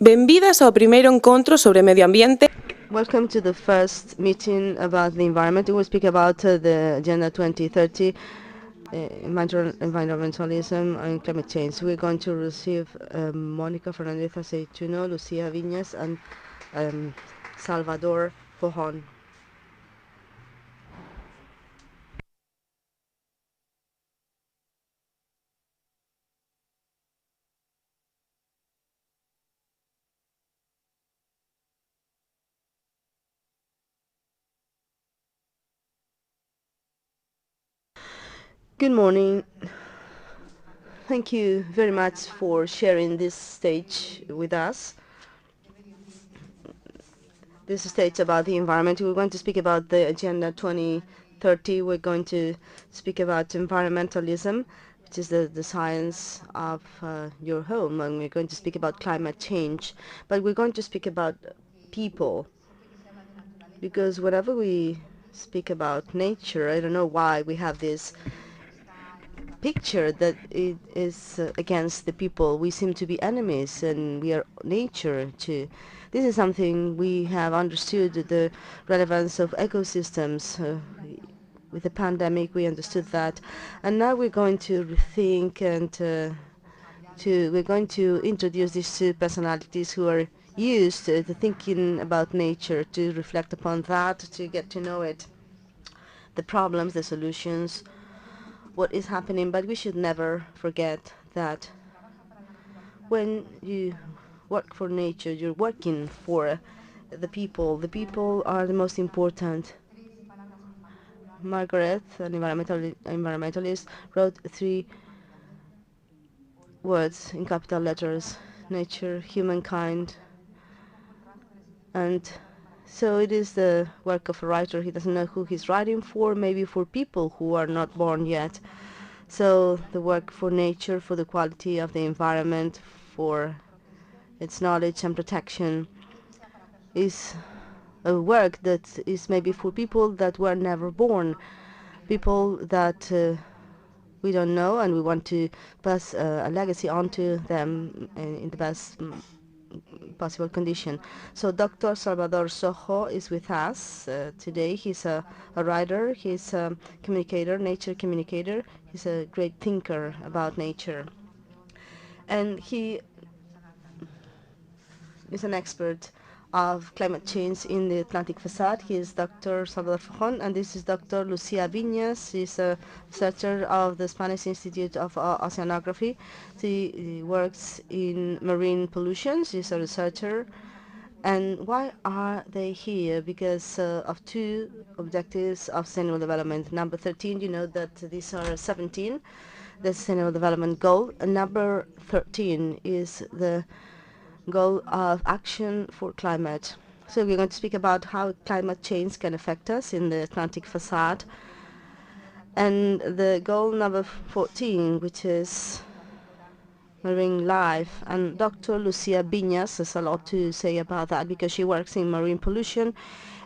Benvidas ao primeiro encontro sobre medio ambiente. Welcome to the first meeting about the environment. We will speak about the Agenda 2030, environmentalism and climate change. We're going to receive Mónica Fernández Aceituno, Lucía Viñas, and Salvador Fojon. Good morning. Thank you very much for sharing this stage with us. This stage about the environment. We're going to speak about the Agenda 2030. We're going to speak about environmentalism, which is the science of your home, and we're going to speak about climate change. But we're going to speak about people, because whenever we speak about nature, I don't know why we have this picture that it is against the people. We seem to be enemies, and we are nature too. This is something we have understood, the relevance of ecosystems. With the pandemic, we understood that, and now we're going to rethink and we're going to introduce these two personalities who are used to thinking about nature, to reflect upon that, to get to know it, the problems, the solutions, what is happening. But we should never forget that when you work for nature, you're working for the people. The people are the most important. Margaret, an environmentalist, wrote 3 words in capital letters: nature, humankind. And so it is the work of a writer. He doesn't know who he's writing for, maybe for people who are not born yet. So the work for nature, for the quality of the environment, for its knowledge and protection, is a work that is maybe for people that were never born, people that we don't know, and we want to pass a legacy on to them in the best possible condition. So Dr. Salvador Sojo is with us today. He's a writer, he's a communicator, nature communicator. He's a great thinker about nature. And he is an expert of climate change in the Atlantic facade. He is Dr. Salvador Fojon, and this is Dr. Lucía Viñas. She's a researcher of the Spanish Institute of Oceanography. She works in marine pollution. She's a researcher. And why are they here? Because of 2 objectives of sustainable development. Number 13, you know that these are 17, the sustainable development goal. And number 13 is the goal of action for climate. So we're going to speak about how climate change can affect us in the Atlantic facade. And the goal number 14, which is marine life. And Dr. Lucía Viñas has a lot to say about that, because she works in marine pollution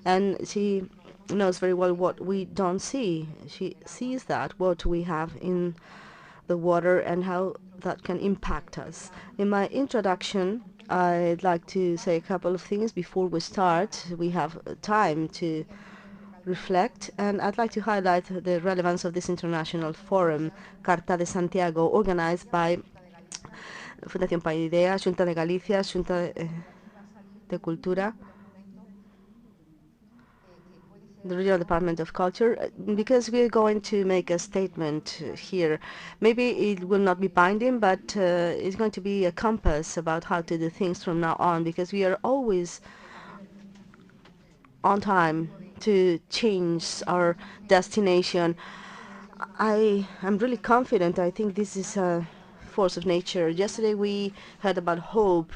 and she knows very well what we don't see. She sees that, what we have in the water and how that can impact us. In my introduction, I'd like to say a couple of things before we start. We have time to reflect, and I'd like to highlight the relevance of this international forum, Carta de Santiago, organized by Fundación Paideia, Xunta de Galicia, Xunta de Cultura, the Regional Department of Culture, because we're going to make a statement here. Maybe it will not be binding, but it's going to be a compass about how to do things from now on, because we are always on time to change our destination. I am really confident. I think this is a force of nature. Yesterday we heard about hope.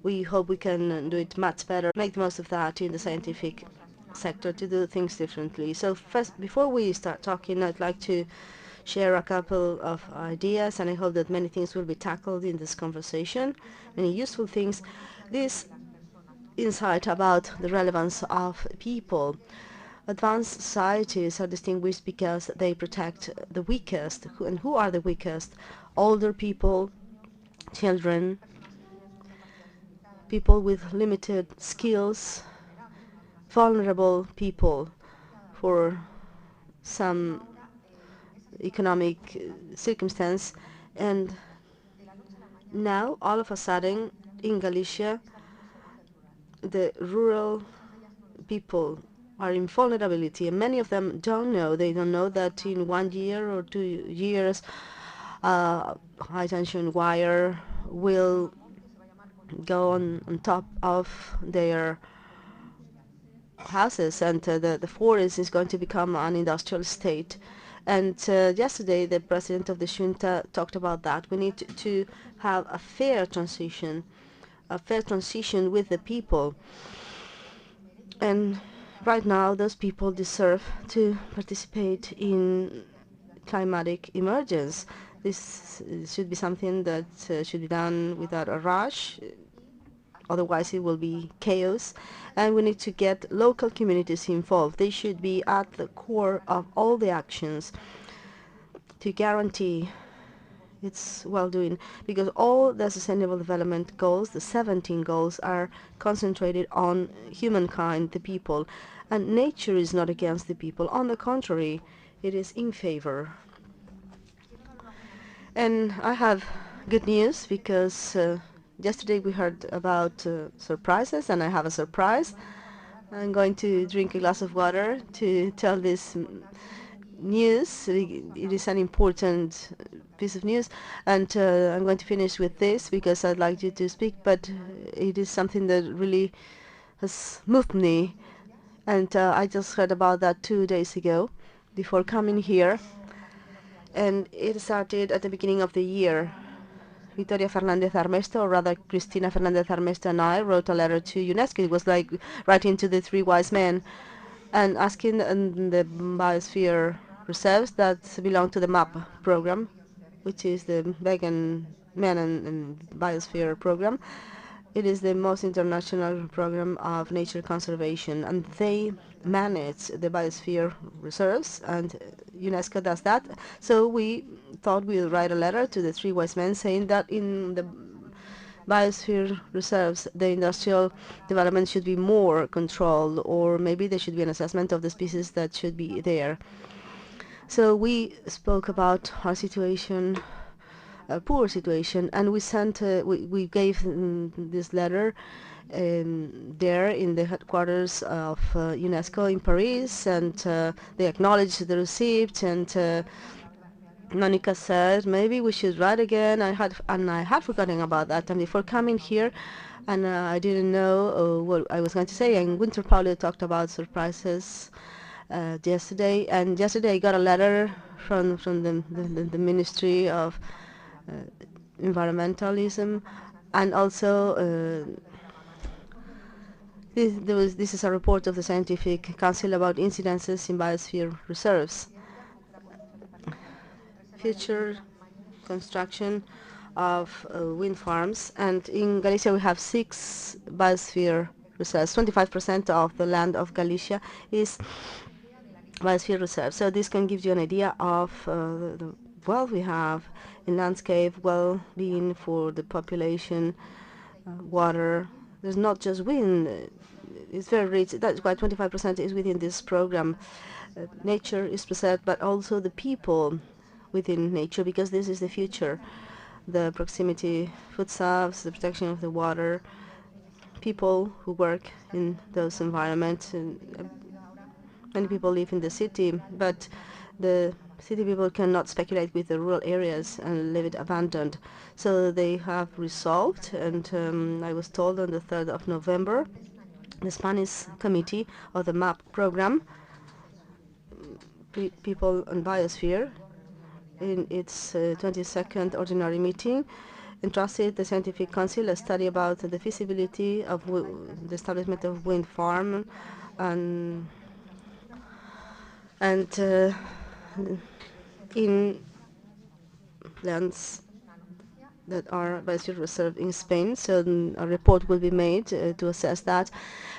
We hope we can do it much better, make the most of that in the scientific sector, to do things differently. So first, before we start talking, I'd like to share a couple of ideas, and I hope that many things will be tackled in this conversation, many useful things. This insight about the relevance of people. Advanced societies are distinguished because they protect the weakest. And who are the weakest? Older people, children, people with limited skills, vulnerable people for some economic circumstance. And now, all of a sudden, in Galicia, the rural people are in vulnerability, and many of them don't know. They don't know that in 1 year or 2 years, high tension wire will go on top of their houses, and the forest is going to become an industrial state. And yesterday, the president of the Xunta talked about that. We need to have a fair transition with the people. And right now, those people deserve to participate in climatic emergence. This should be something that should be done without a rush. Otherwise, it will be chaos. And we need to get local communities involved. They should be at the core of all the actions to guarantee its well-doing, because all the Sustainable Development Goals, the 17 goals, are concentrated on humankind, the people. And nature is not against the people. On the contrary, it is in favor. And I have good news, because yesterday we heard about surprises, and I have a surprise. I'm going to drink a glass of water to tell this news. It is an important piece of news, and I'm going to finish with this because I'd like you to speak, but it is something that really has moved me, and I just heard about that 2 days ago before coming here, and it started at the beginning of the year. Victoria Fernández Armesto, or rather Cristina Fernández Armesto, and I wrote a letter to UNESCO. It was like writing to the three wise men and asking the biosphere reserves that belong to the MAP program, which is the Vegan Men and Biosphere program. It is the most international program of nature conservation, and they manage the biosphere reserves, and UNESCO does that. So we thought we'll write a letter to the three wise men saying that in the biosphere reserves, the industrial development should be more controlled, or maybe there should be an assessment of the species that should be there. So we spoke about our situation, a poor situation, and we sent, we gave this letter there in the headquarters of UNESCO in Paris, and they acknowledged the receipt, and Monica said, maybe we should write again. I had forgotten about that, and before coming here, and I didn't know what I was going to say, and Winter Paulo talked about surprises yesterday, and yesterday I got a letter from the Ministry of Environmentalism, and also this is a report of the Scientific Council about incidences in biosphere reserves. Future construction of wind farms, and in Galicia we have 6 biosphere reserves. 25% of the land of Galicia is biosphere reserve. So this can give you an idea of the wealth we have in landscape, well-being for the population, water. There's not just wind. It's very rich. That's why 25% is within this program. Nature is preserved, but also the people within nature, because this is the future. The proximity food stuffs, the protection of the water, people who work in those environments. And many people live in the city, but the city people cannot speculate with the rural areas and leave it abandoned. So they have resolved, and I was told on the 3rd of November, the Spanish committee of the MAP program, People on Biosphere, in its 22nd ordinary meeting, entrusted the Scientific Council a study about the feasibility of the establishment of wind farm, and in lands that are biosphere reserved in Spain. So a report will be made to assess that.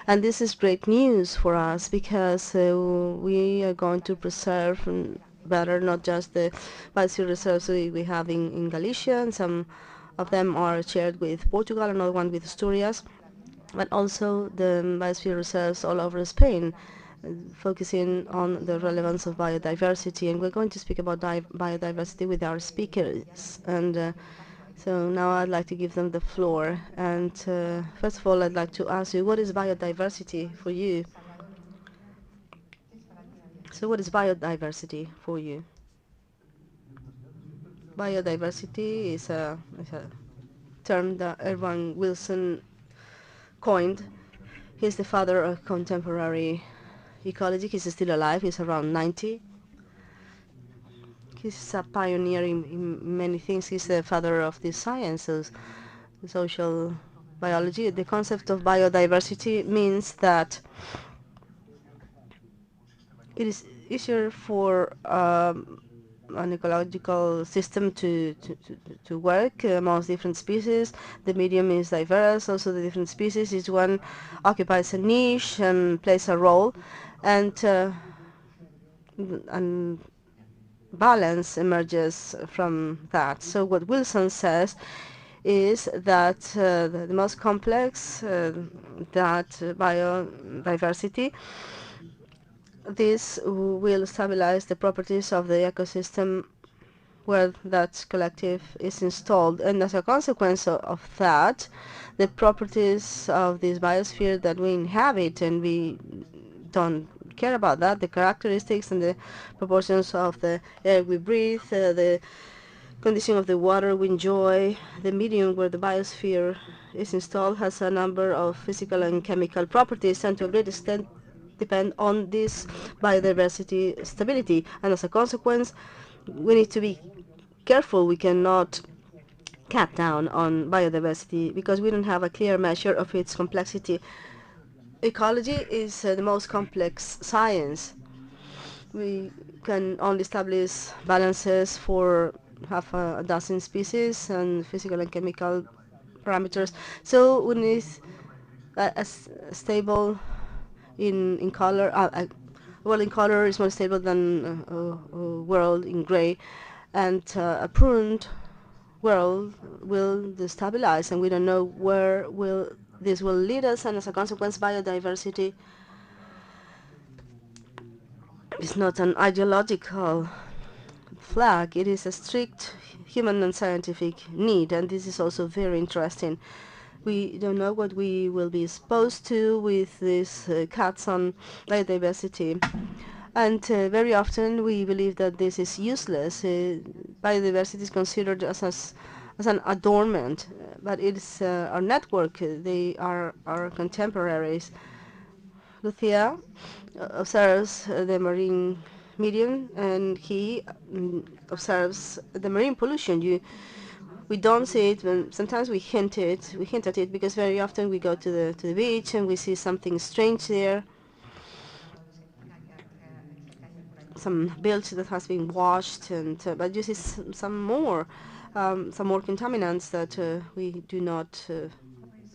And this is great news for us, because we are going to preserve better not just the biosphere reserves we have in Galicia, and some of them are shared with Portugal, another one with Asturias. but also the biosphere reserves all over Spain, focusing on the relevance of biodiversity. And we're going to speak about biodiversity with our speakers. And so now I'd like to give them the floor. And first of all, I'd like to ask you, what is biodiversity for you? So what is biodiversity for you? Biodiversity is a term that Erwan Wilson coined. He's the father of contemporary ecology. He's still alive. He's around 90. He's a pioneer in many things. He's the father of these sciences, social biology. The concept of biodiversity means that it is easier for an ecological system to work amongst different species. The medium is diverse. Also, the different species, each one occupies a niche and plays a role, and balance emerges from that. So what Wilson says is that the most complex, that biodiversity, this will stabilize the properties of the ecosystem where that collective is installed. And as a consequence of that, the properties of this biosphere that we inhabit, and we don't care about that, the characteristics and the proportions of the air we breathe, the condition of the water we enjoy, the medium where the biosphere is installed has a number of physical and chemical properties, and to a great extent depend on this biodiversity stability. And as a consequence, we need to be careful. We cannot cut down on biodiversity because we don't have a clear measure of its complexity. Ecology is the most complex science. We can only establish balances for half a dozen species and physical and chemical parameters. So we need a stable in color. Well, in color is more stable than a world in gray, and a pruned world will destabilize, and we don't know where this will lead us. And as a consequence, biodiversity is not an ideological flag. It is a strict human and scientific need, and this is also very interesting. We don't know what we will be exposed to with these cuts on biodiversity. And very often we believe that this is useless. Biodiversity is considered as an adornment, but it's our network. They are our contemporaries. Lucia observes the marine medium, and he observes the marine pollution. We don't see it, but sometimes we hint at it because very often we go to the beach and we see something strange there. Some bilge that has been washed, and but you see some more contaminants that we do not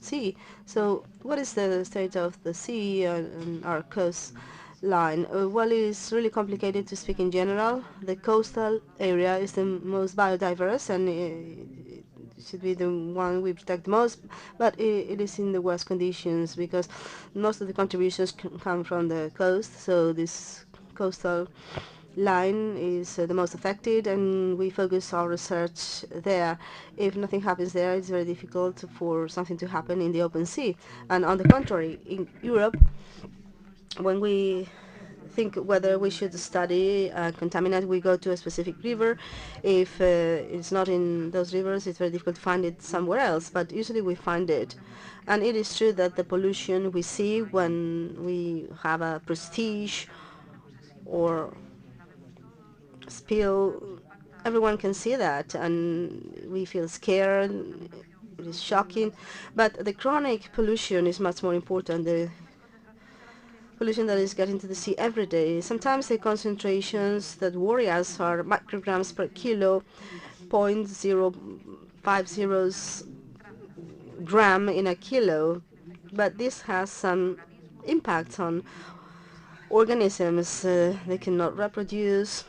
see. So what is the state of the sea and our coastline? Well, it is really complicated to speak in general. The coastal area is the most biodiverse, and it should be the one we protect most, but it is in the worst conditions because most of the contributions come from the coast. So this coastal line is the most affected, and we focus our research there. If nothing happens there, it's very difficult for something to happen in the open sea. And on the contrary, in Europe, when we think whether we should study a contaminant, we go to a specific river. If it's not in those rivers, it's very difficult to find it somewhere else, but usually we find it. And it is true that the pollution we see when we have a prestige or spill, everyone can see that, and we feel scared. It is shocking, but the chronic pollution is much more important. The pollution that is getting to the sea every day. Sometimes the concentrations that worry us are micrograms per kilo, 0.050 gram in a kilo, but this has some impact on organisms. They cannot reproduce,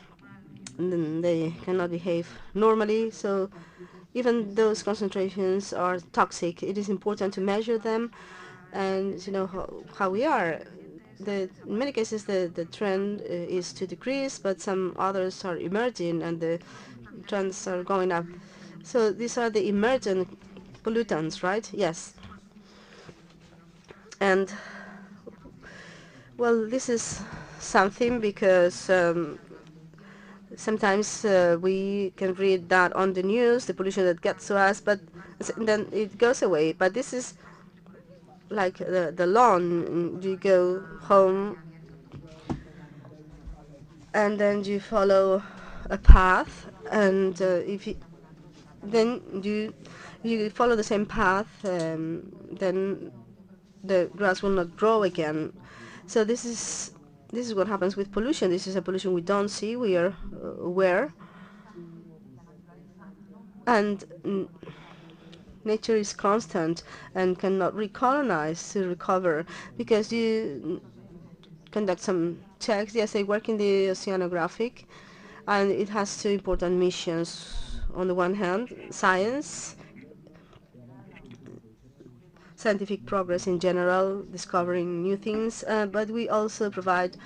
and they cannot behave normally. So even those concentrations are toxic. It is important to measure them And you know how we are. In many cases, the trend is to decrease, but some others are emerging and the trends are going up. So these are the emergent pollutants, right? Yes. And well, this is something because sometimes we can read that on the news, the pollution that gets to us, but then it goes away. But this is like the lawn. You go home and then you follow a path, and if you then you follow the same path, then the grass will not grow again. So this is what happens with pollution. This is a pollution we don't see. We are aware, and nature is constant and cannot recolonize to recover, because you conduct some checks. Yes, I work in the oceanographic, and it has two important missions. On the one hand, scientific progress in general, discovering new things, but we also provide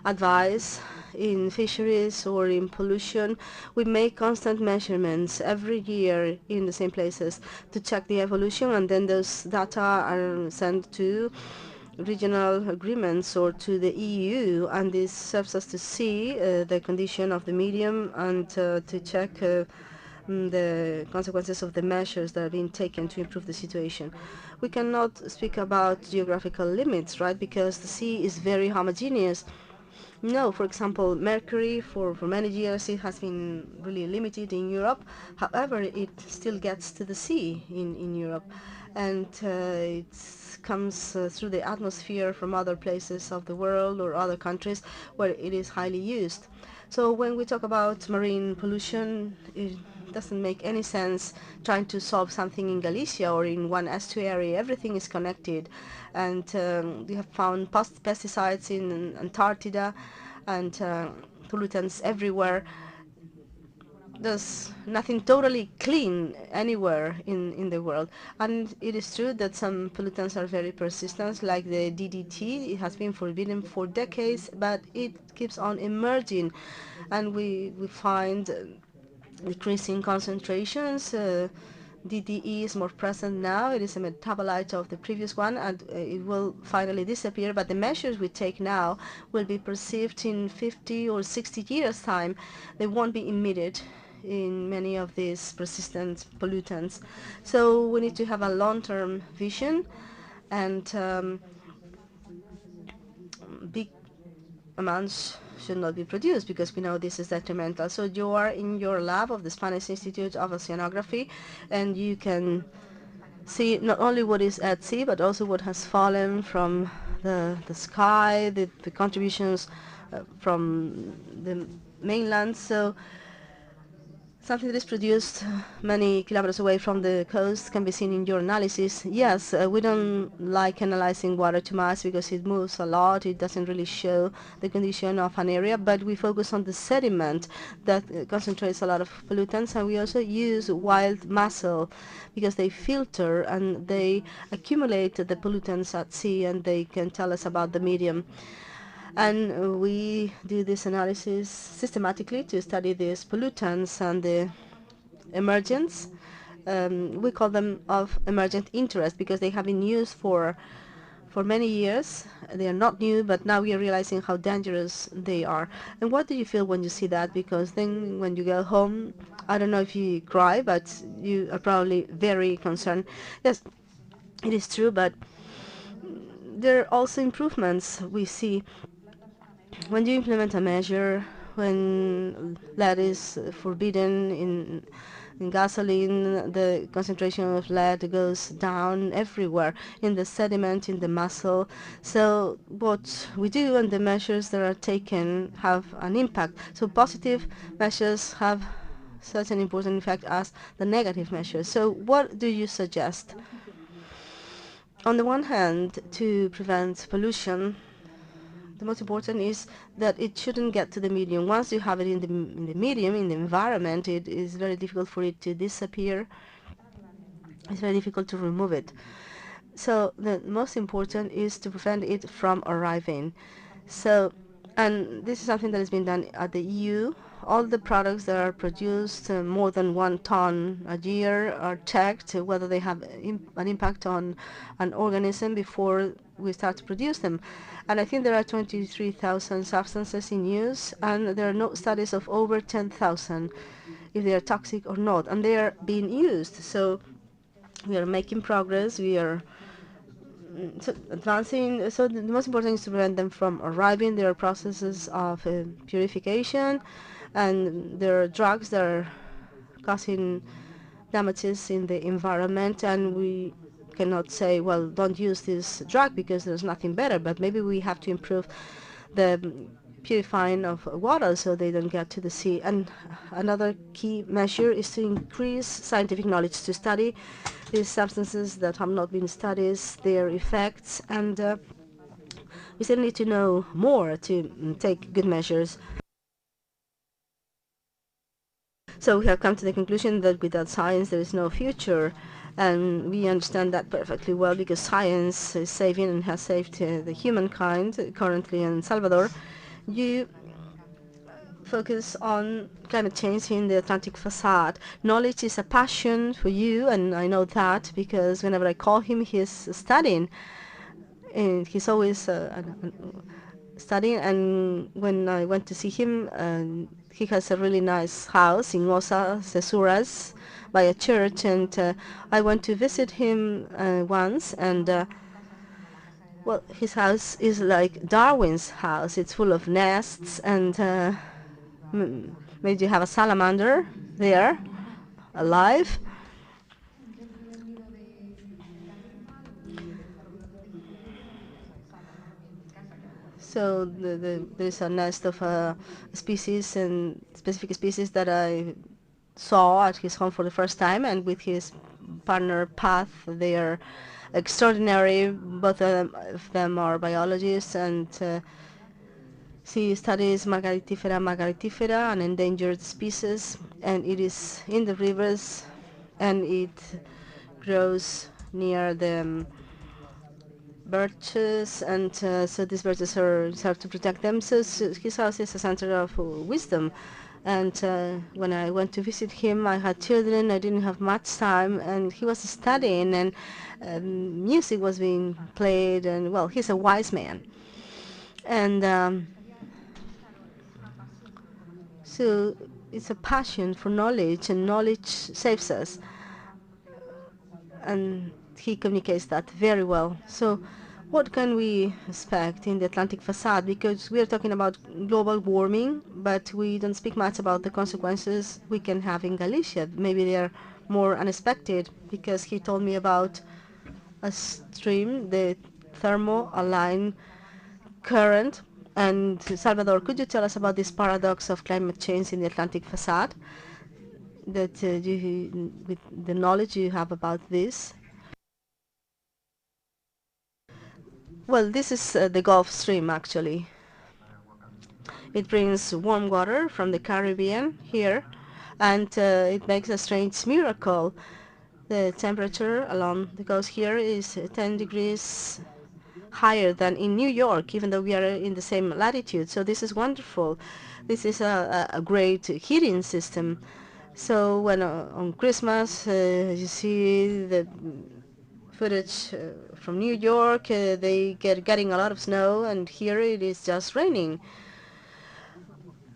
advice in fisheries or in pollution. We make constant measurements every year in the same places to check the evolution, and then those data are sent to regional agreements or to the EU, and this serves us to see the condition of the medium and to check the consequences of the measures that are being taken to improve the situation. We cannot speak about geographical limits, right, because the sea is very homogeneous. No, for example, mercury for many years it has been really limited in Europe. However, it still gets to the sea in Europe, and it comes through the atmosphere from other places of the world or other countries where it is highly used. So when we talk about marine pollution, it doesn't make any sense trying to solve something in Galicia or in one estuary. Everything is connected, and we have found pesticides in Antarctica and pollutants everywhere. There's nothing totally clean anywhere in the world. And it is true that some pollutants are very persistent, like the DDT. It has been forbidden for decades, but it keeps on emerging. And we find decreasing concentrations. DDE is more present now. It is a metabolite of the previous one, and it will finally disappear. But the measures we take now will be perceived in 50 or 60 years' time. They won't be immediate in many of these persistent pollutants. So we need to have a long-term vision, and big amounts should not be produced, because we know this is detrimental. So you are in your lab of the Spanish Institute of Oceanography, and you can see not only what is at sea, but also what has fallen from the sky, the contributions from the mainland. So something that is produced many kilometers away from the coast can be seen in your analysis. Yes, we don't like analyzing water too much because it moves a lot. It doesn't really show the condition of an area, but we focus on the sediment that concentrates a lot of pollutants, and we also use wild mussel because they filter and they accumulate the pollutants at sea, and they can tell us about the medium. And we do this analysis systematically to study these pollutants and the emergence. We call them of emergent interest because they have been used for many years. They are not new, but now we are realizing how dangerous they are. And what do you feel when you see that? Because then when you go home, I don't know if you cry, but you are probably very concerned. Yes, it is true, but there are also improvements we see. When you implement a measure, when lead is forbidden in gasoline, the concentration of lead goes down everywhere, in the sediment, in the mussel. So what we do and the measures that are taken have an impact. So positive measures have such an important effect as the negative measures. So what do you suggest? On the one hand, to prevent pollution, the most important is that it shouldn't get to the medium. Once you have it in the medium, in the environment, it is very difficult for it to disappear. It's very difficult to remove it. So the most important is to prevent it from arriving. So, and this is something that has been done at the EU. All the products that are produced more than 1 ton a year are checked whether they have an impact on an organism before we start to produce them. And I think there are 23,000 substances in use, and there are no studies of over 10,000 if they are toxic or not, and they are being used. So we are making progress. We are advancing. So the most important is to prevent them from arriving. There are processes of purification, and there are drugs that are causing damages in the environment, and we cannot say, well, don't use this drug because there's nothing better, but maybe we have to improve the purifying of water so they don't get to the sea. And another key measure is to increase scientific knowledge, to study these substances that have not been studied, their effects, and we still need to know more to take good measures. So we have come to the conclusion that without science there is no future, and we understand that perfectly well because science is saving and has saved the humankind currently in Salvador. You focus on climate change in the Atlantic facade. Knowledge is a passion for you, and I know that because whenever I call him, he's studying, and he's always studying. And when I went to see him, he has a really nice house in Osa, Cesuras, by a church, and I went to visit him once, and well, his house is like Darwin's house. It's full of nests, and maybe you have a salamander there, alive. So there's a nest of species and specific species that I saw at his home for the first time, and with his partner Path, they are extraordinary. Both of them are biologists, and she studies margaritifera, an endangered species, and it is in the rivers, and it grows near the birches, and so these birches are serve to protect them. So his house is a center of wisdom. And when I went to visit him, I had children. I didn't have much time, and he was studying, and music was being played, and well, he's a wise man. And so it's a passion for knowledge, and knowledge saves us. And he communicates that very well. So what can we expect in the Atlantic facade? Because we are talking about global warming, but we don't speak much about the consequences we can have in Galicia. Maybe they are more unexpected, because he told me about a stream, the thermo-aligned current. And Salvador, could you tell us about this paradox of climate change in the Atlantic facade? That with the knowledge you have about this. Well, this is the Gulf Stream, actually. It brings warm water from the Caribbean here, and it makes a strange miracle. The temperature along the coast here is 10 degrees higher than in New York, even though we are in the same latitude. So this is wonderful. This is a great heating system. So when on Christmas you see the footage from New York, they getting a lot of snow, and here it is just raining,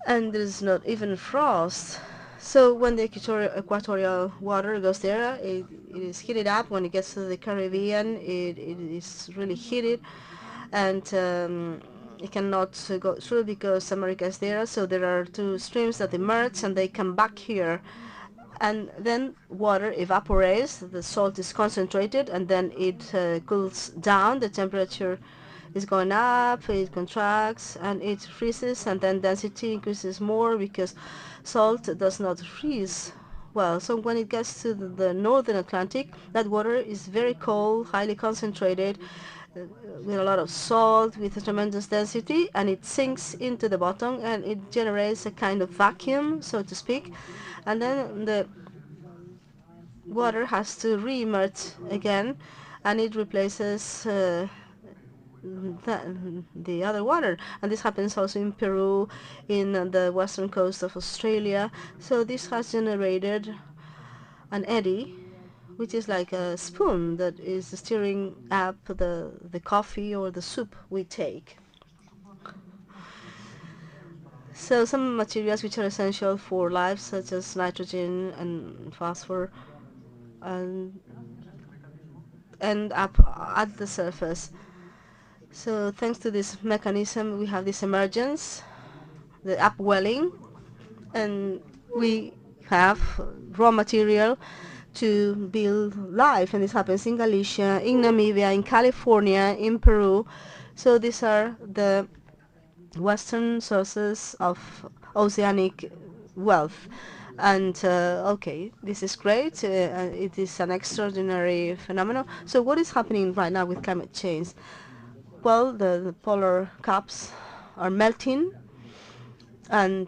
and there's not even frost. So when the equatorial water goes there, it is heated up. When it gets to the Caribbean, it is really heated, and it cannot go through because America is there. So there are two streams that emerge, and they come back here. And then water evaporates, the salt is concentrated, and then it cools down. The temperature is going up, it contracts, and it freezes, and then density increases more because salt does not freeze well. So when it gets to the northern Atlantic, that water is very cold, highly concentrated, with a lot of salt, with a tremendous density, and it sinks into the bottom, and it generates a kind of vacuum, so to speak. And then the water has to re-emerge again, and it replaces the other water. And this happens also in Peru, in the western coast of Australia. So this has generated an eddy, which is like a spoon that is stirring up the coffee or the soup we take. So some materials which are essential for life, such as nitrogen and phosphor, end up at the surface. So thanks to this mechanism, we have this emergence, the upwelling, and we have raw material to build life. And this happens in Galicia, in Namibia, in California, in Peru. So these are the western sources of oceanic wealth. And okay, this is great. It is an extraordinary phenomenon. So what is happening right now with climate change? Well, the polar caps are melting, and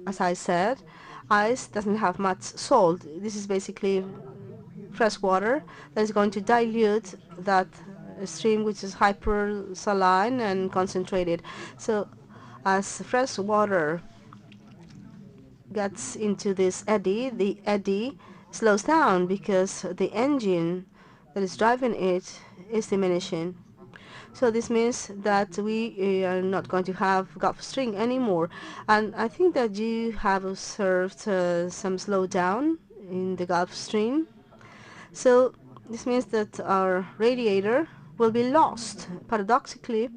as I said, ice doesn't have much salt. This is basically fresh water that is going to dilute that stream, which is hypersaline and concentrated. So as fresh water gets into this eddy, the eddy slows down because the engine that is driving it is diminishing. So this means that we are not going to have Gulf Stream anymore. And I think that you have observed some slowdown in the Gulf Stream. So this means that our radiator will be lost. Paradoxically,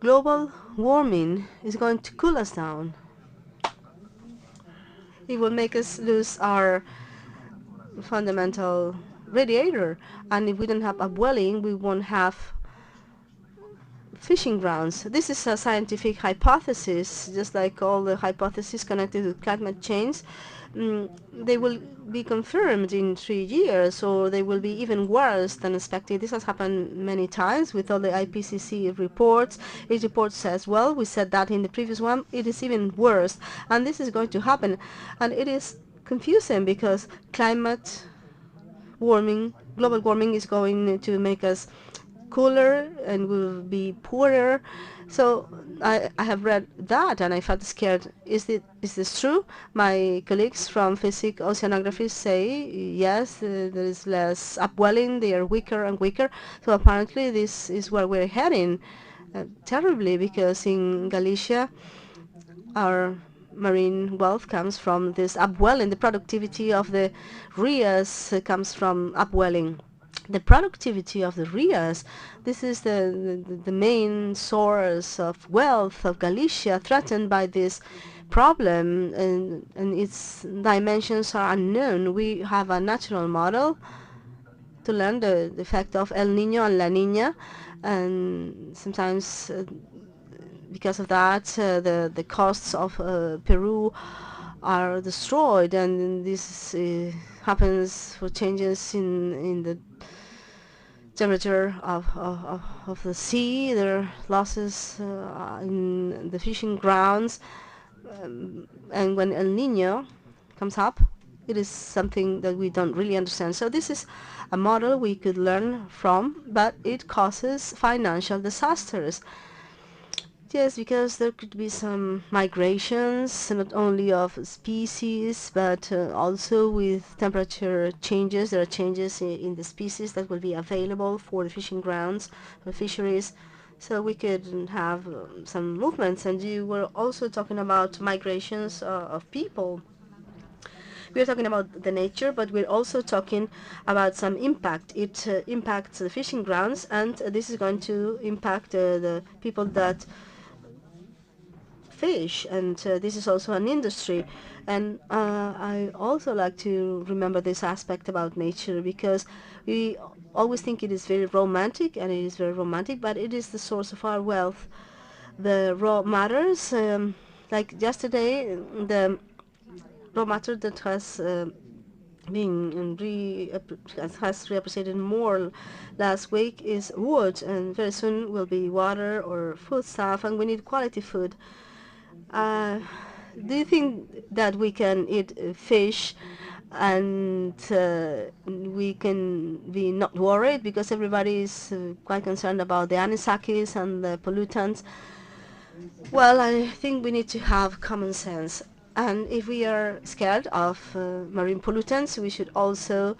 global warming is going to cool us down. It will make us lose our fundamental radiator. And if we don't have upwelling, we won't have fishing grounds. This is a scientific hypothesis, just like all the hypotheses connected with climate change. They will be confirmed in 3 years, or they will be even worse than expected. This has happened many times with all the IPCC reports. Each report says, well, we said that in the previous one, it is even worse. And this is going to happen. And it is confusing because climate warming, global warming is going to make us cooler and will be poorer. So I have read that and I felt scared. Is this true? My colleagues from physics oceanography say yes, there is less upwelling, they are weaker and weaker. So apparently this is where we're heading terribly, because in Galicia our marine wealth comes from this upwelling. The productivity of the rias comes from upwelling. The productivity of the rias, this is the main source of wealth of Galicia, threatened by this problem, and its dimensions are unknown. We have a natural model to learn the effect of El Niño and La Niña, and sometimes because of that the coasts of Peru are destroyed, and this happens for changes in the temperature of the sea. There are losses in the fishing grounds, and when El Niño comes up, it is something that we don't really understand. So this is a model we could learn from, but it causes financial disasters. Yes, because there could be some migrations, not only of species, but also with temperature changes. There are changes in the species that will be available for the fishing grounds, for fisheries. So we could have some movements. And you were also talking about migrations of people. We're talking about the nature, but we're also talking about some impact. It impacts the fishing grounds, and this is going to impact the people that fish, and this is also an industry. And I also like to remember this aspect about nature, because we always think it is very romantic, and it is very romantic, but it is the source of our wealth. The raw matters, like yesterday, the raw matter that has has represented more last week is wood, and very soon will be water or food stuff, and we need quality food. Do you think that we can eat fish and we can be not worried because everybody is quite concerned about the anisakis and the pollutants. Well, I think we need to have common sense. And if we are scared of marine pollutants, we should also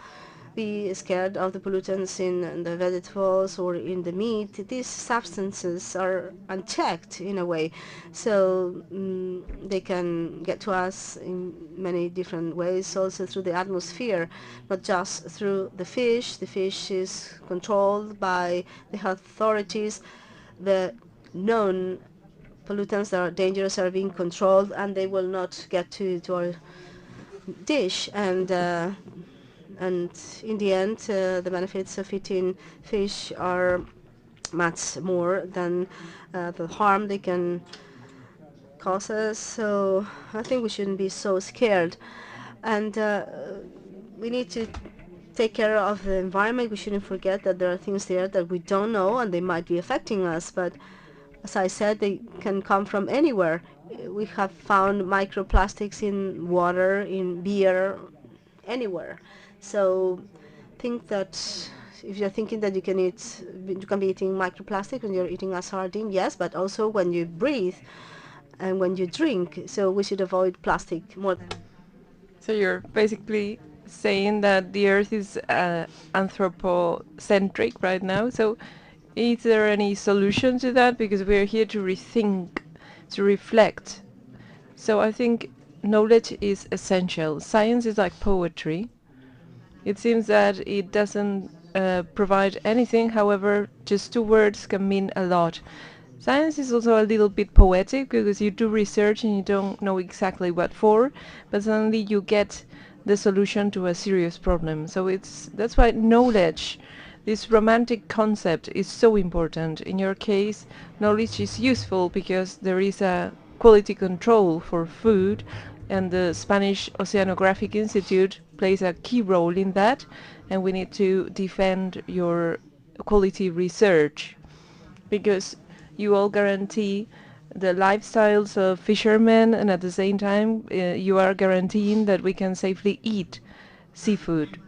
be scared of the pollutants in the vegetables or in the meat. These substances are unchecked in a way, so they can get to us in many different ways, also through the atmosphere, not just through the fish. The fish is controlled by the health authorities. The known pollutants that are dangerous are being controlled, and they will not get to our dish. And in the end, the benefits of eating fish are much more than the harm they can cause us. So I think we shouldn't be so scared. And we need to take care of the environment. We shouldn't forget that there are things there that we don't know and they might be affecting us. But as I said, they can come from anywhere. We have found microplastics in water, in beer, anywhere. So think that if you're thinking that you can be eating microplastic when you're eating a sardine, yes, but also when you breathe and when you drink. So we should avoid plastic more. So you're basically saying that the Earth is anthropocentric right now. So is there any solution to that? Because we're here to rethink, to reflect. So I think knowledge is essential. Science is like poetry. It seems that it doesn't provide anything. However, just two words can mean a lot. Science is also a little bit poetic because you do research and you don't know exactly what for, but suddenly you get the solution to a serious problem. So that's why knowledge, this romantic concept, is so important. In your case, knowledge is useful because there is a quality control for food, and the Spanish Oceanographic Institute plays a key role in that, and we need to defend your quality research because you all guarantee the lifestyles of fishermen, and at the same time you are guaranteeing that we can safely eat seafood.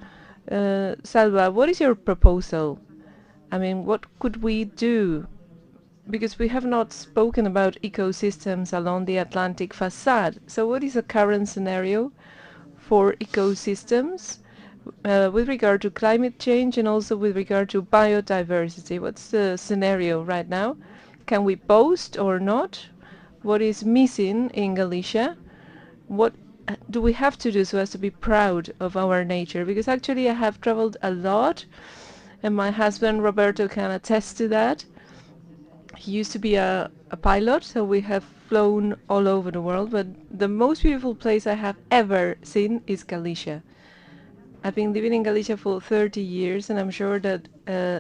Salva, what is your proposal? I mean, what could we do? Because we have not spoken about ecosystems along the Atlantic facade. So what is the current scenario for ecosystems with regard to climate change and also with regard to biodiversity? What's the scenario right now? Can we boast or not? What is missing in Galicia? What do we have to do so as to be proud of our nature? Because actually I have traveled a lot, and my husband Roberto can attest to that. He used to be a pilot, so we have flown all over the world, but the most beautiful place I have ever seen is Galicia. I've been living in Galicia for 30 years, and I'm sure that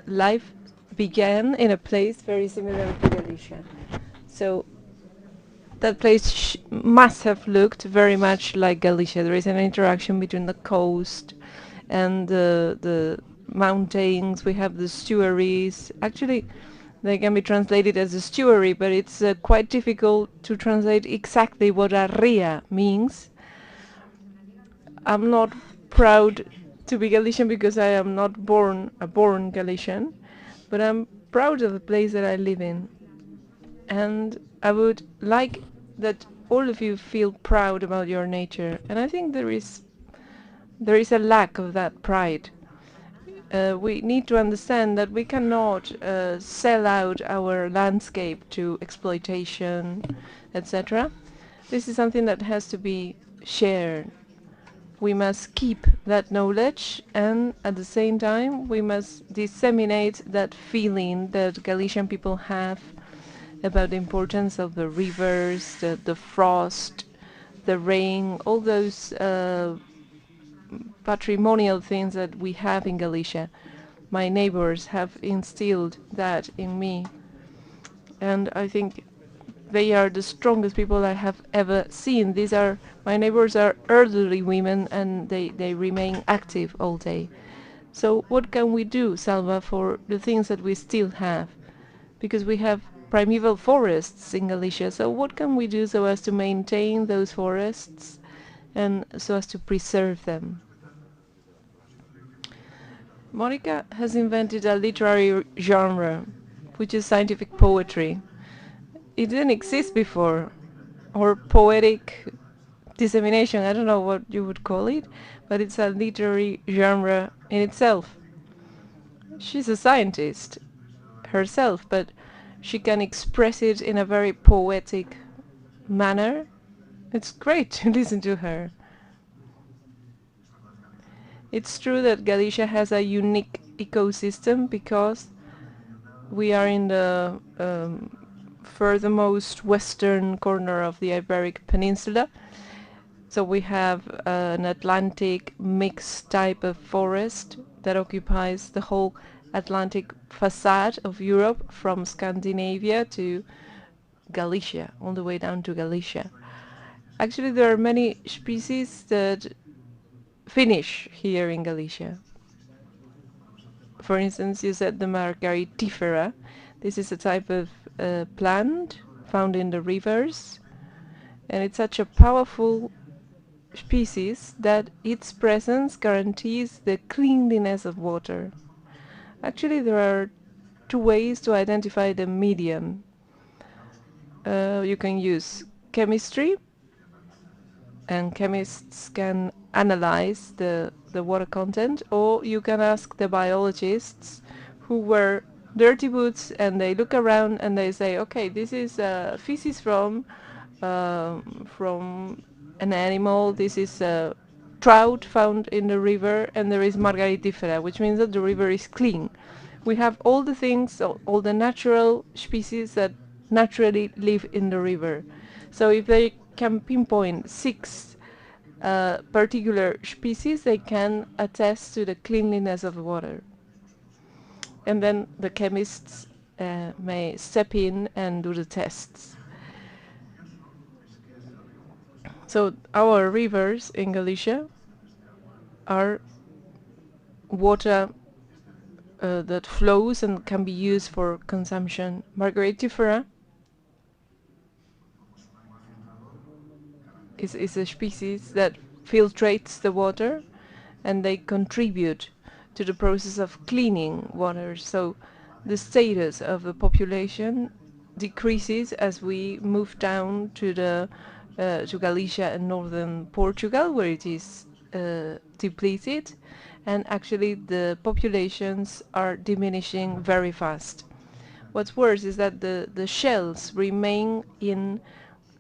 life began in a place very similar to Galicia. So that place must have looked very much like Galicia. There is an interaction between the coast and the mountains. We have the estuaries. Actually, they can be translated as estuary, but it's quite difficult to translate exactly what a ria means. I'm not proud to be Galician because I am not a born Galician, but I'm proud of the place that I live in. And I would like that all of you feel proud about your nature. And I think there is a lack of that pride. We need to understand that we cannot sell out our landscape to exploitation, etc. This is something that has to be shared. We must keep that knowledge, and at the same time we must disseminate that feeling that Galician people have about the importance of the rivers, the frost, the rain, all those patrimonial things that we have in Galicia. My neighbors have instilled that in me, and I think they are the strongest people I have ever seen. My neighbors are elderly women, and they remain active all day. So what can we do, Salva, for the things that we still have? Because we have primeval forests in Galicia, so what can we do so as to maintain those forests and so as to preserve them? Monica has invented a literary genre, which is scientific poetry. It didn't exist before, or poetic dissemination, I don't know what you would call it, but it's a literary genre in itself. She's a scientist herself, but she can express it in a very poetic manner. It's great to listen to her. It's true that Galicia has a unique ecosystem because we are in the furthermost western corner of the Iberic Peninsula. So we have an Atlantic mixed type of forest that occupies the whole Atlantic facade of Europe from Scandinavia to Galicia, all the way down to Galicia. Actually, there are many species that finish here in Galicia. For instance, you said the Margaritifera. This is a type of plant found in the rivers, and it's such a powerful species that its presence guarantees the cleanliness of water. Actually, there are two ways to identify the medium. You can use chemistry, and chemists can analyze the water content, or you can ask the biologists who wear dirty boots and they look around and they say, okay, this is feces from an animal, this is a trout found in the river, and there is Margaritifera, which means that the river is clean. We have all the things, all the natural species that naturally live in the river. So if they can pinpoint 6 particular species, they can attest to the cleanliness of the water. And then the chemists may step in and do the tests. So our rivers in Galicia are water that flows and can be used for consumption. Margaritifera is a species that filtrates the water, and they contribute to the process of cleaning water. So the status of the population decreases as we move down to the to Galicia and northern Portugal, where it is depleted, and actually the populations are diminishing very fast. What's worse is that the shells remain in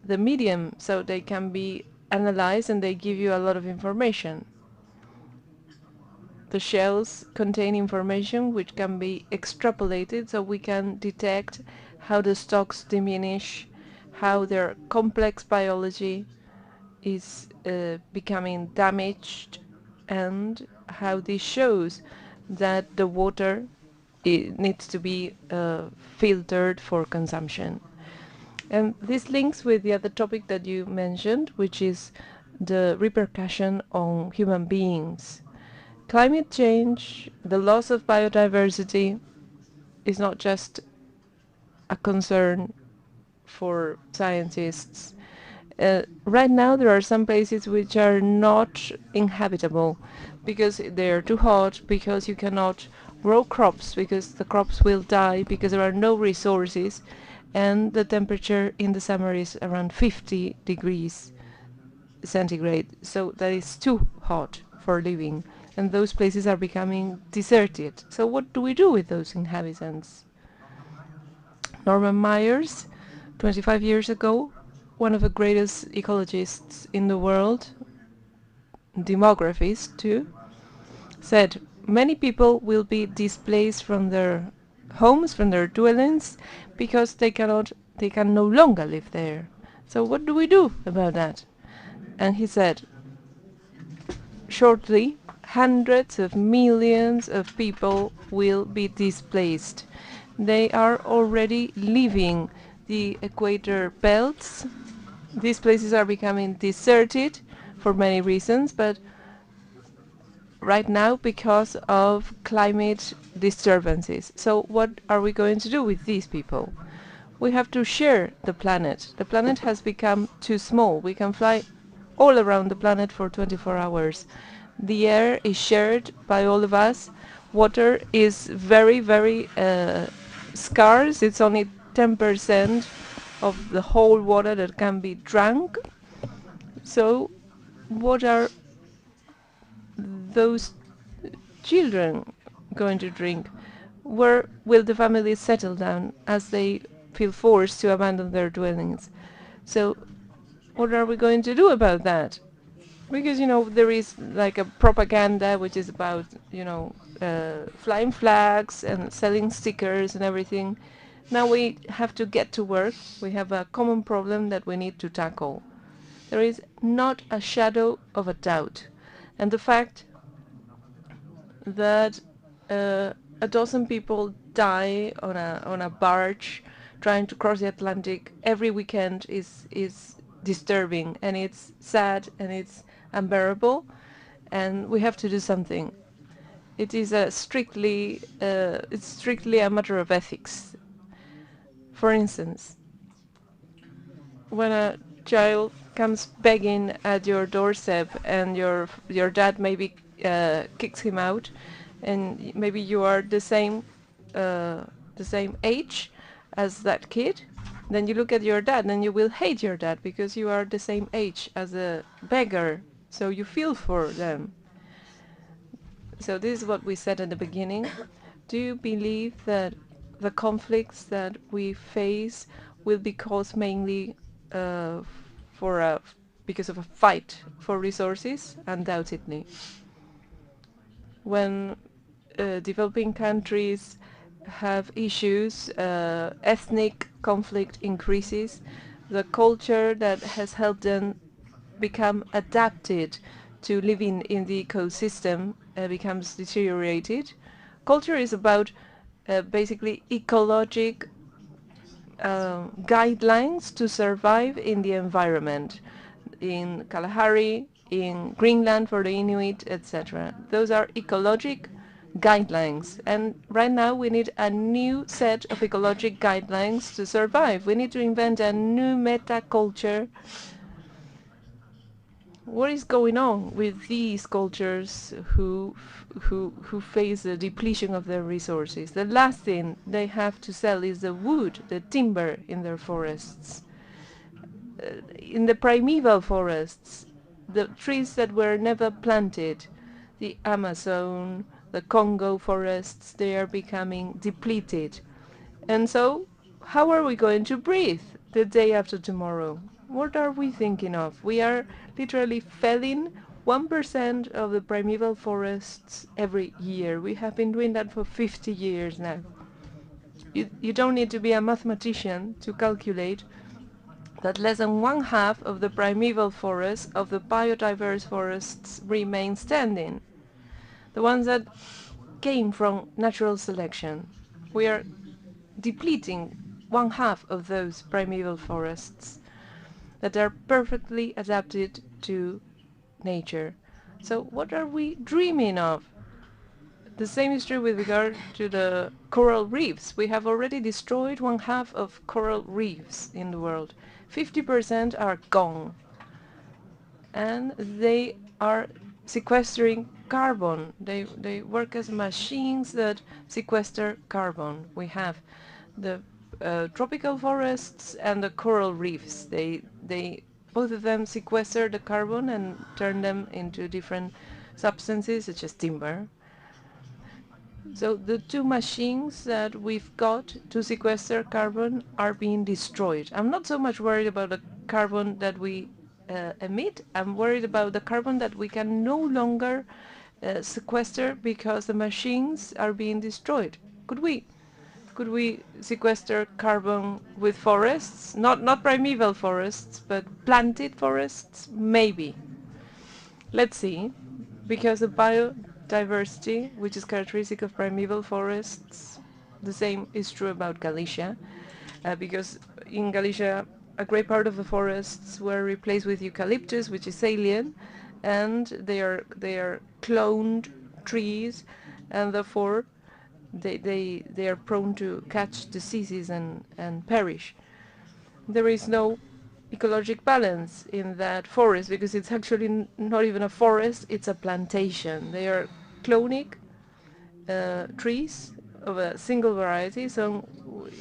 the medium, so they can be analyzed and they give you a lot of information. The shells contain information which can be extrapolated, so we can detect how the stocks diminish, how their complex biology is becoming damaged, and how this shows that the water needs to be filtered for consumption. And this links with the other topic that you mentioned, which is the repercussion on human beings. Climate change, the loss of biodiversity, is not just a concern for scientists. Right now there are some places which are not inhabitable because they are too hot, because you cannot grow crops, because the crops will die, because there are no resources, and the temperature in the summer is around 50 degrees centigrade, so that is too hot for living, and those places are becoming deserted. So what do we do with those inhabitants? Norman Myers, 25 years ago, one of the greatest ecologists in the world, demographist too, said many people will be displaced from their homes, from their dwellings, because they can no longer live there. So what do we do about that? And he said, shortly, hundreds of millions of people will be displaced. They are already leaving the equator belts. These places are becoming deserted for many reasons, but right now because of climate disturbances. So what are we going to do with these people? We have to share the planet. The planet has become too small. We can fly all around the planet for 24 hours. The air is shared by all of us. water is very, very scarce. It's only 10% of the whole water that can be drunk. So what are those children going to drink? Where will the families settle down as they feel forced to abandon their dwellings? So what are we going to do about that? Because, there is like a propaganda which is about, flying flags and selling stickers and everything. Now we have to get to work. We have a common problem that we need to tackle. There is not a shadow of a doubt. And the fact that a dozen people die on a barge trying to cross the Atlantic every weekend is disturbing, and it's sad, and it's unbearable, and we have to do something. It is it's strictly a matter of ethics. For instance, when a child comes begging at your doorstep and your dad maybe kicks him out, and maybe you are the same age as that kid, then you look at your dad and you will hate your dad because you are the same age as a beggar, so you feel for them. So this is what we said at the beginning. Do you believe that the conflicts that we face will be caused mainly because of a fight for resources? Undoubtedly. When developing countries have issues, ethnic conflict increases, the culture that has helped them become adapted to living in the ecosystem becomes deteriorated. Culture is about basically ecologic guidelines to survive in the environment. In Kalahari, in Greenland for the Inuit, etc. Those are ecologic guidelines, and right now we need a new set of ecologic guidelines to survive. We need to invent a new meta culture. What is going on with these cultures who face the depletion of their resources? The last thing they have to sell is the wood, the timber in their forests. In the primeval forests, the trees that were never planted, the Amazon, the Congo forests, they are becoming depleted. And so, how are we going to breathe the day after tomorrow? What are we thinking of? We are literally felling 1% of the primeval forests every year. We have been doing that for 50 years now. You don't need to be a mathematician to calculate that less than 1/2 of the primeval forests, of the biodiverse forests, remain standing. The ones that came from natural selection. We are depleting 1/2 of those primeval forests that are perfectly adapted to nature. So what are we dreaming of? The same is true with regard to the coral reefs. We have already destroyed 1/2 of coral reefs in the world. 50% are gone. And they are sequestering carbon. They work as machines that sequester carbon. We have the tropical forests and the coral reefs. They both of them sequester the carbon and turn them into different substances such as timber. So the two machines that we've got to sequester carbon are being destroyed. I'm not so much worried about the carbon that we emit. I'm worried about the carbon that we can no longer sequester because the machines are being destroyed. Could we sequester carbon with forests? Not primeval forests, but planted forests? Maybe. Let's see. Because the biodiversity, which is characteristic of primeval forests, the same is true about Galicia, because in Galicia a great part of the forests were replaced with eucalyptus, which is alien, and they are cloned trees, and therefore they are prone to catch diseases and perish. There is no ecologic balance in that forest because it's actually not even a forest, it's a plantation. They are cloning trees of a single variety. So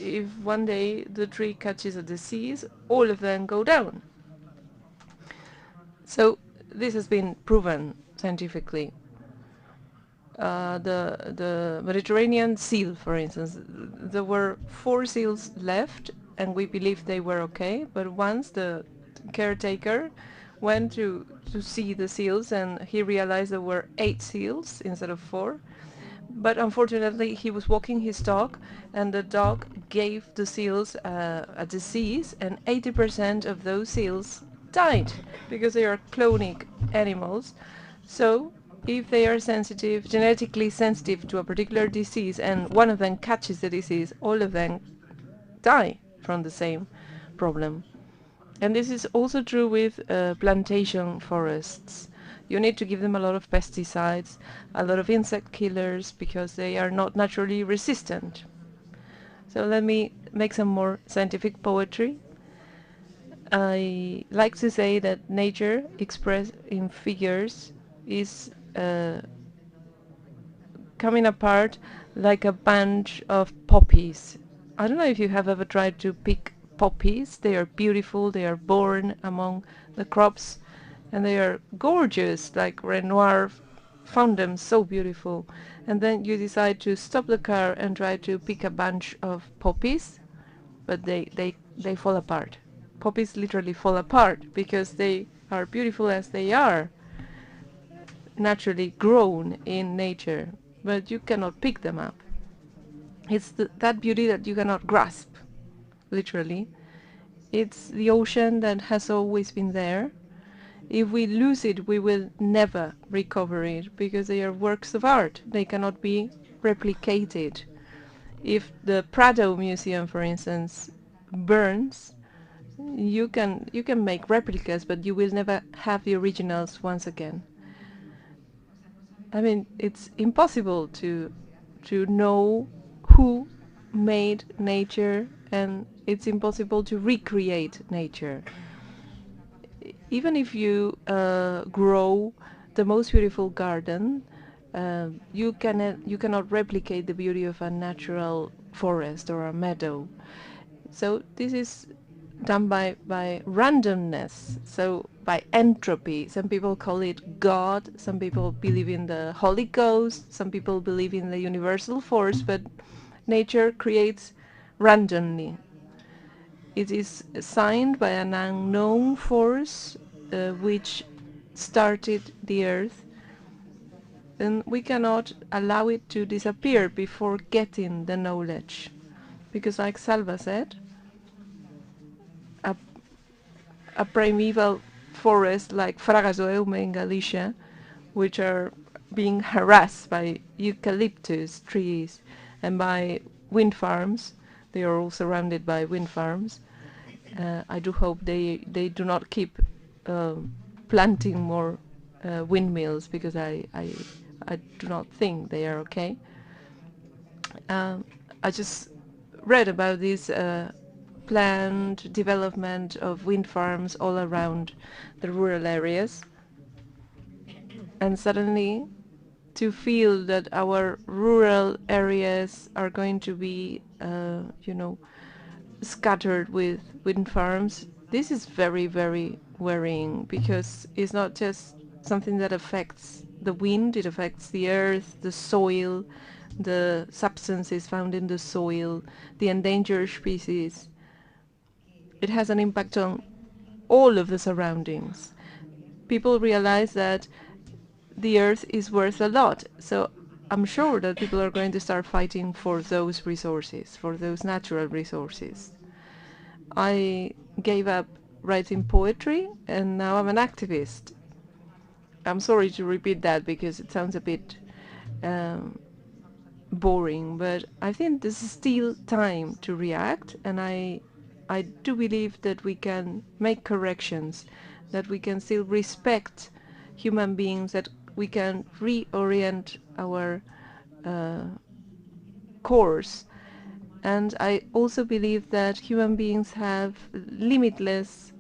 if one day the tree catches a disease, all of them go down. So this has been proven scientifically. The Mediterranean seal, for instance, there were 4 seals left, and we believed they were okay. But once the caretaker went to see the seals, and he realized there were 8 seals instead of 4. But unfortunately, he was walking his dog, and the dog gave the seals a disease, and 80% of those seals died because they are clonic animals. So if they are sensitive, genetically sensitive to a particular disease, and one of them catches the disease, all of them die from the same problem. And this is also true with plantation forests. You need to give them a lot of pesticides, a lot of insect killers, because they are not naturally resistant. So let me make some more scientific poetry. I like to say that nature expressed in figures is coming apart like a bunch of poppies. I don't know if you have ever tried to pick poppies. They are beautiful, they are born among the crops, and they are gorgeous, like Renoir found them so beautiful. And then you decide to stop the car and try to pick a bunch of poppies, but they fall apart. Poppies literally fall apart because they are beautiful as they are, naturally grown in nature, but you cannot pick them up. It's that beauty that you cannot grasp, literally. It's the ocean that has always been there. If we lose it, we will never recover it, because they are works of art. They cannot be replicated. If the Prado Museum, for instance, burns, you can make replicas, but you will never have the originals once again. I mean, it's impossible to know who made nature, and it's impossible to recreate nature. Even if you grow the most beautiful garden, you cannot replicate the beauty of a natural forest or a meadow. So this is done by randomness, so by entropy. Some people call it God, some people believe in the Holy Ghost, some people believe in the universal force, but nature creates randomly. It is signed by an unknown force which started the earth, and we cannot allow it to disappear before getting the knowledge. Because like Salva said, a primeval forest like Xacobeo in Galicia, which are being harassed by eucalyptus trees and by wind farms. They are all surrounded by wind farms. I do hope they do not keep planting more windmills, because I do not think they are okay. I just read about this planned development of wind farms all around the rural areas, and suddenly to feel that our rural areas are going to be scattered with wind farms, this is very, very worrying, because it's not just something that affects the wind, it affects the earth, the soil, the substances found in the soil, the endangered species. It has an impact on all of the surroundings. People realize that the earth is worth a lot, so I'm sure that people are going to start fighting for those resources, for those natural resources. I gave up writing poetry, and now I'm an activist. I'm sorry to repeat that because it sounds a bit boring, but I think this is still time to react, and I do believe that we can make corrections, that we can still respect human beings, that we can reorient our course. And I also believe that human beings have limitless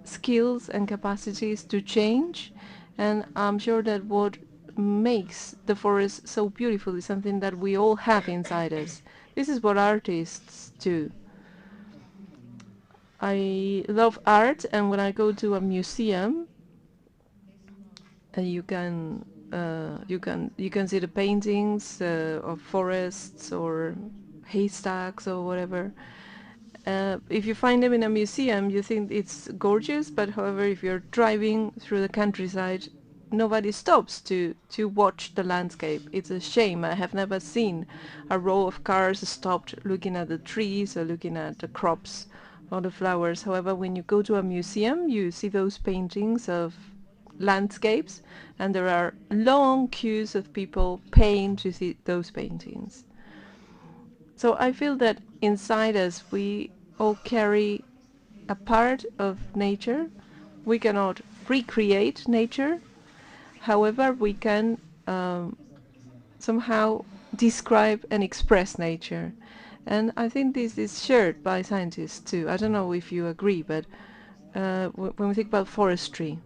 skills and capacities to change, and I'm sure that what makes the forest so beautiful is something that we all have inside us. This is what artists do. I love art, and when I go to a museum, you can see the paintings of forests or haystacks or whatever. If you find them in a museum, you think it's gorgeous, but however, if you're driving through the countryside, nobody stops to watch the landscape. It's a shame. I have never seen a row of cars stopped looking at the trees or looking at the crops or the flowers. However, when you go to a museum, you see those paintings of landscapes, and there are long queues of people paying to see those paintings. So I feel that inside us we all carry a part of nature. We cannot recreate nature. However, we can somehow describe and express nature. And I think this is shared by scientists too. I don't know if you agree, but when we think about forestry,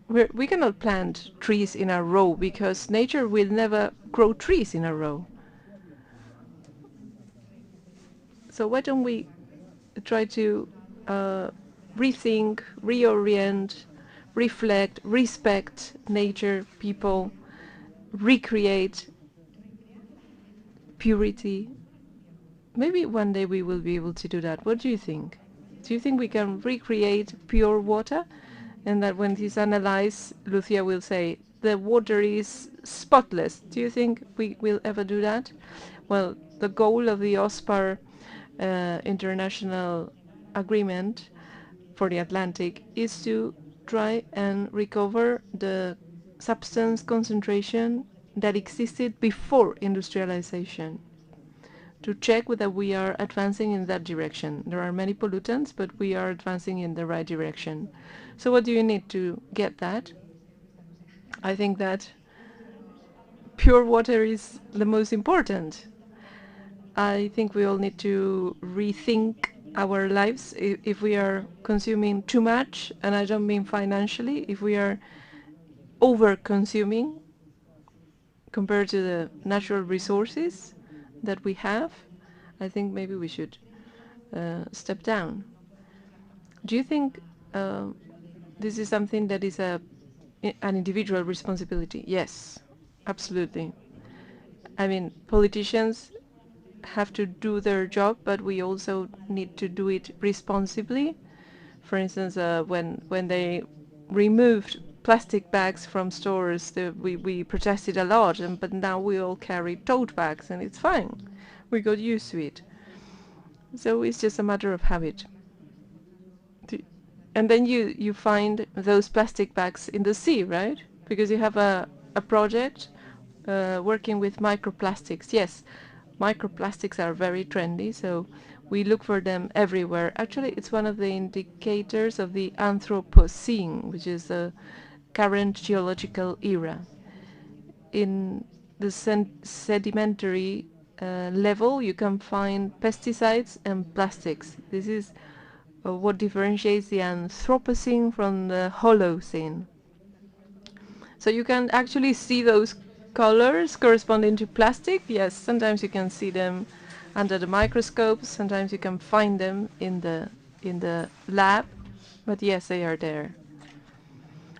we cannot plant trees in a row because nature will never grow trees in a row. So why don't we try to rethink, reorient, reflect, respect nature, people, recreate purity. Maybe one day we will be able to do that. What do you think? Do you think we can recreate pure water? And that when this is analyzed, Lucia will say, the water is spotless. Do you think we will ever do that? Well, the goal of the OSPAR international agreement for the Atlantic is to try and recover the substance concentration that existed before industrialization, to check whether we are advancing in that direction. There are many pollutants, but we are advancing in the right direction. So what do you need to get that? I think that pure water is the most important. I think we all need to rethink our lives if we are consuming too much, and I don't mean financially, if we are over-consuming compared to the natural resources that we have, I think maybe we should step down. Do you think this is something that is an individual responsibility? Yes, absolutely. I mean, politicians have to do their job, but we also need to do it responsibly. For instance, when they removed plastic bags from stores, we protested a lot, but now we all carry tote bags, and it's fine. We got used to it. So it's just a matter of habit. And then you find those plastic bags in the sea, right? Because you have a project working with microplastics. Yes, microplastics are very trendy, so we look for them everywhere. Actually, it's one of the indicators of the Anthropocene, which is the current geological era. In the sedimentary level, you can find pesticides and plastics. This is what differentiates the Anthropocene from the Holocene. So you can actually see those colors corresponding to plastic. Yes, sometimes you can see them under the microscope, sometimes you can find them in the lab, but yes, they are there.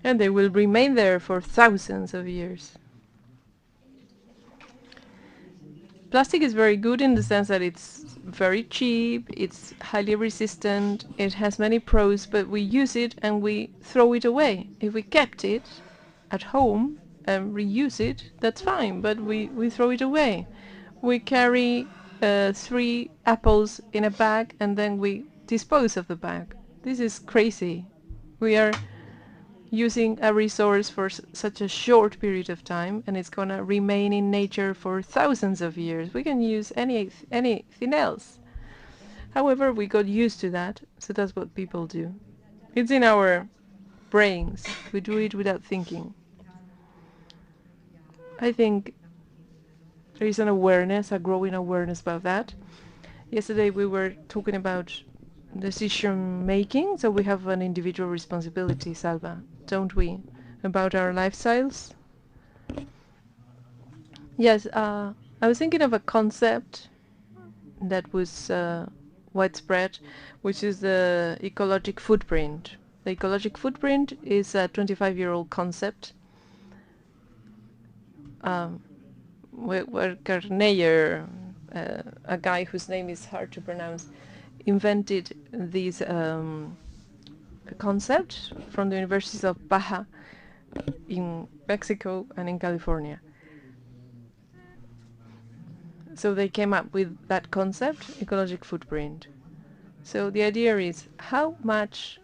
And they will remain there for thousands of years. Plastic is very good in the sense that it's very cheap, it's highly resistant, it has many pros, but we use it and we throw it away. If we kept it at home and reuse it, that's fine, but we throw it away. We carry 3 apples in a bag and then we dispose of the bag. This is crazy. We are using a resource for such a short period of time, and it's gonna remain in nature for thousands of years. We can use anything else. However, we got used to that, so that's what people do. It's in our brains. We do it without thinking. I think there is an awareness, a growing awareness about that. Yesterday we were talking about decision making, so we have an individual responsibility, Salva, don't we? about our lifestyles. Yes, I was thinking of a concept that was widespread, which is the ecologic footprint. The ecologic footprint is a 25-year-old concept where Carneyer, a guy whose name is hard to pronounce, invented this concept from the universities of Baja in Mexico and in California. So they came up with that concept, ecologic footprint. So the idea is, how much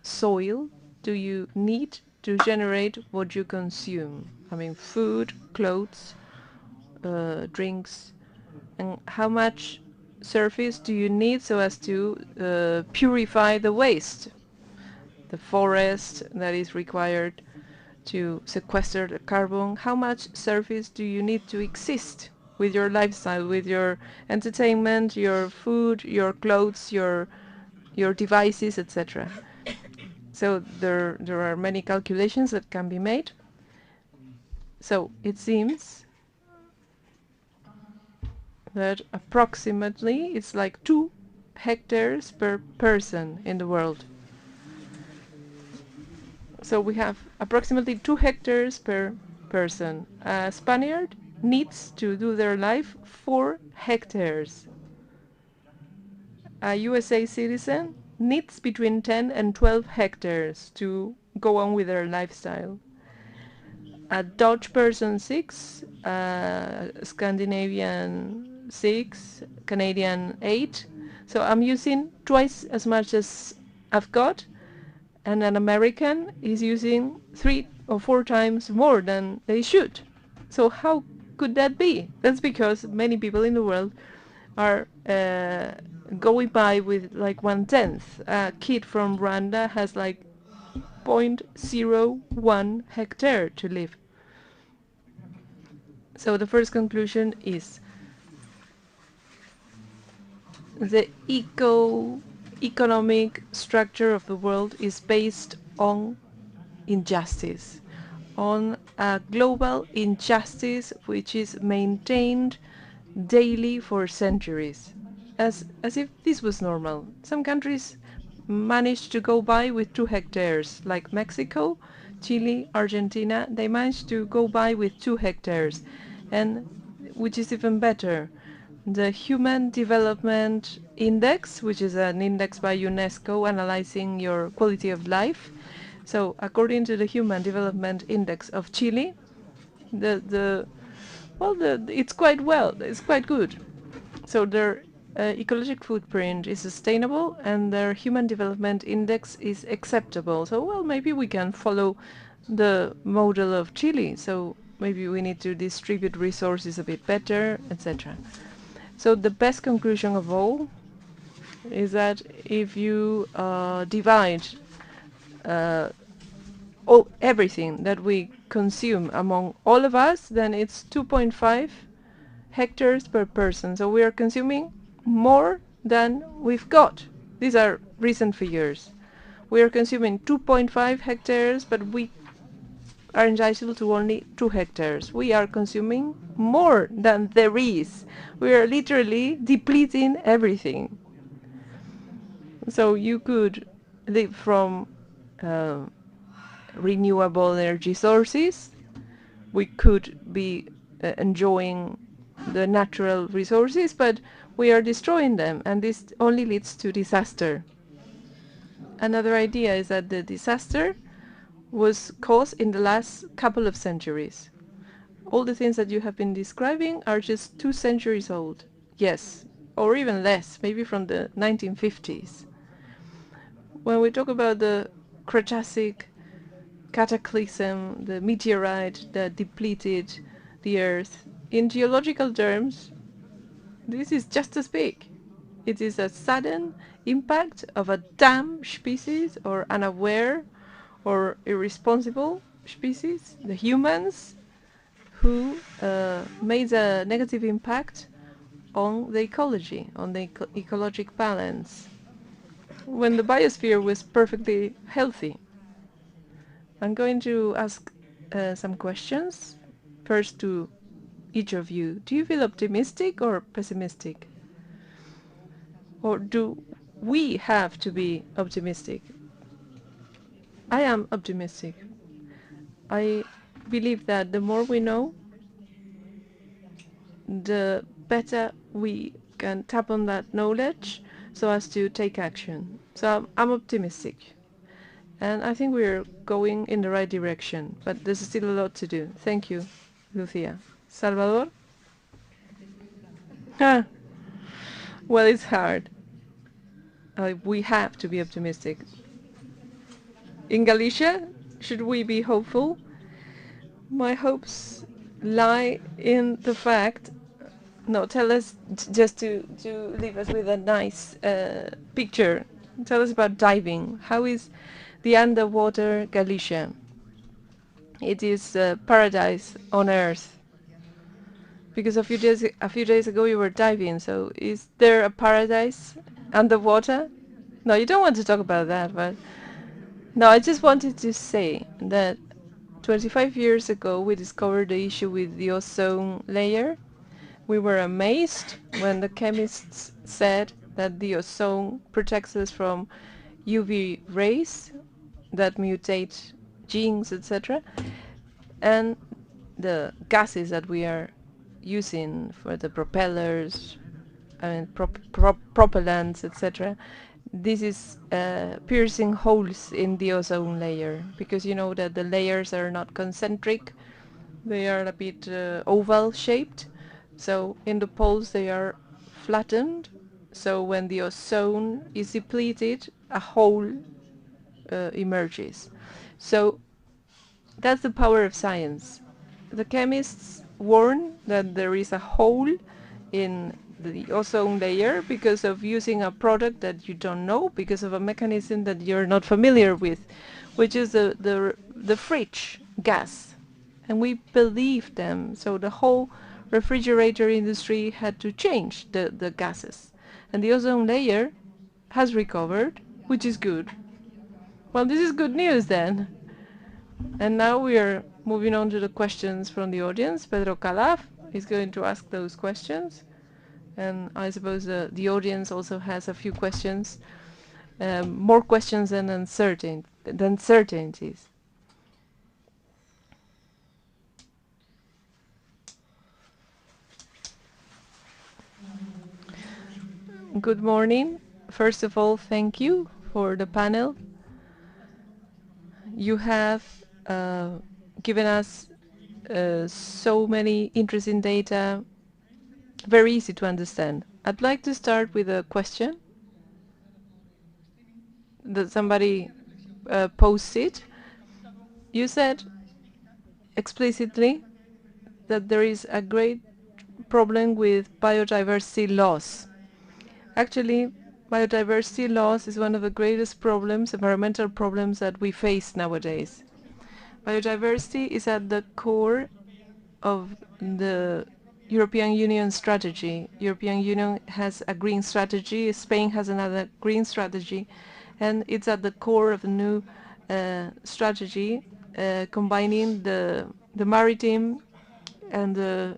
soil do you need to generate what you consume? I mean, food, clothes, drinks, and how much surface do you need so as to purify the waste? The forest that is required to sequester the carbon, how much surface do you need to exist with your lifestyle, with your entertainment, your food, your clothes, your devices, etc. So there are many calculations that can be made. So it seems that approximately it's like 2 hectares per person in the world. So we have approximately 2 hectares per person. A Spaniard needs to do their life 4 hectares. A USA citizen needs between 10 and 12 hectares to go on with their lifestyle. A Dutch person 6, Scandinavian 6, Canadian 8. So I'm using twice as much as I've got, and an American is using 3 or 4 times more than they should. So how could that be? That's because many people in the world are going by with like 1/10. A kid from Rwanda has like 0.01 hectare to live. So the first conclusion is the economic structure of the world is based on injustice, on a global injustice which is maintained daily for centuries, as if this was normal. Some countries managed to go by with 2 hectares, like Mexico, Chile, Argentina. They managed to go by with 2 hectares, and which is even better, the Human Development Index, which is an index by UNESCO analyzing your quality of life. So according to the Human Development Index of Chile, it's quite good. So their ecological footprint is sustainable and their Human Development Index is acceptable. So, well, maybe we can follow the model of Chile. So maybe we need to distribute resources a bit better, etc. So the best conclusion of all is that if you divide everything that we consume among all of us, then it's 2.5 hectares per person. So we are consuming more than we've got. These are recent figures. We are consuming 2.5 hectares, but we are entitled to only 2 hectares. We are consuming more than there is. We are literally depleting everything. So you could live from renewable energy sources. We could be enjoying the natural resources, but we are destroying them, and this only leads to disaster. Another idea is that the disaster was caused in the last couple of centuries. All the things that you have been describing are just 2 centuries old. Yes, or even less, maybe from the 1950s. When we talk about the Cretacic cataclysm, the meteorite that depleted the Earth, in geological terms, this is just as big. It is a sudden impact of a dumb species or unaware or irresponsible species, the humans, who made a negative impact on the ecology, on the ecologic balance, when the biosphere was perfectly healthy. I'm going to ask some questions. First to each of you. Do you feel optimistic or pessimistic? Or do we have to be optimistic? I am optimistic. I believe that the more we know, the better we can tap on that knowledge so as to take action. So I'm optimistic. And I think we're going in the right direction, but there's still a lot to do. Thank you, Lucia. Salvador? Huh. Well, it's hard. We have to be optimistic. In Galicia, should we be hopeful? My hopes lie in the fact. No, tell us just to leave us with a nice picture. Tell us about diving. How is the underwater Galicia? It is paradise on earth. Because a few days ago you were diving. So is there a paradise underwater? No, you don't want to talk about that, but no, I just wanted to say that 25 years ago we discovered the issue with the ozone layer. We were amazed when the chemists said that the ozone protects us from UV rays that mutate genes, etc. And the gases that we are using for the propellers, propellants, etc. This is piercing holes in the ozone layer, because you know that the layers are not concentric, they are a bit oval shaped. So in the poles they are flattened, so when the ozone is depleted, a hole emerges. So that's the power of science. The chemists warn that there is a hole in the ozone layer because of using a product that you don't know, because of a mechanism that you're not familiar with, which is the fridge gas. And we believed them, so the whole refrigerator industry had to change the gases. And the ozone layer has recovered, which is good. Well, this is good news then. And now we are moving on to the questions from the audience. Pedro Calaf is going to ask those questions. And I suppose the audience also has a few questions, more questions than certainties. Good morning. First of all, thank you for the panel. You have given us so many interesting data, very easy to understand. I'd like to start with a question that somebody posted. You said explicitly that there is a great problem with biodiversity loss. Actually, biodiversity loss is one of the greatest problems, environmental problems, that we face nowadays. Biodiversity is at the core of the European Union strategy. European Union has a green strategy, Spain has another green strategy, and it's at the core of the new strategy, combining the maritime and the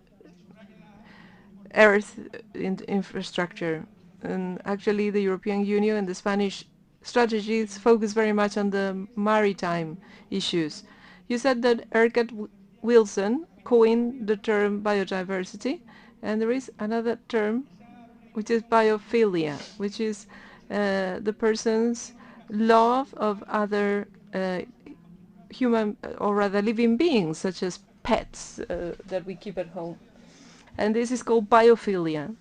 earth infrastructure. And actually the European Union and the Spanish strategies focus very much on the maritime issues. You said that Erkat Wilson coined the term biodiversity, and there is another term which is biophilia, which is the person's love of other human, or rather living beings, such as pets that we keep at home. And this is called biophilia,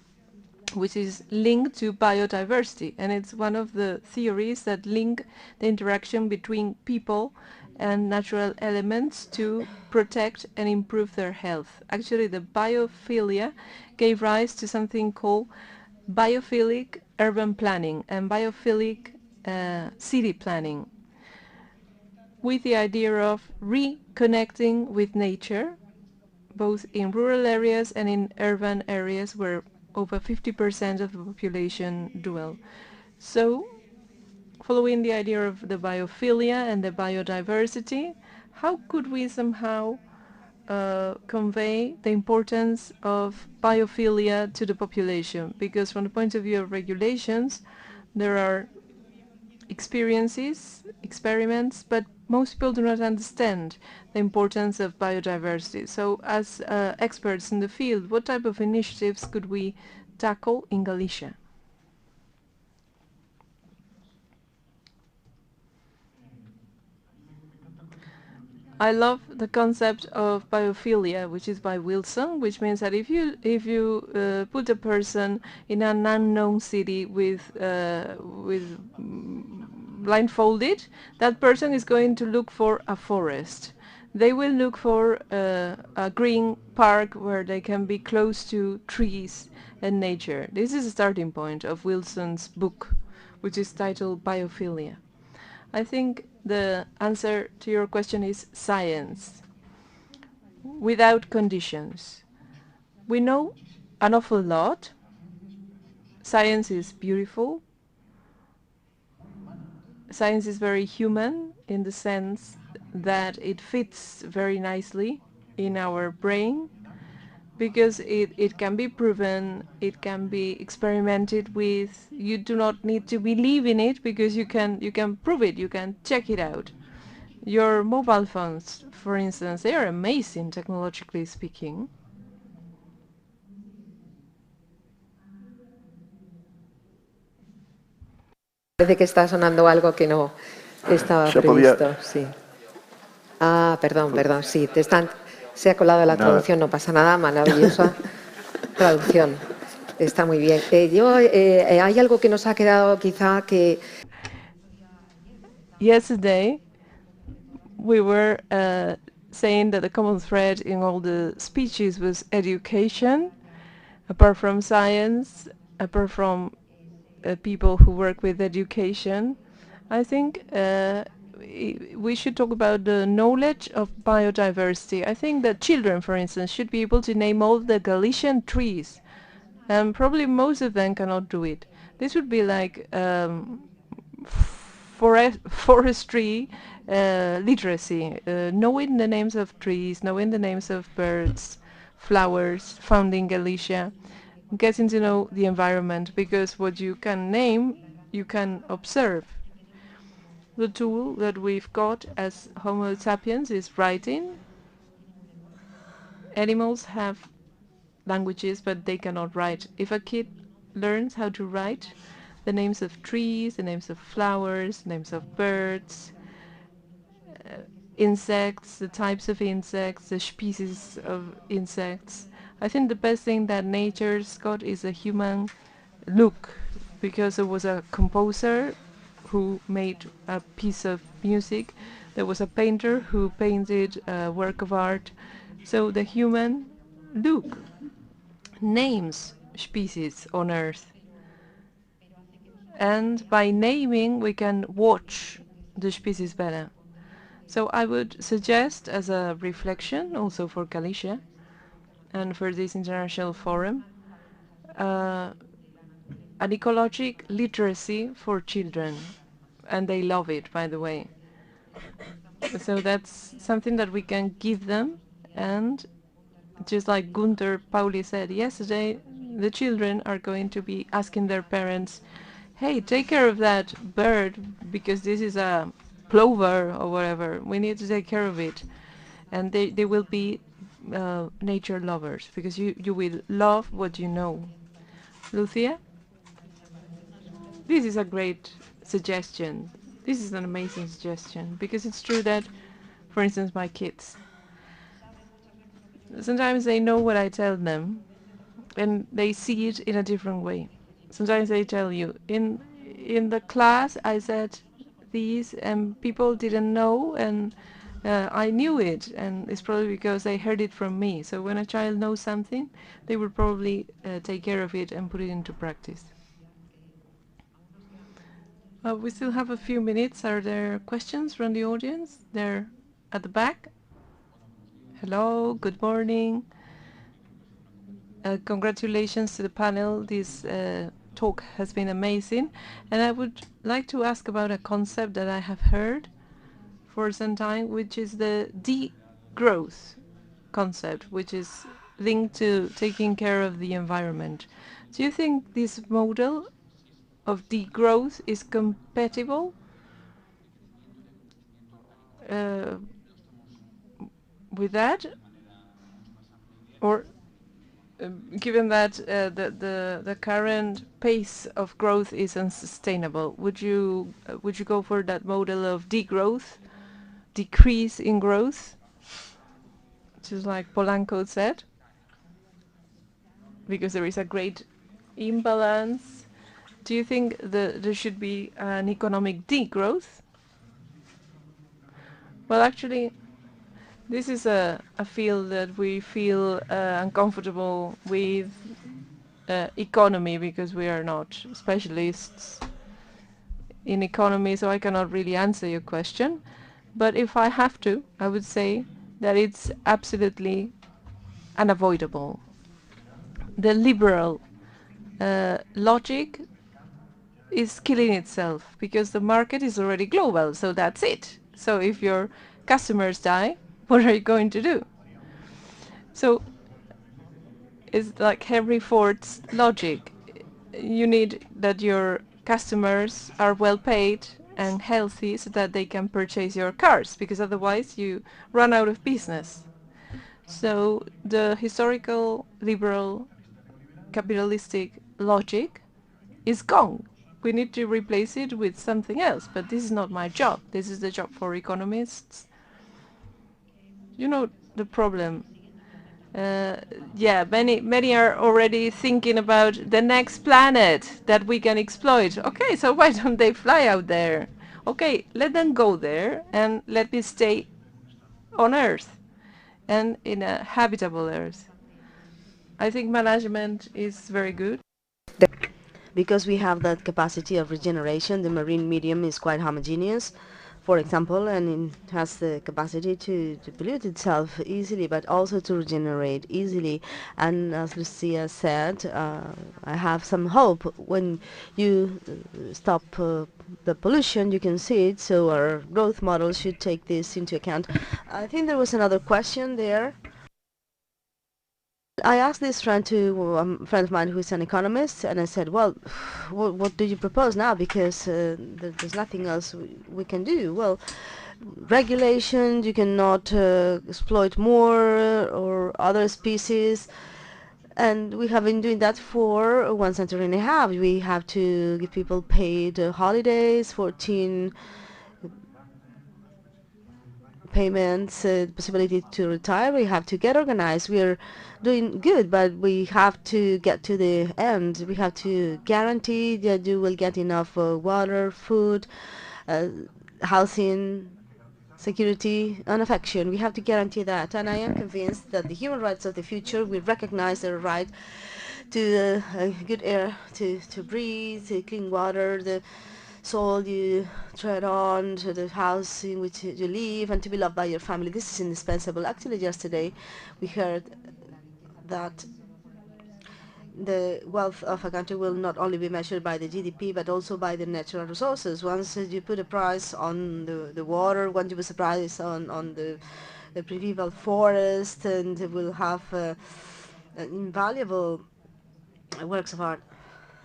which is linked to biodiversity, and it's one of the theories that link the interaction between people and natural elements to protect and improve their health. Actually, the biophilia gave rise to something called biophilic urban planning and biophilic city planning, with the idea of reconnecting with nature, both in rural areas and in urban areas where over 50% of the population dwell. So, following the idea of the biophilia and the biodiversity, how could we somehow convey the importance of biophilia to the population? Because from the point of view of regulations, there are experiences, experiments, but most people do not understand the importance of biodiversity. So as experts in the field, what type of initiatives could we tackle in Galicia? I love the concept of biophilia, which is by Wilson, which means that if you put a person in an unknown city with blindfolded, that person is going to look for a forest. They will look for a green park where they can be close to trees and nature. This is a starting point of Wilson's book, which is titled Biophilia. I think the answer to your question is science, without conditions. We know an awful lot. Science is beautiful. Science is very human in the sense that it fits very nicely in our brain, because it can be proven, it can be experimented with. You do not need to believe in it, because you can prove it, you can check it out. Your mobile phones, for instance, they are amazing technologically speaking. Parece que está sonando algo que no estaba previsto, sí. Ah, perdón, sí, se ha colado la traducción, no pasa nada, maravillosa traducción, está muy bien. Hay algo que nos ha quedado quizá que... Yesterday, we were saying that the common thread in all the speeches was education, apart from science, apart from people who work with education. I think we should talk about the knowledge of biodiversity. I think that children, for instance, should be able to name all the Galician trees, and probably most of them cannot do it. This would be like forestry literacy, knowing the names of trees, knowing the names of birds, flowers found in Galicia, getting to know the environment, because what you can name, you can observe. The tool that we've got as Homo sapiens is writing. Animals have languages, but they cannot write. If a kid learns how to write the names of trees, the names of flowers, names of birds, insects, the types of insects, the species of insects, I think the best thing that nature's got is a human look, because there was a composer who made a piece of music, there was a painter who painted a work of art. So the human look names species on Earth, and by naming we can watch the species better. So I would suggest, as a reflection also for Galicia and for this international forum, an ecologic literacy for children, and they love it, by the way. So that's something that we can give them, and just like Gunther Pauli said yesterday, the children are going to be asking their parents, hey, take care of that bird, because this is a plover or whatever, we need to take care of it. And they will be nature lovers, because you will love what you know. Lucia? This is a great suggestion. This is an amazing suggestion, because it's true that, for instance, my kids, sometimes they know what I tell them, and they see it in a different way. Sometimes they tell you, in the class I said these, and people didn't know, and I knew it, and it's probably because they heard it from me. So when a child knows something, they will probably take care of it and put it into practice. We still have a few minutes. Are there questions from the audience? They're at the back. Hello, good morning. Congratulations to the panel. This talk has been amazing. And I would like to ask about a concept that I have heard for some time, which is the degrowth concept, which is linked to taking care of the environment. Do you think this model of degrowth is compatible with that, or given that the current pace of growth is unsustainable, would you go for that model of degrowth, decrease in growth, just like Polanco said? Because there is a great imbalance. Do you think that there should be an economic degrowth? Well, actually, this is a field that we feel uncomfortable with economy, because we are not specialists in economy, so I cannot really answer your question. But if I have to, I would say that it's absolutely unavoidable. The liberal logic is killing itself, because the market is already global, so that's it. So if your customers die, what are you going to do? So it's like Henry Ford's logic. You need that your customers are well paid and healthy so that they can purchase your cars, because otherwise you run out of business. So the historical liberal capitalistic logic is gone. We need to replace it with something else, but this is not my job. This is the job for economists. You know the problem. Yeah, many are already thinking about the next planet that we can exploit. Okay, so why don't they fly out there? Okay, let them go there and let me stay on Earth and in a habitable Earth. I think management is very good. Because we have that capacity of regeneration. The marine medium is quite homogeneous, for example, and it has the capacity to pollute itself easily, but also to regenerate easily. And as Lucia said, I have some hope. When you stop the pollution, you can see it, so our growth model should take this into account. I think there was another question there. I asked this friend friend of mine who's an economist, and I said, well, what do you propose now? Because there's nothing else we can do. Well, regulation, you cannot exploit more or other species. And we have been doing that for 1 century and a half. We have to give people paid holidays, 14 payments, possibility to retire. We have to get organized. We are doing good, but we have to get to the end. We have to guarantee that you will get enough water, food, housing, security, and affection. We have to guarantee that. And I am convinced that the human rights of the future will recognize their right to good air, to breathe, to clean water, the soil you tread on, to the house in which you live, and to be loved by your family. This is indispensable. Actually, yesterday we heard that the wealth of a country will not only be measured by the GDP, but also by the natural resources. Once you put a price on the water, once you put a price on the primeval forest, and we'll have invaluable works of art.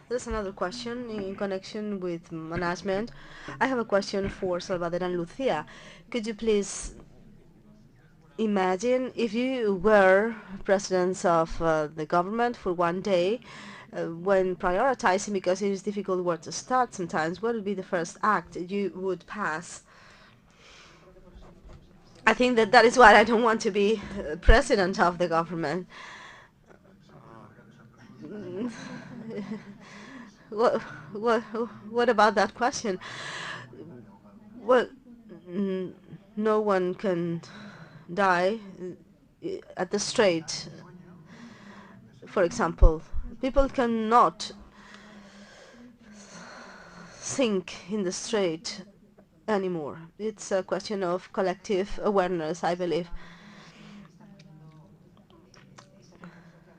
There's another question in connection with management. I have a question for Salvador and Lucia. Could you please imagine if you were presidents of the government for one day, when prioritizing, because it is difficult where to start sometimes, what would be the first act you would pass? I think that is why I don't want to be president of the government. What about that question? Well, no one can die at the strait. For example, people cannot sink in the strait anymore. It's a question of collective awareness, I believe.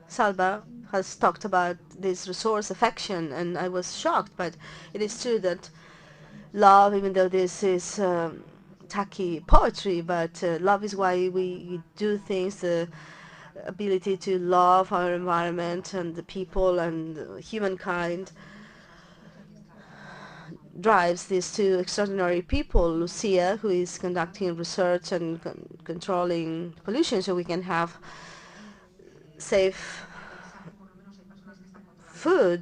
Salva has talked about this resource affection, and I was shocked, but it is true that love, even though this is tacky poetry, but love is why we do things. The ability to love our environment and the people and humankind drives these two extraordinary people, Lucia, who is conducting research and controlling pollution so we can have safe food.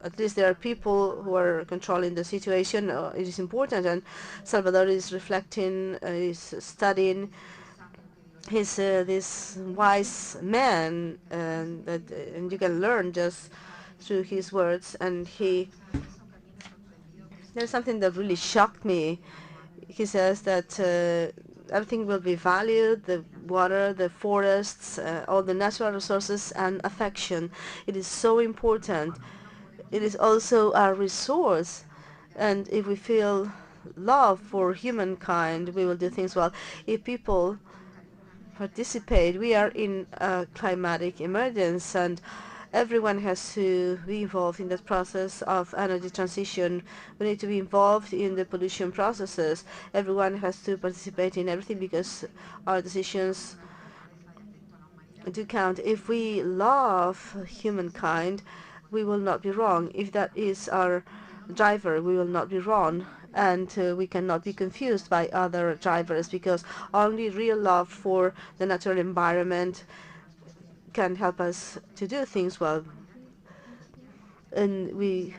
At least there are people who are controlling the situation. It is important, and Salvador is reflecting, is studying. He's this wise man, and you can learn just through his words. And there's something that really shocked me. He says that everything will be valued, the water, the forests, all the natural resources, and affection. It is so important. It is also a resource. And if we feel love for humankind, we will do things well. If people participate, we are in a climatic emergency, and everyone has to be involved in that process of energy transition. We need to be involved in the pollution processes. Everyone has to participate in everything because our decisions do count. If we love humankind, we will not be wrong. If that is our driver, we will not be wrong. And we cannot be confused by other drivers, because only real love for the natural environment can help us to do things well. And we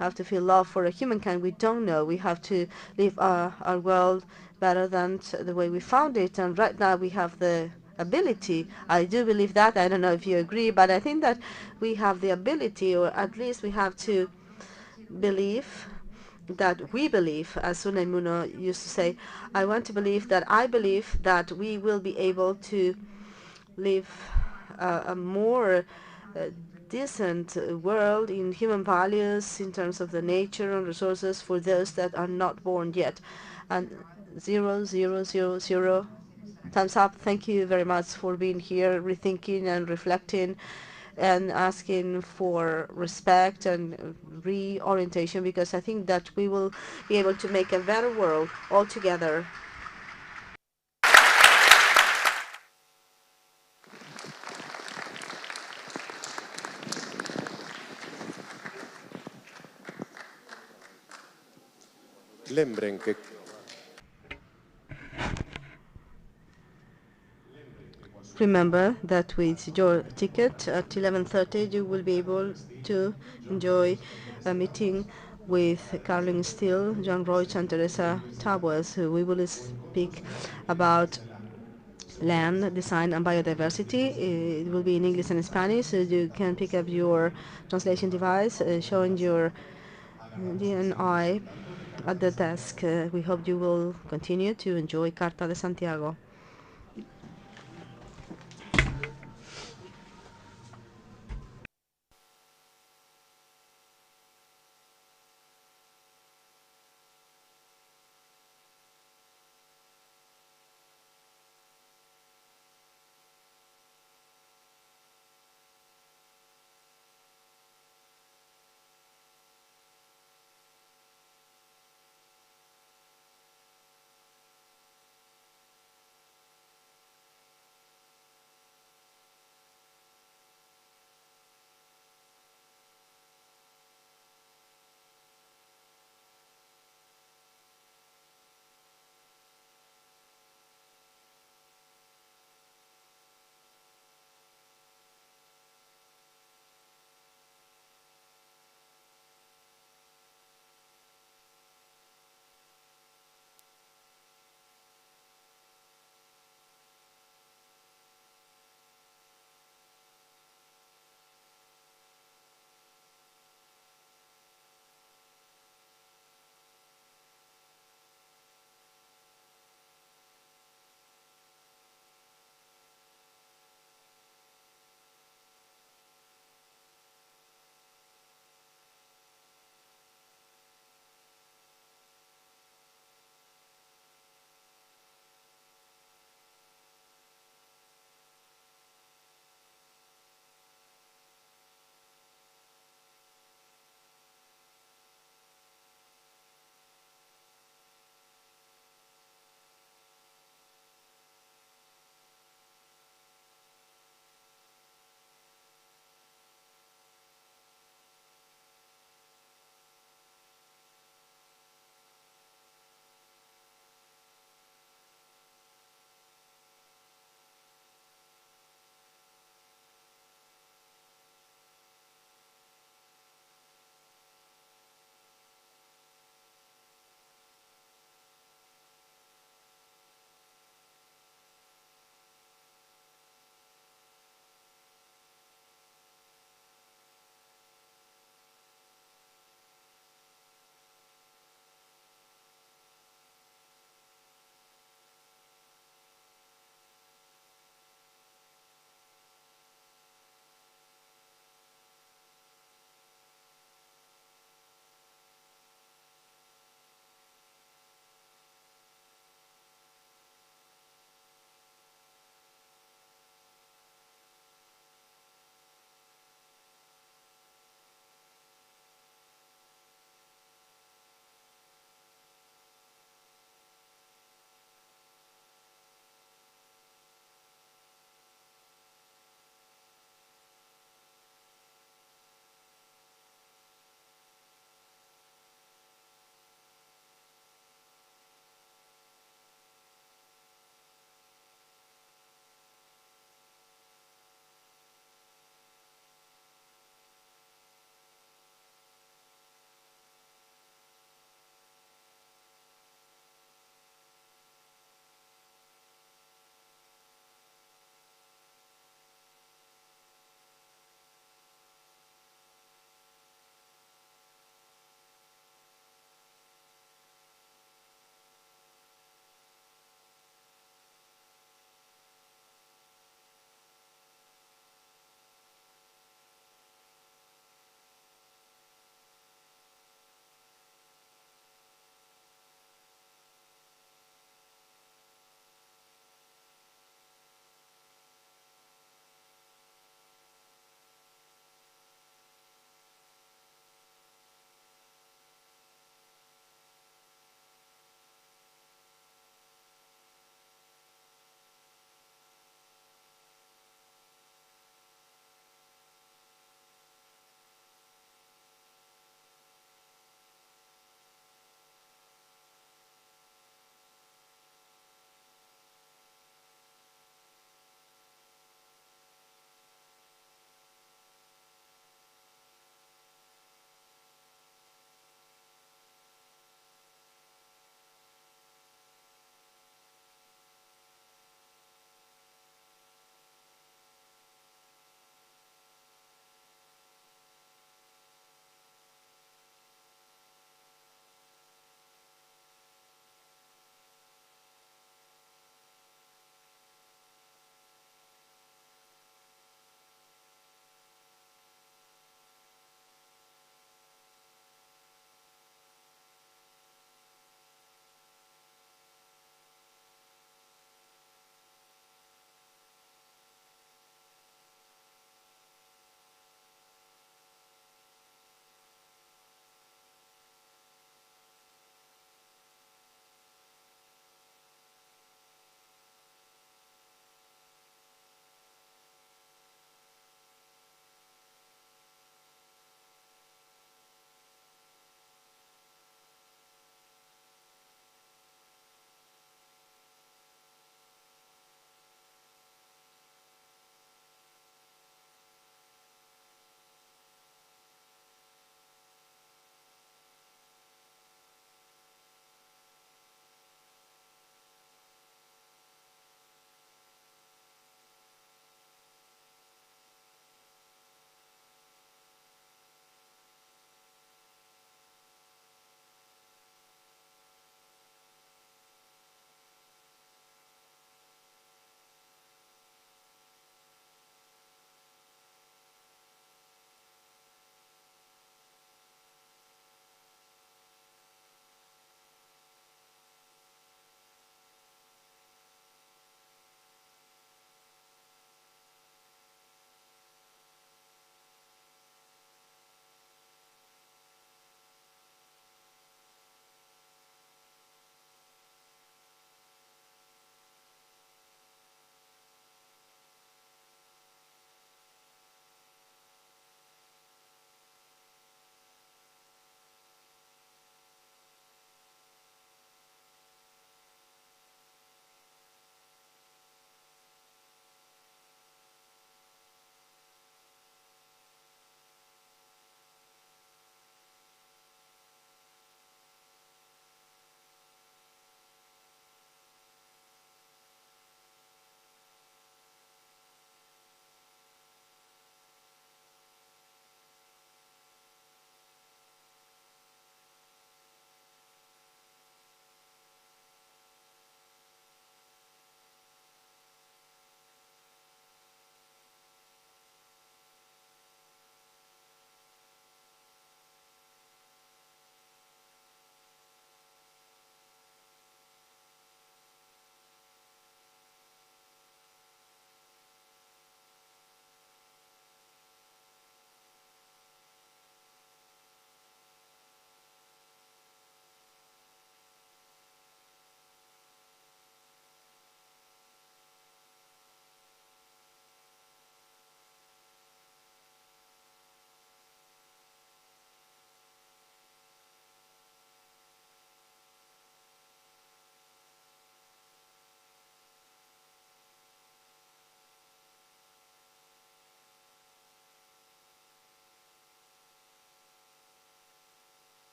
have to feel love for a humankind we don't know. We have to live our world better than the way we found it. And right now we have the ability. I do believe that. I don't know if you agree, but I think that we have the ability, or at least we have to believe that we believe, as Sunay Muno used to say, I want to believe that I believe that we will be able to live a more decent world in human values, in terms of the nature and resources, for those that are not born yet. And 0, 0, 0, 0, thumbs up. Thank you very much for being here, rethinking and reflecting and asking for respect and reorientation, because I think that we will be able to make a better world all together. Remember that with your ticket at 11:30 you will be able to enjoy a meeting with Carolyn Steele, John Roach and Teresa Towers. We will speak about land, design and biodiversity. It will be in English and Spanish. You can pick up your translation device, showing your DNI at the desk. We hope you will continue to enjoy Carta de Santiago.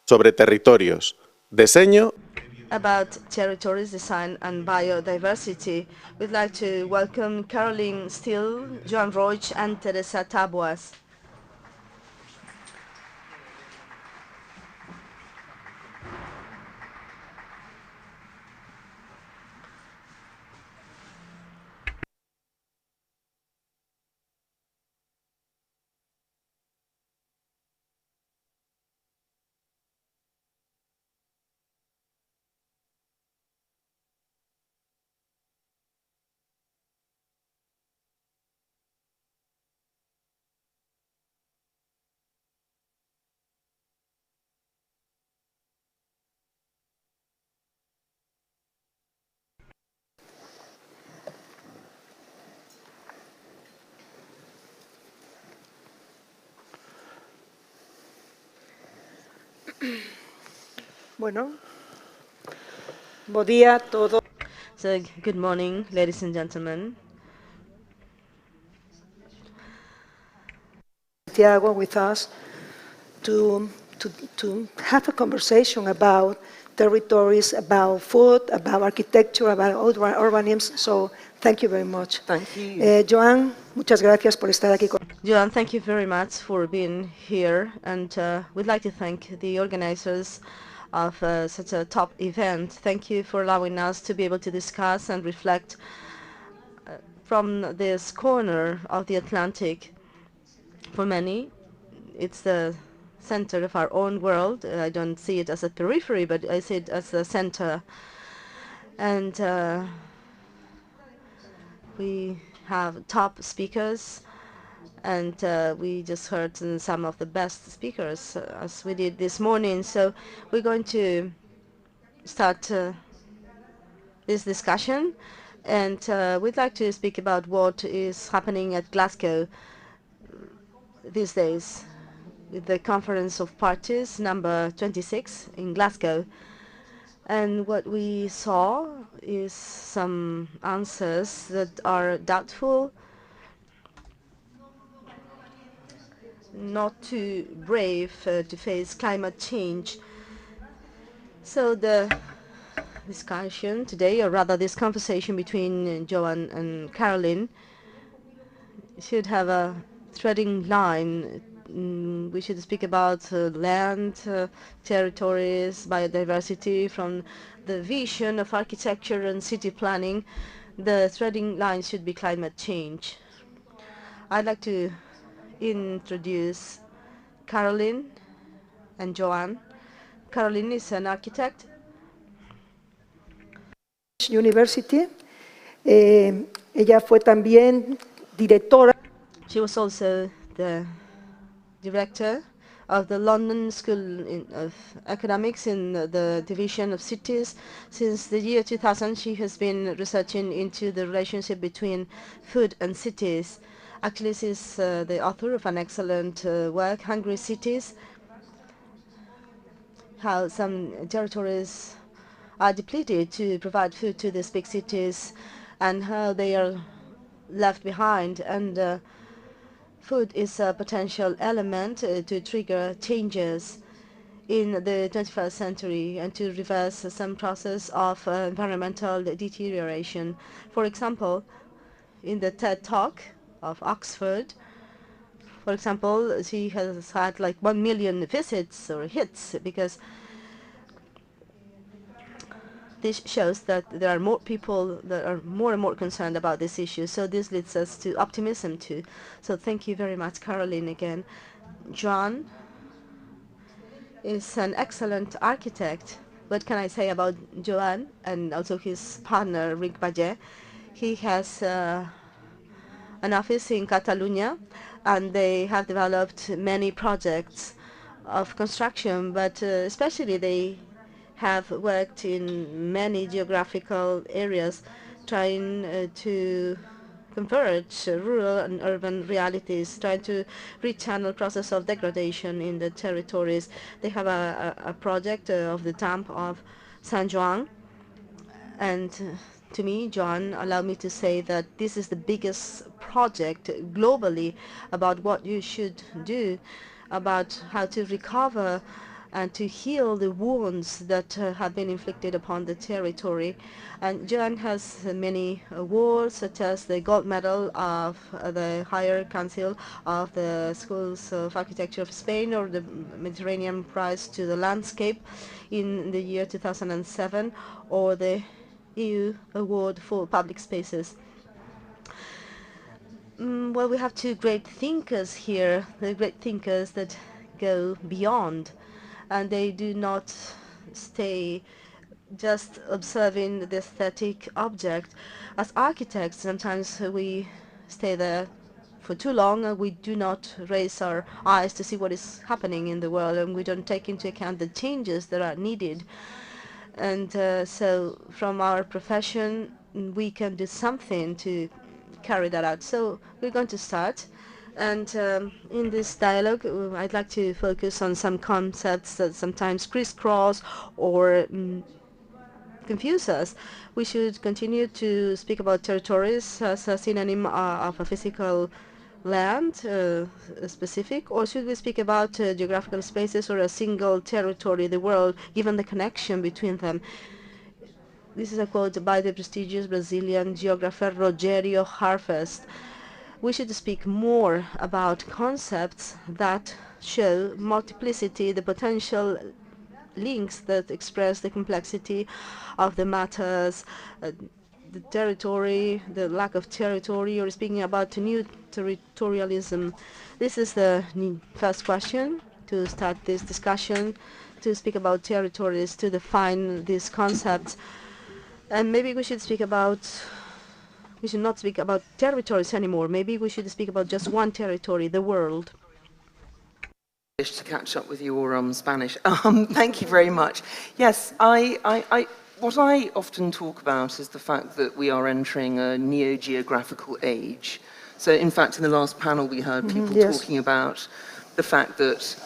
sobre territorios, diseño. About territories, design and biodiversity. We'd like to welcome Caroline Steele, Joan Roig and Teresa Taboas. Bueno, bom dia a todos. So, good morning, ladies and gentlemen. Santiago with us to have a conversation about territories, about food, about architecture, about urbanism. So, thank you very much. Thank you. Joan, muchas gracias por estar aquí con Joan, thank you very much for being here, and we'd like to thank the organizers of such a top event. Thank you for allowing us to be able to discuss and reflect from this corner of the Atlantic. For many, it's the center of our own world. I don't see it as a periphery, but I see it as the center. And we have top speakers, and we just heard some of the best speakers as we did this morning. So we're going to start this discussion, and we'd like to speak about what is happening at Glasgow these days with the Conference of Parties number 26 in Glasgow. And what we saw is some answers that are doubtful, not too brave to face climate change. So the discussion today, or rather this conversation between Joan and Caroline, should have a threading line. We should speak about land, territories, biodiversity from the vision of architecture and city planning. The threading line should be climate change. I'd like to introduce Caroline and Joan. Caroline is an architect. University. Ella fue también directora. She was also the director of the London School of Economics in the Division of Cities. Since the year 2000, she has been researching into the relationship between food and cities. Actually, she's the author of an excellent work, Hungry Cities, how some territories are depleted to provide food to these big cities and how they are left behind. And food is a potential element to trigger changes in the 21st century and to reverse some process of environmental deterioration. For example, in the TED Talk of Oxford, for example, she has had like 1 million visits or hits because this shows that there are more people that are more and more concerned about this issue. So this leads us to optimism too. So thank you very much, Caroline, again. John is an excellent architect. What can I say about Joan and also his partner, Rick Baget? He has an office in Catalonia, and they have developed many projects of construction, but especially they have worked in many geographical areas trying to converge rural and urban realities, trying to rechannel process of degradation in the territories. They have a project of the dump of San Juan, and to me, John, allow me to say that this is the biggest project globally about what you should do, about how to recover and to heal the wounds that have been inflicted upon the territory. And Joan has many awards, such as the gold medal of the Higher Council of the Schools of Architecture of Spain, or the Mediterranean Prize to the Landscape in the year 2007, or the EU Award for Public Spaces. Well, we have two great thinkers here, the great thinkers that go beyond, and they do not stay just observing the aesthetic object. As architects, sometimes we stay there for too long and we do not raise our eyes to see what is happening in the world, and we don't take into account the changes that are needed. And so from our profession, we can do something to carry that out. So we're going to start. And in this dialogue, I'd like to focus on some concepts that sometimes crisscross or confuse us. We should continue to speak about territories as a synonym of a physical land, specific, or should we speak about geographical spaces or a single territory, the world, given the connection between them? This is a quote by the prestigious Brazilian geographer Rogério Harvest. We should speak more about concepts that show multiplicity, the potential links that express the complexity of the matters, the territory, the lack of territory, or speaking about new territorialism. This is the first question to start this discussion, to speak about territories, to define these concepts. And maybe we should speak about, we should not speak about territories anymore. Maybe we should speak about just one territory, the world. To catch up with your Spanish. Thank you very much. Yes, what I often talk about is the fact that we are entering a neo-geographical age. So in fact, in the last panel, we heard people talking about the fact that,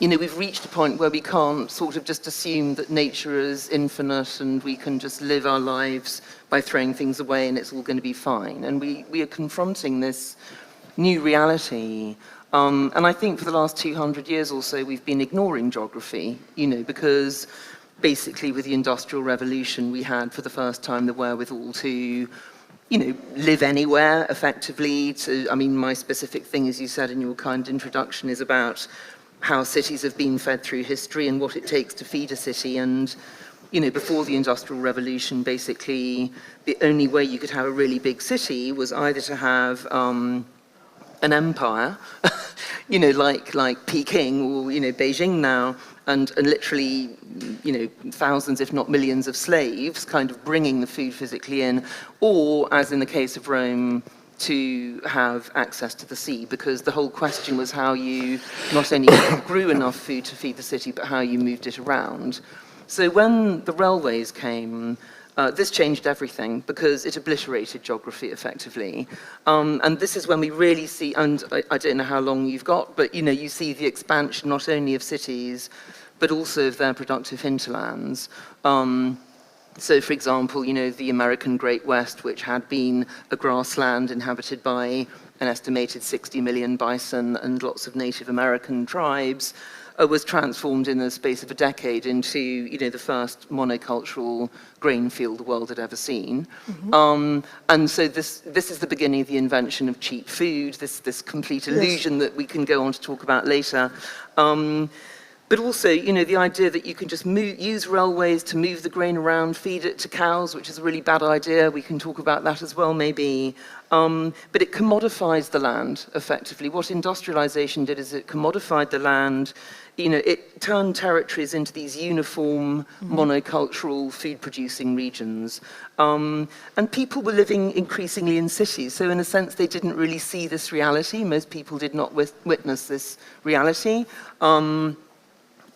you know, we've reached a point where we can't sort of just assume that nature is infinite and we can just live our lives by throwing things away and it's all going to be fine. And we are confronting this new reality. And I think for the last 200 years or so, we've been ignoring geography, you know, because basically with the Industrial Revolution, we had for the first time the wherewithal to, you know, live anywhere effectively. I mean, my specific thing, as you said in your kind introduction, is about how cities have been fed through history and what it takes to feed a city. And, you know, before the Industrial Revolution, basically, the only way you could have a really big city was either to have an empire, you know, like Peking or, you know, Beijing now, and literally, you know, thousands, if not millions of slaves kind of bringing the food physically in, or, as in the case of Rome, to have access to the sea, because the whole question was how you not only grew enough food to feed the city, but how you moved it around. So when the railways came, this changed everything because it obliterated geography effectively. And this is when we really see, and I don't know how long you've got, but you know, you see the expansion not only of cities, but also of their productive hinterlands. So for example, you know, the American Great West, which had been a grassland inhabited by an estimated 60 million bison and lots of Native American tribes, was transformed in the space of a decade into, you know, the first monocultural grain field the world had ever seen. And so this is the beginning of the invention of cheap food, this complete illusion that we can go on to talk about later. But also, you know, the idea that you can just use railways to move the grain around, feed it to cows, which is a really bad idea. We can talk about that as well, maybe. But it commodifies the land, effectively. What industrialization did is it commodified the land. You know, it turned territories into these uniform, monocultural, food-producing regions. And people were living increasingly in cities. So in a sense, they didn't really see this reality. Most people did not witness this reality.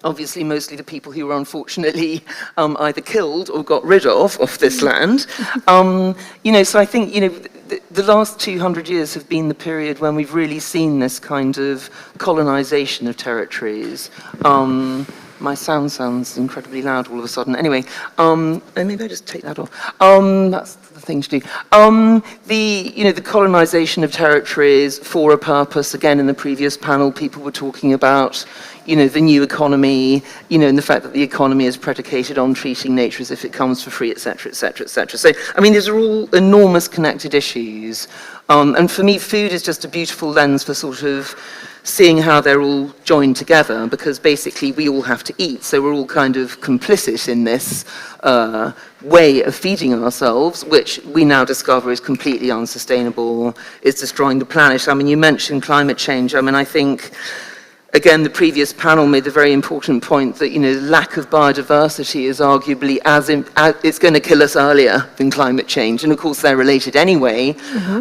Obviously, mostly the people who were unfortunately either killed or got rid of this land. You know, so I think, you know, the last 200 years have been the period when we've really seen this kind of colonization of territories. My sound sounds incredibly loud all of a sudden. Anyway, maybe I just take that off. That's the thing to do. The colonization of territories for a purpose. Again, in the previous panel, people were talking about, the new economy, and the fact that the economy is predicated on treating nature as if it comes for free, etc., etc., etc. So, I mean, these are all enormous connected issues. And for me, food is just a beautiful lens for sort of seeing how they're all joined together, because basically we all have to eat, so we're all kind of complicit in this way of feeding ourselves, which we now discover is completely unsustainable, is destroying the planet. I mean, you mentioned climate change. I mean, I think, again, the previous panel made the very important point that, lack of biodiversity is arguably it's going to kill us earlier than climate change. And of course, they're related anyway.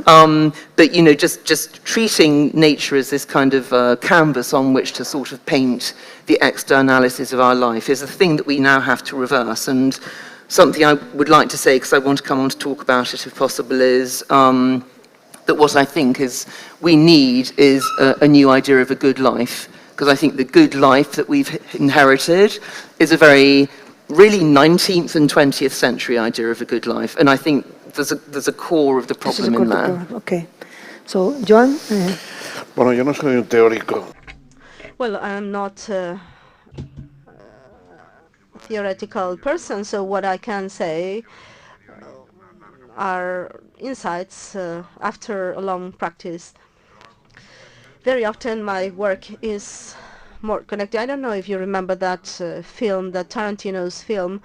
But, just treating nature as this kind of canvas on which to sort of paint the externalities of our life is a thing that we now have to reverse. And something I would like to say, because I want to come on to talk about it if possible, is that what I think we need is a new idea of a good life. Because I think the good life that we've inherited is a very, really 19th and 20th century idea of a good life. And I think there's a core of the problem in there. Okay. So, Joan? Bueno, yo no soy un teórico. Well, I'm not a theoretical person, so what I can say are insights after a long practice. Very often my work is more connected. I don't know if you remember that film, that Tarantino's film,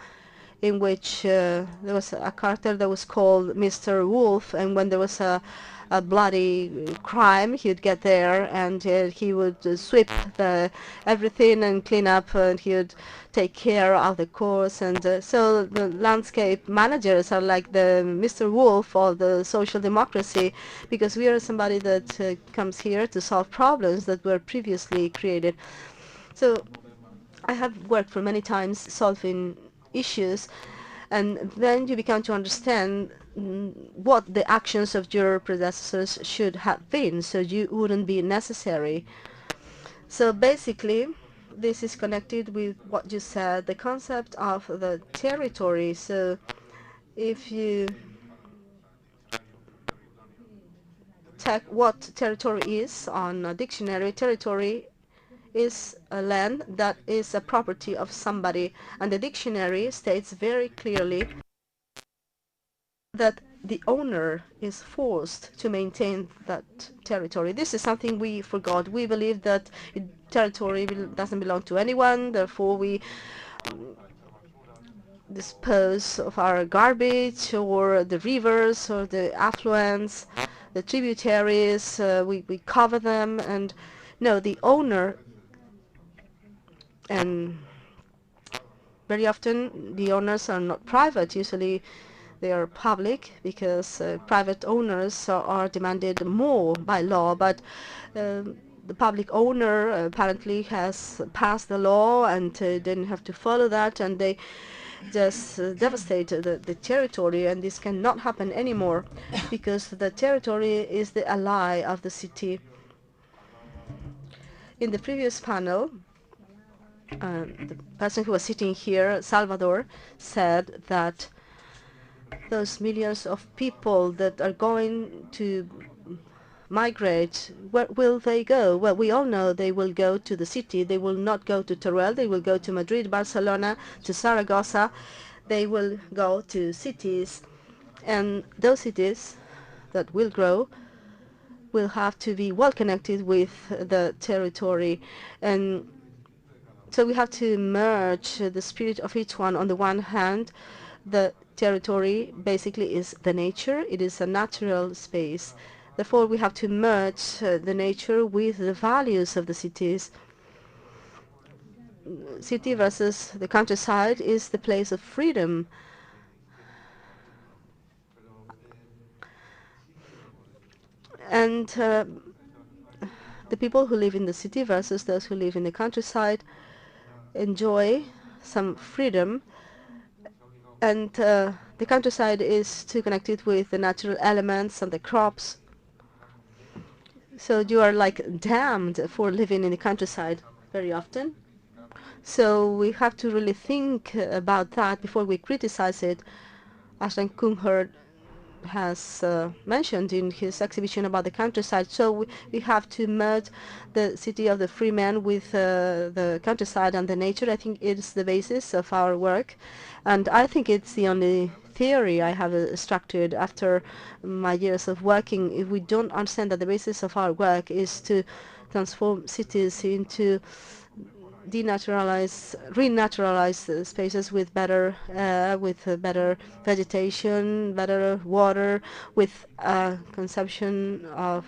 in which there was a character that was called Mr. Wolf, and when there was a bloody crime, he'd get there and he would sweep everything and clean up, and he would take care of the course. And so the landscape managers are like the Mr. Wolf or the social democracy, because we are somebody that comes here to solve problems that were previously created. So I have worked for many times solving issues, and then you become to understand what the actions of your predecessors should have been, so you wouldn't be necessary. So basically, this is connected with what you said, the concept of the territory. So if you check what territory is on a dictionary, territory is a land that is a property of somebody, and the dictionary states very clearly that the owner is forced to maintain that territory. This is something we forgot. We believe that territory doesn't belong to anyone, therefore we dispose of our garbage, or the rivers, or the affluents, the tributaries, we cover them, and no, the owner. And very often the owners are not private. Usually they are public, because private owners are demanded more by law. But the public owner apparently has passed the law and didn't have to follow that, and they just devastate the territory. And this cannot happen anymore, because the territory is the ally of the city. In the previous panel, the person who was sitting here, Salvador, said that those millions of people that are going to migrate, where will they go? Well, we all know they will go to the city. They will not go to Teruel. They will go to Madrid, Barcelona, to Zaragoza. They will go to cities. And those cities that will grow will have to be well connected with the territory. And so we have to merge the spirit of each one. On the one hand, the territory basically is the nature. It is a natural space. Therefore, we have to merge the nature with the values of the cities. City versus the countryside is the place of freedom. And the people who live in the city versus those who live in the countryside enjoy some freedom, and the countryside is too connected with the natural elements and the crops. So you are like damned for living in the countryside very often. So we have to really think about that before we criticize it. Ashton Kunghard has mentioned in his exhibition about the countryside. So we have to merge the city of the free man with the countryside and the nature. I think it's the basis of our work, and I think it's the only theory I have structured after my years of working. If we don't understand that the basis of our work is to transform cities into renaturalize spaces with better air, with better vegetation, better water, with consumption of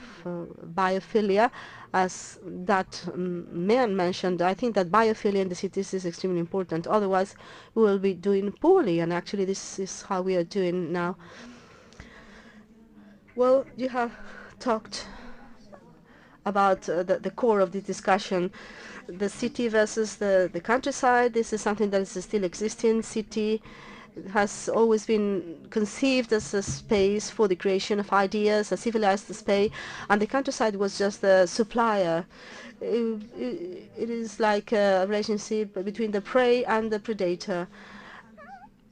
biophilia, as that man mentioned. I think that biophilia in the cities is extremely important. Otherwise, we will be doing poorly, and actually this is how we are doing now. Well, you have talked about the core of the discussion, the city versus the countryside. This is something that is still existing. City has always been conceived as a space for the creation of ideas, a civilized space, and the countryside was just the supplier. It is like a relationship between the prey and the predator.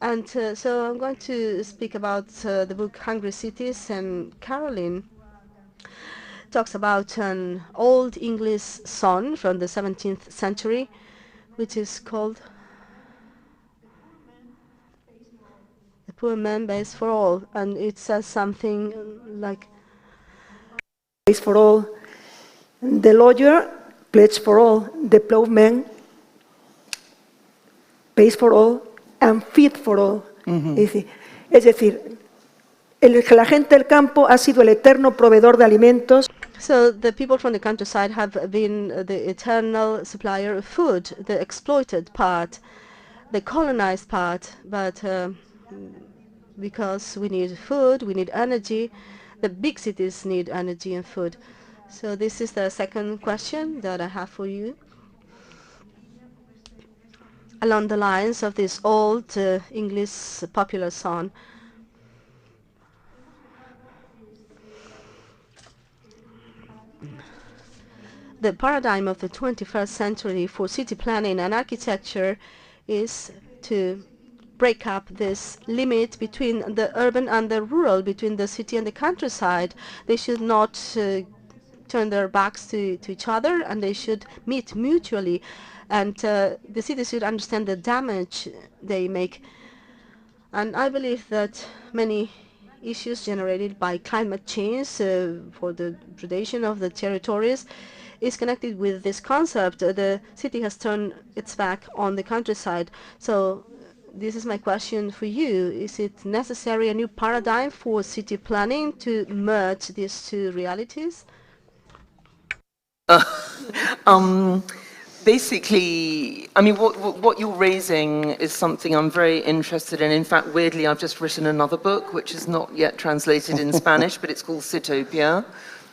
And so I'm going to speak about the book Hungry Cities, and Caroline talks about an old English song from the 17th century, which is called "The Poor Man Begs for All," and it says something like, Pays for all. The lawyer pledges for all. The plowman pays for all and feed for all. Es decir, la gente del campo ha sido el eterno proveedor de alimentos. so the people from the countryside have been the eternal supplier of food, the exploited part, the colonized part, but because we need food, we need energy, the big cities need energy and food. So this is the second question that I have for you. Along the lines of this old English popular song, the paradigm of the 21st century for city planning and architecture is to break up this limit between the urban and the rural, between the city and the countryside. They should not turn their backs to each other, and they should meet mutually. And the cities should understand the damage they make. And I believe that many issues generated by climate change for the predation of the territories is connected with this concept. The city has turned its back on the countryside. So this is my question for you. Is it necessary a new paradigm for city planning to merge these two realities? Basically, I mean, what you're raising is something I'm very interested in. In fact, weirdly, I've just written another book, which is not yet translated in Spanish, but it's called Citopia.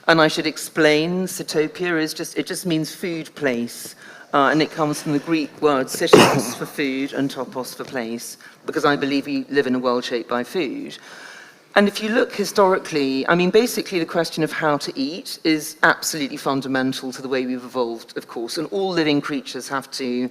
And I should explain, Citopia is it just means food place. And it comes from the Greek word sitos for food and topos for place, because I believe we live in a world shaped by food. And if you look historically, I mean, basically the question of how to eat is absolutely fundamental to the way we've evolved, of course, and all living creatures have to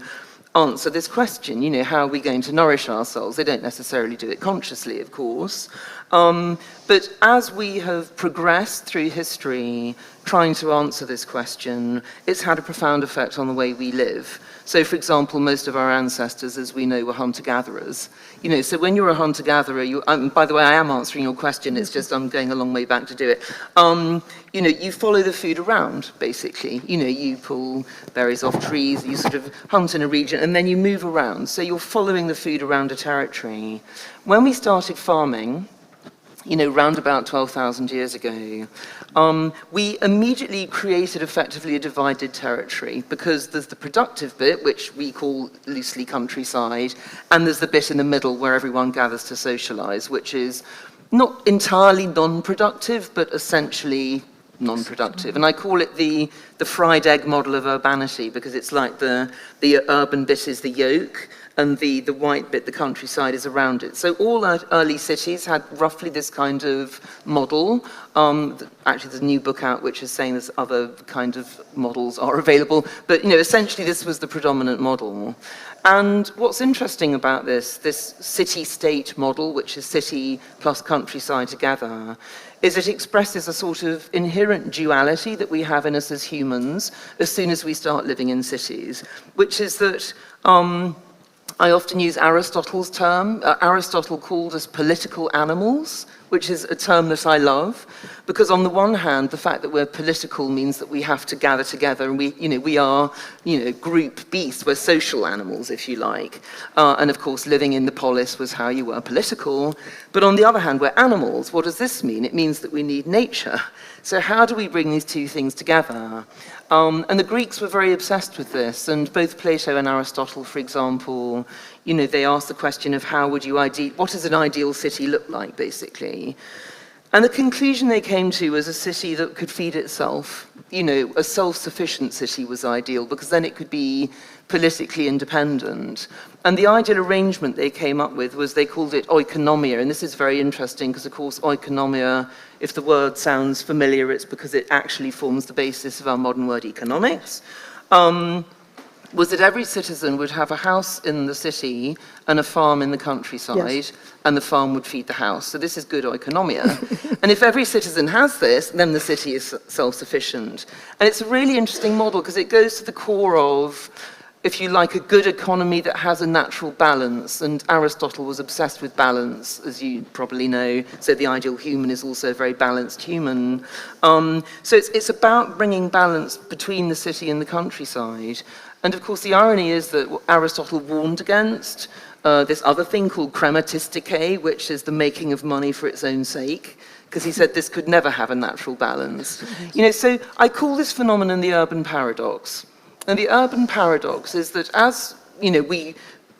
answer this question, you know, how are we going to nourish ourselves? They don't necessarily do it consciously, of course. But as we have progressed through history trying to answer this question, it's had a profound effect on the way we live. So, for example, most of our ancestors, as we know, were hunter-gatherers. You know, so when you're a hunter-gatherer, by the way, I am answering your question, it's just I'm going a long way back to do it. You know, you follow the food around, basically. You know, you pull berries off trees, you sort of hunt in a region, and then you move around. So you're following the food around a territory. When we started farming, you know, round about 12,000 years ago, we immediately created effectively a divided territory, because there's the productive bit, which we call loosely countryside, and there's the bit in the middle where everyone gathers to socialize, which is not entirely non-productive, but essentially non-productive. And I call it the fried egg model of urbanity, because it's like the urban bit is the yolk, and the white bit, the countryside, is around it. So all our early cities had roughly this kind of model. Actually, there's a new book out which is saying there's other kind of models are available, but essentially this was the predominant model. And what's interesting about this city-state model, which is city plus countryside together, is it expresses a sort of inherent duality that we have in us as humans as soon as we start living in cities, which is that I often use Aristotle's term. Aristotle called us political animals, which is a term that I love, because on the one hand, the fact that we're political means that we have to gather together, and we are, group beasts. We're social animals, if you like. And of course, living in the polis was how you were political. But on the other hand, we're animals. What does this mean? It means that we need nature. So how do we bring these two things together? And the Greeks were very obsessed with this, and both Plato and Aristotle, for example, they asked the question of what does an ideal city look like, basically? And the conclusion they came to was a city that could feed itself. A self-sufficient city was ideal, because then it could be politically independent. And the ideal arrangement they came up with was, they called it oikonomia, and this is very interesting because, of course, oikonomia, if the word sounds familiar, it's because it actually forms the basis of our modern word economics, was that every citizen would have a house in the city and a farm in the countryside, yes, and the farm would feed the house. So this is good oikonomia. And if every citizen has this, then the city is self-sufficient. And it's a really interesting model because it goes to the core of, if you like, a good economy that has a natural balance. And Aristotle was obsessed with balance, as you probably know. So the ideal human is also a very balanced human. So it's about bringing balance between the city and the countryside. And of course, the irony is that Aristotle warned against this other thing called krematistike, which is the making of money for its own sake, because he said this could never have a natural balance. So I call this phenomenon the urban paradox. And the urban paradox is that as, we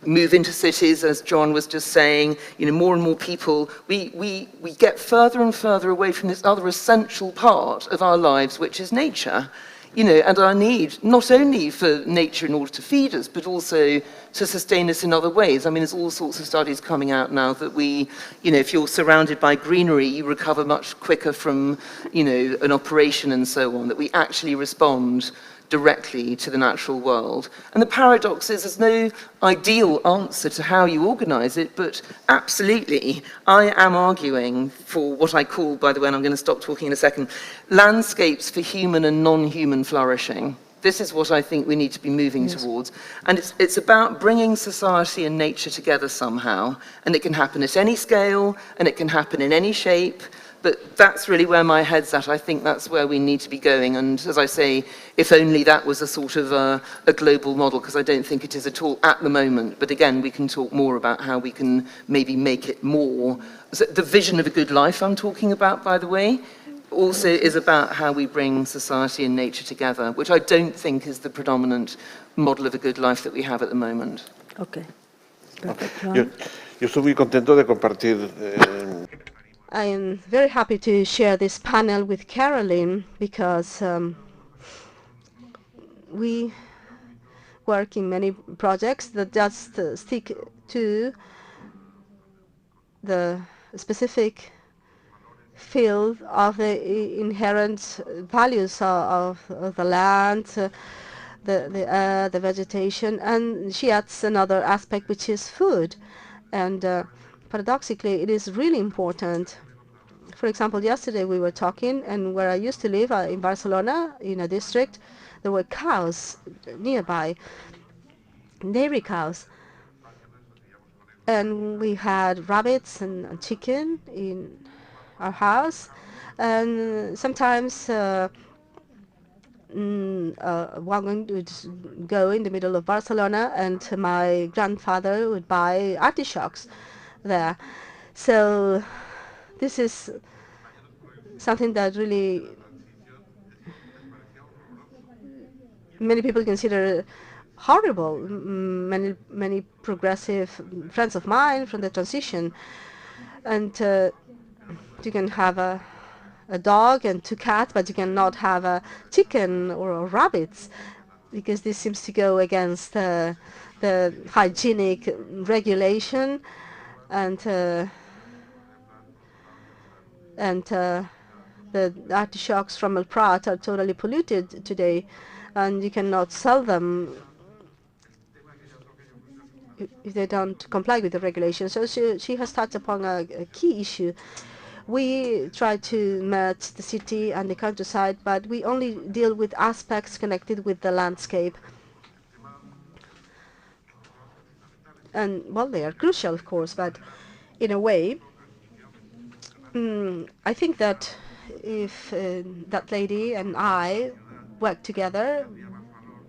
move into cities, as John was just saying, more and more people, we get further and further away from this other essential part of our lives, which is nature. And our need, not only for nature in order to feed us, but also to sustain us in other ways. I mean, there's all sorts of studies coming out now that if you're surrounded by greenery, you recover much quicker from, an operation and so on, that we actually respond directly to the natural world. And the paradox is there's no ideal answer to how you organize it, but absolutely, I am arguing for what I call, by the way, and I'm going to stop talking in a second, landscapes for human and non-human flourishing. This is what I think we need to be moving towards. And it's about bringing society and nature together somehow. And it can happen at any scale, and it can happen in any shape. But that's really where my head's at. I think that's where we need to be going. And as I say, if only that was a sort of a global model, because I don't think it is at all at the moment. But again, we can talk more about how we can maybe make it more. The vision of a good life I'm talking about, by the way, also is about how we bring society and nature together, which I don't think is the predominant model of a good life that we have at the moment. Okay. Yo estoy muy contento de compartir. I am very happy to share this panel with Caroline because we work in many projects that just stick to the specific field of the inherent values of the land, the vegetation, and she adds another aspect, which is food. And paradoxically, it is really important. For example, yesterday we were talking, and where I used to live in Barcelona, in a district, there were cows nearby, dairy cows. And we had rabbits and chicken in our house. And sometimes one would go in the middle of Barcelona, and my grandfather would buy artichokes there. So this is something that really many people consider horrible. Many progressive friends of mine from the transition, and you can have a dog and 2 cats, but you cannot have a chicken or rabbits. because this seems to go against the hygienic regulation, and the artichokes from El Prat are totally polluted today, and you cannot sell them if they don't comply with the regulation. So she has touched upon a key issue. We try to merge the city and the countryside, but we only deal with aspects connected with the landscape. And, well, they are crucial, of course, but in a way, I think that if that lady and I work together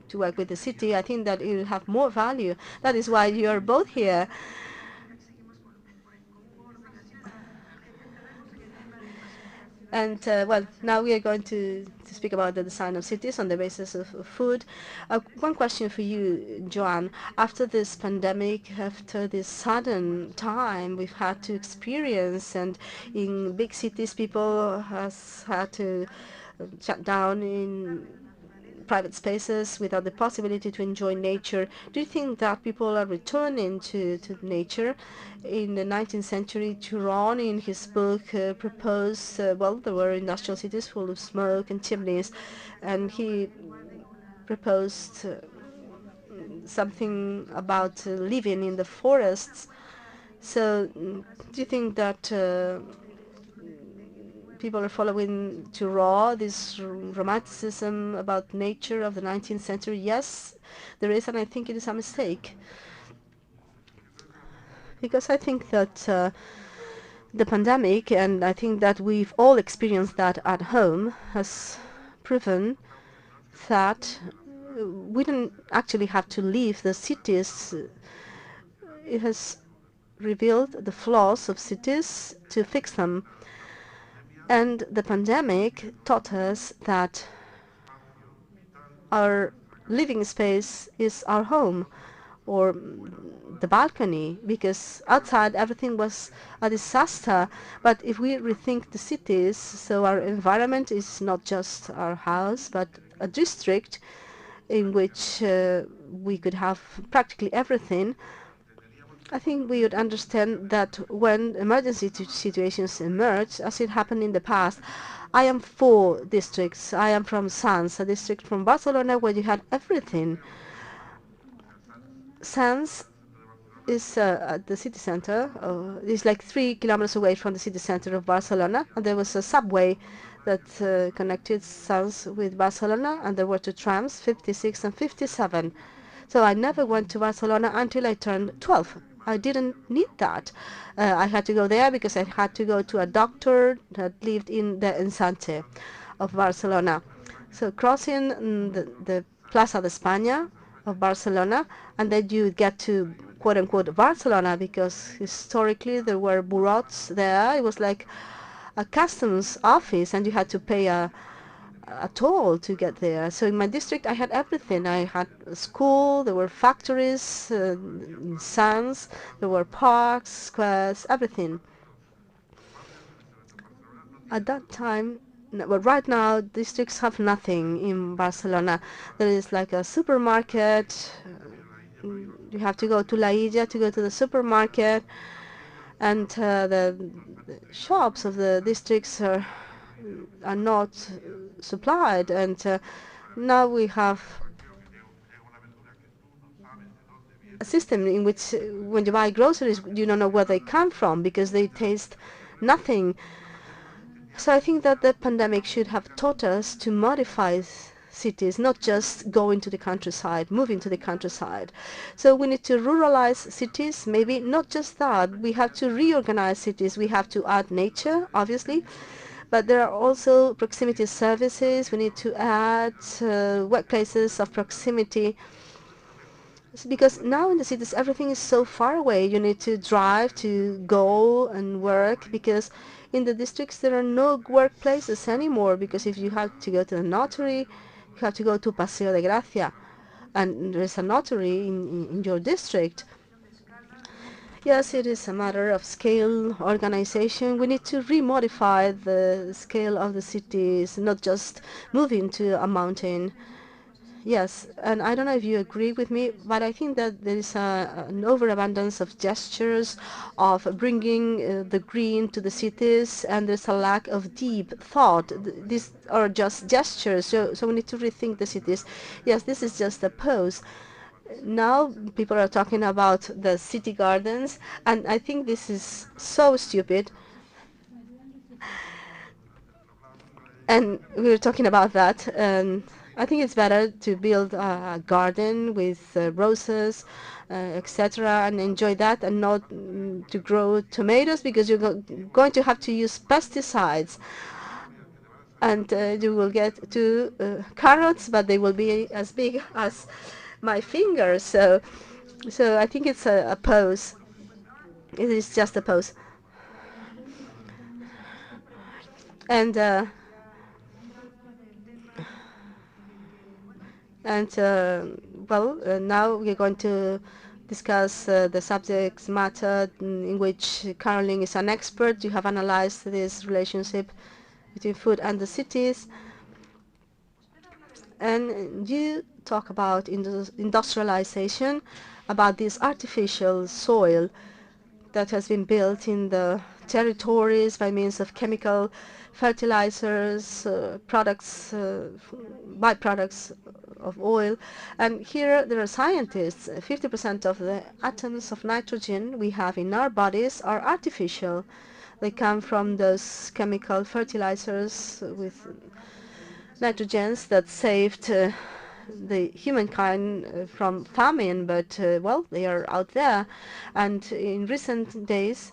to work with the city, I think that it will have more value. That is why you are both here. And, well, now we are going to speak about the design of cities on the basis of food. One question for you, Joan. After this pandemic, after this sudden time we've had to experience, and in big cities people has had to shut down in private spaces without the possibility to enjoy nature, do you think that people are returning to nature? In the 19th century, Turon, in his book, proposed, well, there were industrial cities full of smoke and chimneys, and he proposed something about living in the forests. So do you think that people are following Thoreau, this romanticism about nature of the 19th century? Yes, there is, and I think it is a mistake. Because I think that the pandemic, and I think that we've all experienced that at home, has proven that we don't actually have to leave the cities. It has revealed the flaws of cities to fix them. And the pandemic taught us that our living space is our home, or the balcony, because outside everything was a disaster. But if we rethink the cities, so our environment is not just our house, but a district in which we could have practically everything, I think we would understand that when emergency situations emerge, as it happened in the past. I am for districts. I am from Sants, a district from Barcelona where you had everything. Sants is at the city center. It's like 3 kilometers away from the city center of Barcelona, and there was a subway that connected Sants with Barcelona, and there were 2 trams, 56 and 57. So I never went to Barcelona until I turned 12. I didn't need that. I had to go there because I had to go to a doctor that lived in the Ensante of Barcelona. So crossing the Plaza de España of Barcelona, and then you get to quote-unquote Barcelona, because historically there were bureaus there. It was like a customs office, and you had to pay a toll to get there. So in my district I had everything. I had a school, there were factories, in Sants, there were parks, squares, everything. At that time, but right now districts have nothing in Barcelona. There is like a supermarket. You have to go to La Illa to go to the supermarket, and the shops of the districts are not supplied, and now we have a system in which when you buy groceries you don't know where they come from because they taste nothing. So I think that the pandemic should have taught us to modify cities, not just go into the countryside, move into the countryside. So we need to ruralize cities, maybe not just that. We have to reorganize cities. We have to add nature, obviously. But there are also proximity services. We need to add workplaces of proximity. Because now in the cities, everything is so far away. You need to drive to go and work, because in the districts there are no workplaces anymore. Because if you have to go to the notary, you have to go to Paseo de Gracia, and there's a notary in your district. Yes, it is a matter of scale, organization. We need to remodify the scale of the cities, not just moving to a mountain. Yes, and I don't know if you agree with me, but I think that there is an overabundance of gestures of bringing the green to the cities, and there's a lack of deep thought. These are just gestures, so we need to rethink the cities. Yes, this is just a pose. Now people are talking about the city gardens, and I think this is so stupid. And we were talking about that, and I think it's better to build a garden with roses, etc., and enjoy that, and not to grow tomatoes, because you're going to have to use pesticides, and you will get two carrots, but they will be as big as my finger. So I think it's a pose. It is just a pose. And now we're going to discuss the subject matter in which Caroline is an expert. You have analyzed this relationship between food and the cities. And you talk about industrialization, about this artificial soil that has been built in the territories by means of chemical fertilizers, byproducts of oil. And here there are scientists. 50% of the atoms of nitrogen we have in our bodies are artificial. They come from those chemical fertilizers with nitrogens that saved the humankind from famine, but well, they are out there. And in recent days,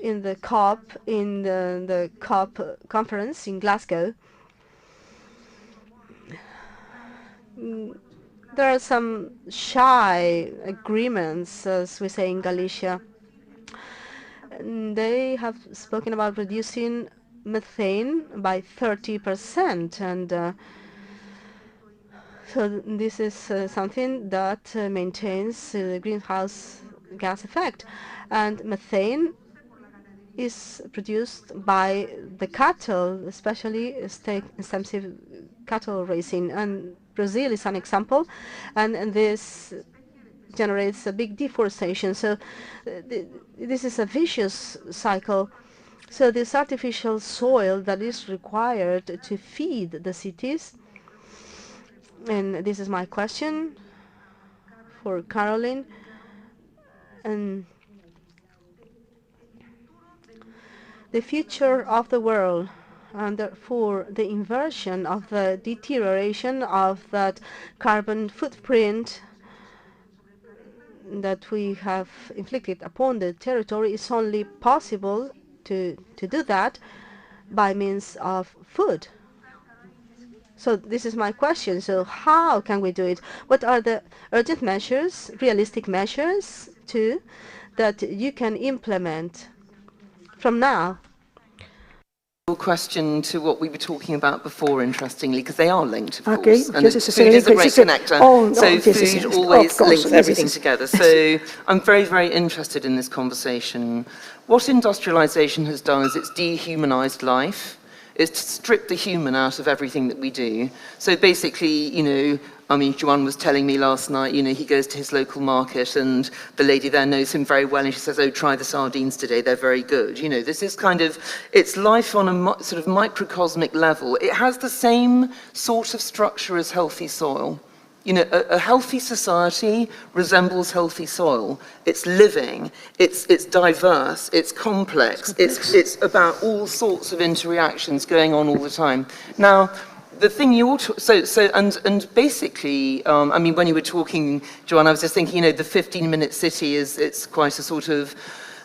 in the COP, in the COP conference in Glasgow, there are some shy agreements, as we say in Galicia. They have spoken about reducing methane by 30%, and so this is something that maintains the greenhouse gas effect. And methane is produced by the cattle, especially extensive cattle raising. And Brazil is an example, and this generates a big deforestation. So this is a vicious cycle. So this artificial soil that is required to feed the cities, and this is my question for Caroline, and the future of the world, and therefore the inversion of the deterioration of that carbon footprint that we have inflicted upon the territory, is only possible to do that by means of food. So this is my question. So how can we do it? What are the urgent measures, realistic measures too, that you can implement from now? Question to what we were talking about before, interestingly, because they are linked, of Okay. course. And yes, food is a great connector. Food always links everything together. So I'm very, very interested in this conversation. What industrialization has done is it's dehumanized life. It's stripped the human out of everything that we do. So basically, I mean, Joan was telling me last night, he goes to his local market and the lady there knows him very well and she says, oh, try the sardines today, they're very good. This is kind of, it's life on a sort of microcosmic level. It has the same sort of structure as healthy soil. A healthy society resembles healthy soil. It's living, it's diverse, it's complex, it's about all sorts of interactions going on all the time. Now, the thing you ought to, and basically, I mean, when you were talking, Joanne, I was just thinking, the 15-minute city it's quite a sort of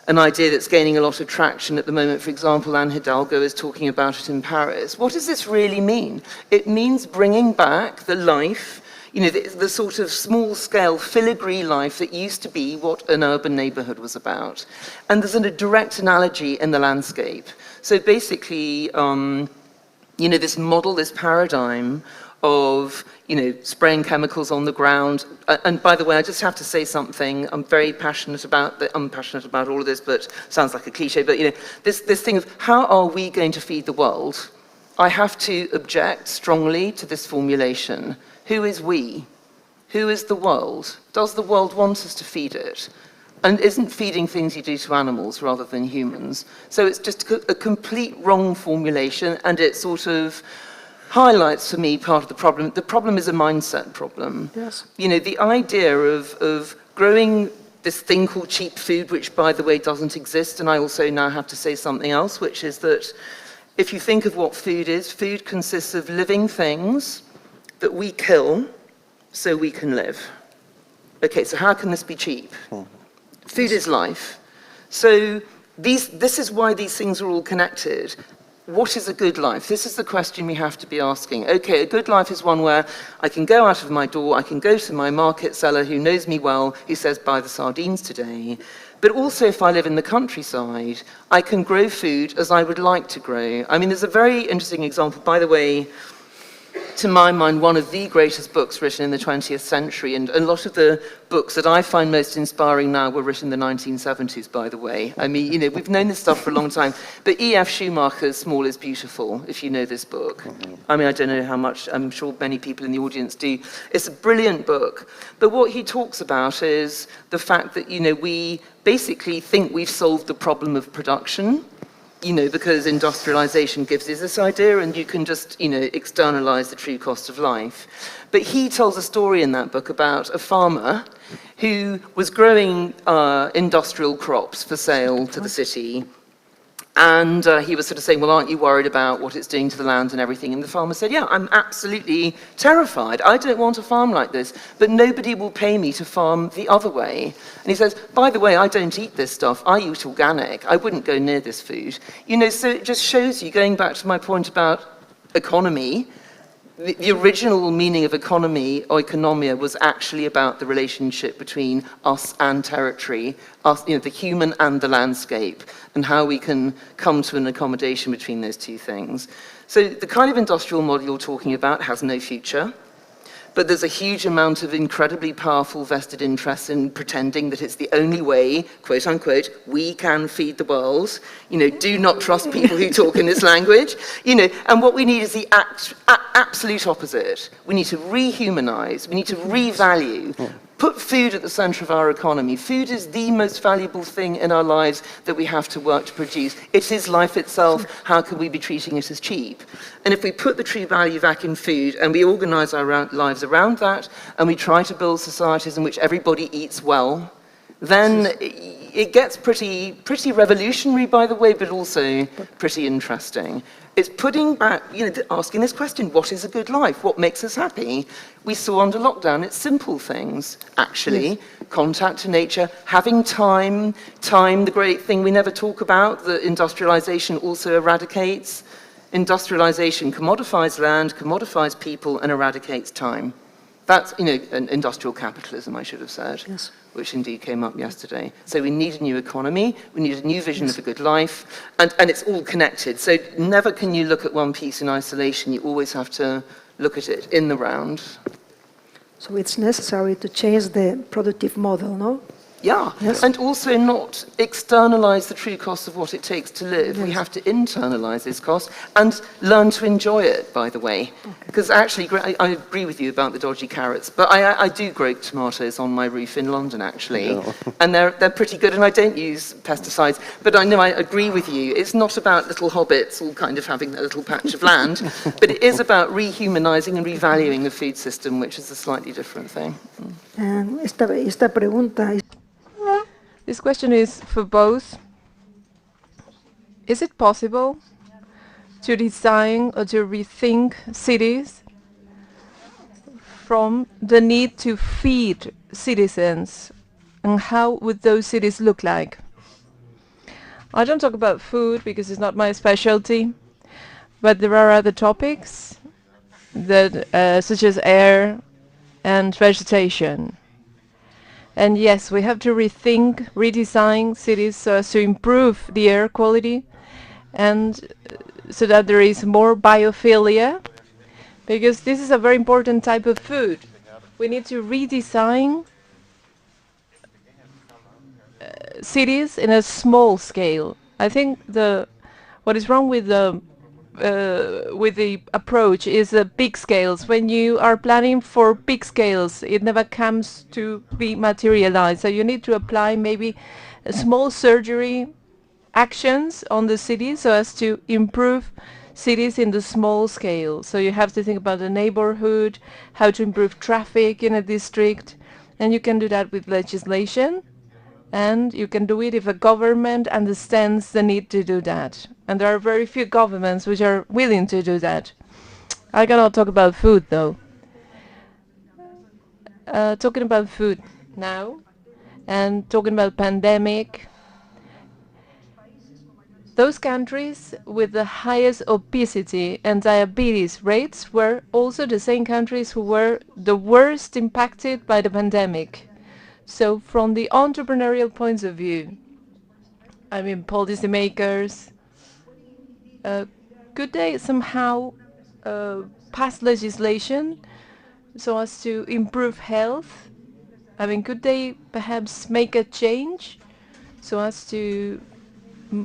an idea that's gaining a lot of traction at the moment. For example, Anne Hidalgo is talking about it in Paris. What does this really mean? It means bringing back the life, the sort of small-scale filigree life that used to be what an urban neighborhood was about. And there's a direct analogy in the landscape. So basically, this model, this paradigm of, spraying chemicals on the ground. And by the way, I just have to say something. I'm very passionate about all of this, but sounds like a cliche, but this thing of how are we going to feed the world? I have to object strongly to this formulation. Who is we? Who is the world? Does the world want us to feed it? And isn't feeding things you do to animals rather than humans? So it's just a complete wrong formulation, and it sort of highlights for me part of the problem. The problem is a mindset problem. Yes. You know, the idea of growing this thing called cheap food, which, by the way, doesn't exist, and I also now have to say something else, which is that if you think of what food is, food consists of living things that we kill so we can live. Okay, so how can this be cheap? Food is life. So this is why these things are all connected. What is a good life? This is the question we have to be asking. Okay, a good life is one where I can go out of my door, I can go to my market seller who knows me well, who says, buy the sardines today. But also, if I live in the countryside, I can grow food as I would like to grow. I mean, there's a very interesting example, by the way, to my mind, one of the greatest books written in the 20th century, and a lot of the books that I find most inspiring now were written in the 1970s, by the way. I mean, you know, we've known this stuff for a long time, but E.F. Schumacher's Small is Beautiful, if you know this book. I mean, I don't know how much, I'm sure many people in the audience do. It's a brilliant book, but what he talks about is the fact that, you know, we basically think we've solved the problem of production, you know, because industrialization gives us this idea and you can just, you know, externalize the true cost of life. But he tells a story in that book about a farmer who was growing industrial crops for sale to the city. And he was sort of saying, well, aren't you worried about what it's doing to the land and everything? And the farmer said, yeah, I'm absolutely terrified. I don't want to farm like this, but nobody will pay me to farm the other way. And he says, by the way, I don't eat this stuff. I eat organic. I wouldn't go near this food. You know, so it just shows you, going back to my point about economy, the original meaning of economy, oikonomia, was actually about the relationship between us and territory, us, you know, the human and the landscape, and how we can come to an accommodation between those two things. So the kind of industrial model you're talking about has no future, but there's a huge amount of incredibly powerful vested interests in pretending that it's the only way, quote unquote, we can feed the world. You know, do not trust people who talk in this language. You know, and what we need is the absolute opposite. We need to rehumanize, we need to revalue, put food at the center of our economy. Food is the most valuable thing in our lives that we have to work to produce. It is life itself. How can we be treating it as cheap? And if we put the true value back in food and we organize our lives around that, and we try to build societies in which everybody eats well, then it gets pretty revolutionary, by the way, but also pretty interesting. It's putting back, you know, asking this question, what is a good life? What makes us happy? We saw under lockdown, it's simple things, actually. Yes. Contact to nature, having time, the great thing we never talk about, that industrialization also eradicates. Industrialization commodifies land, commodifies people, and eradicates time. That's, you know, an industrial capitalism, I should have said, yes, which indeed came up yesterday. So we need a new economy, we need a new vision of a good life, and it's all connected. So never can you look at one piece in isolation, you always have to look at it in the round. So it's necessary to change the productive model, no? Yeah, yes. And also not externalize the true cost of what it takes to live. Yes. We have to internalize this cost and learn to enjoy it, by the way. Because actually, I agree with you about the dodgy carrots, but I do grow tomatoes on my roof in London, actually. No. And they're pretty good, and I don't use pesticides. But I know I agree with you. It's not about little hobbits all kind of having their little patch of land, but it is about rehumanizing and revaluing the food system, which is a slightly different thing. Esta pregunta es... This question is for both. Is it possible to design or to rethink cities from the need to feed citizens, and how would those cities look like? I don't talk about food because it's not my specialty, but there are other topics that such as air and vegetation. And yes, we have to rethink, redesign cities so as to improve the air quality, and so that there is more biophilia, because this is a very important type of food. We need to redesign cities in a small scale. I think what is wrong with the with the approach is big scales. When you are planning for big scales, it never comes to be materialized. So you need to apply maybe a small surgery actions on the city so as to improve cities in the small scale. So you have to think about the neighborhood, how to improve traffic in a district, and you can do that with legislation. And you can do it if a government understands the need to do that. And there are very few governments which are willing to do that. I cannot talk about food, though. Talking about food now, and talking about pandemic, those countries with the highest obesity and diabetes rates were also the same countries who were the worst impacted by the pandemic. So from the entrepreneurial points of view, I mean, policymakers, could they somehow pass legislation so as to improve health? I mean, could they perhaps make a change so as to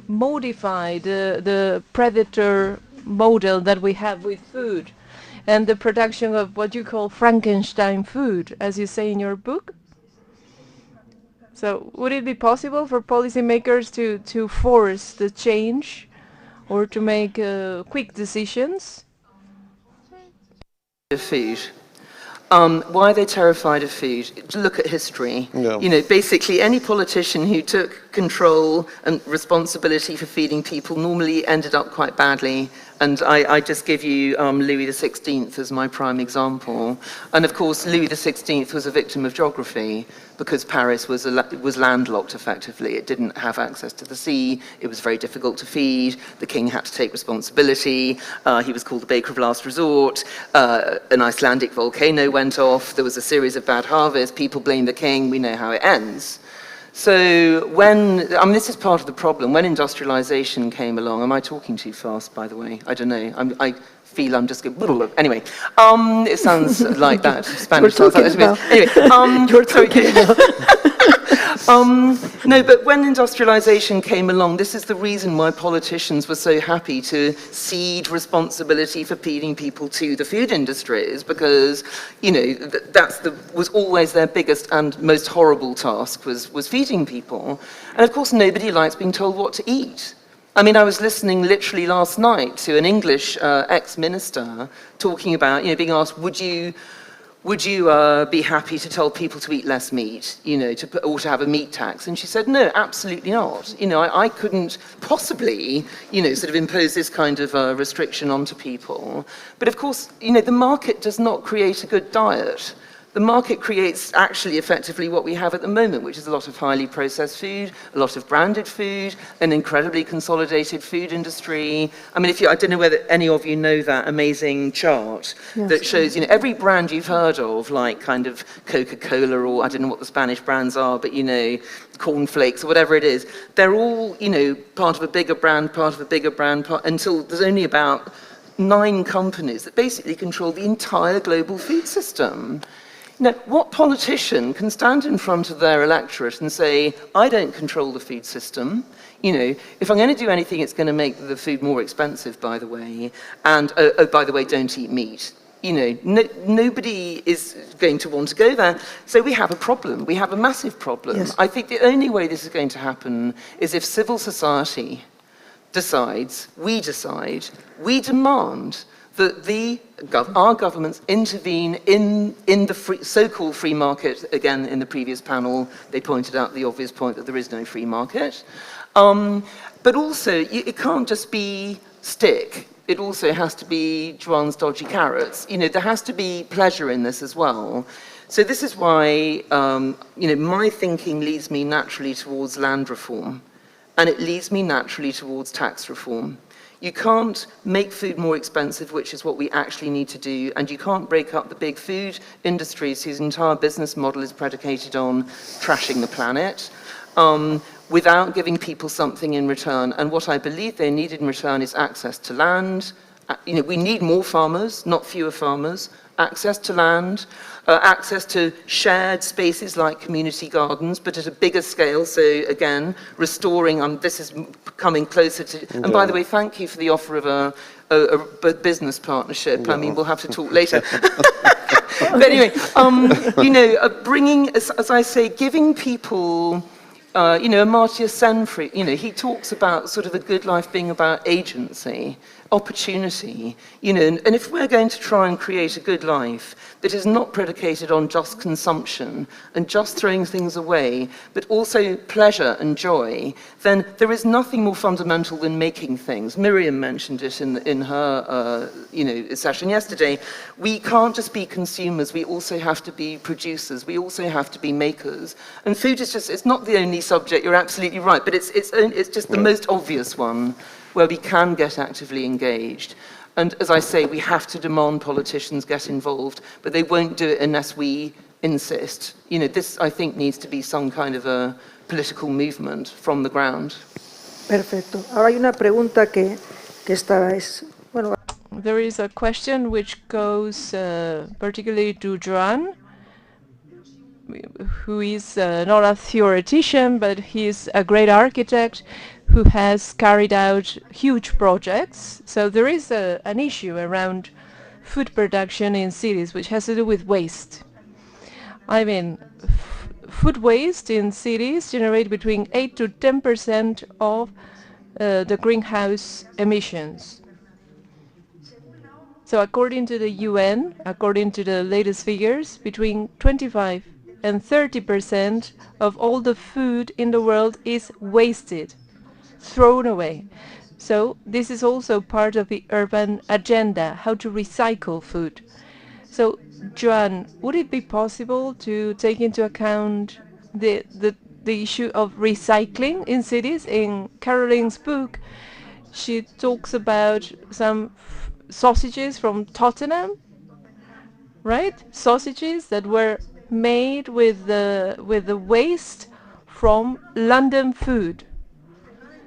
modify the predator model that we have with food and the production of what you call Frankenstein food, as you say in your book? So would it be possible for policymakers to force the change or to make quick decisions? Food. Why are they terrified of food? Look at history. Yeah. You know, basically any politician who took control and responsibility for feeding people normally ended up quite badly. And I just give you Louis XVI as my prime example. And of course, Louis XVI was a victim of geography because Paris was landlocked effectively. It didn't have access to the sea. It was very difficult to feed. The king had to take responsibility. He was called the baker of last resort. An Icelandic volcano went off. There was a series of bad harvests. People blamed the king. We know how it ends. So this is part of the problem. When industrialization came along, am I talking too fast, by the way? I don't know. I feel I'm just going, anyway. It sounds like that. Spanish sounds like that. Anyway, You're talking no, but when industrialization came along, this is the reason why politicians were so happy to cede responsibility for feeding people to the food industries, because, you know, was always their biggest and most horrible task was feeding people. And of course, nobody likes being told what to eat. I mean, I was listening literally last night to an English ex-minister talking about, you know, being asked, would you be happy to tell people to eat less meat, you know, or to have a meat tax? And she said, no, absolutely not. You know, I couldn't possibly, you know, sort of impose this kind of restriction onto people. But of course, you know, the market does not create a good diet. The market creates actually effectively what we have at the moment, which is a lot of highly processed food, a lot of branded food, an incredibly consolidated food industry. I mean, I don't know whether any of you know that amazing chart that shows, you know, every brand you've heard of, like kind of Coca-Cola, or I don't know what the Spanish brands are, but, you know, cornflakes or whatever it is, they're all, you know, part of a bigger brand, until there's only about 9 companies that basically control the entire global food system. Now, what politician can stand in front of their electorate and say, I don't control the food system, you know, if I'm going to do anything, it's going to make the food more expensive, by the way, and, oh, by the way, don't eat meat. You know, nobody is going to want to go there. So we have a problem. We have a massive problem. Yes. I think the only way this is going to happen is if civil society decides, we demand that our governments intervene in the so-called free market. Again, in the previous panel, they pointed out the obvious point that there is no free market. But also, it can't just be stick. It also has to be Joanne's dodgy carrots. You know, there has to be pleasure in this as well. So this is why, you know, my thinking leads me naturally towards land reform, and it leads me naturally towards tax reform. You can't make food more expensive, which is what we actually need to do, and you can't break up the big food industries whose entire business model is predicated on trashing the planet, without giving people something in return. And what I believe they need in return is access to land. You know, we need more farmers, not fewer farmers, access to land, access to shared spaces like community gardens, but at a bigger scale. So again, restoring, this is coming closer to, and by the way, thank you for the offer of a business partnership. I mean, we'll have to talk later. But anyway, you know, bringing, as I say, giving people, you know, Amartya Sen, you know, he talks about sort of a good life being about agency, opportunity, you know, and if we're going to try and create a good life that is not predicated on just consumption and just throwing things away, but also pleasure and joy, then there is nothing more fundamental than making things. Miriam mentioned it in her, you know, session yesterday. We can't just be consumers, we also have to be producers, we also have to be makers. And food is just, it's not the only subject, you're absolutely right, but it's just the most obvious one where we can get actively engaged. And as I say, we have to demand politicians get involved, but they won't do it unless we insist. You know, this, I think, needs to be some kind of a political movement from the ground. Perfecto. Ahora hay una pregunta que es, bueno. There is a question which goes particularly to Joan, who is not a theoretician, but he's a great architect who has carried out huge projects. So there is an issue around food production in cities which has to do with waste. I mean, food waste in cities generate between 8 to 10% of the greenhouse emissions. So according to the UN, according to the latest figures, between 25 and 30% of all the food in the world is wasted, thrown away. So this is also part of the urban agenda, how to recycle food. So, Joan, would it be possible to take into account the issue of recycling in cities? In Caroline's book, she talks about some sausages from Tottenham, right? Sausages that were made with the waste from London food.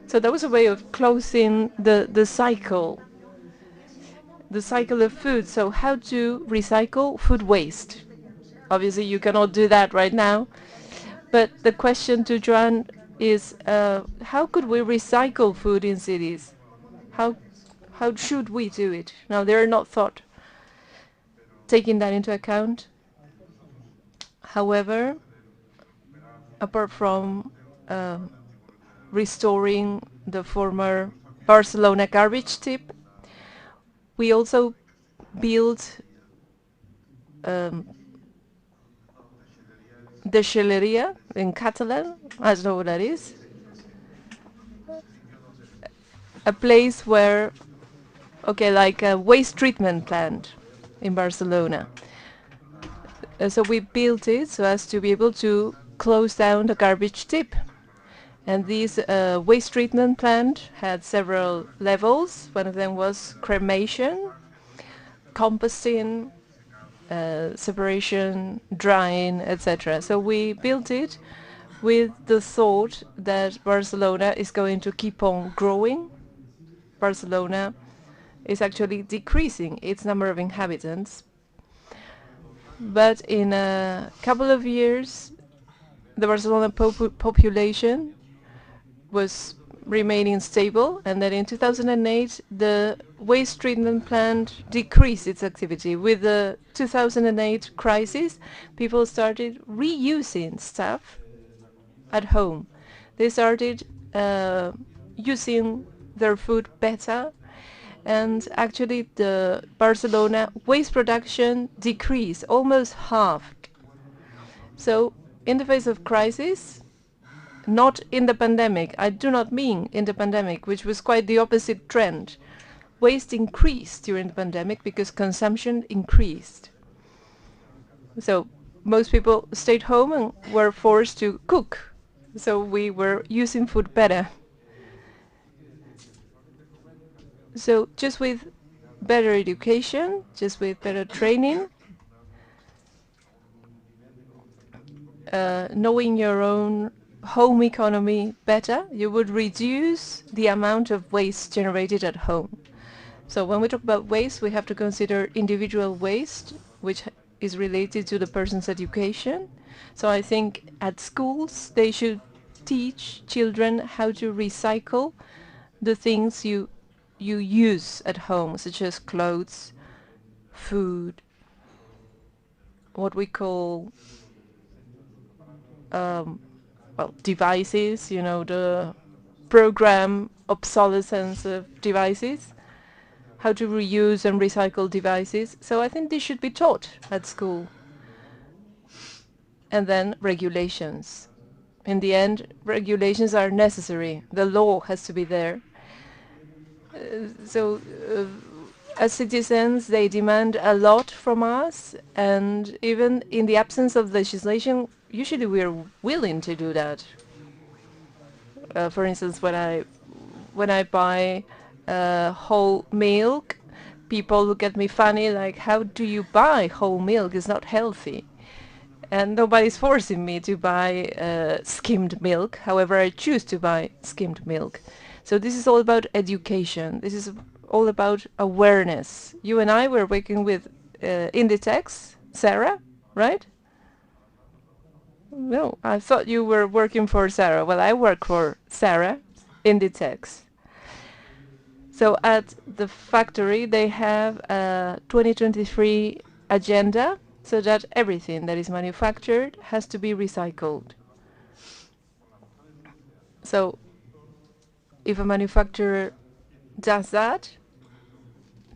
So that was a way of closing the cycle of food. So how to recycle food waste? Obviously you cannot do that right now, but the question to Joan is how could we recycle food in cities? How should we do it? Now, they are not thought, taking that into account. However, apart from restoring the former Barcelona garbage tip, we also built Deixalleria in Catalan. I don't know what that is. A place where, okay, like a waste treatment plant in Barcelona. So we built it so as to be able to close down the garbage tip. And this waste treatment plant had several levels. One of them was cremation, composting, separation, drying, etc. So we built it with the thought that Barcelona is going to keep on growing. Barcelona is actually decreasing its number of inhabitants. But in a couple of years, the Barcelona population was remaining stable, and then in 2008 the waste treatment plant decreased its activity. With the 2008 crisis, people started reusing stuff at home. They started using their food better, and actually the Barcelona waste production decreased, almost halved. So in the face of crisis, not in the pandemic, I do not mean in the pandemic, which was quite the opposite trend. Waste increased during the pandemic because consumption increased. So most people stayed home and were forced to cook. So we were using food better. So just with better education, just with better training, knowing your own home economy better, you would reduce the amount of waste generated at home. So when we talk about waste, we have to consider individual waste, which is related to the person's education. So I think at schools they should teach children how to recycle the things you use at home, such as clothes, food, what we call well, devices, you know, the program obsolescence of devices, how to reuse and recycle devices. So I think this should be taught at school. And then regulations. In the end, regulations are necessary. The law has to be there. As citizens, they demand a lot from us, and even in the absence of legislation, usually we are willing to do that. For instance, when I buy whole milk, people look at me funny, like, how do you buy whole milk? It's not healthy. And nobody's forcing me to buy skimmed milk. However, I choose to buy skimmed milk. So this is all about education. This is all about awareness. You and I were working with Inditex, Sarah, right? No, I thought you were working for Sarah. Well, I work for Sarah, Inditex. So at the factory, they have a 2023 agenda, so that everything that is manufactured has to be recycled. So if a manufacturer does that,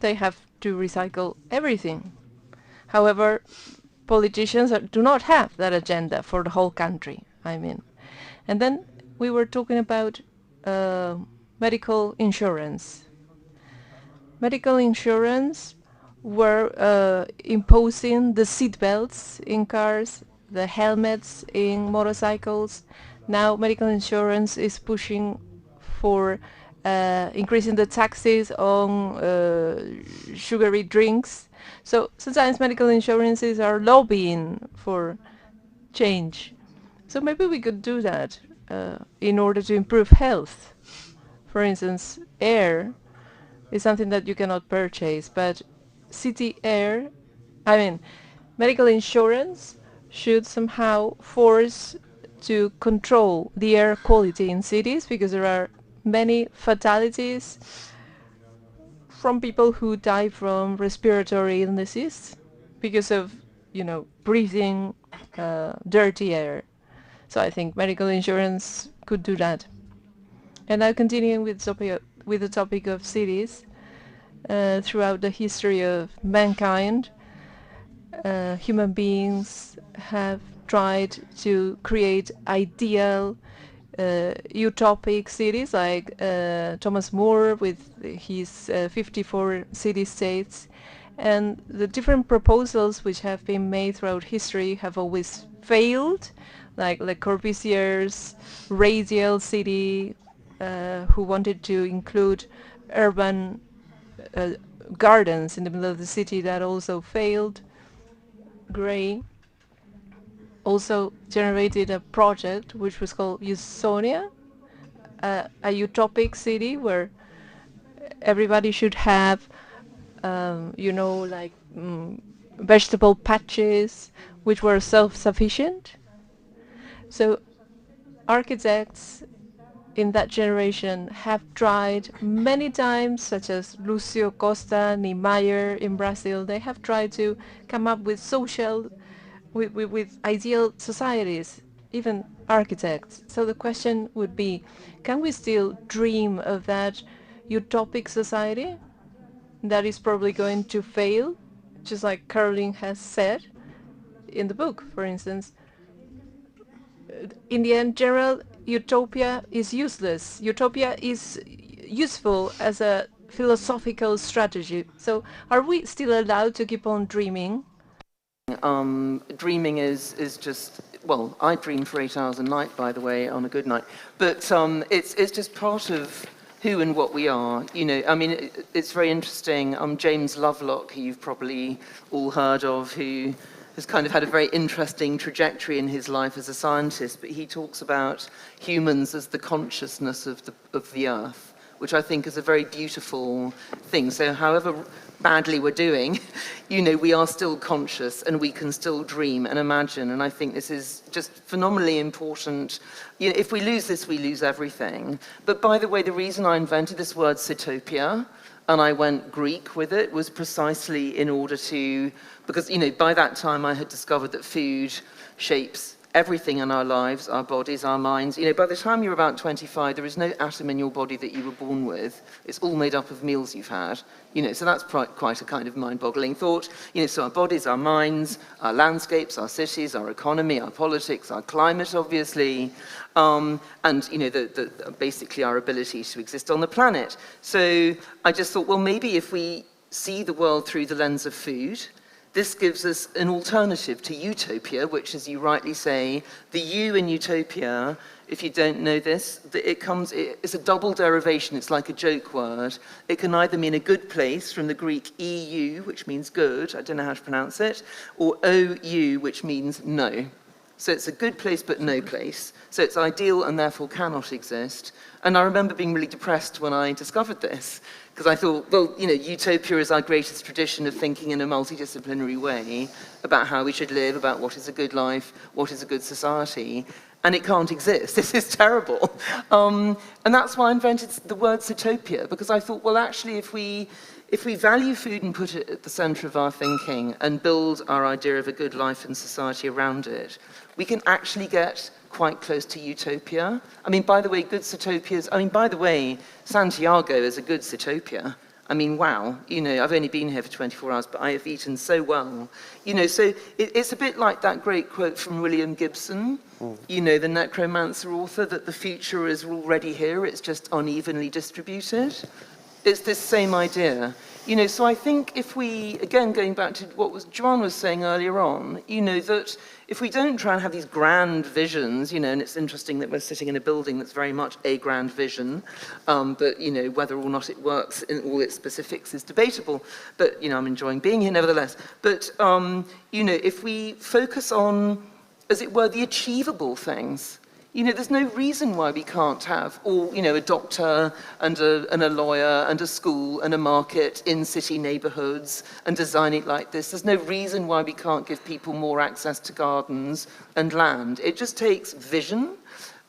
they have to recycle everything. However, politicians do not have that agenda for the whole country, I mean. And then we were talking about medical insurance. Medical insurance were imposing the seat belts in cars, the helmets in motorcycles. Now medical insurance is pushing for increasing the taxes on sugary drinks. So sometimes medical insurances are lobbying for change. So maybe we could do that in order to improve health. For instance, air is something that you cannot purchase, but city air, I mean, medical insurance should somehow force to control the air quality in cities, because there are many fatalities from people who die from respiratory illnesses because of, you know, breathing dirty air. So I think medical insurance could do that. And now continuing with the topic of cities, throughout the history of mankind, human beings have tried to create ideal utopic cities, like Thomas More with his 54 city-states, and the different proposals which have been made throughout history have always failed, like Le Corbusier's radial city, who wanted to include urban gardens in the middle of the city. That also failed. Gray also generated a project which was called Usonia, a utopic city where everybody should have, you know, like vegetable patches which were self-sufficient. So architects in that generation have tried many times, such as Lucio Costa, Niemeyer in Brazil. They have tried to come up with social, with ideal societies, even architects. So the question would be, can we still dream of that utopic society that is probably going to fail, just like Caroline has said in the book, for instance? In the end, Gerald, utopia is useless. Utopia is useful as a philosophical strategy. So are we still allowed to keep on dreaming? Dreaming is just, well, I dream for 8 hours a night, by the way, on a good night. But it's just part of who and what we are. You know, I mean, it's very interesting. James Lovelock, who you've probably all heard of, who has kind of had a very interesting trajectory in his life as a scientist, but he talks about humans as the consciousness of the earth, which I think is a very beautiful thing. So however badly we're doing, we are still conscious and we can still dream and imagine. And I think this is just phenomenally important. If we lose this, we lose everything. But by the way, the reason I invented this word Sitopia, and I went Greek with it, was precisely in order to, because, by that time I had discovered that food shapes everything in our lives, our bodies, our minds. By the time you're about 25, there is no atom in your body that you were born with. It's all made up of meals you've had. So that's quite a kind of mind-boggling thought. So our bodies, our minds, our landscapes, our cities, our economy, our politics, our climate, obviously, and basically our ability to exist on the planet. So I just thought, well, maybe if we see the world through the lens of food, this gives us an alternative to utopia, which, as you rightly say, the U in utopia, if you don't know this, it's a double derivation. It's like a joke word. It can either mean a good place from the Greek EU, which means good, I don't know how to pronounce it, or OU, which means no. So it's a good place but no place. So it's ideal and therefore cannot exist. And I remember being really depressed when I discovered this, because I thought, well, utopia is our greatest tradition of thinking in a multidisciplinary way about how we should live, about what is a good life, what is a good society, and it can't exist. This is terrible. And that's why I invented the word Sitopia, because I thought, well, actually, if we value food and put it at the center of our thinking and build our idea of a good life and society around it, we can actually get quite close to utopia. By the way, good Sitopias, by the way, Santiago is a good Sitopia. Wow, I've only been here for 24 hours, but I have eaten so well. So it's a bit like that great quote from William Gibson, the necromancer author, that the future is already here, it's just unevenly distributed. It's this same idea. So I think if we, again, going back to what Joanne was saying earlier on, that if we don't try and have these grand visions, and it's interesting that we're sitting in a building that's very much a grand vision, but, whether or not it works in all its specifics is debatable, but, I'm enjoying being here nevertheless. But, if we focus on, as it were, the achievable things, there's no reason why we can't have a doctor and a lawyer and a school and a market in city neighborhoods and design it like this. There's no reason why we can't give people more access to gardens and land. It just takes vision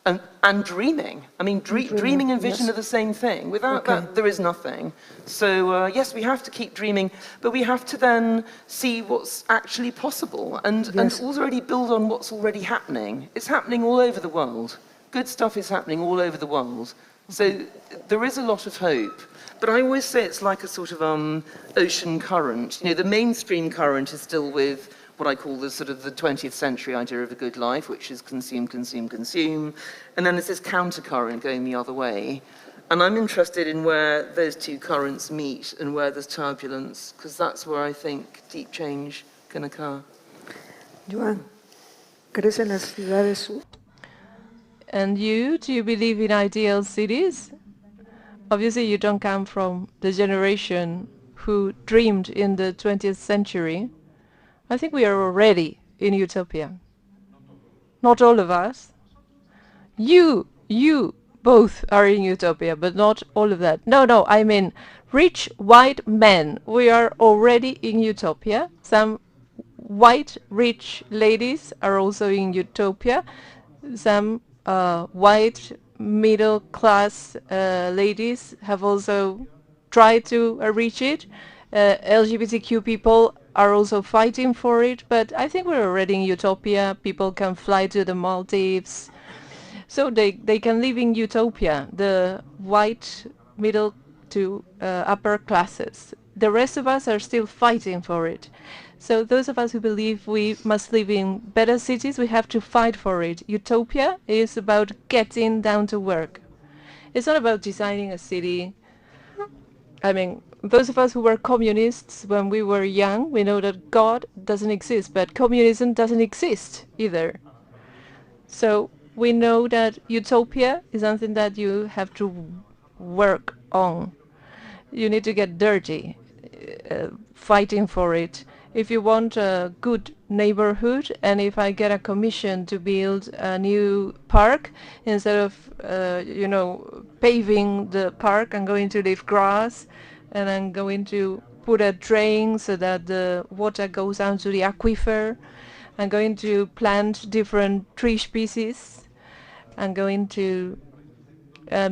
and dreaming. Dreaming and vision are the same thing. Without that, there is nothing. So yes, we have to keep dreaming, but we have to then see what's actually possible and already build on what's already happening. It's happening all over the world. Good stuff is happening all over the world. So there is a lot of hope. But I always say it's like a sort of ocean current. The mainstream current is still with what I call the sort of the 20th century idea of a good life, which is consume, consume, consume. And then there's this countercurrent going the other way. And I'm interested in where those two currents meet and where there's turbulence, because that's where I think deep change can occur. Joan, ¿crees en las ciudades? And you, do you believe in ideal cities? Obviously, you don't come from the generation who dreamed in the 20th century. I think we are already in utopia. Not all of us. You both are in utopia, but not all of that. No, I mean rich white men. We are already in utopia. Some white rich ladies are also in utopia. Some white middle class ladies have also tried to reach it. LGBTQ people are also fighting for it, but I think we're already in utopia. People can fly to the Maldives, so they can live in utopia, the white middle to upper classes. The rest of us are still fighting for it. So those of us who believe we must live in better cities, we have to fight for it. Utopia is about getting down to work. It's not about designing a city. Those of us who were communists when we were young, we know that God doesn't exist, but communism doesn't exist either. So we know that utopia is something that you have to work on. You need to get dirty, fighting for it. If you want a good neighborhood, and if I get a commission to build a new park, instead of, paving the park, I'm going to leave grass, and I'm going to put a drain so that the water goes down to the aquifer. I'm going to plant different tree species. I'm going to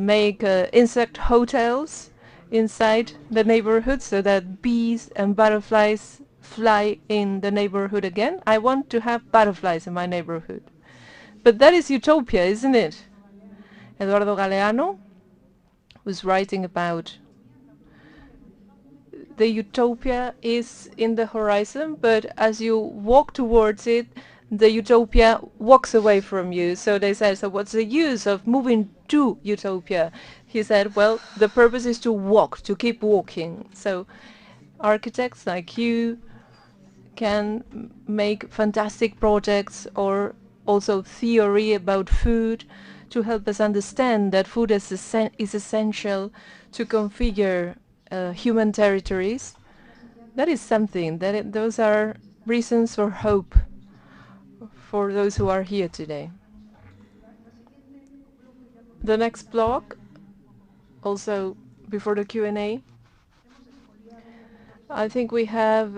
make insect hotels inside the neighborhood so that bees and butterflies fly in the neighborhood again. I want to have butterflies in my neighborhood. But that is utopia, isn't it? Eduardo Galeano was writing about the utopia is in the horizon, but as you walk towards it, the utopia walks away from you. So they said, so what's the use of moving to utopia? He said, well, the purpose is to walk, to keep walking. So architects like you can make fantastic projects, or also theory about food, to help us understand that food is essential to configure human territories. That is something, those are reasons for hope for those who are here today. The next block, also before the Q&A, I think we have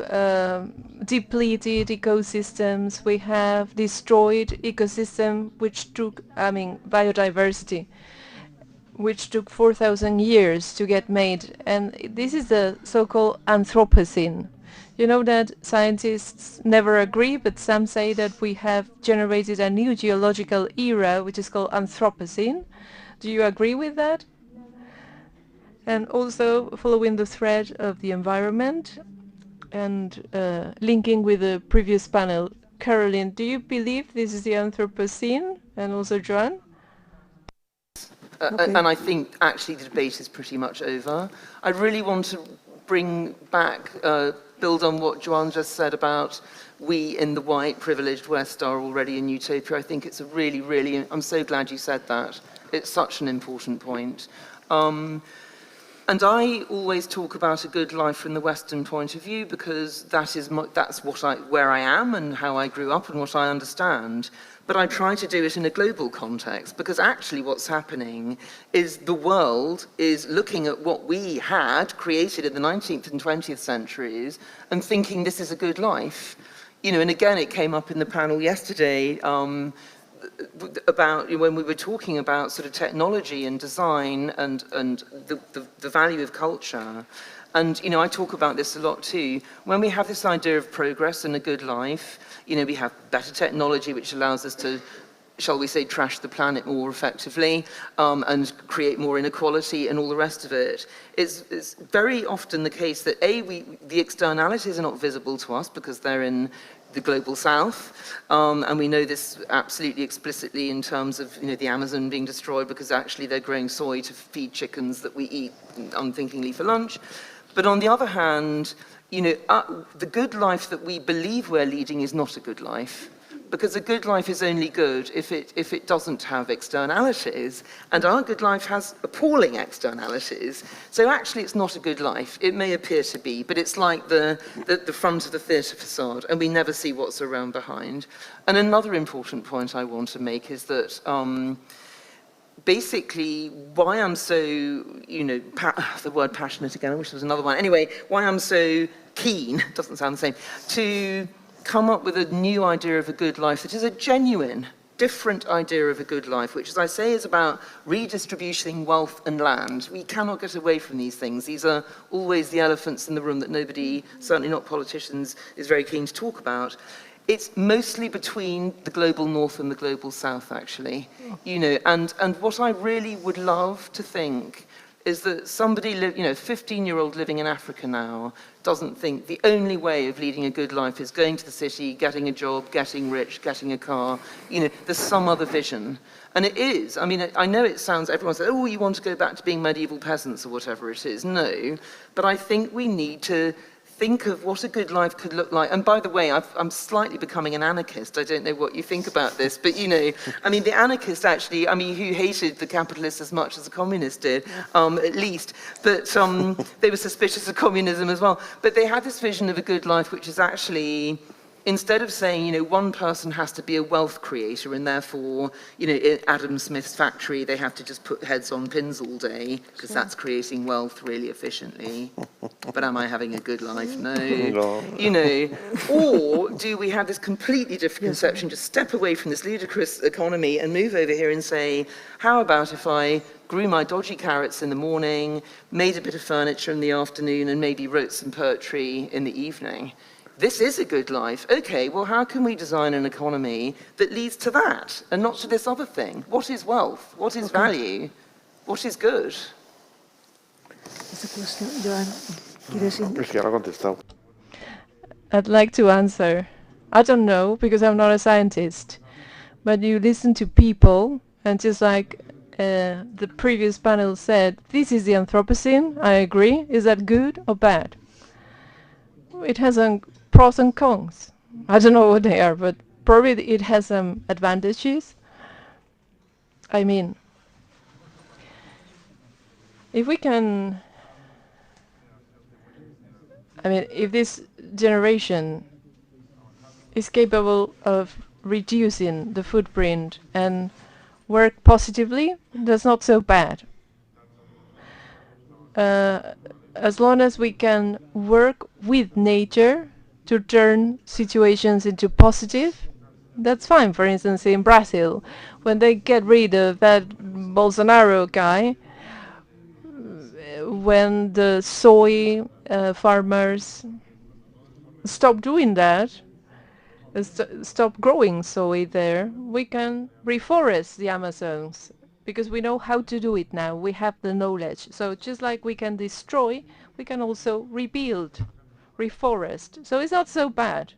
depleted ecosystems, we have destroyed ecosystem, which took, biodiversity, which took 4,000 years to get made. And this is the so-called Anthropocene. You know that scientists never agree, but some say that we have generated a new geological era, which is called Anthropocene. Do you agree with that? And also, following the thread of the environment and linking with the previous panel, Caroline, do you believe this is the Anthropocene? And also Joan? And I think actually the debate is pretty much over. I really want to bring back, build on what Joan just said about we in the white privileged West are already in utopia. I think it's a really, really, I'm so glad you said that. It's such an important point. And I always talk about a good life from the Western point of view because that's where I am and how I grew up and what I understand. But I try to do it in a global context because actually what's happening is the world is looking at what we had created in the 19th and 20th centuries and thinking this is a good life. You know, and again, it came up in the panel yesterday about when we were talking about sort of technology and design and the value of culture. And, you know, I talk about this a lot too. When we have this idea of progress and a good life, you know, we have better technology which allows us to, shall we say, trash the planet more effectively and create more inequality and all the rest of it. It's very often the case that the externalities are not visible to us because they're in the global south, and we know this absolutely explicitly in terms of, you know, the Amazon being destroyed because actually they're growing soy to feed chickens that we eat unthinkingly for lunch. But on the other hand, you know, the good life that we believe we're leading is not a good life, because a good life is only good if it doesn't have externalities, and our good life has appalling externalities. So actually it's not a good life. It may appear to be, but it's like the front of the theatre facade, and we never see what's around behind. And another important point I want to make is that basically why I'm so, you know, the word passionate again, I wish there was another one. Anyway, why I'm so keen, doesn't sound the same, to come up with a new idea of a good life that is a genuine, different idea of a good life, which, as I say, is about redistributing wealth and land. We cannot get away from these things. These are always the elephants in the room that nobody, certainly not politicians, is very keen to talk about. It's mostly between the global north and the global south, actually. You know, and what I really would love to think is that somebody, you know, a 15-year-old living in Africa now doesn't think the only way of leading a good life is going to the city, getting a job, getting rich, getting a car. You know, there's some other vision. And it is. I mean, I know it sounds, everyone says, oh, you want to go back to being medieval peasants or whatever it is. No. But I think we need to think of what a good life could look like. And by the way, I'm slightly becoming an anarchist. I don't know what you think about this, but you know, I mean, the anarchist actually, I mean, who hated the capitalists as much as the communists did, at least, but they were suspicious of communism as well. But they had this vision of a good life, which is actually instead of saying, you know, one person has to be a wealth creator and therefore, you know, in Adam Smith's factory, they have to just put heads on pins all day because that's creating wealth really efficiently. But am I having a good life? No. You know, or do we have this completely different conception, just step away from this ludicrous economy and move over here and say, how about if I grew my dodgy carrots in the morning, made a bit of furniture in the afternoon, and maybe wrote some poetry in the evening? This is a good life. Okay, well, how can we design an economy that leads to that and not to this other thing? What is wealth? What is value? What is good? Esa cuestión, Joan, ¿quieres ir? Es que ya lo ha contestado. I'd like to answer. I don't know, because I'm not a scientist. But you listen to people, and just like the previous panel said, this is the Anthropocene, I agree. Is that good or bad? It has pros and cons. I don't know what they are, but probably it has some advantages. I mean, if we can, if this generation is capable of reducing the footprint and work positively, that's not so bad. As long as we can work with nature to turn situations into positive, that's fine. For instance, in Brazil, when they get rid of that Bolsonaro guy, when the soy farmers stop doing that, stop growing soy there, we can reforest the Amazons, because we know how to do it now. We have the knowledge. So just like we can destroy, we can also rebuild, reforest. So it's not so bad.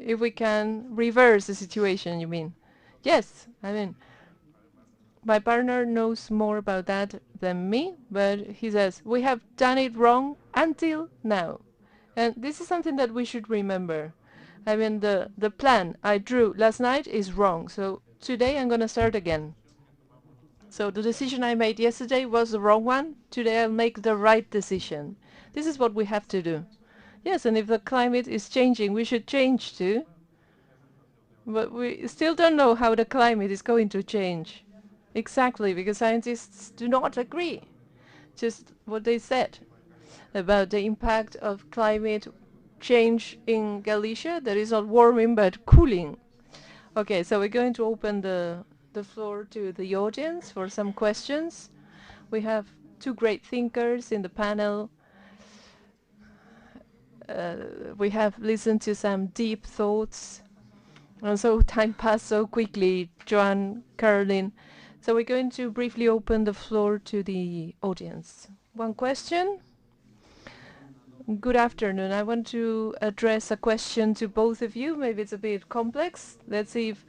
If we can reverse the situation, you mean? Yes, I mean, my partner knows more about that than me, but he says, we have done it wrong until now. And this is something that we should remember. I mean, the plan I drew last night is wrong, so today I'm going to start again. So the decision I made yesterday was the wrong one. Today I'll make the right decision. This is what we have to do. Yes, and if the climate is changing, we should change too. But we still don't know how the climate is going to change. Exactly, because scientists do not agree. Just what they said about the impact of climate change in Galicia, that is not warming but cooling. Okay, so we're going to open the floor to the audience for some questions. We have two great thinkers in the panel. We have listened to some deep thoughts. And so time passed so quickly, Joan, Caroline. So we're going to briefly open the floor to the audience. One question? Good afternoon. I want to address a question to both of you. Maybe it's a bit complex. Let's see if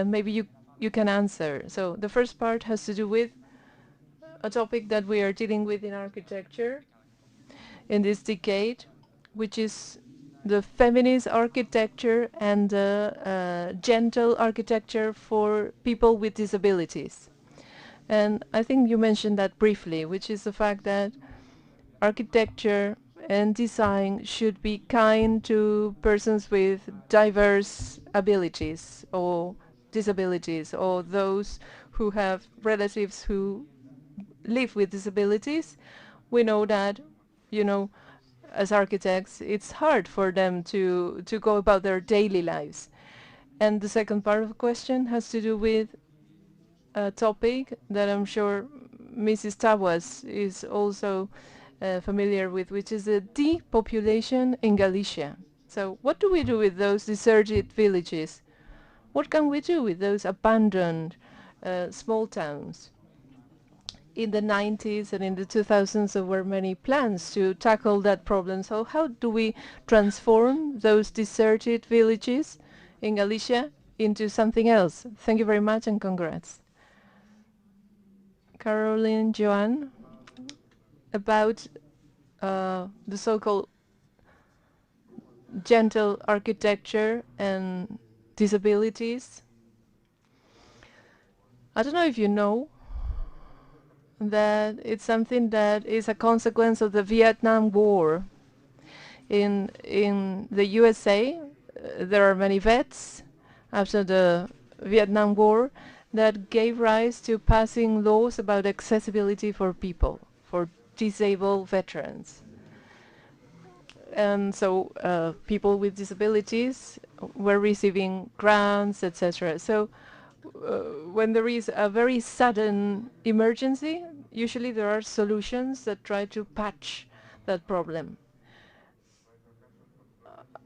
maybe you can answer. So the first part has to do with a topic that we are dealing with in architecture in this decade, which is the feminist architecture and the gentle architecture for people with disabilities. And I think you mentioned that briefly, which is the fact that architecture and design should be kind to persons with diverse abilities or disabilities, or those who have relatives who live with disabilities. We know that, you know, as architects, it's hard for them to go about their daily lives. And the second part of the question has to do with a topic that I'm sure Mrs. Tawas is also familiar with, which is the depopulation in Galicia. So what do we do with those deserted villages? What can we do with those abandoned small towns? In the 90s and in the 2000s, there were many plans to tackle that problem. So how do we transform those deserted villages in Galicia into something else? Thank you very much and congrats. Caroline, Joan, about the so-called gentle architecture and disabilities. I don't know if you know that it's something that is a consequence of the Vietnam War. In the USA, there are many vets after the Vietnam War that gave rise to passing laws about accessibility for people, for disabled veterans. And so people with disabilities were receiving grants, etc. So when there is a very sudden emergency, usually there are solutions that try to patch that problem.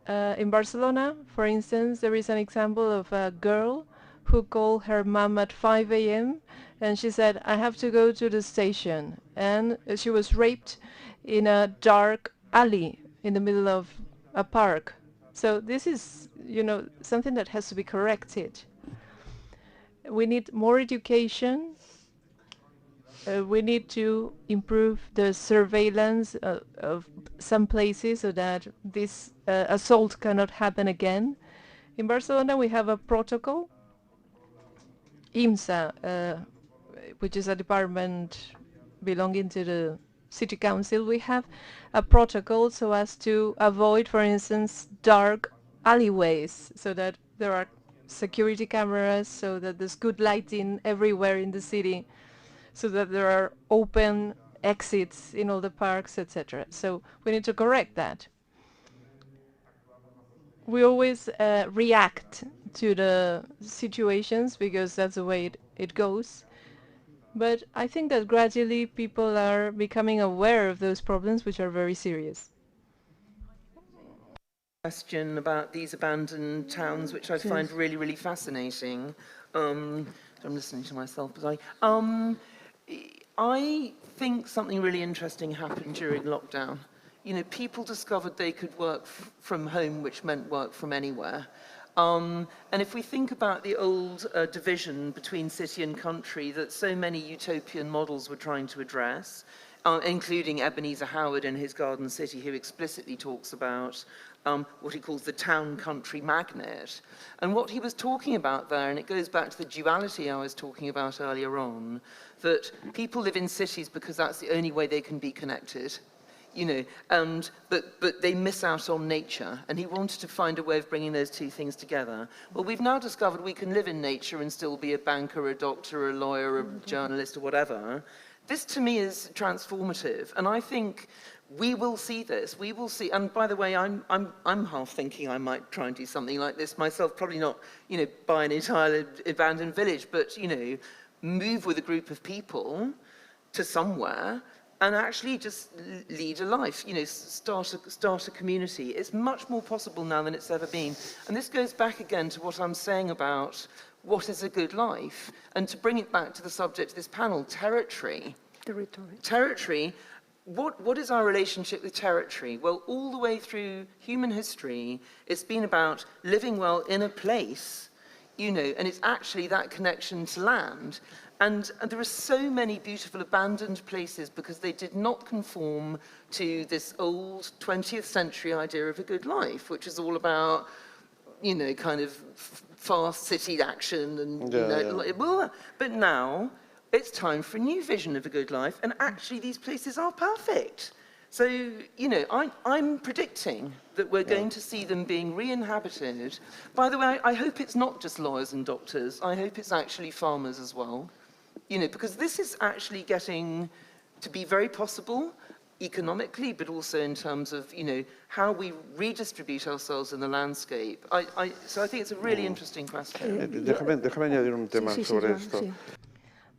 In Barcelona, for instance, there is an example of a girl who called her mom at 5 a.m. and she said, I have to go to the station. And she was raped in a dark alley in the middle of a park. So this is, something that has to be corrected. We need more education. We need to improve the surveillance of some places so that this assault cannot happen again. In Barcelona, we have a protocol, IMSA, which is a department belonging to the city council. We have a protocol so as to avoid, for instance, dark alleyways, so that there are security cameras, so that there's good lighting everywhere in the city, so that there are open exits in all the parks, etc. So we need to correct that. We always react to the situations because that's the way it goes. But I think that gradually people are becoming aware of those problems, which are very serious. Question about these abandoned towns, which I find really, really fascinating. I'm listening to myself, but I think something really interesting happened during lockdown. People discovered they could work from home, which meant work from anywhere. And if we think about the old division between city and country that so many utopian models were trying to address, including Ebenezer Howard in his Garden City, who explicitly talks about what he calls the town-country magnet. And what he was talking about there, and it goes back to the duality I was talking about earlier on, that people live in cities because that's the only way they can be connected. But they miss out on nature, and he wanted to find a way of bringing those two things together. Well, we've now discovered we can live in nature and still be a banker, a doctor, a lawyer, a journalist, or whatever. This, to me, is transformative, and I think we will see this. We will see, and by the way, I'm half thinking I might try and do something like this myself. Probably not, buy an entire abandoned village, but move with a group of people to somewhere and actually just lead a life, start a community. It's much more possible now than it's ever been. And this goes back again to what I'm saying about what is a good life, and to bring it back to the subject of this panel, territory. Territory. What is our relationship with territory? Well, all the way through human history, it's been about living well in a place, and it's actually that connection to land. And there are so many beautiful abandoned places because they did not conform to this old 20th century idea of a good life, which is all about, kind of fast city action and, but now it's time for a new vision of a good life, and actually these places are perfect. So, I'm predicting that we're going to see them being re-inhabited. By the way, I hope it's not just lawyers and doctors. I hope it's actually farmers as well. Because this is actually getting to be very possible economically, but also in terms of, how we redistribute ourselves in the landscape. So I think it's a really interesting question. Déjame añadir un tema sobre esto.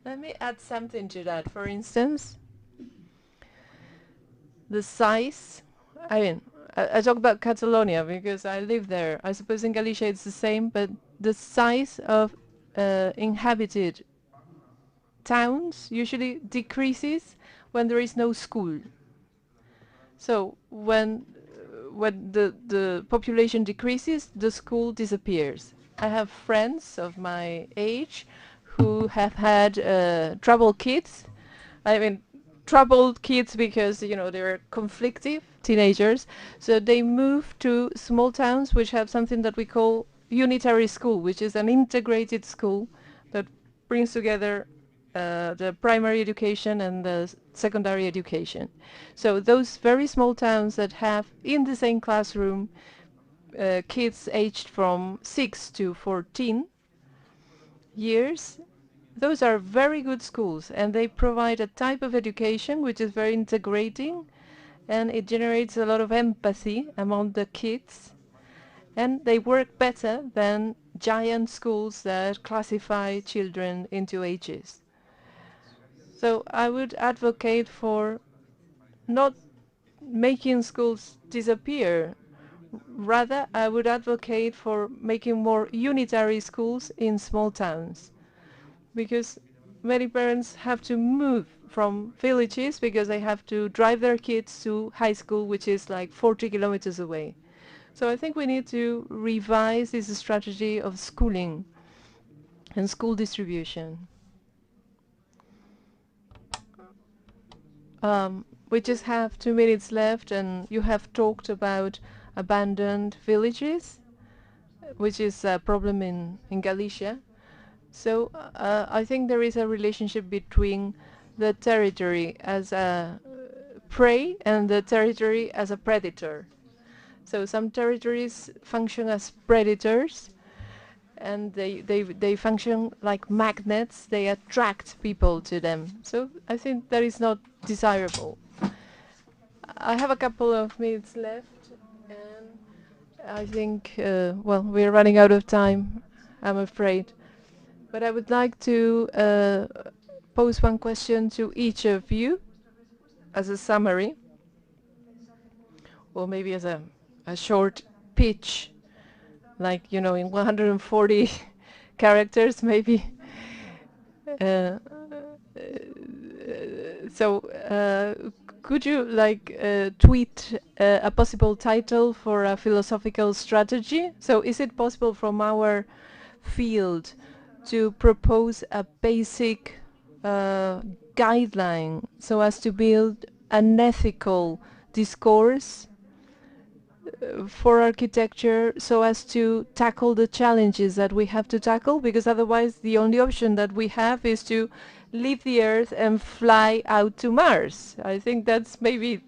Let me add something to that. For instance, the size, I talk about Catalonia because I live there. I suppose in Galicia it's the same, but the size of inhabited towns usually decreases when there is no school. So when the population decreases, the school disappears. I have friends of my age who have had troubled kids. Troubled kids because, they're conflictive teenagers. So they move to small towns which have something that we call unitary school, which is an integrated school that brings together the primary education and the secondary education. So those very small towns that have in the same classroom kids aged from 6 to 14 years, those are very good schools, and they provide a type of education which is very integrating, and it generates a lot of empathy among the kids, and they work better than giant schools that classify children into ages. So I would advocate for not making schools disappear. Rather, I would advocate for making more unitary schools in small towns, because many parents have to move from villages because they have to drive their kids to high school, which is like 40 kilometers away. So I think we need to revise this strategy of schooling and school distribution. We just have 2 minutes left, and you have talked about abandoned villages, which is a problem in Galicia. So I think there is a relationship between the territory as a prey and the territory as a predator. So some territories function as predators, and they function like magnets. They attract people to them. So I think that is not desirable. I have a couple of minutes left, and I think, well, we're running out of time, I'm afraid. But I would like to pose one question to each of you as a summary, or maybe as a short pitch, like, you know, in 140 characters, maybe. Could you tweet a possible title for a philosophical strategy? So is it possible from our field to propose a basic guideline so as to build an ethical discourse for architecture, so as to tackle the challenges that we have to tackle? Because otherwise the only option that we have is to leave the Earth and fly out to Mars. I think that's maybe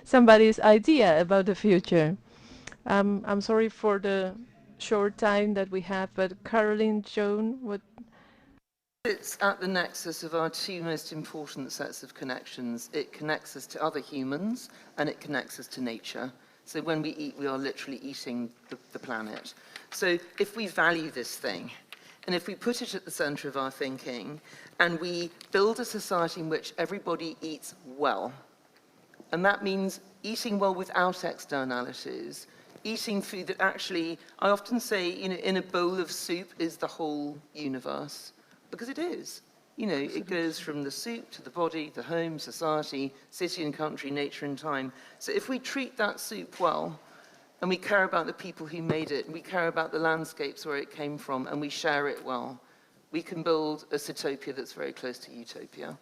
somebody's idea about the future. I'm sorry for the short time that we have, but Caroline, Joan, what? It's at the nexus of our two most important sets of connections. It connects us to other humans, and it connects us to nature. So when we eat, we are literally eating the planet. So if we value this thing, and if we put it at the center of our thinking, and we build a society in which everybody eats well, and that means eating well without externalities, eating food that actually, I often say, you know, in a bowl of soup is the whole universe, because it is. You know, it goes from the soup to the body, the home, society, city and country, nature and time. So if we treat that soup well, and we care about the people who made it, and we care about the landscapes where it came from, and we share it well, we can build a Citopia that's very close to utopia.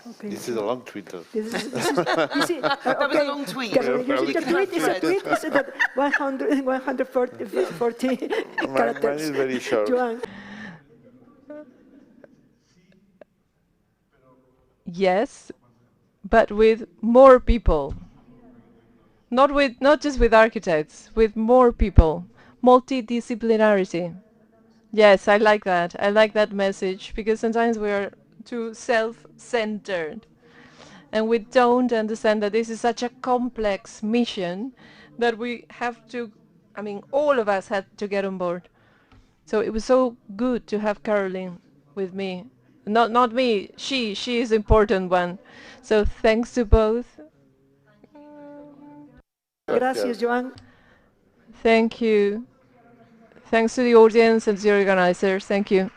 Okay. This is a long tweet. That was a long tweet. The tweet is a tweet. Is it 140 characters? Mine is very short. Joan. Yes, but with more people. Not just with architects, with more people. Multidisciplinarity. Yes, I like that. I like that message, because sometimes we are too self-centered, and we don't understand that this is such a complex mission that we have to, I mean, all of us had to get on board. So it was so good to have Caroline with me. Not me, she is the important one. So thanks to both. Gracias, Joan. Thank you. Thanks to the audience and to the organizers. Thank you.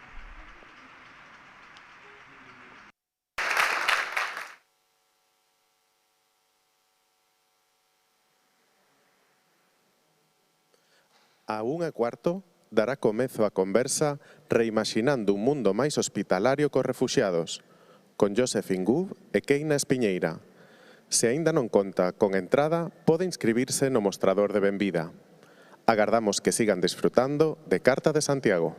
A 1:15 dará comezo a conversa Reimaxinando un mundo máis hospitalario cos refuxiados, con Joseph Ingub e Keina Espiñeira. Se aínda non conta con entrada, pode inscribirse no mostrador de benvida. Agardamos que sigan disfrutando de Carta de Santiago.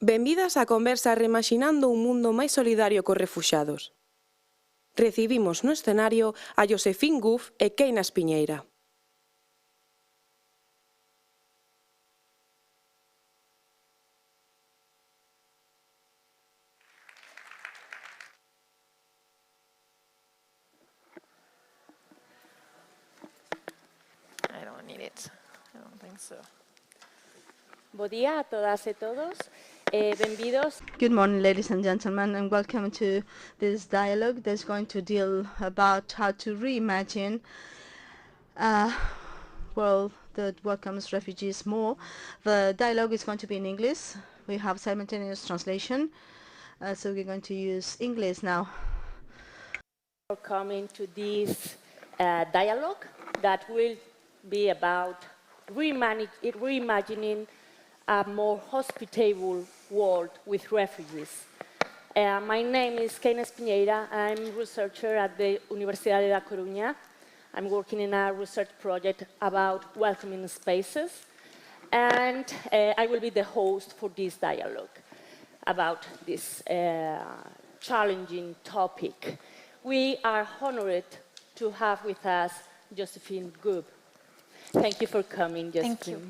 Benvidas á conversa Reimaxinando un mundo máis solidario cos refuxiados. Recibimos no escenario a Josefín Guf e Keina Espiñeira. I don't need it. I don't think so. Bo día a todas e todos. Benvidos. Good morning, ladies and gentlemen, and welcome to this dialogue that's going to deal about how to reimagine a world that welcomes refugees more. The dialogue is going to be in English. We have simultaneous translation, so we're going to use English now. For coming to this dialogue that will be about reimagining a more hospitable world with refugees. My name is Keina Espiñeira. I'm a researcher at the Universidade da Coruña. I'm working in a research project about welcoming spaces, and I will be the host for this dialogue about this challenging topic. We are honored to have with us Josefín Guf. Thank you for coming, Josefín. Thank you.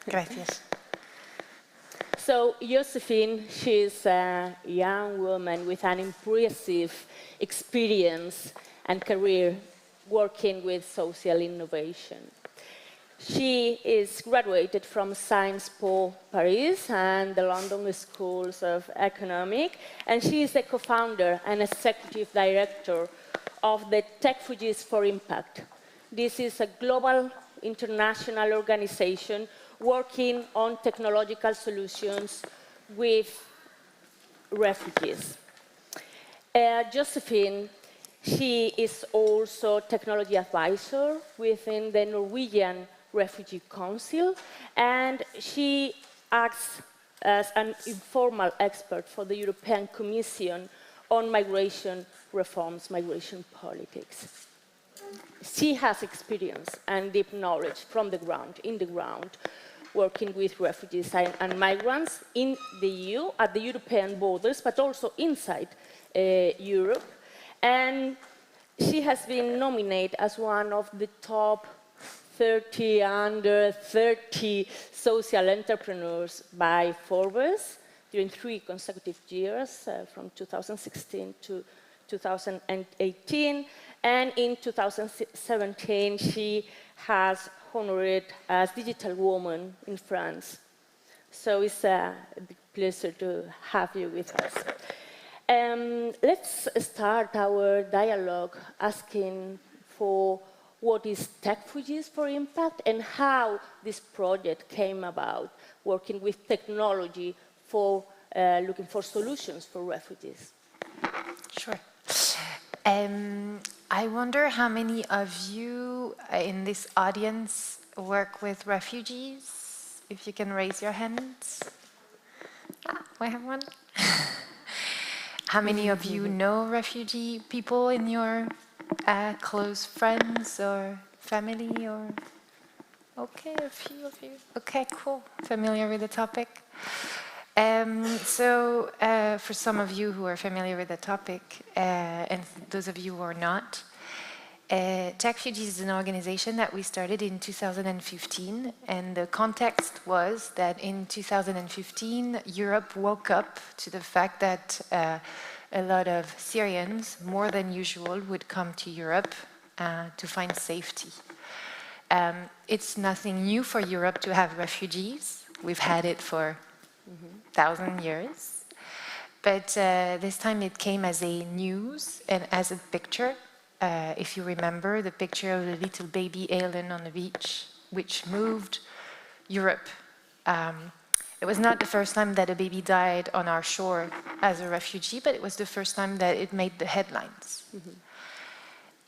Gracias. So, Josefín, she's a young woman with an impressive experience and career working with social innovation. She is graduated from Sciences Po Paris and the London Schools of Economics, and she is the co-founder and executive director of the Techfugees for Impact. This is a global international organization working on technological solutions with refugees. Josefín, she is also technology advisor within the Norwegian Refugee Council, and she acts as an informal expert for the European Commission on migration reforms, migration politics. She has experience and deep knowledge from the ground, in the ground, working with refugees and migrants in the EU, at the European borders, but also inside Europe. And she has been nominated as one of the top 30 under 30 social entrepreneurs by Forbes during 3 consecutive years, from 2016 to 2018. And in 2017, she has honored as Digital Woman in France. So it's a big pleasure to have you with us. Let's start our dialogue asking for what is Techfugees for Impact and how this project came about, working with technology for looking for solutions for refugees. Sure. I wonder how many of you in this audience work with refugees? If you can raise your hands. We have one. How many of you know refugee people in your close friends or family? Or okay, a few of you. Okay, cool. Familiar with the topic. For some of you who are familiar with the topic, and those of you who are not, Techfugees is an organization that we started in 2015, and the context was that in 2015, Europe woke up to the fact that a lot of Syrians, more than usual, would come to Europe to find safety. It's nothing new for Europe to have refugees. We've had it for 1,000 years. But this time it came as a news and as a picture. If you remember the picture of the little baby alien on the beach, which moved Europe. It was not the first time that a baby died on our shore as a refugee, but it was the first time that it made the headlines.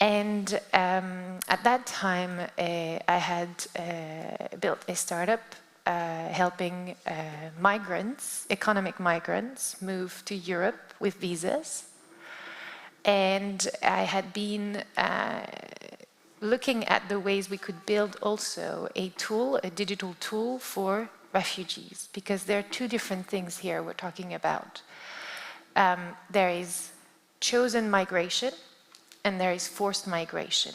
And at that time, I had built a startup helping migrants, economic migrants, move to Europe with visas. And I had been looking at the ways we could build also a tool, a digital tool for refugees, because there are two different things here we're talking about. There is chosen migration and there is forced migration.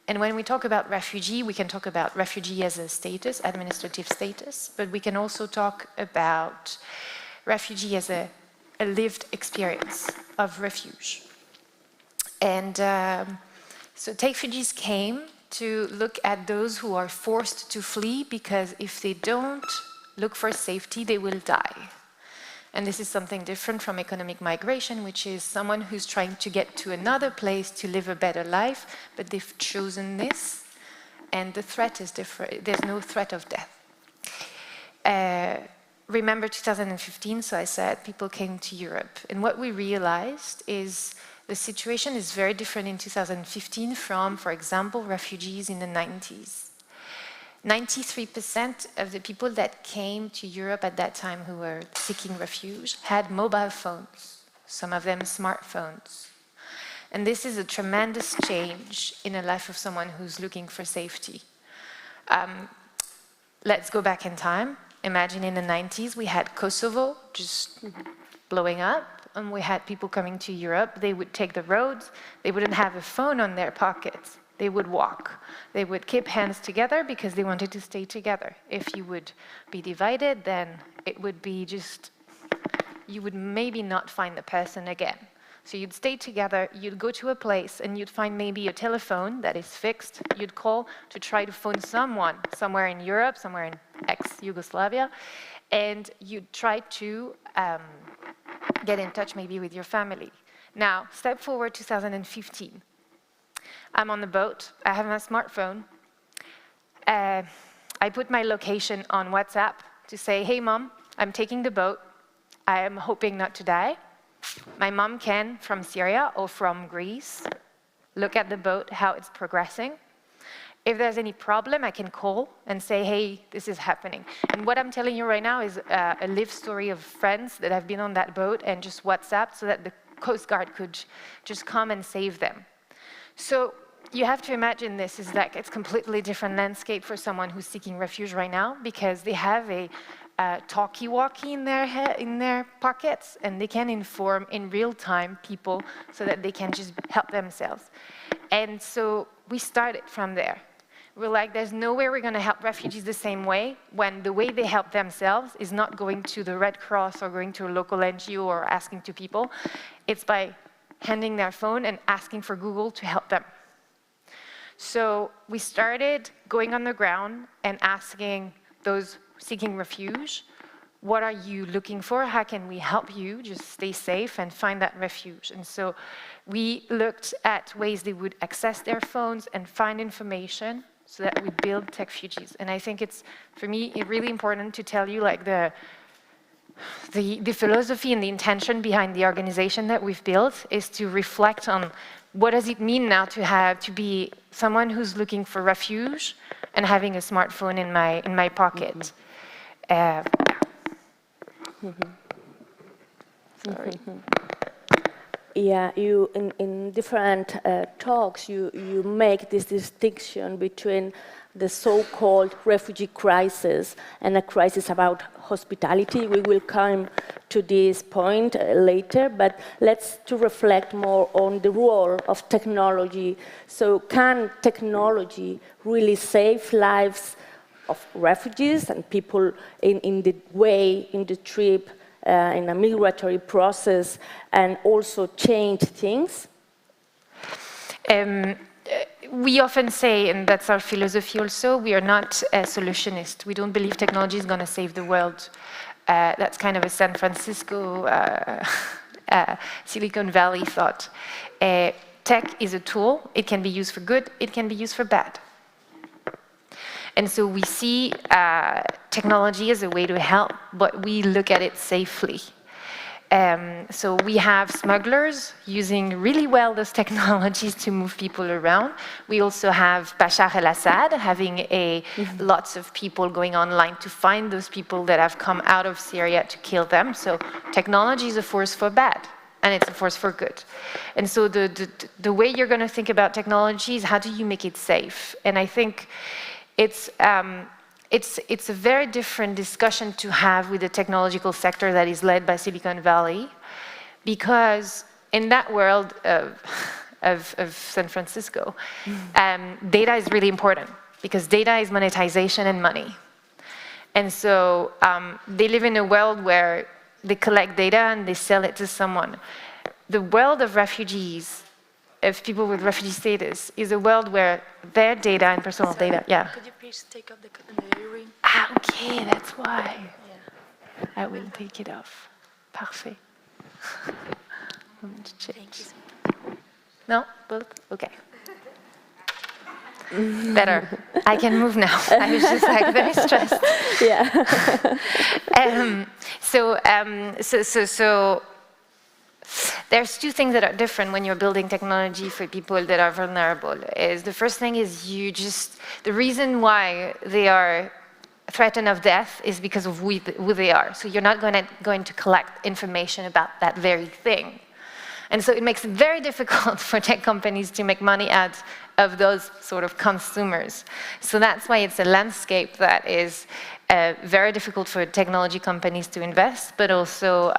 And when we talk about refugee, we can talk about refugee as a status, administrative status, but we can also talk about refugee as a lived experience of refuge. And so refugees came to look at those who are forced to flee, because if they don't look for safety, they will die. And this is something different from economic migration, which is someone who's trying to get to another place to live a better life, but they've chosen this, and the threat is different. There's no threat of death. Remember 2015, so I said people came to Europe. And what we realized is the situation is very different in 2015 from, for example, refugees in the 90s. 93% of the people that came to Europe at that time who were seeking refuge had mobile phones, some of them smartphones. And this is a tremendous change in the life of someone who's looking for safety. Let's go back in time. Imagine in the 90s, we had Kosovo just blowing up, and we had people coming to Europe. They would take the roads. They wouldn't have a phone on their pockets. They would walk. They would keep hands together because they wanted to stay together. If you would be divided, then it would be just, you would maybe not find the person again. So you'd stay together, you'd go to a place, and you'd find maybe a telephone that is fixed. You'd call to try to phone someone, somewhere in Europe, somewhere in ex-Yugoslavia, and you'd try to get in touch maybe with your family. Now, step forward 2015. I'm on the boat, I have my smartphone. I put my location on WhatsApp to say, hey mom, I'm taking the boat. I am hoping not to die. My mom can, from Syria or from Greece, look at the boat, how it's progressing. If there's any problem, I can call and say, hey, this is happening. And what I'm telling you right now is a live story of friends that have been on that boat and just WhatsApp so that the Coast Guard could just come and save them. So you have to imagine this is like it's completely different landscape for someone who's seeking refuge right now, because they have a talkie-walkie in their pockets, and they can inform in real time people so that they can just help themselves. And so we started from there. We're like, there's no way we're going to help refugees the same way when the way they help themselves is not going to the Red Cross or going to a local NGO or asking to people. It's by handing their phone and asking for Google to help them. So we started going on the ground and asking those seeking refuge, what are you looking for? How can we help you just stay safe and find that refuge? And so we looked at ways they would access their phones and find information so that we build tech refugees. And I think it's, for me, really important to tell you like the philosophy and the intention behind the organization that we've built is to reflect on what does it mean now to be someone who's looking for refuge and having a smartphone in my pocket. Sorry. Yeah, you in different talks you make this distinction between the so-called refugee crisis and a crisis about hospitality. We will come to this point later, but let's to reflect more on the role of technology. So can technology really save lives of refugees and people in the way, in the trip, in a migratory process, and also change things? We often say, and that's our philosophy also, we are not a solutionist. We don't believe technology is going to save the world. That's kind of a San Francisco, Silicon Valley thought. Tech is a tool. It can be used for good. It can be used for bad. And so we see technology as a way to help, but we look at it safely. So we have smugglers using really well those technologies to move people around. We also have Bashar al-Assad having lots of people going online to find those people that have come out of Syria to kill them. So technology is a force for bad, and it's a force for good. And so the way you're going to think about technology is how do you make it safe? And I think it's it's a very different discussion to have with the technological sector that is led by Silicon Valley, because in that world of San Francisco, data is really important, because data is monetization and money. And so they live in a world where they collect data and they sell it to someone. The world of refugees, of people with refugee status, is a world where their data and personal data, Could you please take off the earring? Ah, okay, that's why. Yeah. I will take it off. Parfait. Thank you. No? Both? Okay. Better. I can move now. I was just like very stressed. Yeah. So there's two things that are different when you're building technology for people that are vulnerable. Is the first thing is the reason why they are threatened of death is because of who they are. So you're not going to collect information about that very thing. And so it makes it very difficult for tech companies to make money out of those sort of consumers. So that's why it's a landscape that is very difficult for technology companies to invest, but also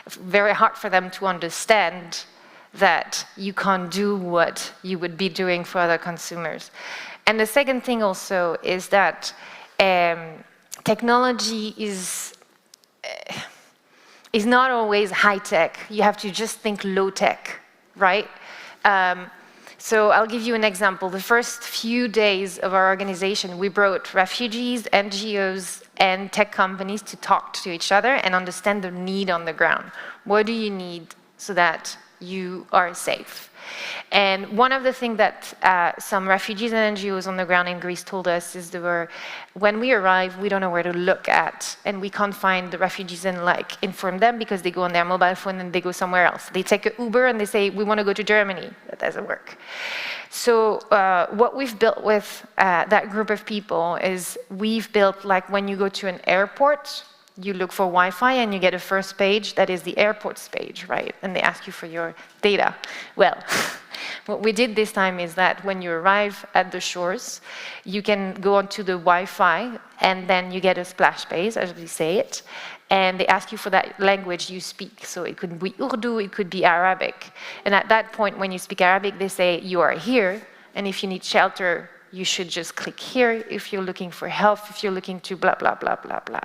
very hard for them to understand that you can't do what you would be doing for other consumers. And the second thing also is that technology is not always high-tech. You have to just think low-tech, right? So I'll give you an example. The first few days of our organization, we brought refugees, NGOs, and tech companies to talk to each other and understand the need on the ground. What do you need so that you are safe? And one of the things that some refugees and NGOs on the ground in Greece told us is when we arrive, we don't know where to look at, and we can't find the refugees and inform them because they go on their mobile phone and they go somewhere else. They take an Uber and they say, we want to go to Germany. That doesn't work. So what we've built with that group of people is we've built when you go to an airport, you look for Wi-Fi and you get a first page that is the airport's page, right? And they ask you for your data. Well, what we did this time is that when you arrive at the shores, you can go onto the Wi-Fi and then you get a splash page, as we say it, and they ask you for that language you speak. So it could be Urdu, it could be Arabic. And at that point, when you speak Arabic, they say, you are here, and if you need shelter, you should just click here if you're looking for help, if you're looking to blah, blah, blah, blah, blah.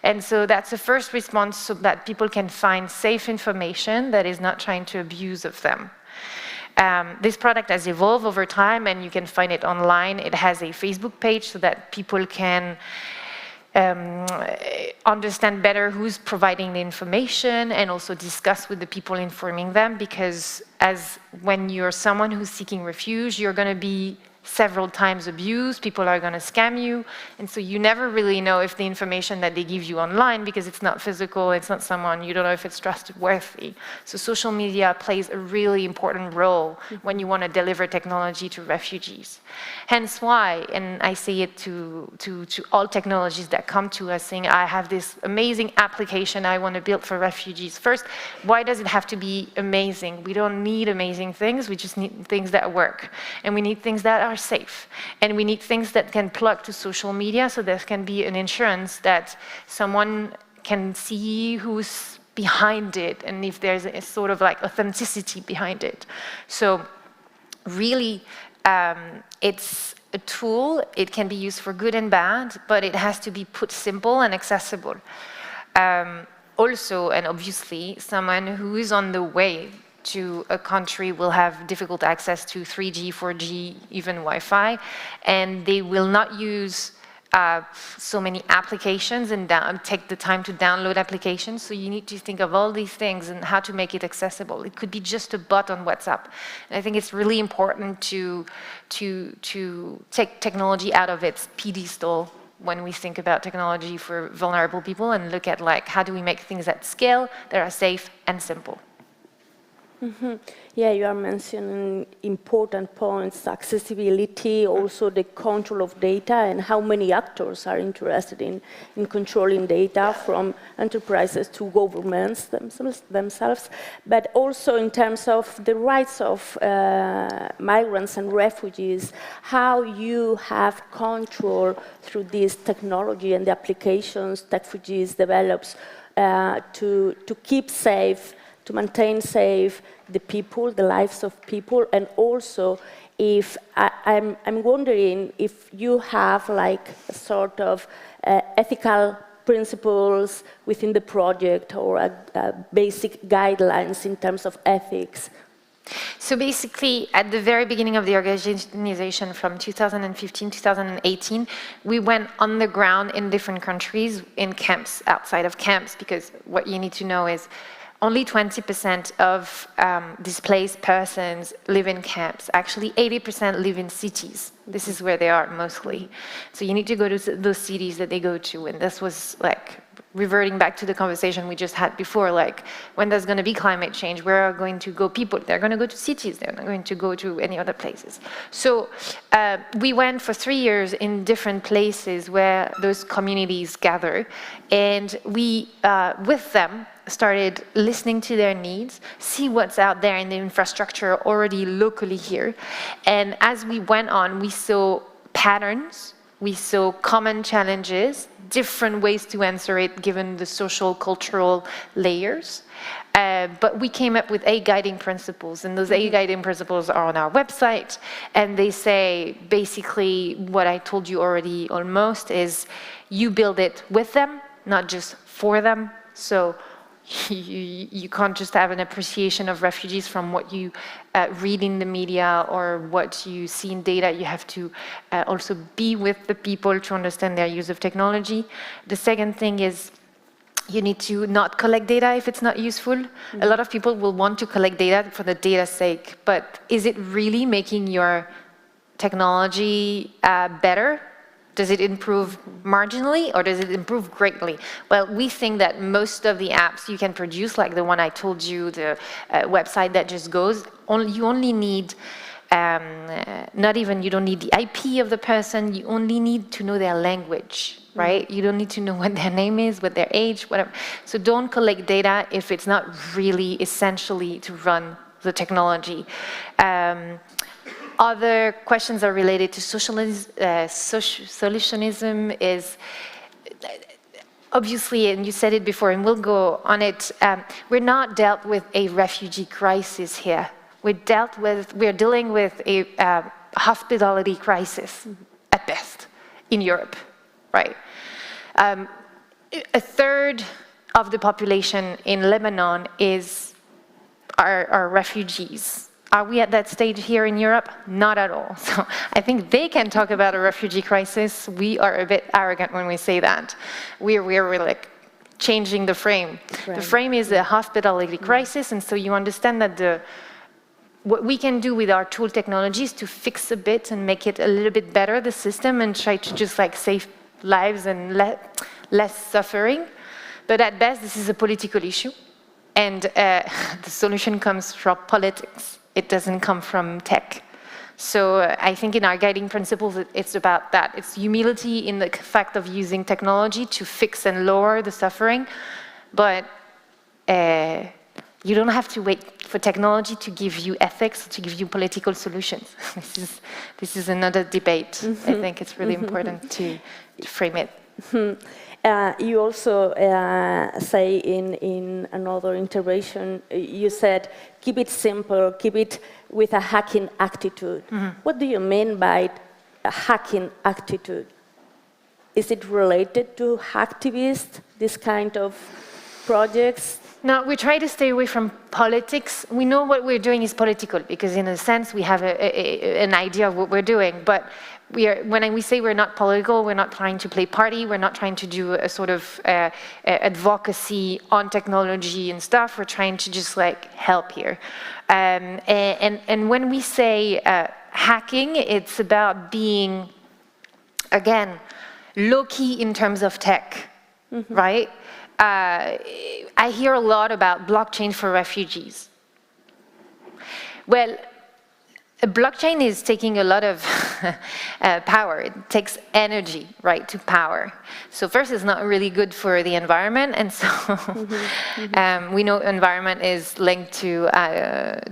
And so that's the first response so that people can find safe information that is not trying to abuse of them. This product has evolved over time and you can find it online. It has a Facebook page so that people can understand better who's providing the information and also discuss with the people informing them, because when you're someone who's seeking refuge, you're going to be several times abused, people are going to scam you, and so you never really know if the information that they give you online, because it's not physical, it's not someone, you don't know if it's trustworthy. So social media plays a really important role when you want to deliver technology to refugees. Hence why, and I say it to all technologies that come to us saying, I have this amazing application I want to build for refugees. First, why does it have to be amazing? We don't need amazing things, we just need things that work. And we need things that are safe. And we need things that can plug to social media, so there can be an insurance that someone can see who's behind it and if there's a sort of authenticity behind it. So really, it's a tool. It can be used for good and bad, but it has to be put simple and accessible. Also, and obviously, someone who is on the way to a country will have difficult access to 3G, 4G, even Wi-Fi, and they will not use so many applications and take the time to download applications. So you need to think of all these things and how to make it accessible. It could be just a bot on WhatsApp. And I think it's really important to take technology out of its pedestal when we think about technology for vulnerable people and look at how do we make things at scale that are safe and simple. Yeah, you are mentioning important points, accessibility, also the control of data and how many actors are interested in controlling data from enterprises to governments themselves, but also in terms of the rights of migrants and refugees, how you have control through this technology and the applications that refugees develops to keep safe, to maintain safe the people, the lives of people, and also if I'm wondering if you have like a sort of ethical principles within the project or basic guidelines in terms of ethics. So basically, at the very beginning of the organization from 2015, 2018, we went on the ground in different countries, in camps, outside of camps, because what you need to know is only 20% of displaced persons live in camps. Actually, 80% live in cities. This is where they are mostly. So you need to go to those cities that they go to. And this was like reverting back to the conversation we just had before, like when there's going to be climate change, where are going to go people? They're going to go to cities. They're not going to go to any other places. So we went for 3 years in different places where those communities gather. And we, with them, started listening to their needs, see what's out there in the infrastructure already locally here. And as we went on, we saw patterns, we saw common challenges, different ways to answer it given the social, cultural layers. But we came up with 8 guiding principles, and those 8 guiding principles are on our website, and they say basically what I told you already almost is you build it with them, not just for them. So you can't just have an appreciation of refugees from what you read in the media or what you see in data. You have to also be with the people to understand their use of technology. The second thing is you need to not collect data if it's not useful. A lot of people will want to collect data for the data's sake, but is it really making your technology better? Does it improve marginally or does it improve greatly? Well, we think that most of the apps you can produce, like the one I told you, the website that just goes, you only need, you don't need the IP of the person, you only need to know their language, right? You don't need to know what their name is, what their age, whatever. So don't collect data if it's not really essentially to run the technology. Other questions are related to solutionism is, obviously, and you said it before, and we'll go on it, we're not dealt with a refugee crisis here. We're dealing with a hospitality crisis, at best, in Europe, right? A third of the population in Lebanon are refugees. Are we at that stage here in Europe? Not at all. So I think they can talk about a refugee crisis. We are a bit arrogant when we say that. We're like changing the frame. Right. The frame is a hospitality crisis, and so you understand that what we can do with our tool technologies to fix a bit and make it a little bit better, the system, and try to just like save lives and less suffering. But at best, this is a political issue, and the solution comes from politics. It doesn't come from tech. So I think in our guiding principles, it's about that. It's humility in the fact of using technology to fix and lower the suffering, but you don't have to wait for technology to give you ethics, to give you political solutions. This is another debate. I think it's really important to frame it. You also say in another intervention, you said, keep it simple, keep it with a hacking attitude. What do you mean by a hacking attitude? Is it related to hacktivists, this kind of projects? No, we try to stay away from politics. We know what we're doing is political because in a sense we have an idea of what we're doing, but when we say we're not political, we're not trying to play party, we're not trying to do a sort of advocacy on technology and stuff, we're trying to just like help here. And when we say hacking, it's about being, again, low-key in terms of tech, right? I hear a lot about blockchain for refugees. Well, a blockchain is taking a lot of power. It takes energy, right, to power. So first, it's not really good for the environment, and so we know environment is linked to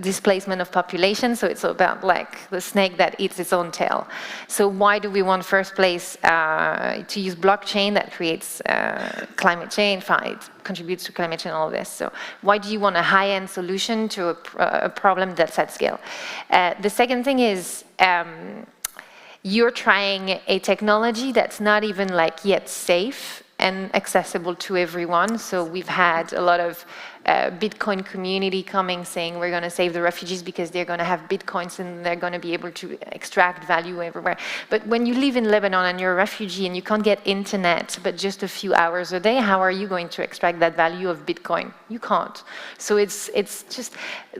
displacement of population, so it's about like the snake that eats its own tail. So why do we want first place to use blockchain that creates climate change, it contributes to climate change and all this. So why do you want a high-end solution to a problem that's at scale? The second thing is you're trying a technology that's not even like yet safe and accessible to everyone. So we've had a lot of Bitcoin community coming saying we're going to save the refugees because they're going to have Bitcoins and they're going to be able to extract value everywhere. But when you live in Lebanon and you're a refugee and you can't get internet but just a few hours a day, how are you going to extract that value of Bitcoin? You can't. So it's just,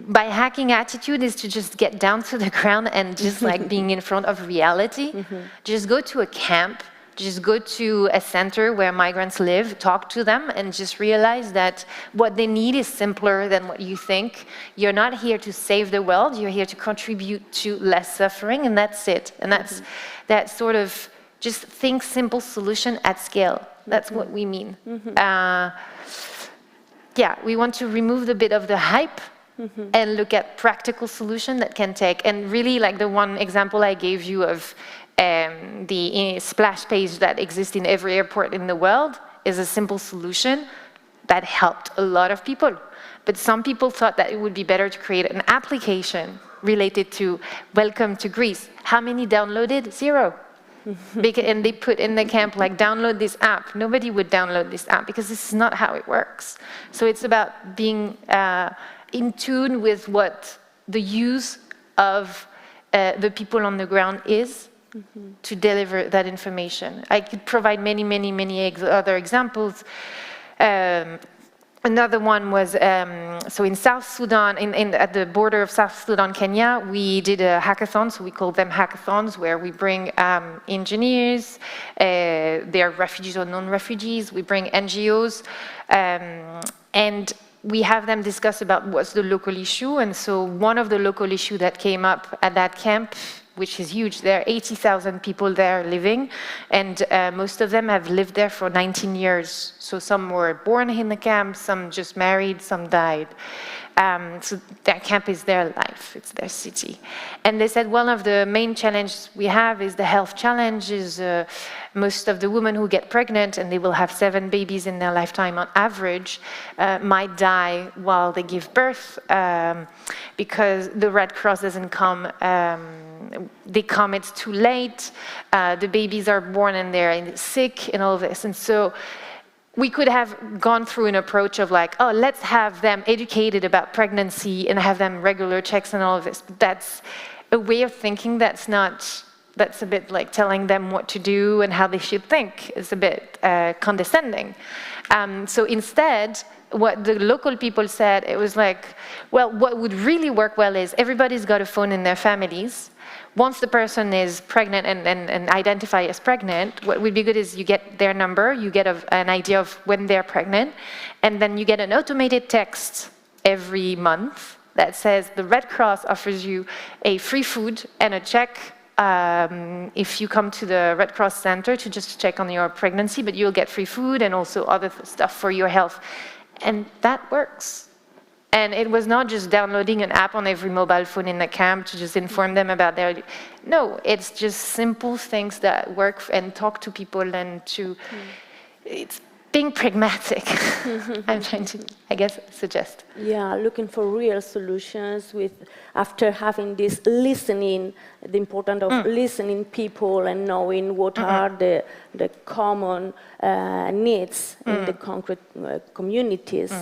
by hacking attitude is to just get down to the ground and just like being in front of reality. Just go to a camp. Just go to a center where migrants live, talk to them, and just realize that what they need is simpler than what you think. You're not here to save the world, you're here to contribute to less suffering, and that's it. And that's that sort of just think simple solution at scale. That's what we mean. Yeah, we want to remove the bit of the hype and look at practical solution that can take, and really like the one example I gave you of the splash page that exists in every airport in the world is a simple solution that helped a lot of people. But some people thought that it would be better to create an application related to welcome to Greece. How many downloaded? 0. And they put in the camp like download this app. Nobody would download this app because this is not how it works. So it's about being in tune with what the use of the people on the ground is to deliver that information. I could provide many other examples. Another one was, so in South Sudan, at the border of South Sudan, Kenya, we did a hackathon, so we call them hackathons, where we bring engineers, they are refugees or non-refugees, we bring NGOs, and we have them discuss about what's the local issue. And so one of the local issues that came up at that camp, which is huge, there are 80,000 people there living, and most of them have lived there for 19 years. So some were born in the camp, some just married, some died. So that camp is their life, it's their city. And they said one of the main challenges we have is the health challenge, is most of the women who get pregnant, and they will have 7 babies in their lifetime on average, might die while they give birth because the Red Cross doesn't come. They come, it's too late, the babies are born and they're sick and all this. And so we could have gone through an approach of like, oh, let's have them educated about pregnancy and have them regular checks and all of this. But that's a way of thinking that's a bit like telling them what to do and how they should think. It's a bit condescending. So instead, what the local people said, it was like, well, what would really work well is everybody's got a phone in their families. Once the person is pregnant and identify as pregnant, what would be good is you get their number, you get an idea of when they're pregnant, and then you get an automated text every month that says the Red Cross offers you a free food and a check if you come to the Red Cross Center to just check on your pregnancy, but you'll get free food and also other stuff for your health. And that works. And it was not just downloading an app on every mobile phone in the camp to just inform them about their... No, it's just simple things that work and talk to people and to... It's being pragmatic. I'm trying to, I guess, suggest. Yeah, looking for real solutions after having this listening, the importance of listening people and knowing what are the common needs in the concrete communities.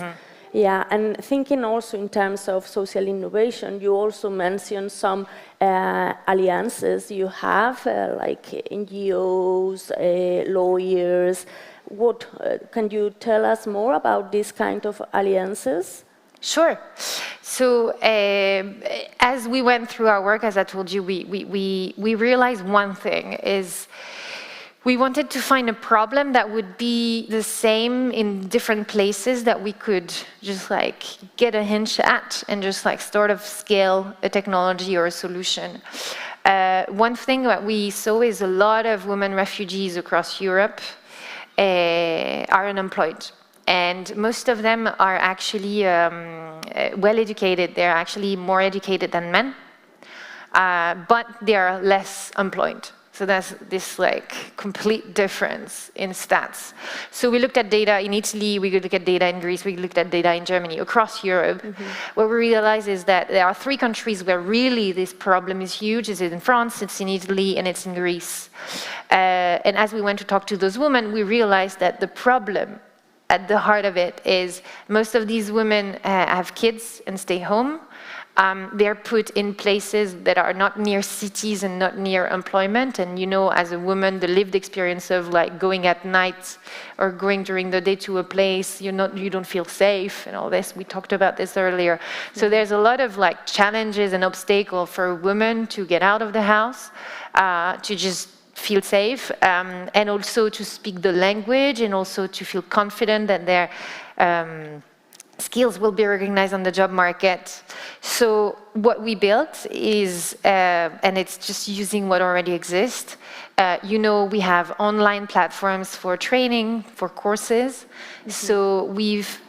Yeah, and thinking also in terms of social innovation, you also mentioned some alliances you have, like NGOs, lawyers. What can you tell us more about this kind of alliances? Sure. So as we went through our work, as I told you, we realized one thing is We wanted to find a problem that would be the same in different places, that we could just like get a hint at and just like sort of scale a technology or a solution. One thing that we saw is a lot of women refugees across Europe are unemployed. And most of them are actually well educated. They're actually more educated than men, but they are less employed. So that's this like complete difference in stats. So we looked at data in Italy, we looked at data in Greece, we looked at data in Germany, across Europe. What we realized is that there are 3 countries where really this problem is huge. It's in France, it's in Italy, and it's in Greece. And as we went to talk to those women, we realized that the problem at the heart of it is most of these women have kids and stay home. They're put in places that are not near cities and not near employment. And you know, as a woman, the lived experience of like going at night or going during the day to a place, you don't feel safe and all this. We talked about this earlier. So there's a lot of like challenges and obstacles for women to get out of the house, to just feel safe, and also to speak the language, and also to feel confident that their skills will be recognized on the job market. So what we built is, and it's just using what already exists, you know, we have online platforms for training, for courses. So we've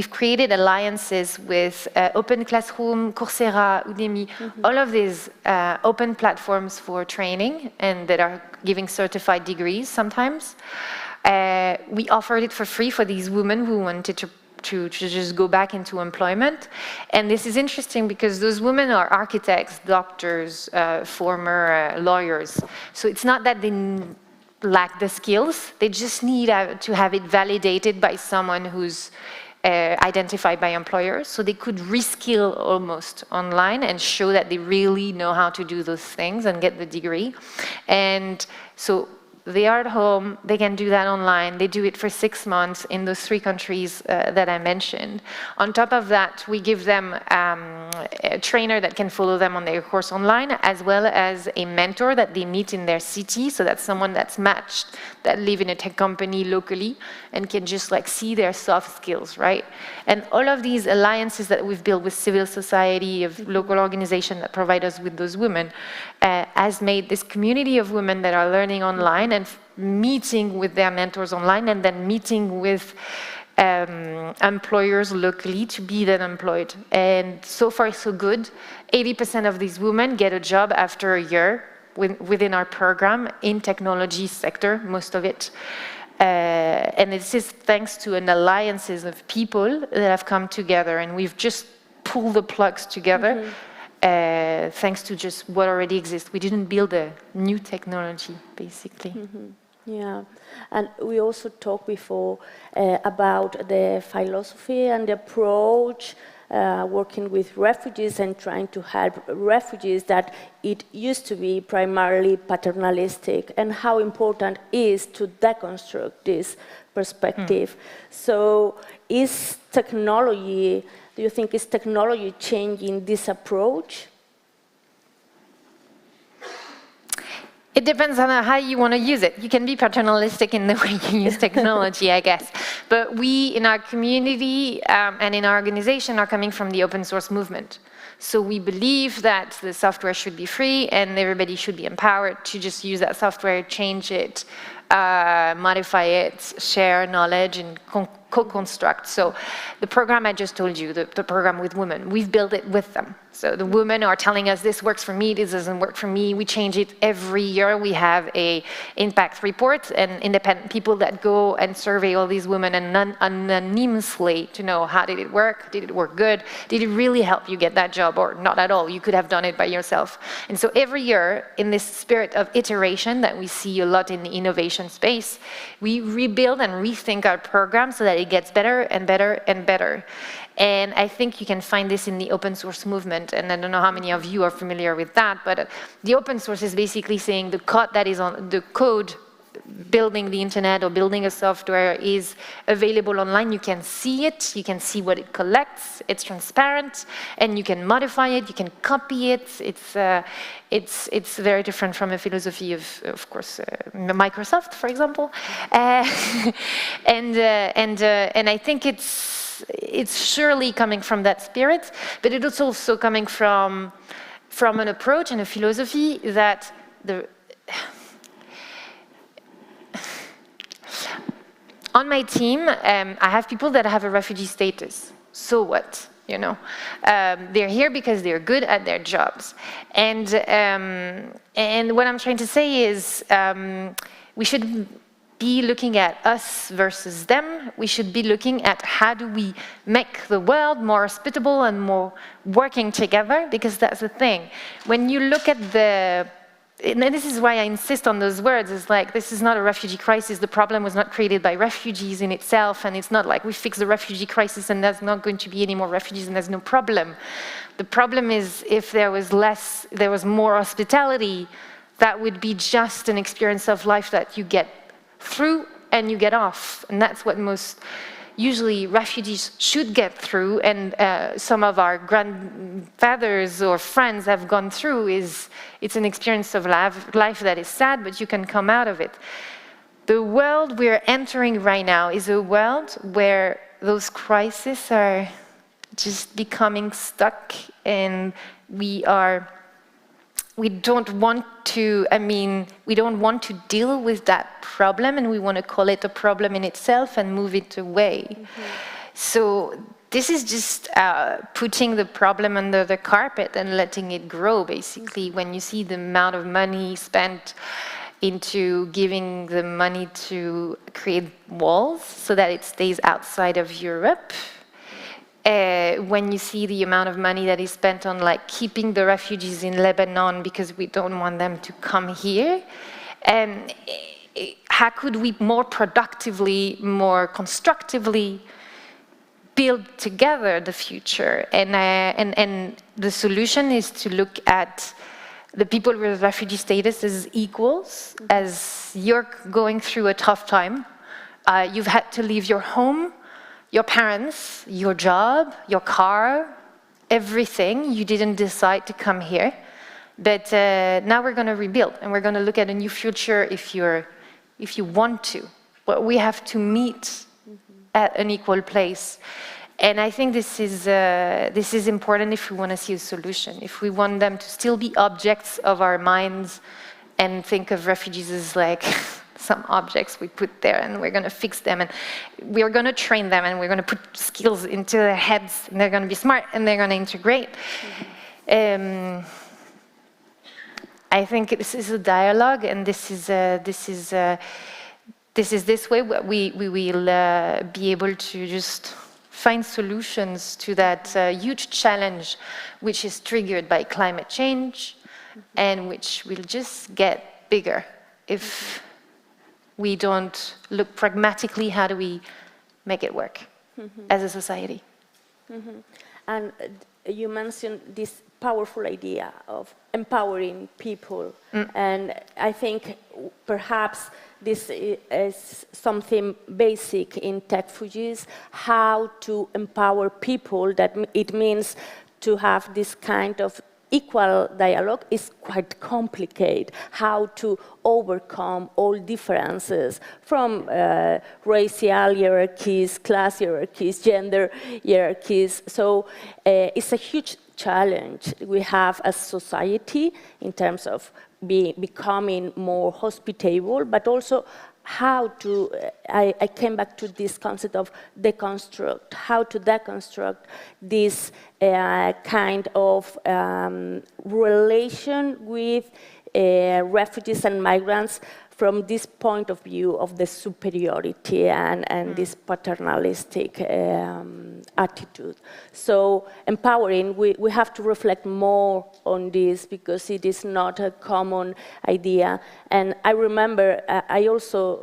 created alliances with Open Classroom, Coursera, Udemy, all of these open platforms for training, and that are giving certified degrees sometimes. We offered it for free for these women who wanted to just go back into employment. And this is interesting because those women are architects, doctors, former lawyers. So it's not that they lack the skills, they just need to have it validated by someone who's identified by employers, so they could reskill almost online and show that they really know how to do those things and get the degree. And so they are at home, they can do that online, they do it for 6 months in those 3 countries that I mentioned. On top of that, we give them a trainer that can follow them on their course online, as well as a mentor that they meet in their city, so that's someone that's matched, that live in a tech company locally, and can just like see their soft skills, right? And all of these alliances that we've built with civil society, of local organizations that provide us with those women, has made this community of women that are learning online and meeting with their mentors online, and then meeting with employers locally to be then employed. And so far so good. 80% of these women get a job after a year within our program in technology sector, most of it. And this is thanks to an alliances of people that have come together, and we've just pulled the plugs together. Thanks to just what already exists. We didn't build a new technology, basically. Yeah, and we also talked before about the philosophy and the approach working with refugees and trying to help refugees, that it used to be primarily paternalistic, and how important it is to deconstruct this perspective. So is technology, do you think is technology changing this approach? It depends on how you want to use it. You can be paternalistic in the way you use technology, I guess. But we, in our community and in our organization, are coming from the open source movement. So we believe that the software should be free and everybody should be empowered to just use that software, change it, modify it, share knowledge, and co-construct. So the program I just told you, the program with women, we've built it with them. So the women are telling us, this works for me, this doesn't work for me. We change it every year. We have a impact report and independent people that go and survey all these women anonymously to know, how did it work? Did it work good? Did it really help you get that job, or not at all? You could have done it by yourself. And so every year, in this spirit of iteration that we see a lot in the innovation space, we rebuild and rethink our program so that it gets better and better and better. And I think you can find this in the open source movement, and I don't know how many of you are familiar with that, but the open source is basically saying the code that is on the code building the internet or building a software is available online. You can see it, you can see what it collects, it's transparent, and you can modify it, you can copy it. It's very different from a philosophy of course, Microsoft, for example. And I think it's surely coming from that spirit, but it's also coming from an approach and a philosophy that on my team, I have people that have a refugee status. So what? You know, they're here because they're good at their jobs. And what I'm trying to say is we should be looking at us versus them. We should be looking at how do we make the world more hospitable and more working together, because that's the thing. When you look at and this is why I insist on those words, is like, this is not a refugee crisis. The problem was not created by refugees in itself, and it's not like we fix the refugee crisis and there's not going to be any more refugees and there's no problem. The problem is if there was more hospitality, that would be just an experience of life that you get through and you get off. And that's what most usually refugees should get through, and some of our grandfathers or friends have gone through. It's an experience of life that is sad, but you can come out of it. The world we're entering right now is a world where those crises are just becoming stuck, and we don't want to deal with that problem, and we want to call it a problem in itself and move it away. Mm-hmm. So this is just putting the problem under the carpet and letting it grow, basically. Mm-hmm. When you see the amount of money spent into giving the money to create walls so that it stays outside of Europe, when you see the amount of money that is spent on like keeping the refugees in Lebanon because we don't want them to come here, how could we more productively, more constructively build together the future? And the solution is to look at the people with refugee status as equals. As you're going through a tough time, you've had to leave your home, your parents, your job, your car, everything. You didn't decide to come here. But now we're going to rebuild, and we're going to look at a new future if you want to. But we have to meet at an equal place. And I think this is important if we want to see a solution. If we want them to still be objects of our minds and think of refugees as like some objects we put there and we're going to fix them and we're going to train them and we're going to put skills into their heads and they're going to be smart and they're going to integrate. Mm-hmm. I think this is a dialogue, and this way we will be able to just find solutions to that huge challenge which is triggered by climate change, and which will just get bigger if we don't look pragmatically how do we make it work as a society. And you mentioned this powerful idea of empowering people, and I think perhaps this is something basic in TechFugees, how to empower people. That it means to have this kind of equal dialogue is quite complicated. How to overcome all differences from racial hierarchies, class hierarchies, gender hierarchies. So it's a huge challenge we have as society in terms of becoming more hospitable, but also how to, I came back to this concept of deconstruct, how to deconstruct this kind of relation with refugees and migrants from this point of view of the superiority and this paternalistic attitude. So empowering, we have to reflect more on this because it is not a common idea. And I remember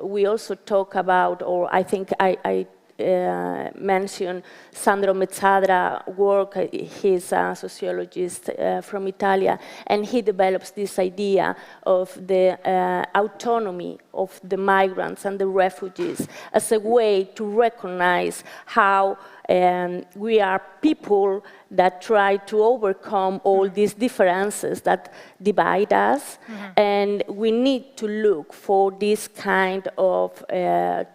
we also talk about, or I think I mention Sandro Mezzadra work. He's a sociologist from Italy, and he develops this idea of the autonomy of the migrants and the refugees as a way to recognize how we are people that try to overcome all these differences that divide us, and we need to look for this kind of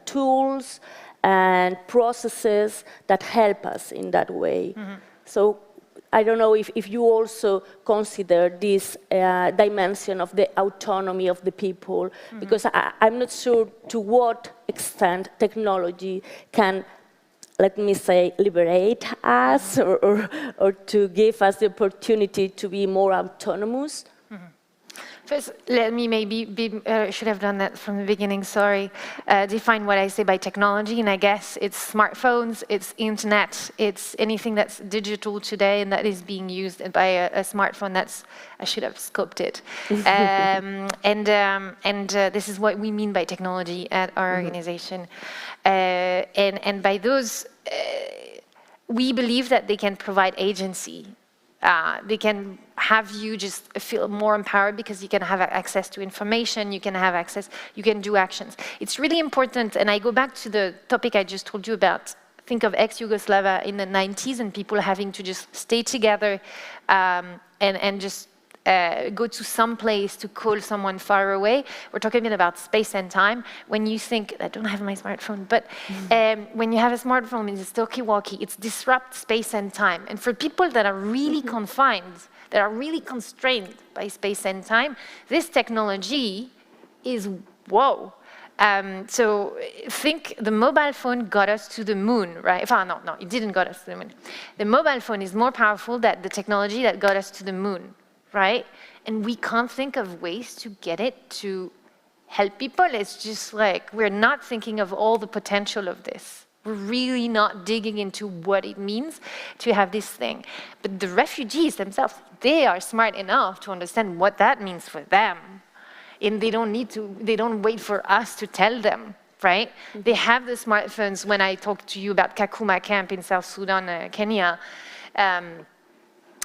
tools and processes that help us in that way. So I don't know if you also consider this dimension of the autonomy of the people, because I'm not sure to what extent technology can, let me say, liberate us or to give us the opportunity to be more autonomous. First, let me maybe should have done that from the beginning, sorry, define what I say by technology, and I guess it's smartphones, it's internet, it's anything that's digital today and that is being used by a smartphone. That's, I should have scoped it. This is what we mean by technology at our organization. And by those, we believe that they can provide agency. They can have you just feel more empowered because you can have access to information, you can have access, you can do actions. It's really important, and I go back to the topic I just told you about. Think of ex-Yugoslavia in the 90s and people having to just stay together and just go to some place to call someone far away. We're talking about space and time. When you think, I don't have my smartphone, but when you have a smartphone, it's a talkie-walkie, it disrupts space and time. And for people that are really confined, that are really constrained by space and time, this technology is, whoa. So think the mobile phone got us to the moon, right? No, it didn't got us to the moon. The mobile phone is more powerful than the technology that got us to the moon. Right? And we can't think of ways to get it to help people. It's just like, we're not thinking of all the potential of this. We're really not digging into what it means to have this thing. But the refugees themselves, they are smart enough to understand what that means for them. And they don't wait for us to tell them, right? They have the smartphones. When I talked to you about Kakuma camp in South Sudan, Kenya,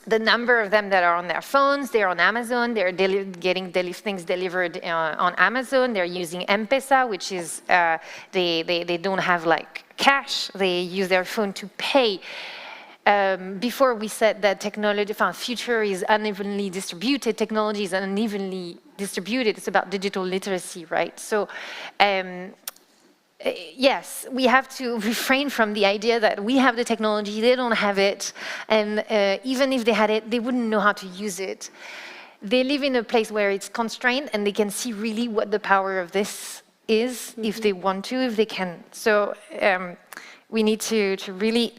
the number of them that are on their phones, they're on Amazon, they're getting things delivered on Amazon, they're using M-Pesa, which is, they don't have like cash, they use their phone to pay. Before we said that technology, future is unevenly distributed, technology is unevenly distributed, it's about digital literacy, right? So, yes, we have to refrain from the idea that we have the technology, they don't have it, and even if they had it, they wouldn't know how to use it. They live in a place where it's constrained and they can see really what the power of this is, if they want to, if they can. So we need to really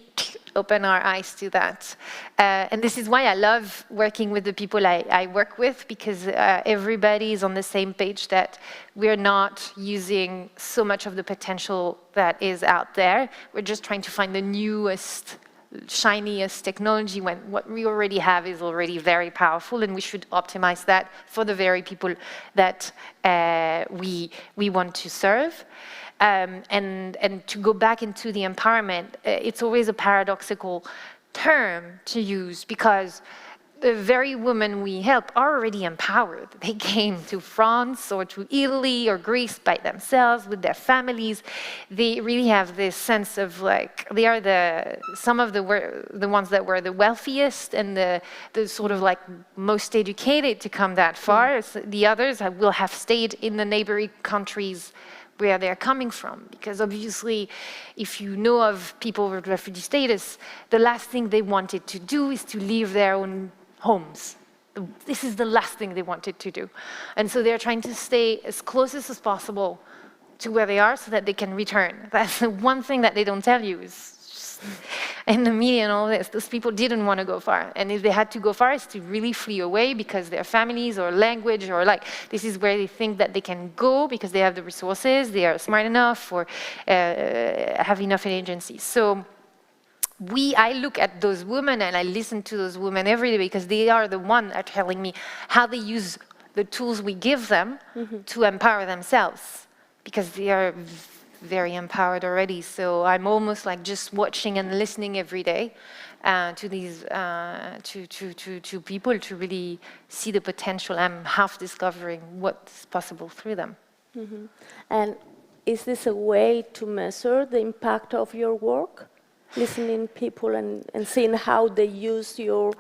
open our eyes to that. And this is why I love working with the people I work with, because everybody is on the same page that we're not using so much of the potential that is out there. We're just trying to find the newest, shiniest technology when what we already have is already very powerful, and we should optimize that for the very people that we want to serve. And to go back into the empowerment, it's always a paradoxical term to use, because the very women we help are already empowered. They came to France or to Italy or Greece by themselves with their families. They really have this sense of like, they are some of the ones that were the wealthiest and the sort of like most educated to come that far. So the others will have stayed in the neighboring countries where they're coming from, because obviously if you know of people with refugee status, the last thing they wanted to do is to leave their own homes. This is the last thing they wanted to do. And so they're trying to stay as close as possible to where they are so that they can return. That's the one thing that they don't tell you is in the media and all this, those people didn't want to go far. And if they had to go far, it's to really flee away because their families or language or like, this is where they think that they can go because they have the resources, they are smart enough or have enough agency. So I look at those women and I listen to those women every day because they are the ones that are telling me how they use the tools we give them to empower themselves, because they are very empowered already. So I'm almost like just watching and listening every day to these to people to really see the potential. I'm half discovering what's possible through them. Mm-hmm. And is this a way to measure the impact of your work? Listening people and seeing how they use your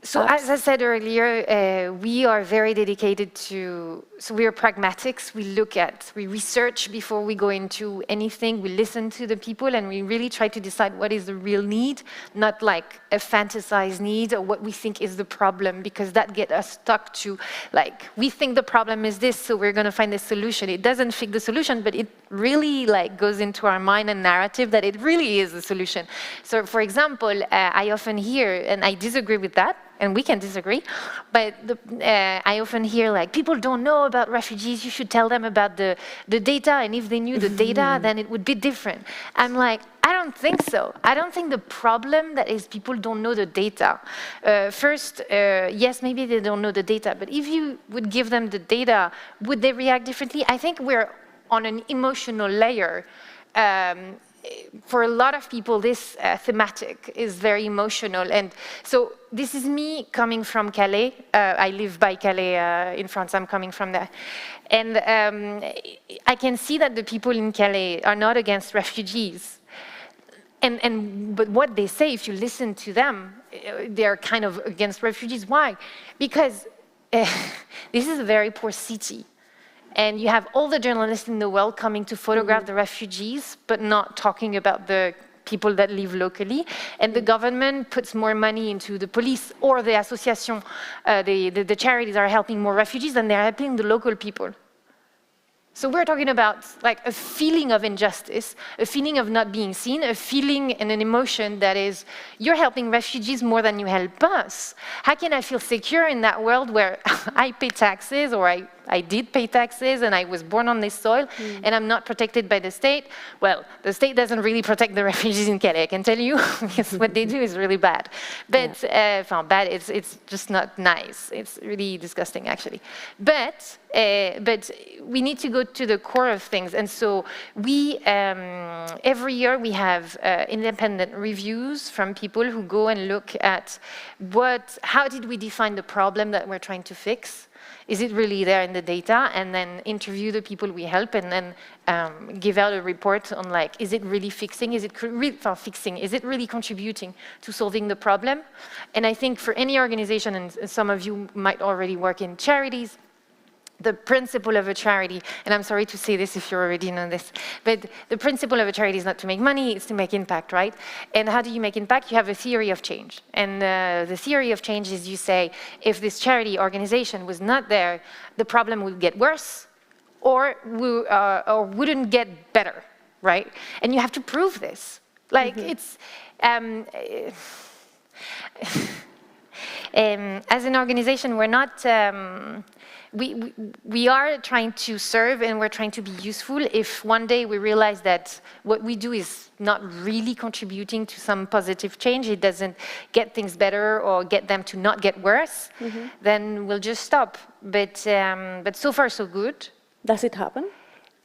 So as I said earlier, we are very dedicated to, so we are pragmatics. We research before we go into anything. We listen to the people and we really try to decide what is the real need, not like a fantasized need or what we think is the problem, because that gets us stuck to like, we think the problem is this, so we're going to find a solution. It doesn't fit the solution, but it really like goes into our mind and narrative that it really is the solution. So for example, I often hear, and I disagree with that, and we can disagree, but I often hear like, people don't know about refugees, you should tell them about the data, and if they knew the data, then it would be different. I'm like, I don't think so. I don't think the problem that is people don't know the data. First, yes, maybe they don't know the data, but if you would give them the data, would they react differently? I think we're on an emotional layer. For a lot of people, this thematic is very emotional. And so this is me coming from Calais. I live by Calais in France. I'm coming from there. And I can see that the people in Calais are not against refugees. But what they say, if you listen to them, they're kind of against refugees. Why? Because this is a very poor city. And you have all the journalists in the world coming to photograph the refugees, but not talking about the people that live locally. And the government puts more money into the police or the association, the charities are helping more refugees than they're helping the local people. So we're talking about like a feeling of injustice, a feeling of not being seen, a feeling and an emotion that is, you're helping refugees more than you help us. How can I feel secure in that world where I pay taxes, or I did pay taxes and I was born on this soil and I'm not protected by the state? Well, the state doesn't really protect the refugees in Calais, I can tell you, because what they do is really bad. But, bad, it's just not nice. It's really disgusting, actually. But we need to go to the core of things. And so we, every year we have independent reviews from people who go and look at how did we define the problem that we're trying to fix? Is it really there in the data? And then interview the people we help, and then give out a report on like, is it really fixing? Is it fixing? Is it really contributing to solving the problem? And I think for any organization, and some of you might already work in charities, the principle of a charity, and I'm sorry to say this if you already know this, but the principle of a charity is not to make money, it's to make impact, right? And how do you make impact? You have a theory of change. And the theory of change is, you say, if this charity organization was not there, the problem would get worse or wouldn't get better, right? And you have to prove this. Like, it's... as an organization, we're not... We are trying to serve and we're trying to be useful. If one day we realize that what we do is not really contributing to some positive change, it doesn't get things better or get them to not get worse, then we'll just stop. But so far so good. Does it happen?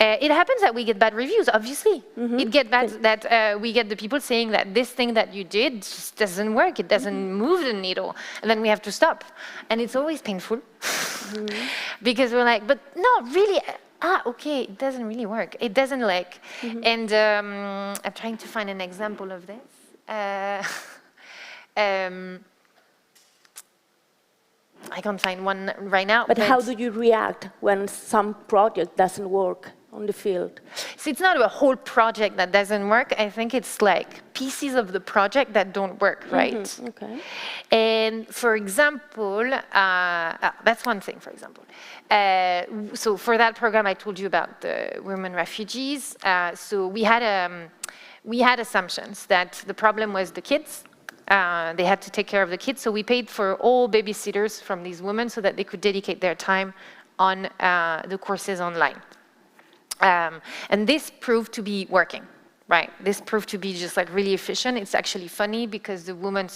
It happens that we get bad reviews, obviously. It gets bad that we get the people saying that this thing that you did just doesn't work, it doesn't move the needle, and then we have to stop. And it's always painful, because we're like, but no, really, okay, it doesn't really work. It doesn't like, and I'm trying to find an example of this. I can't find one right now. But how do you react when some project doesn't work on the field? So it's not a whole project that doesn't work. I think it's like pieces of the project that don't work, right? Okay. And for example, that's one thing, for example. So for that program, I told you about the women refugees. So we had assumptions that the problem was the kids. They had to take care of the kids, so we paid for all babysitters from these women so that they could dedicate their time on the courses online. And this proved to be working, right? This proved to be just like really efficient. It's actually funny because the women,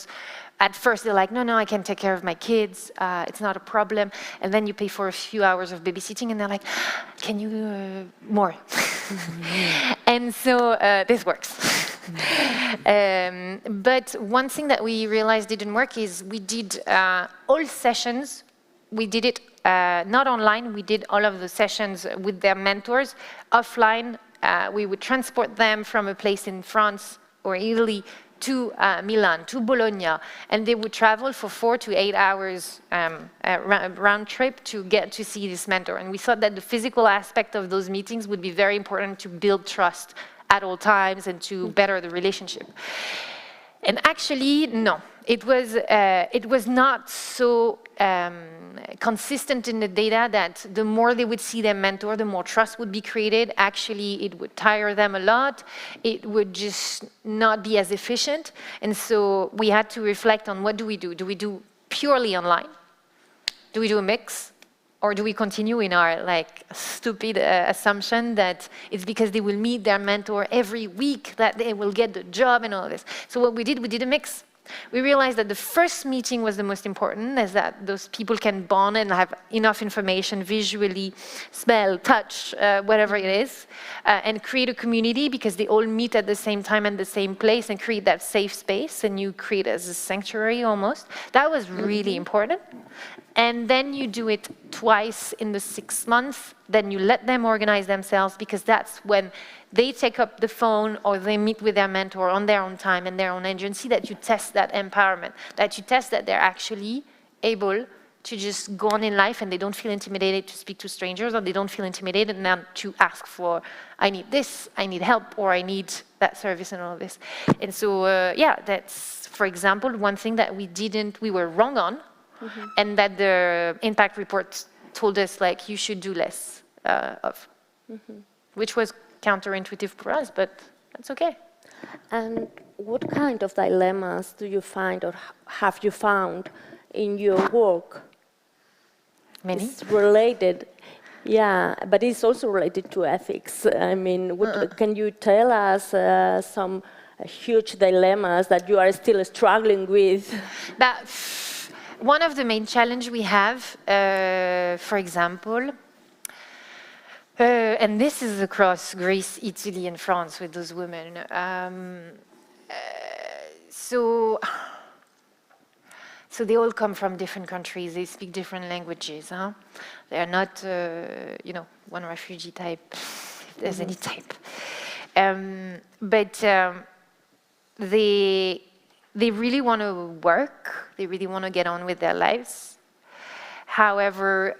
at first they're like, no, I can take care of my kids, it's not a problem. And then you pay for a few hours of babysitting and they're like, can you more? And so this works. But one thing that we realized didn't work is we did all sessions, we did it not online, we did all of the sessions with their mentors offline. We would transport them from a place in France or Italy to Milan, to Bologna, and they would travel for 4 to 8 hours round trip to get to see this mentor. And we thought that the physical aspect of those meetings would be very important to build trust at all times and to better the relationship. And actually, no, it was not so consistent in the data that the more they would see their mentor, the more trust would be created. Actually, it would tire them a lot. It would just not be as efficient. And so we had to reflect on what do we do? Do we do purely online? Do we do a mix? Or do we continue in our stupid assumption that it's because they will meet their mentor every week that they will get the job and all of this? So what we did a mix. We realized that the first meeting was the most important, is that those people can bond and have enough information visually, smell, touch, whatever it is, and create a community because they all meet at the same time and the same place and create that safe space, and you create as a sanctuary almost. That was really important. And then you do it twice in the 6 months, then you let them organize themselves, because that's when they take up the phone or they meet with their mentor on their own time and their own agency, that you test that empowerment, that you test that they're actually able to just go on in life and they don't feel intimidated to speak to strangers, or they don't feel intimidated now to ask for, I need this, I need help, or I need that service and all of this. And so, yeah, that's, for example, one thing that we were wrong on, and that the impact report told us, you should do less of, which was counterintuitive for us, but that's okay. And what kind of dilemmas do you find or have you found in your work? Many. It's related, yeah, but it's also related to ethics. I mean, can you tell us some huge dilemmas that you are still struggling with? One of the main challenges we have, for example, and this is across Greece, Italy, and France with those women. So they all come from different countries. They speak different languages. They are not, one refugee type, if there's any type. But they really want to work. They really want to get on with their lives. However,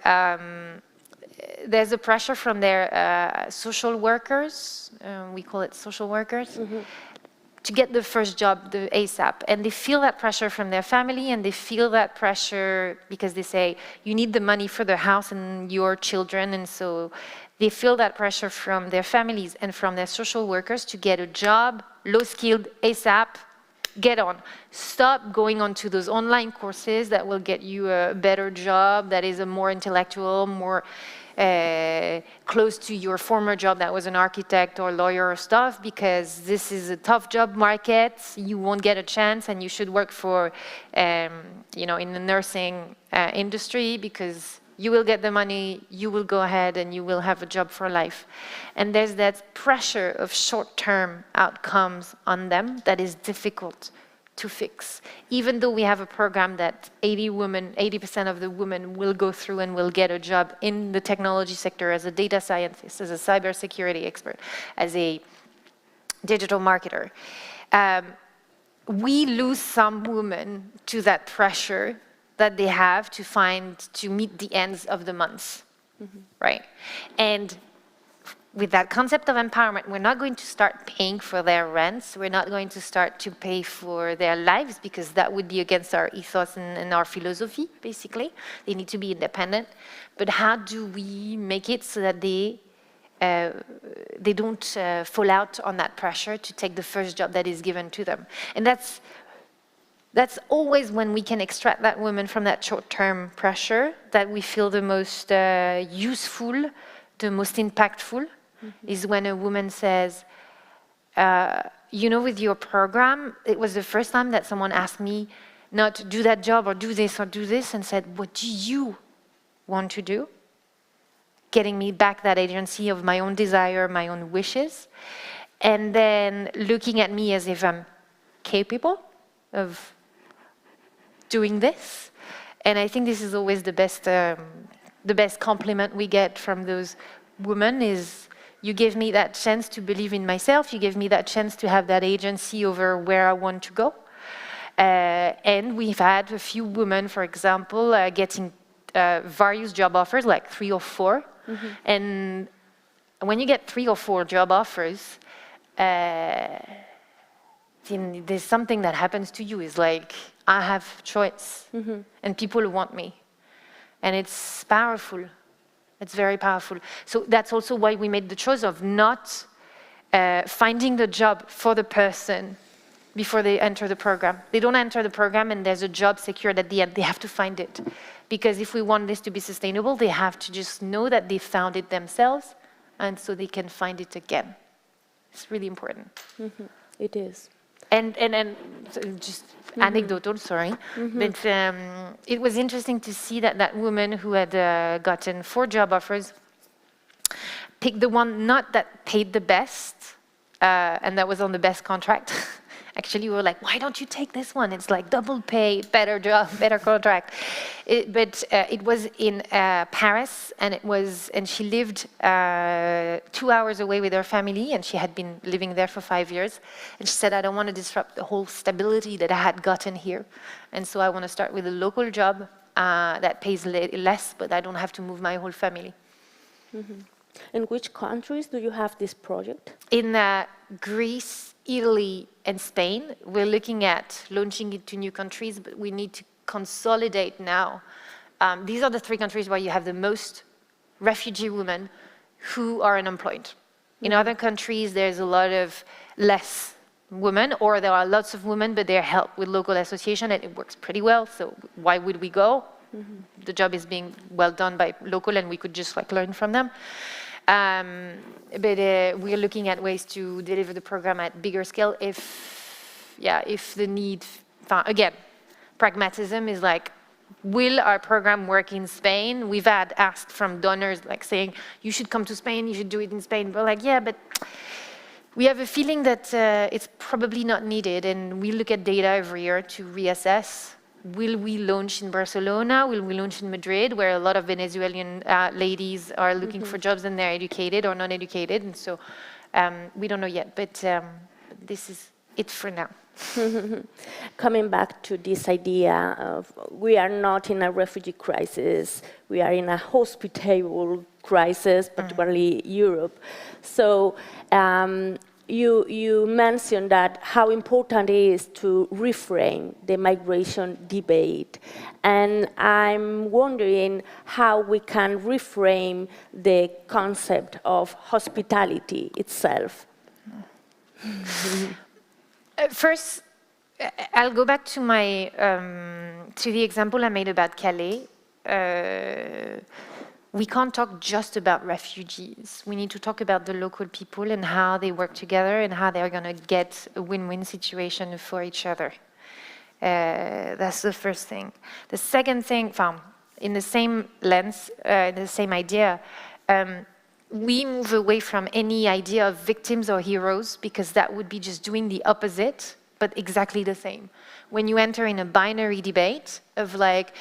there's a pressure from their social workers, we call it social workers, to get the first job, the ASAP. And they feel that pressure from their family, and they feel that pressure because they say, you need the money for the house and your children. And so they feel that pressure from their families and from their social workers to get a job, low-skilled, ASAP, get on. Stop going on to those online courses that will get you a better job, that is a more intellectual, more close to your former job that was an architect or lawyer or stuff, because this is a tough job market. You won't get a chance, and you should work for, in the nursing industry, because you will get the money, you will go ahead, and you will have a job for life. And there's that pressure of short-term outcomes on them that is difficult to fix. Even though we have a program that 80% of the women will go through and will get a job in the technology sector as a data scientist, as a cybersecurity expert, as a digital marketer. We lose some women to that pressure that they have to meet the ends of the month, right? And with that concept of empowerment, we're not going to start paying for their rents. We're not going to start to pay for their lives, because that would be against our ethos and our philosophy, basically. They need to be independent. But how do we make it so that they don't fall out on that pressure to take the first job that is given to them? And that's always when we can extract that woman from that short-term pressure that we feel the most useful, the most impactful, is when a woman says, with your program, it was the first time that someone asked me not to do that job or do this, and said, what do you want to do? Getting me back that agency of my own desire, my own wishes. and then looking at me as if I'm capable of doing this. And I think this is always the best compliment we get from those women is, you gave me that chance to believe in myself, you gave me that chance to have that agency over where I want to go. And we've had a few women, for example, getting various job offers, like 3 or 4. Mm-hmm. And when you get 3 or 4 job offers, there's something that happens to you. Is like, I have choice, mm-hmm. and people want me. And it's powerful. It's very powerful. So that's also why we made the choice of not finding the job for the person before they enter the program. They don't enter the program and there's a job secured at the end. They have to find it. Because if we want this to be sustainable, they have to just know that they found it themselves, and so they can find it again. It's really important. Mm-hmm. It is. And so just mm-hmm. anecdotal, sorry, mm-hmm. but it was interesting to see that woman who had gotten 4 job offers picked the one not that paid the best, and that was on the best contract. Actually, we were like, why don't you take this one? It's like double pay, better job, better contract. But it was in Paris, and she lived 2 hours away with her family, and she had been living there for 5 years. And she said, I don't want to disrupt the whole stability that I had gotten here. And so I want to start with a local job that pays less, but I don't have to move my whole family. Mm-hmm. In which countries do you have this project? In Greece, Italy, and Spain. We're looking at launching it to new countries, but we need to consolidate now. These are the 3 countries where you have the most refugee women who are unemployed. In other countries, there's a lot of less women, or there are lots of women, but they're helped with local association, and it works pretty well, so why would we go? Mm-hmm. The job is being well done by local, and we could just like learn from them. But we're looking at ways to deliver the program at bigger scale if the need, again, pragmatism is like, will our program work in Spain? We've had asked from donors like saying, you should come to Spain, you should do it in Spain. We're like, yeah, but we have a feeling that it's probably not needed, and we look at data every year to reassess. Will we launch in Barcelona? Will we launch in Madrid, where a lot of Venezuelan ladies are looking mm-hmm. for jobs and they're educated or non-educated? And so we don't know yet, but this is it for now. Coming back to this idea of we are not in a refugee crisis, we are in a hospitable crisis, particularly Europe. So you mentioned that how important it is to reframe the migration debate. And I'm wondering how we can reframe the concept of hospitality itself. First, I'll go back to my to the example I made about Calais. We can't talk just about refugees. We need to talk about the local people and how they work together and how they're going to get a win-win situation for each other. That's the first thing. The second thing, in the same lens, the same idea, we move away from any idea of victims or heroes, because that would be just doing the opposite, but exactly the same. When you enter in a binary debate of like,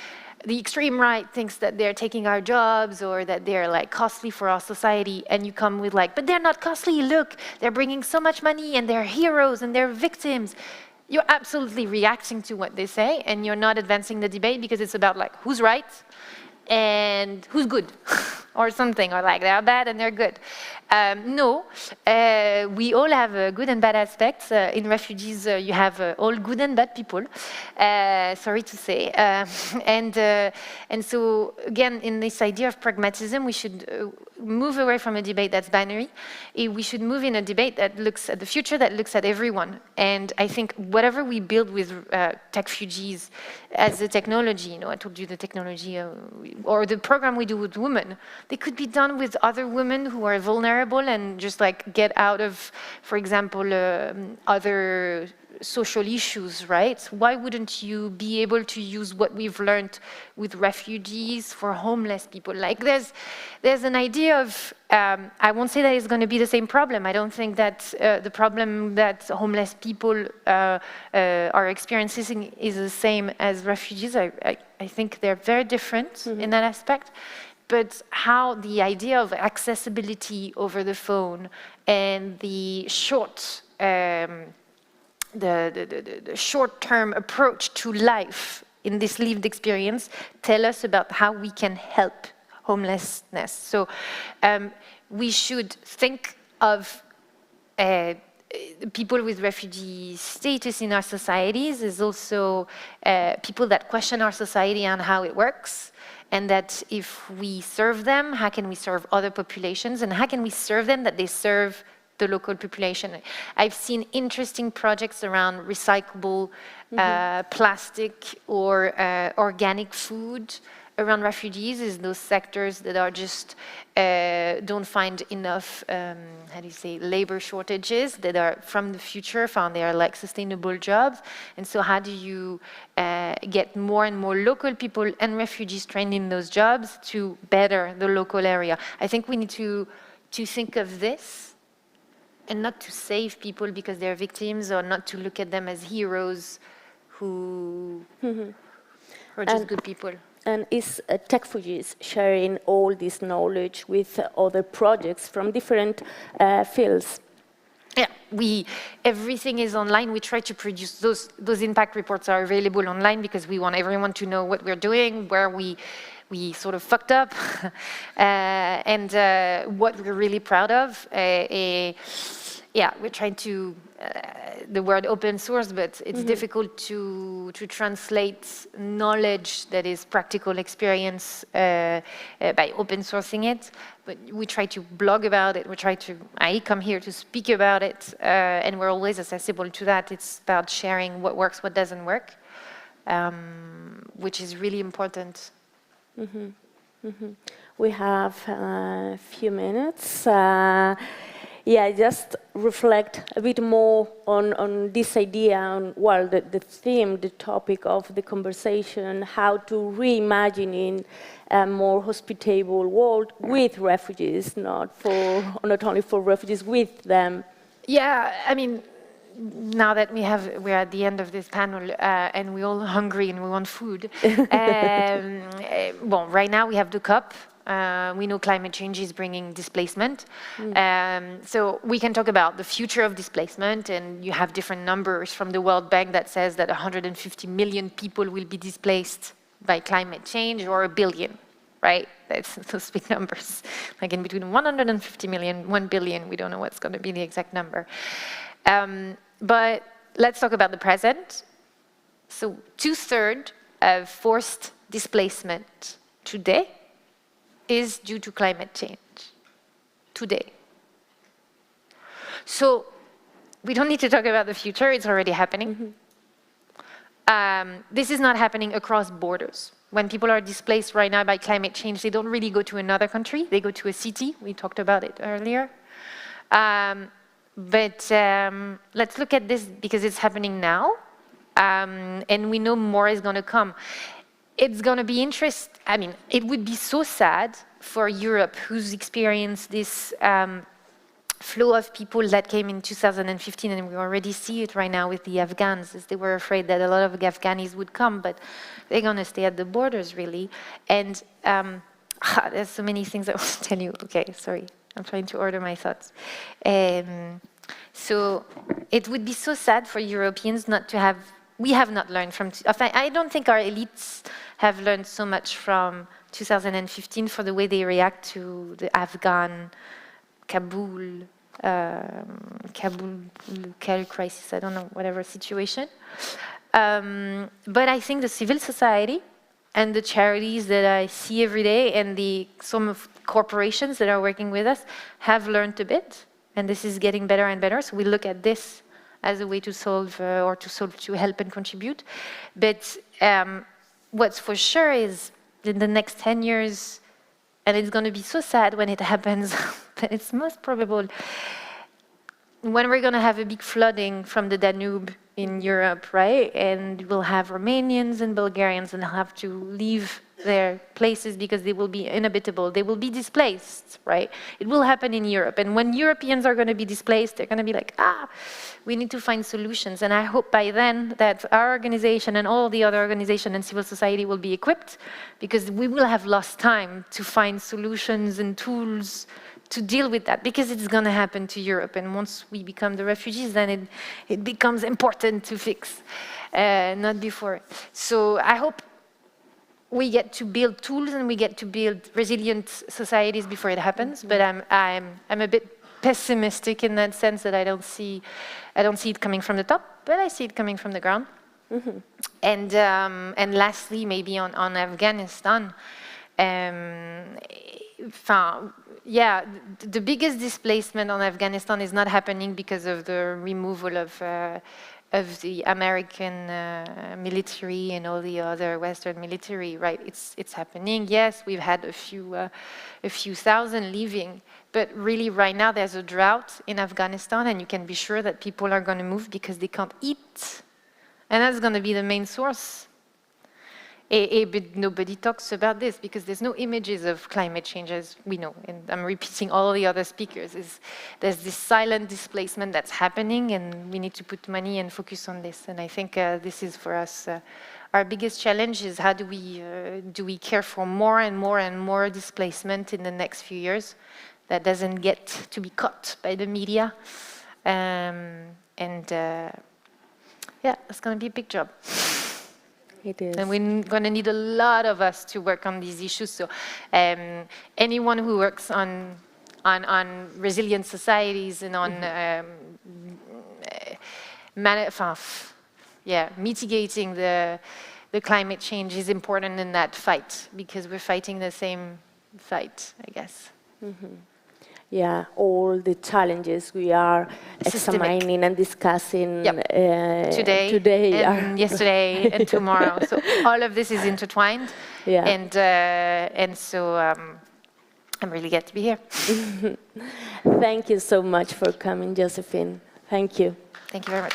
the extreme right thinks that they're taking our jobs or that they're like costly for our society, and you come with like, but they're not costly, look, they're bringing so much money and they're heroes and they're victims. You're absolutely reacting to what they say, and you're not advancing the debate, because it's about like who's right and who's good or something, or like they're bad and they're good. No, we all have good and bad aspects. In refugees, you have all good and bad people, sorry to say. And so, again, in this idea of pragmatism, we should move away from a debate that's binary. We should move in a debate that looks at the future, that looks at everyone. And I think whatever we build with tech refugees as a technology, I told you the technology, or the program we do with women, they could be done with other women who are vulnerable and just like get out of, for example, other social issues, right? Why wouldn't you be able to use what we've learned with refugees for homeless people? Like there's an idea of, I won't say that it's going to be the same problem. I don't think that the problem that homeless people are experiencing is the same as refugees. I think they're very different in that aspect. But how the idea of accessibility over the phone and the short-term approach to life in this lived experience tell us about how we can help homelessness. So we should think of people with refugee status in our societies as also people that question our society and how it works. And that if we serve them, how can we serve other populations? And how can we serve them that they serve the local population? I've seen interesting projects around recyclable plastic or organic food around refugees, is those sectors that are just don't find enough, how do you say, labor shortages that are from the future, found they are like sustainable jobs. And so how do you get more and more local people and refugees trained in those jobs to better the local area? I think we need to think of this and not to save people because they're victims, or not to look at them as heroes who are just good people. And is Techfugees sharing all this knowledge with other projects from different fields? Yeah, everything is online. We try to produce those impact reports are available online because we want everyone to know what we're doing, where we sort of fucked up, and what we're really proud of. Yeah, we're trying to, the word open source, but it's difficult to translate knowledge that is practical experience by open sourcing it. But we try to blog about it. I come here to speak about it, and we're always accessible to that. It's about sharing what works, what doesn't work, which is really important. We have a few minutes. Yeah, just reflect a bit more on this idea, on, well, the theme, the topic of the conversation, how to reimagine in a more hospitable world with refugees, not only for refugees, with them. Yeah, I mean, now that we're at the end of this panel and we're all hungry and we want food. Well, right now we have the COP. We know climate change is bringing displacement. So we can talk about the future of displacement, and you have different numbers from the World Bank that says that 150 million people will be displaced by climate change, or 1 billion, right? That's those big numbers. Like in between 150 million, 1 billion, we don't know what's going to be the exact number. But let's talk about the present. So 2/3 of forced displacement today is due to climate change, today. So we don't need to talk about the future, it's already happening. This is not happening across borders. When people are displaced right now by climate change, they don't really go to another country, they go to a city. We talked about it earlier. But let's look at this because it's happening now, and we know more is going to come. It's going to be interesting. I mean, it would be so sad for Europe, who's experienced this flow of people that came in 2015, and we already see it right now with the Afghans, as they were afraid that a lot of Afghanis would come, but they're going to stay at the borders, really. And there's so many things I want to tell you. Okay, sorry. I'm trying to order my thoughts. So it would be so sad for Europeans not to have, we have not learned from, I don't think our elites have learned so much from 2015 for the way they react to the Afghan, Kabul crisis, I don't know, whatever situation. But I think the civil society and the charities that I see every day and some of corporations that are working with us have learned a bit, and this is getting better and better. So we look at this as a way to solve to help and contribute. But what's for sure is in the next 10 years, and it's going to be so sad when it happens, but it's most probable when we're going to have a big flooding from the Danube in Europe, right? And we'll have Romanians and Bulgarians and have to leave their places because they will be inhabitable. They will be displaced, right? It will happen in Europe. And when Europeans are going to be displaced, they're going to be like, we need to find solutions. And I hope by then that our organization and all the other organizations and civil society will be equipped, because we will have lost time to find solutions and tools to deal with that, because it's going to happen to Europe. And once we become the refugees, then it becomes important to fix, not before. So I hope we get to build tools and we get to build resilient societies before it happens. But I'm a bit pessimistic in that sense, that I don't see it coming from the top, but I see it coming from the ground. And lastly, maybe on Afghanistan. Yeah, the biggest displacement on Afghanistan is not happening because of the removal of the American military and all the other Western military, right? It's happening. Yes, we've had a few thousand leaving, but really right now there's a drought in Afghanistan, and you can be sure that people are going to move because they can't eat, and that's going to be the main source. But nobody talks about this because there's no images of climate change, as we know. And I'm repeating all the other speakers. There's this silent displacement that's happening, and we need to put money and focus on this. And I think this is for us our biggest challenge: is how do we care for more and more and more displacement in the next few years that doesn't get to be caught by the media. Yeah, it's going to be a big job. It is. And we're going to need a lot of us to work on these issues. So anyone who works on resilient societies and on mitigating the climate change is important in that fight, because we're fighting the same fight, I guess. Yeah, all the challenges we are examining and discussing today and yesterday and tomorrow. So all of this is intertwined. Yeah. And so I'm really glad to be here. Thank you so much for coming, Josephine. Thank you. Thank you very much.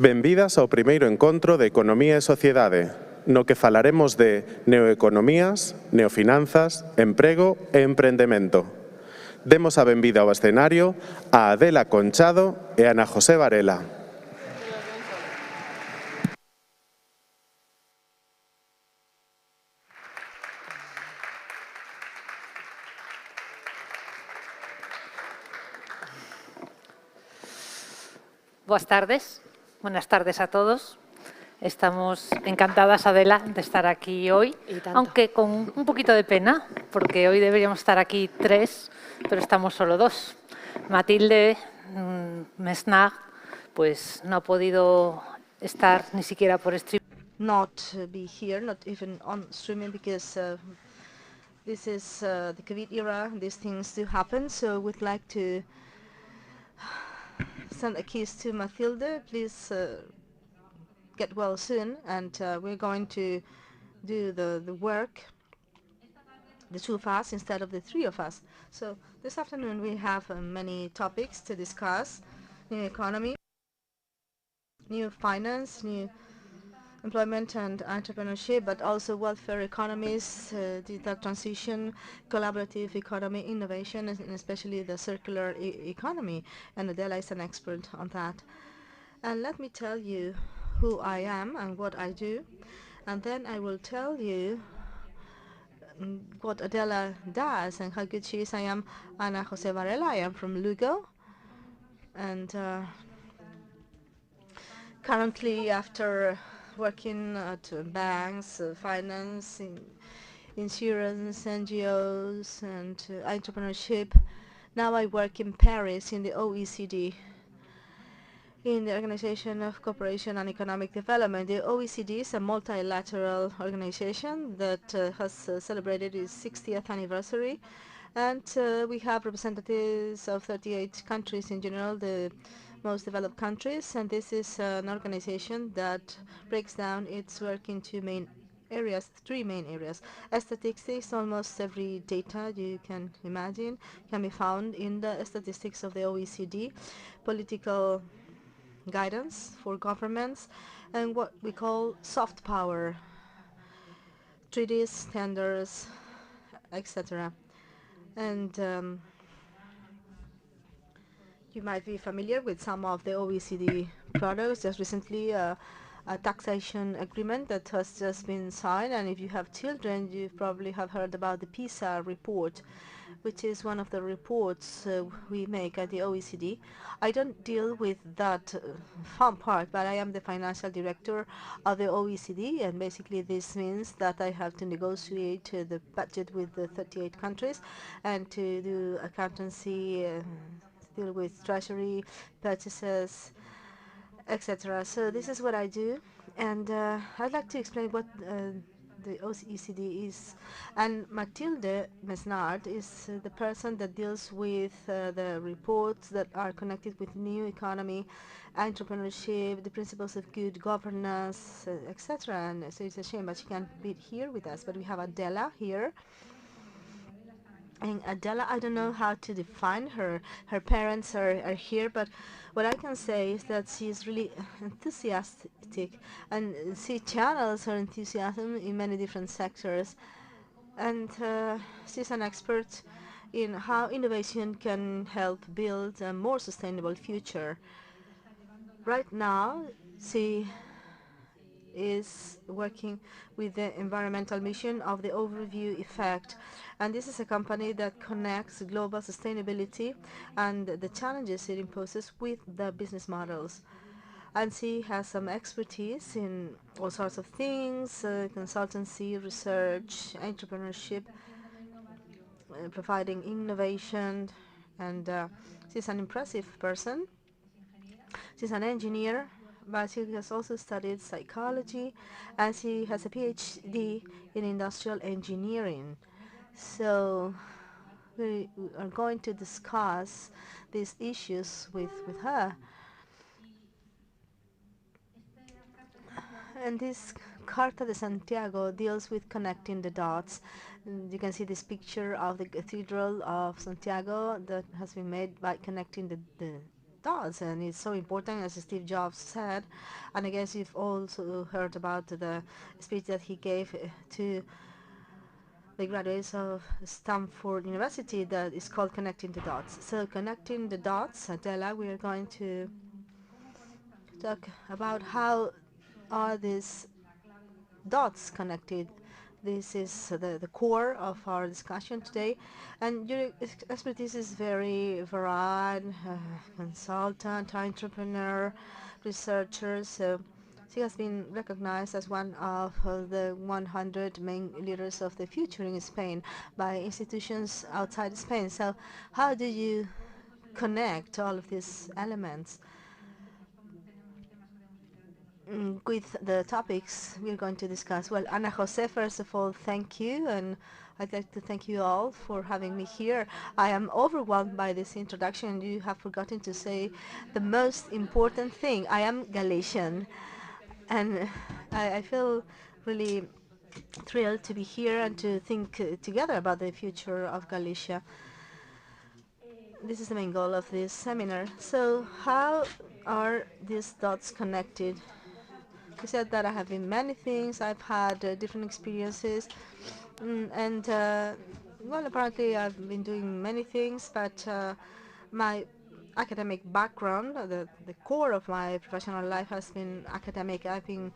Benvidas ao primeiro encontro de Economía e Sociedade, no que falaremos de neoeconomías, neofinanzas, emprego e emprendemento. Demos a benvida ao escenario a Adela Conchado e Ana José Varela. Buenas tardes a todos. Estamos encantadas, Adela, de estar aquí hoy, aunque con un poquito de pena, porque hoy deberíamos estar aquí 3, pero estamos solo 2. Matilde Mesnard, pues no ha podido estar ni siquiera por streaming. Not be here, not even on streaming, because this is the COVID era. These things do happen, so we'd like to send a kiss to Matilde. Please get well soon, and we're going to do the work, the 2 of us instead of the 3 of us. So this afternoon we have many topics to discuss: new economy, new finance, new employment and entrepreneurship, but also welfare economies, digital transition, collaborative economy, innovation, and especially the circular economy. And Adela is an expert on that. And let me tell you who I am and what I do, and then I will tell you what Adela does and how good she is. I am Ana José Varela. I am from Lugo, and currently, after working at banks, finance, insurance, NGOs, and entrepreneurship, now I work in Paris in the OECD, in the Organization of Cooperation and Economic Development. The OECD is a multilateral organization that has celebrated its 60th anniversary, and we have representatives of 38 countries in general, the most developed countries, and this is an organization that breaks down its work into main areas, 3 main areas. Statistics: almost every data you can imagine can be found in the statistics of the OECD. Political guidance for governments, and what we call soft power, treaties, standards, etc. And you might be familiar with some of the OECD products. Just recently, a taxation agreement that has just been signed, and if you have children, you probably have heard about the PISA report, which is one of the reports we make at the OECD. I don't deal with that fun part, but I am the financial director of the OECD, and basically this means that I have to negotiate the budget with the 38 countries and to do accountancy, deal with treasury, purchases, etc. So this is what I do, and I'd like to explain what the OECD is. And Matilde Mesnard is the person that deals with the reports that are connected with new economy, entrepreneurship, the principles of good governance, etc. And so it's a shame, but she can't be here with us. But we have Adela here. And Adela, I don't know how to define her. Her parents are here, but what I can say is that she is really enthusiastic, and she channels her enthusiasm in many different sectors. And she's an expert in how innovation can help build a more sustainable future. Right now, she is working with the environmental mission of the Overview Effect, and this is a company that connects global sustainability and the challenges it imposes with the business models. And she has some expertise in all sorts of things: consultancy, research, entrepreneurship, providing innovation, and she's an impressive person. She's an engineer, but she has also studied psychology, and she has a PhD in industrial engineering. So we are going to discuss these issues with her. And this Carta de Santiago deals with connecting the dots. And you can see this picture of the Cathedral of Santiago that has been made by connecting the dots, and it's so important, as Steve Jobs said. And I guess you've also heard about the speech that he gave to the graduates of Stanford University that is called Connecting the Dots. So connecting the dots, Adela, we are going to talk about how are these dots connected. This is the core of our discussion today, and your expertise is very varied, consultant, entrepreneur, researcher, so she has been recognized as one of the 100 main leaders of the future in Spain by institutions outside Spain. So how do you connect all of these elements with the topics we're going to discuss? Well, Ana Jose, first of all, thank you, and I'd like to thank you all for having me here. I am overwhelmed by this introduction. You have forgotten to say the most important thing. I am Galician, and I feel really thrilled to be here and to think together about the future of Galicia. This is the main goal of this seminar. So how are these dots connected? You said that I have been many things. I've had different experiences, and well, apparently I've been doing many things, but my academic background, the core of my professional life has been academic. I've been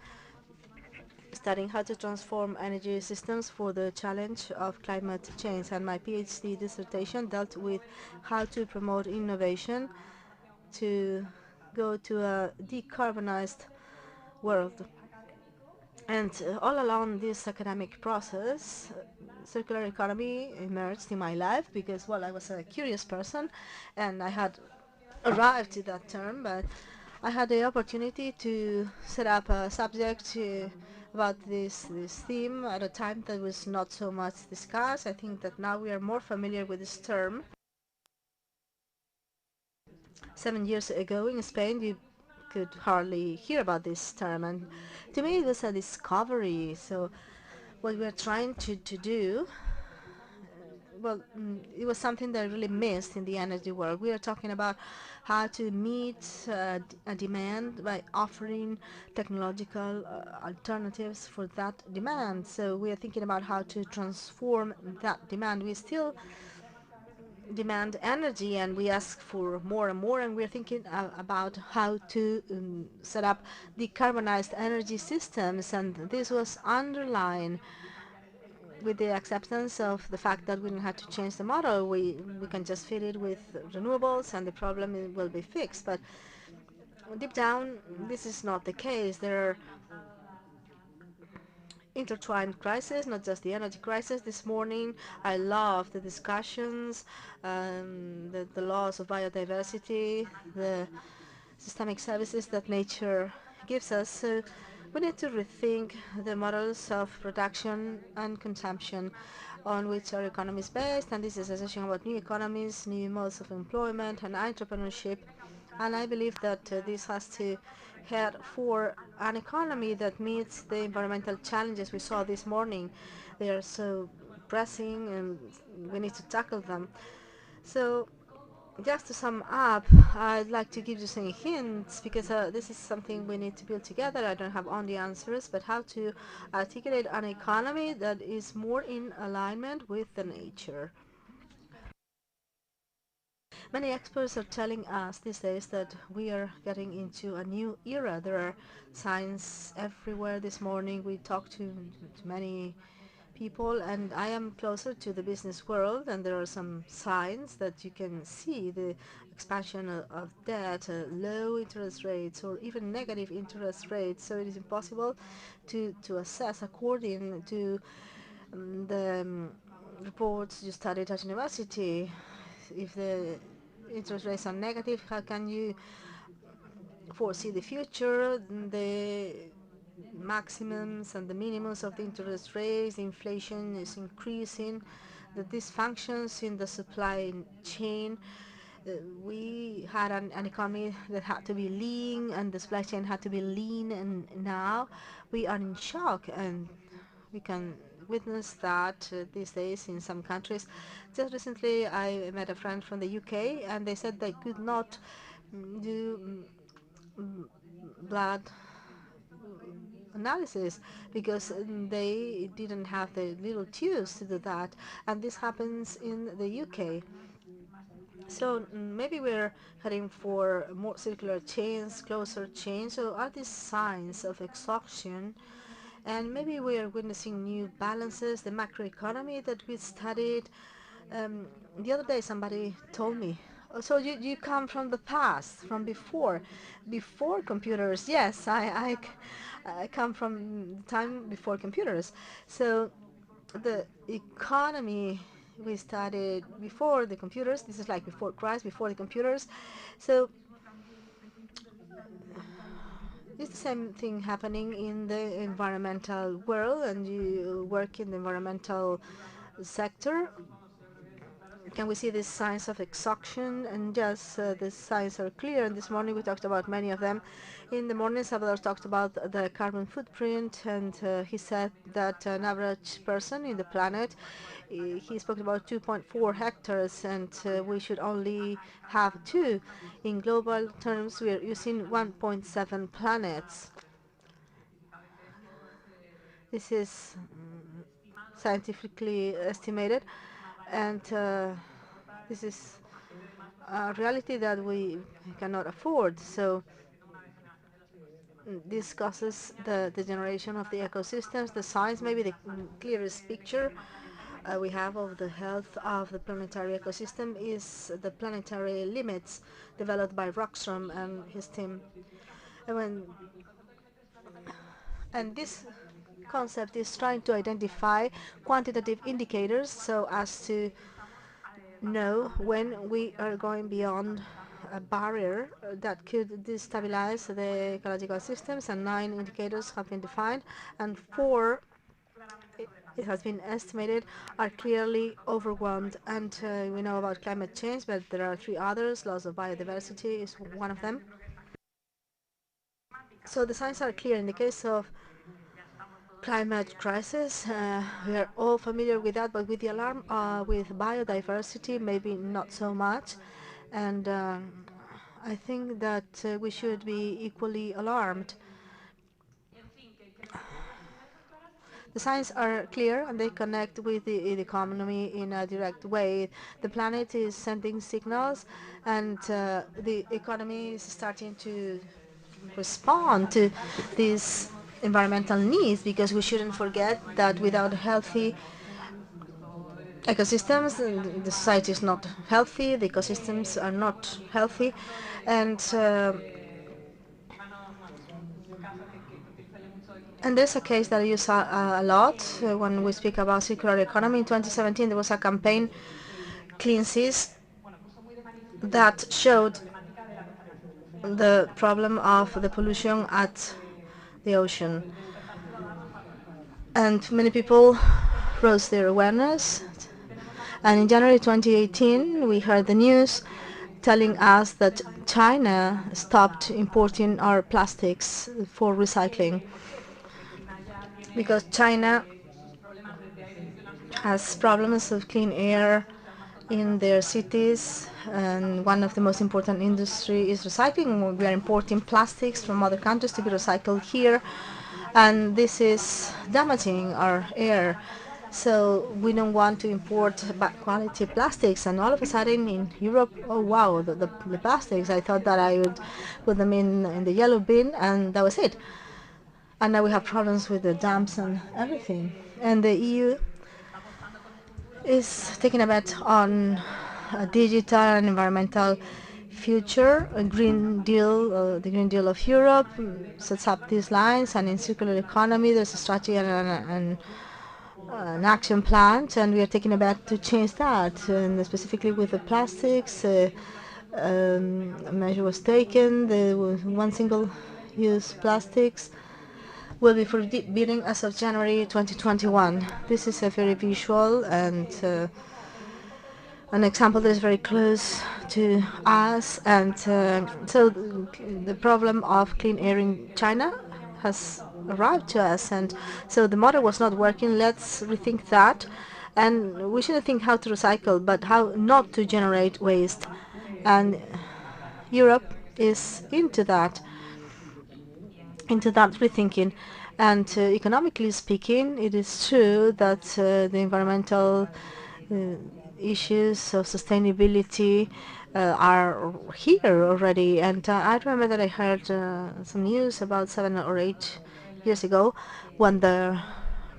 studying how to transform energy systems for the challenge of climate change, and my PhD dissertation dealt with how to promote innovation to go to a decarbonized world. And all along this academic process, circular economy emerged in my life because, well, I was a curious person and I had arrived to that term, but I had the opportunity to set up a subject about this theme at a time that was not so much discussed. I think that now we are more familiar with this term. 7 years ago in Spain, you could hardly hear about this term, and to me it was a discovery. So what we're trying to do, well, it was something that I really missed in the energy world. We are talking about how to meet a demand by offering technological alternatives for that demand. So we are thinking about how to transform that demand. We still demand energy and we ask for more and more, and we're thinking about how to set up decarbonized energy systems, and this was underlined with the acceptance of the fact that we don't have to change the model. We can just fill it with renewables and the problem will be fixed. But deep down, this is not the case. There are intertwined crises, not just the energy crisis. This morning, I love the discussions, the loss of biodiversity, the systemic services that nature gives us. So we need to rethink the models of production and consumption on which our economy is based, and this is a session about new economies, new modes of employment and entrepreneurship. And I believe that this has to head for an economy that meets the environmental challenges we saw this morning. They are so pressing and we need to tackle them. So just to sum up, I'd like to give you some hints because this is something we need to build together. I don't have all the answers, but how to articulate an economy that is more in alignment with the nature. Many experts are telling us these days that we are getting into a new era. There are signs everywhere. This morning we talked to many people, and I am closer to the business world, and there are some signs that you can see the expansion of debt, low interest rates, or even negative interest rates. So it is impossible to assess according to the reports you studied at university. If the interest rates are negative, how can you foresee the future? The maximums and the minimums of the interest rates, inflation is increasing, the dysfunctions in the supply chain. We had an economy that had to be lean, and the supply chain had to be lean, and now we are in shock, and we can witness that these days in some countries. Just recently I met a friend from the UK, and they said they could not do blood analysis because they didn't have the little tubes to do that, and this happens in the UK. So maybe we're heading for more circular chains, closer chains. So are these signs of exhaustion? And maybe we are witnessing new balances, the macroeconomy that we studied. The other day somebody told me, "Oh, so you come from the past, from before computers." Yes, I come from the time before computers. So the economy we studied before the computers. This is like before Christ, before the computers. So it's the same thing happening in the environmental world, and you work in the environmental sector. Can we see these signs of exhaustion? And yes, the signs are clear. And this morning we talked about many of them. In the morning, Salvador talked about the carbon footprint, and he said that an average person in the planet, he spoke about 2.4 hectares, and we should only have 2. In global terms, we are using 1.7 planets. This is scientifically estimated, and this is a reality that we cannot afford. So this causes the degeneration of the ecosystems. The signs, maybe the clearest picture we have of the health of the planetary ecosystem is the planetary limits developed by Rockstrom and his team. And this concept is trying to identify quantitative indicators so as to know when we are going beyond a barrier that could destabilize the ecological systems, and 9 indicators have been defined, and 4, it has been estimated, are clearly overwhelmed. And we know about climate change, but there are 3 others. Loss of biodiversity is one of them. So the signs are clear. In the case of climate crisis, we are all familiar with that, but with the alarm with biodiversity, maybe not so much. And I think that we should be equally alarmed. The signs are clear, and they connect with the economy in a direct way. The planet is sending signals, and the economy is starting to respond to these environmental needs, because we shouldn't forget that without healthy ecosystems, the society is not healthy, the ecosystems are not healthy, and there's a case that I use a lot when we speak about circular economy. In 2017, there was a campaign, Clean Seas, that showed the problem of the pollution at the ocean. And many people raised their awareness. And in January 2018, we heard the news telling us that China stopped importing our plastics for recycling, because China has problems of clean air in their cities, and one of the most important industry is recycling. We are importing plastics from other countries to be recycled here, and this is damaging our air. So we don't want to import bad quality plastics, and all of a sudden in Europe, oh wow, the plastics, I thought that I would put them in the yellow bin, and that was it. And now we have problems with the dumps and everything. And the EU is taking a bet on a digital and environmental future. A Green Deal, the Green Deal of Europe sets up these lines, and in circular economy there's a strategy and an action plan, and we are taking a bet to change that. And specifically with the plastics, a measure was taken. The one single-use plastics will be forbidden as of January 2021. This is a very visual and an example that is very close to us. And so the problem of clean air in China has arrived to us, and so the model was not working. Let's rethink that, and we shouldn't think how to recycle, but how not to generate waste. And Europe is into that rethinking. And economically speaking, it is true that the environmental issues of sustainability are here already. And I remember that I heard some news about 7 or 8 years ago when the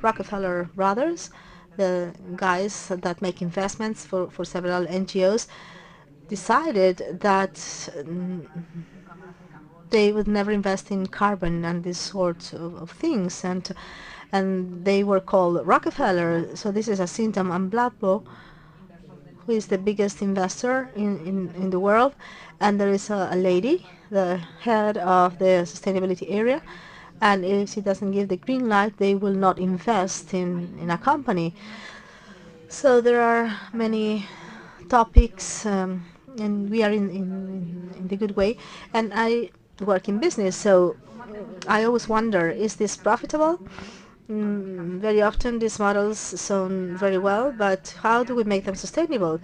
Rockefeller brothers, the guys that make investments for several NGOs, decided that they would never invest in carbon and these sorts of things, and they were called Rockefeller. So this is a symptom. And Blabbo, who is the biggest investor in the world, and there is a lady, the head of the sustainability area, and if she doesn't give the green light, they will not invest in a company. So there are many topics, and we are in the good way. And I work in business, so I always wonder, is this profitable? Very often these models sound very well, but how do we make them sustainable?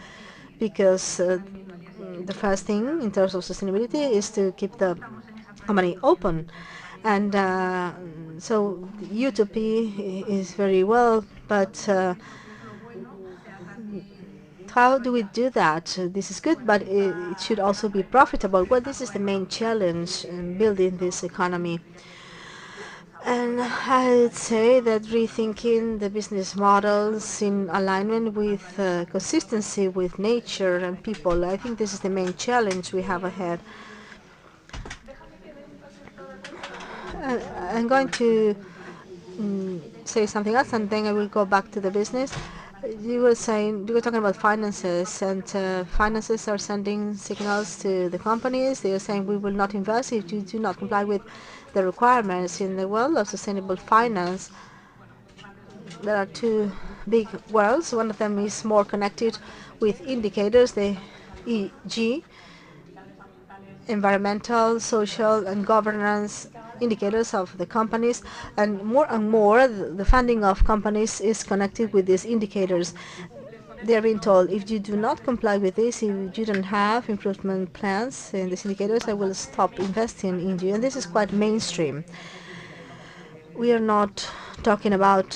Because the first thing in terms of sustainability is to keep the company open. And so utopia is very well, but how do we do that? This is good, but it should also be profitable. Well, this is the main challenge in building this economy. And I'd say that rethinking the business models in alignment with consistency with nature and people, I think this is the main challenge we have ahead. I'm going to say something else, and then I will go back to the business. You were talking about finances, and finances are sending signals to the companies. They are saying we will not invest if you do not comply with the requirements. In the world of sustainable finance, there are two big worlds. One of them is more connected with indicators, the EG, environmental, social, and governance indicators of the companies, and more the funding of companies is connected with these indicators. They are being told, if you do not comply with this, if you don't have improvement plans in these indicators, I will stop investing in you. And this is quite mainstream. We are not talking about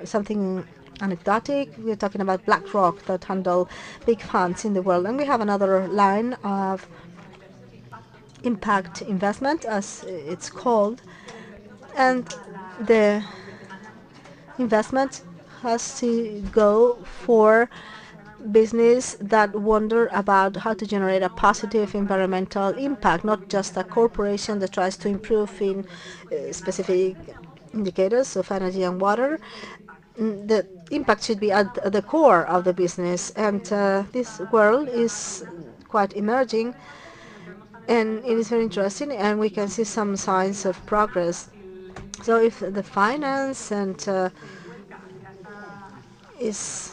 something anecdotic. We are talking about BlackRock that handle big funds in the world. And we have another line of impact investment, as it's called, and the investment has to go for business that wonder about how to generate a positive environmental impact, not just a corporation that tries to improve in specific indicators of energy and water. The impact should be at the core of the business, and this world is quite emerging, and it is very interesting, and we can see some signs of progress. So if the finance and is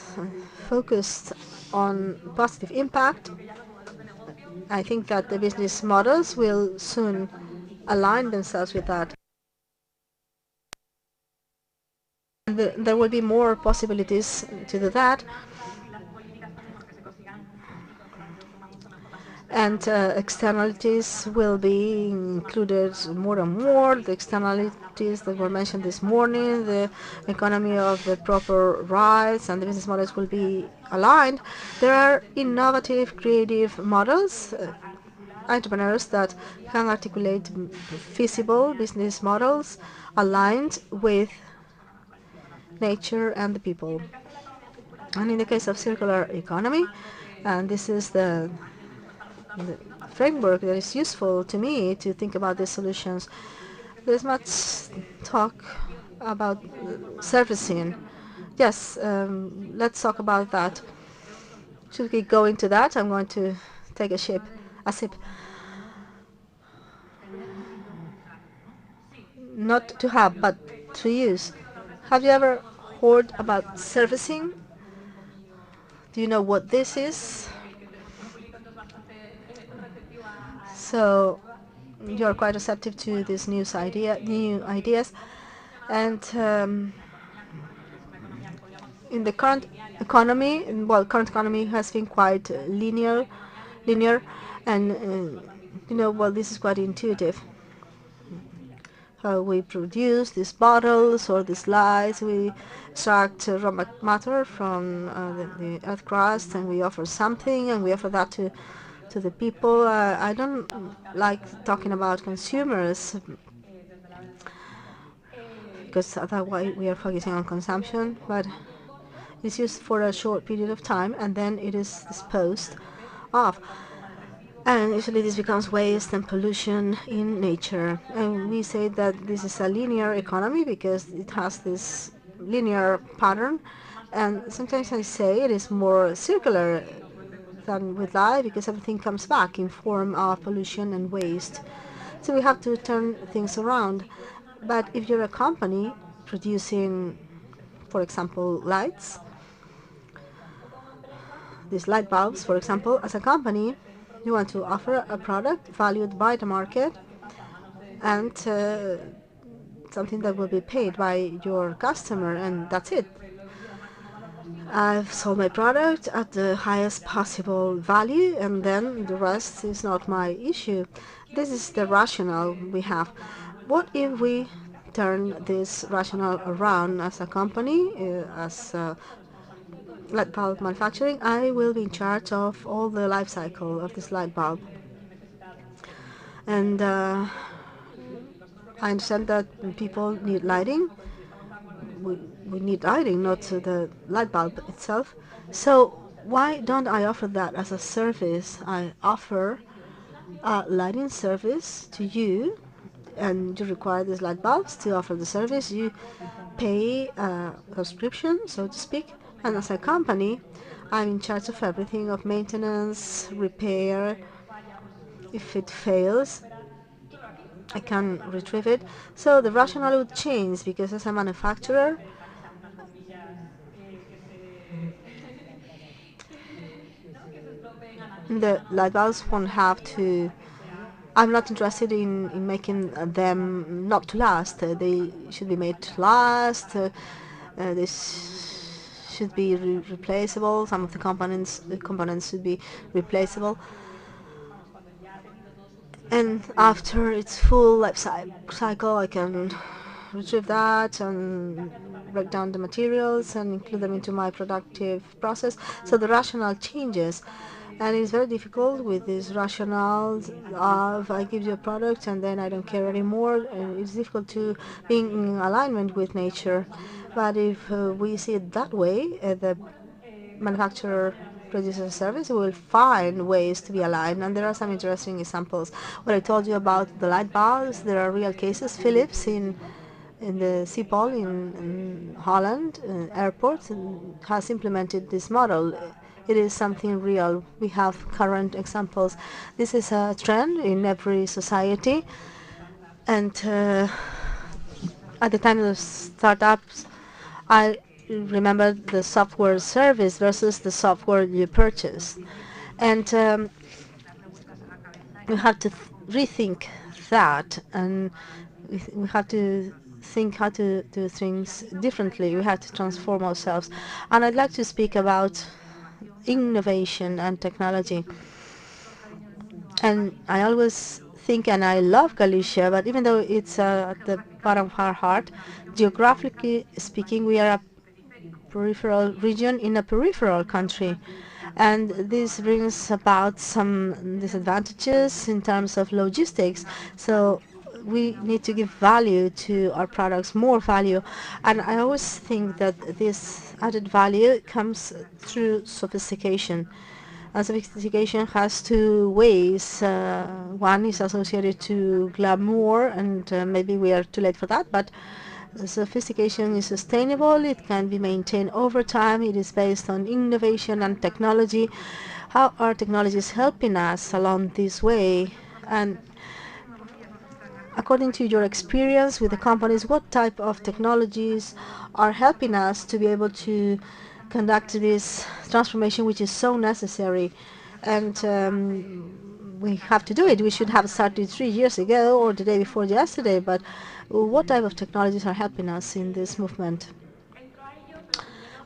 focused on positive impact, I think that the business models will soon align themselves with that. There will be more possibilities to do that. And externalities will be included more and more. The externalities that were mentioned this morning, the economy of the proper rights, and the business models will be aligned. There are innovative, creative models, entrepreneurs that can articulate feasible business models aligned with nature and the people. And in the case of circular economy, and this is the framework that is useful to me to think about these solutions. There's much talk about servicing. Yes, let's talk about that. Should we go into that? I'm going to take a sip. Not to have, but to use. Have you ever heard about servicing? Do you know what this is? So you're quite receptive to these new ideas, and in the current economy, current economy has been quite linear, and well, this is quite intuitive. How we produce these bottles or these lights, we extract raw matter from the earth crust, and we offer something, and we offer that to the people. I don't like talking about consumers, because that's why we are focusing on consumption, but it's used for a short period of time, and then it is disposed of. And usually this becomes waste and pollution in nature. And we say that this is a linear economy because it has this linear pattern. And sometimes I say it is more circular than with life because everything comes back in form of pollution and waste. So we have to turn things around. But if you're a company producing, for example, lights, these light bulbs, for example, as a company, you want to offer a product valued by the market and something that will be paid by your customer, and that's it. I've sold my product at the highest possible value, and then the rest is not my issue. This is the rationale we have. What if we turn this rationale around as a company, as light bulb manufacturing? I will be in charge of all the life cycle of this light bulb. And I understand that people need lighting. We need lighting, not the light bulb itself. So why don't I offer that as a service? I offer a lighting service to you, and you require these light bulbs to offer the service. You pay a subscription, so to speak, and as a company, I'm in charge of everything, of maintenance, repair. If it fails, I can retrieve it. So the rationale would change, because as a manufacturer, the light bulbs won't have to. I'm not interested in making them not to last. They should be made to last. This should be replaceable. Some of the components should be replaceable. And after its full life cycle, I can retrieve that and break down the materials and include them into my productive process. So the rationale changes. And it's very difficult with this rationale of I give you a product and then I don't care anymore. And it's difficult to be in alignment with nature. But if we see it that way, the manufacturer produces a service, we will find ways to be aligned. And there are some interesting examples. What I told you about the light bulbs, there are real cases. Philips in the Schiphol in Holland airport has implemented this model. It is something real. We have current examples. This is a trend in every society. And at the time of the startups, I remember the software service versus the software you purchase. And we have to rethink that, and we have to think how to do things differently. We have to transform ourselves. And I'd like to speak about innovation and technology. And I always think, and I love Galicia, but even though it's at the bottom of our heart, geographically speaking, we are a peripheral region in a peripheral country. And this brings about some disadvantages in terms of logistics. So we need to give value to our products, more value. And I always think that this added value comes through sophistication. And sophistication has two ways. One is associated to glamour, and maybe we are too late for that, but sophistication is sustainable. It can be maintained over time. It is based on innovation and technology. How are technologies helping us along this way? And according to your experience with the companies, what type of technologies are helping us to be able to conduct this transformation, which is so necessary? And we have to do it. We should have started 3 years ago or the day before yesterday, but what type of technologies are helping us in this movement?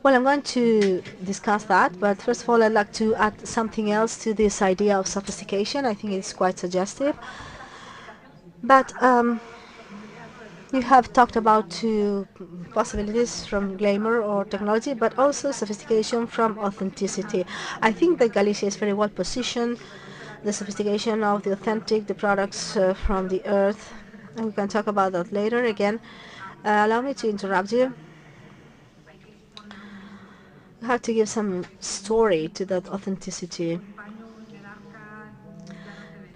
Well, I'm going to discuss that, but first of all, I'd like to add something else to this idea of sophistication. I think it's quite suggestive. But you have talked about two possibilities from glamour or technology, but also sophistication from authenticity. I think that Galicia is very well positioned, the sophistication of the authentic, the products from the earth, and we can talk about that later again. Allow me to interrupt you. You have to give some story to that authenticity.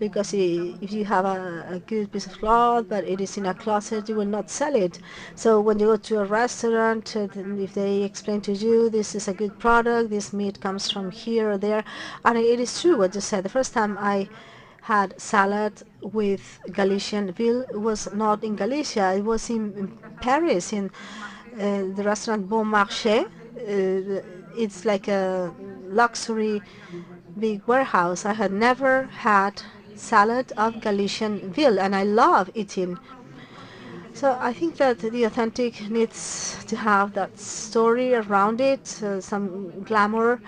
Because if you have a good piece of cloth, but it is in a closet, you will not sell it. So when you go to a restaurant, if they explain to you, this is a good product, this meat comes from here or there, and it is true what you said. The first time I had salad with Galician veal was not in Galicia, it was in Paris, in the restaurant Bon Marché. It's like a luxury big warehouse. I had never had salad of Galician veal, and I love eating. So I think that the authentic needs to have that story around it, some glamour,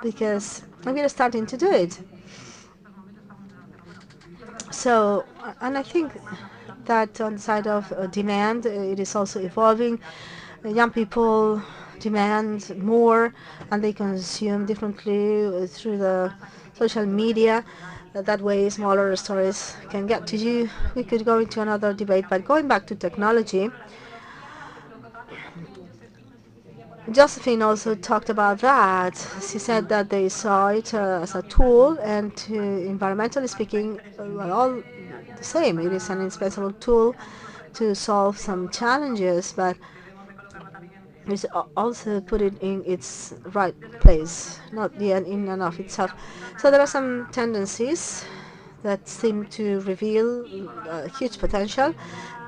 because we are starting to do it. So, and I think that on the side of demand, it is also evolving. Young people demand more, and they consume differently through the social media. That way, smaller stories can get to you. We could go into another debate, but going back to technology, Josephine also talked about that. She said that they saw it as a tool, and environmentally speaking, all the same. It is an indispensable tool to solve some challenges, but we also put it in its right place, not the end in and of itself. So there are some tendencies that seem to reveal huge potential,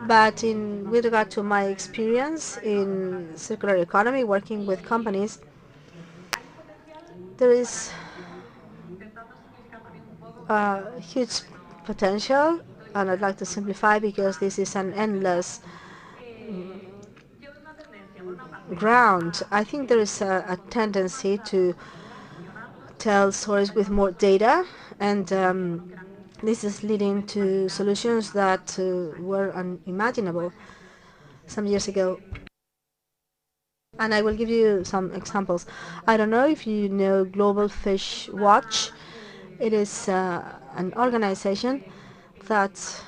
but with regard to my experience in circular economy, working with companies, there is huge potential, and I'd like to simplify because this is an endless ground. I think there is a tendency to tell stories with more data, and this is leading to solutions that were unimaginable some years ago. And I will give you some examples. I don't know if you know Global Fish Watch. It is an organization that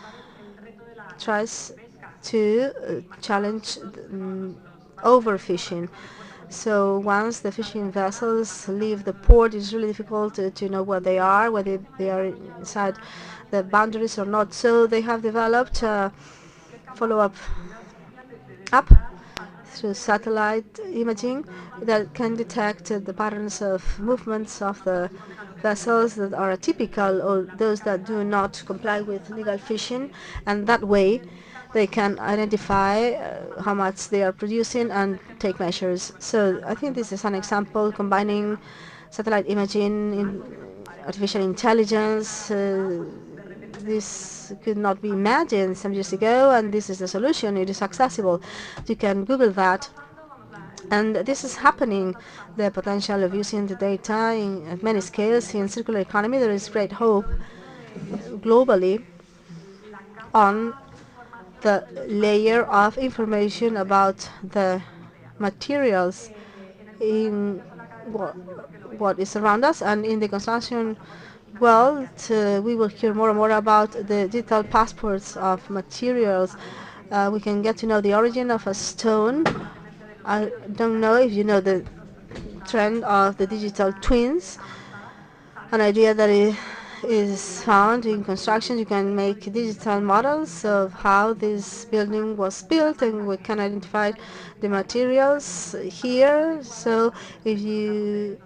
tries to challenge overfishing. So once the fishing vessels leave the port, it's really difficult to know where they are, whether they are inside the boundaries or not. So they have developed a follow-up app through satellite imaging that can detect the patterns of movements of the vessels that are atypical or those that do not comply with legal fishing, and that way they can identify how much they are producing and take measures. So I think this is an example combining satellite imaging in artificial intelligence. This could not be imagined some years ago, and this is the solution. It is accessible. You can Google that. And this is happening, the potential of using the data at many scales. In circular economy, there is great hope globally on the layer of information about the materials in what is around us, and in the construction world we will hear more and more about the digital passports of materials. We can get to know the origin of a stone. I don't know if you know the trend of the digital twins, an idea that is found in construction. You can make digital models of how this building was built, and we can identify the materials here. So if you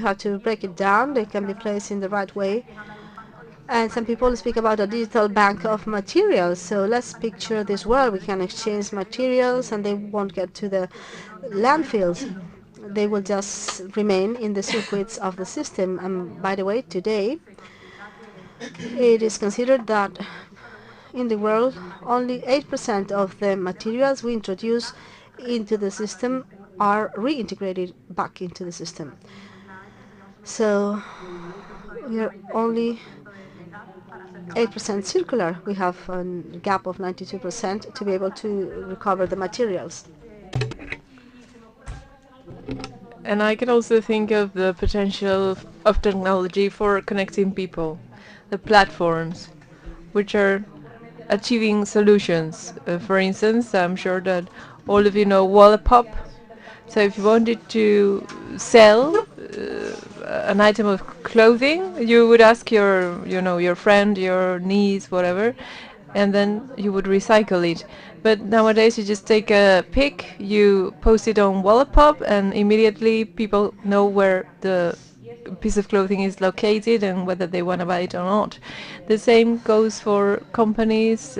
have to break it down, they can be placed in the right way. And some people speak about a digital bank of materials. So let's picture this world. We can exchange materials, and they won't get to the landfills. They will just remain in the circuits of the system. And by the way, today, it is considered that in the world, only 8% of the materials we introduce into the system are reintegrated back into the system. So we are only 8% circular. We have a gap of 92% to be able to recover the materials. And I can also think of the potential of technology for connecting people, the platforms, which are achieving solutions. For instance, I'm sure that all of you know Wallapop. So if you wanted to sell an item of clothing, you would ask your friend, your niece, whatever, and then you would recycle it. But nowadays you just take a pic, you post it on Wallapop, and immediately people know where the piece of clothing is located and whether they want to buy it or not. The same goes for companies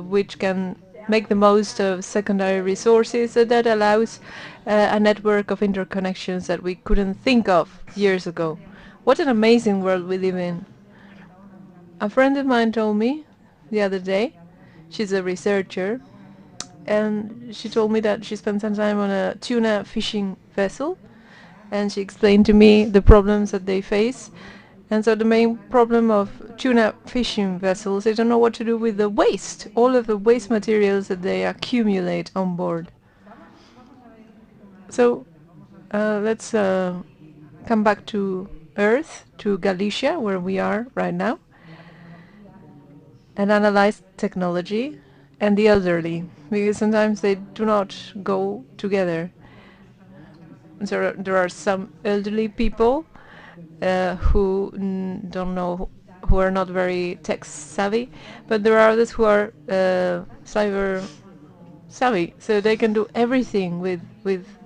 which can make the most of secondary resources, so that allows a network of interconnections that we couldn't think of years ago. What an amazing world we live in. A friend of mine told me the other day, she's a researcher, and she told me that she spent some time on a tuna fishing vessel, and she explained to me the problems that they face. And so the main problem of tuna fishing vessels, they don't know what to do with the waste, all of the waste materials that they accumulate on board. So let's come back to Earth, to Galicia, where we are right now, and analyze technology and the elderly, because sometimes they do not go together. So there are some elderly people who don't know, who are not very tech savvy, but there are others who are cyber savvy, so they can do everything with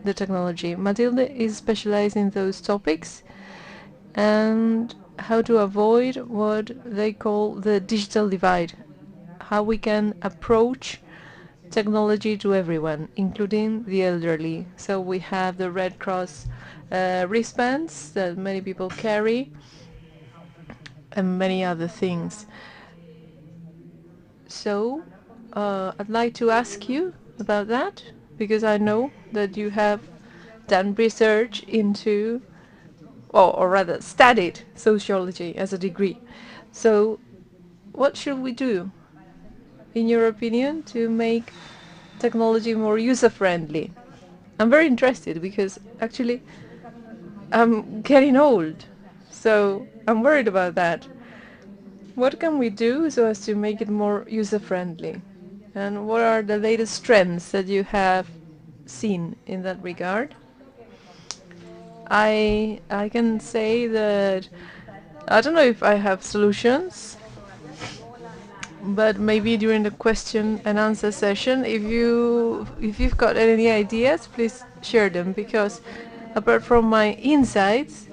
the technology. Matilde is specialized in those topics and how to avoid what they call the digital divide, how we can approach technology to everyone, including the elderly. So we have the Red Cross wristbands that many people carry, and many other things. So I'd like to ask you about that, because I know that you have done research into, or rather studied sociology as a degree. So what should we do, in your opinion, to make technology more user-friendly? I'm very interested because actually I'm getting old, so I'm worried about that. What can we do so as to make it more user-friendly? And what are the latest trends that you have seen in that regard? I can say that I don't know if I have solutions, but maybe during the question and answer session, if you've got any ideas, please share them, because apart from my insights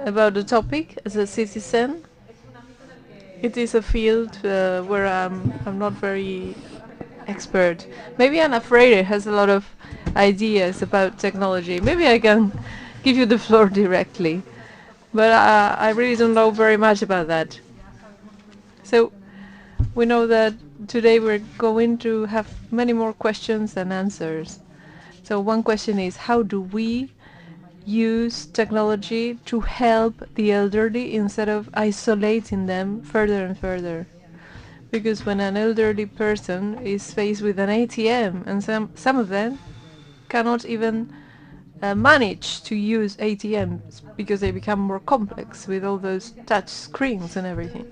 about the topic as a citizen, it is a field where I'm not very expert. Maybe Anna Freire has a lot of ideas about technology. Maybe I can give you the floor directly, but I really don't know very much about that. So we know that today we're going to have many more questions than answers. So one question is, how do we use technology to help the elderly instead of isolating them further and further? Because when an elderly person is faced with an ATM, and some of them cannot even manage to use ATMs because they become more complex with all those touch screens and everything.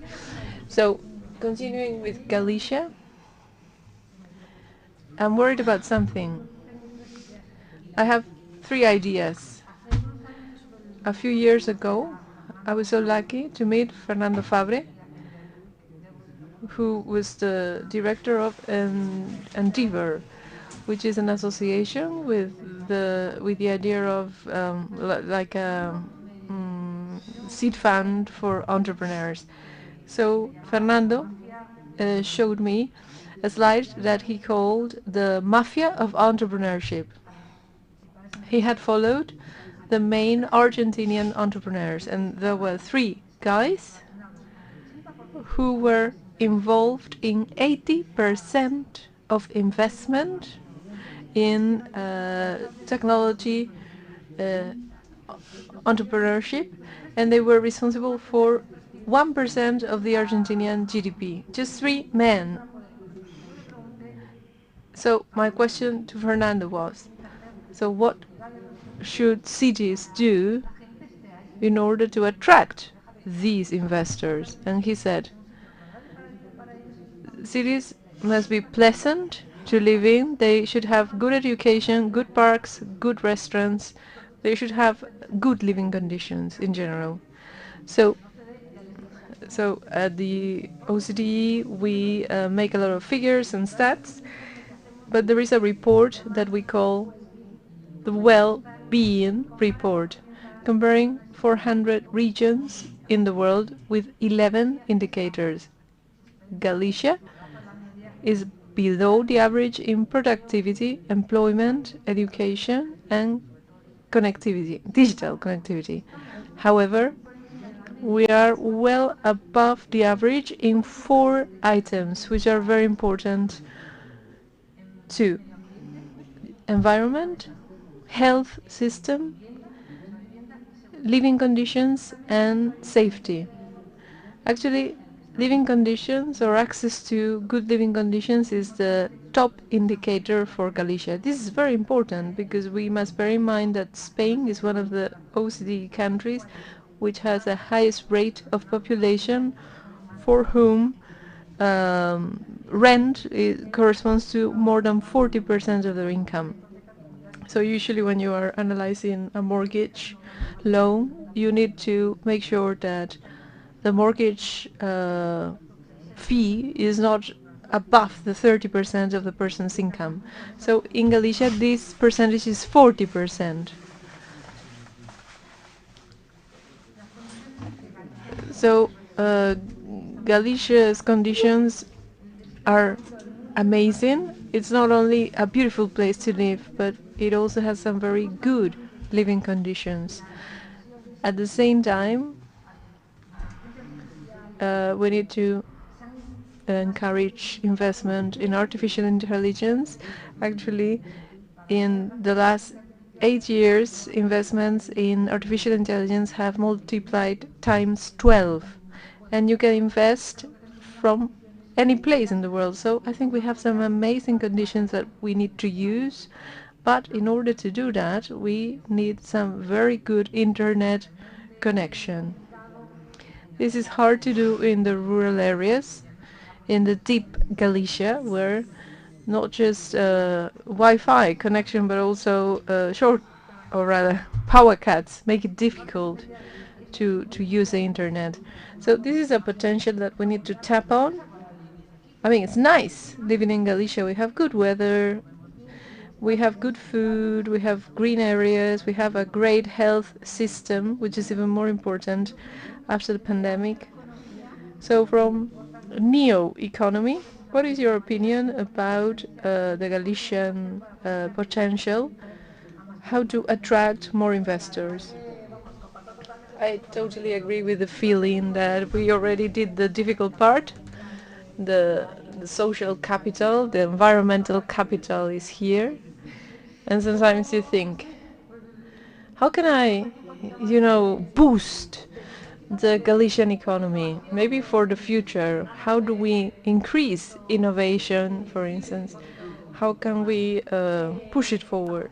So continuing with Galicia, I'm worried about something. I have 3 ideas. A few years ago, I was so lucky to meet Fernando Fabre, who was the director of Endeavor, which is an association with the idea of like a seed fund for entrepreneurs. So Fernando showed me a slide that he called the Mafia of Entrepreneurship. He had followed the main Argentinian entrepreneurs, and there were 3 guys who were involved in 80% of investment in technology entrepreneurship, and they were responsible for 1% of the Argentinian GDP. Just 3 men. So my question to Fernando was, so what should cities do in order to attract these investors? And he said, cities must be pleasant to live in. They should have good education, good parks, good restaurants. They should have good living conditions in general. So at the OCDE we make a lot of figures and stats, but there is a report that we call the well-being report, comparing 400 regions in the world with 11 indicators. Galicia is below the average in productivity, employment, education, and connectivity, digital connectivity. However, we are well above the average in 4 items, which are very important too: environment, health system, living conditions, and safety. Actually, living conditions or access to good living conditions is the top indicator for Galicia. This is very important because we must bear in mind that Spain is one of the OECD countries which has the highest rate of population for whom rent corresponds to more than 40% of their income. So usually when you are analyzing a mortgage loan, you need to make sure that the mortgage fee is not above the 30% of the person's income. So in Galicia this percentage is 40%. So Galicia's conditions are amazing. It's not only a beautiful place to live, but it also has some very good living conditions. At the same time, we need to encourage investment in artificial intelligence. Actually, in the last 8 years, investments in artificial intelligence have multiplied times 12, and you can invest from any place in the world. So I think we have some amazing conditions that we need to use, but in order to do that, we need some very good internet connection. This is hard to do in the rural areas, in the deep Galicia, where not just Wi-Fi connection, but also power cuts make it difficult to use the internet. So this is a potential that we need to tap on. I mean, it's nice living in Galicia. We have good weather, we have good food, we have green areas, we have a great health system, which is even more important after the pandemic. So from neo-economy, what is your opinion about the Galician potential? How to attract more investors? I totally agree with the feeling that we already did the difficult part. The social capital, the environmental capital is here. And sometimes you think, how can I, boost the Galician economy, maybe for the future? How do we increase innovation, for instance? How can we push it forward?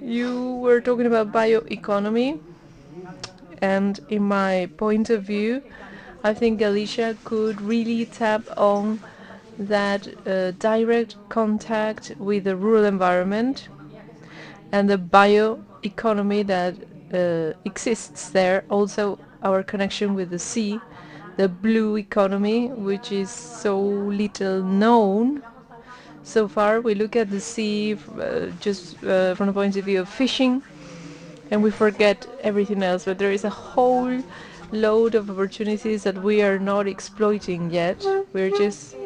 You were talking about bioeconomy, and in my point of view, I think Galicia could really tap on that direct contact with the rural environment and the bioeconomy that exists there. Also our connection with the sea, the blue economy, which is so little known so far. We look at the sea just from the point of view of fishing, and we forget everything else, but there is a whole load of opportunities that we are not exploiting yet. We're just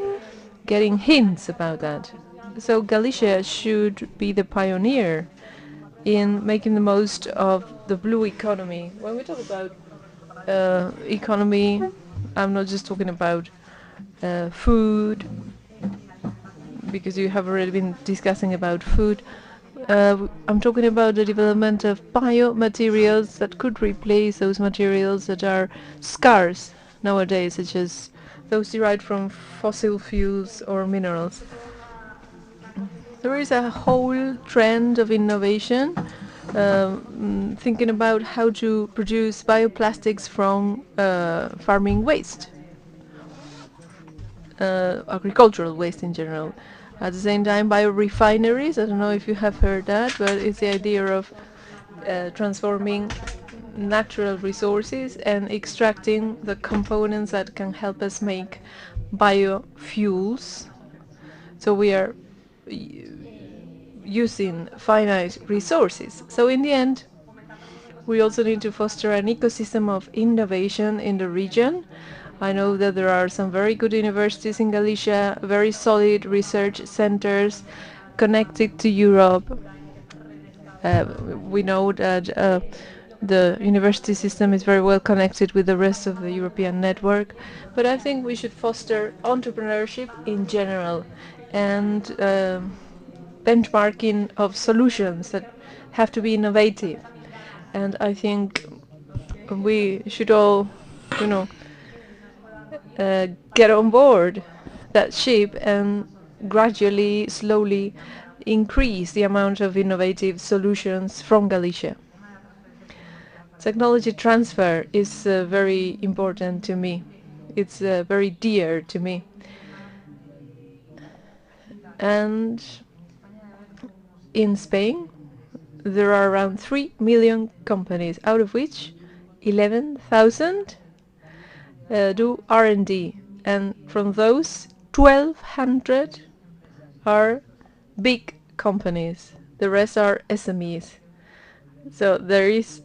getting hints about that. So Galicia should be the pioneer in making the most of the blue economy. When we talk about economy, I'm not just talking about food, because you have already been discussing about food. I'm talking about the development of biomaterials that could replace those materials that are scarce nowadays, such as those derived from fossil fuels or minerals. There is a whole trend of innovation, thinking about how to produce bioplastics from farming waste, agricultural waste in general. At the same time, biorefineries, I don't know if you have heard that, but it's the idea of transforming natural resources and extracting the components that can help us make biofuels. So we are using finite resources. So in the end, we also need to foster an ecosystem of innovation in the region. I know that there are some very good universities in Galicia, very solid research centers connected to Europe. We know that the university system is very well connected with the rest of the European network, but I think we should foster entrepreneurship in general and benchmarking of solutions that have to be innovative. And I think we should all, you know, get on board that ship and gradually, slowly increase the amount of innovative solutions from Galicia. Technology transfer is very important to me. It's very dear to me. And in Spain, there are around 3 million companies, out of which 11,000 do R&D, and from those 1,200 are big companies. The rest are SMEs. So there is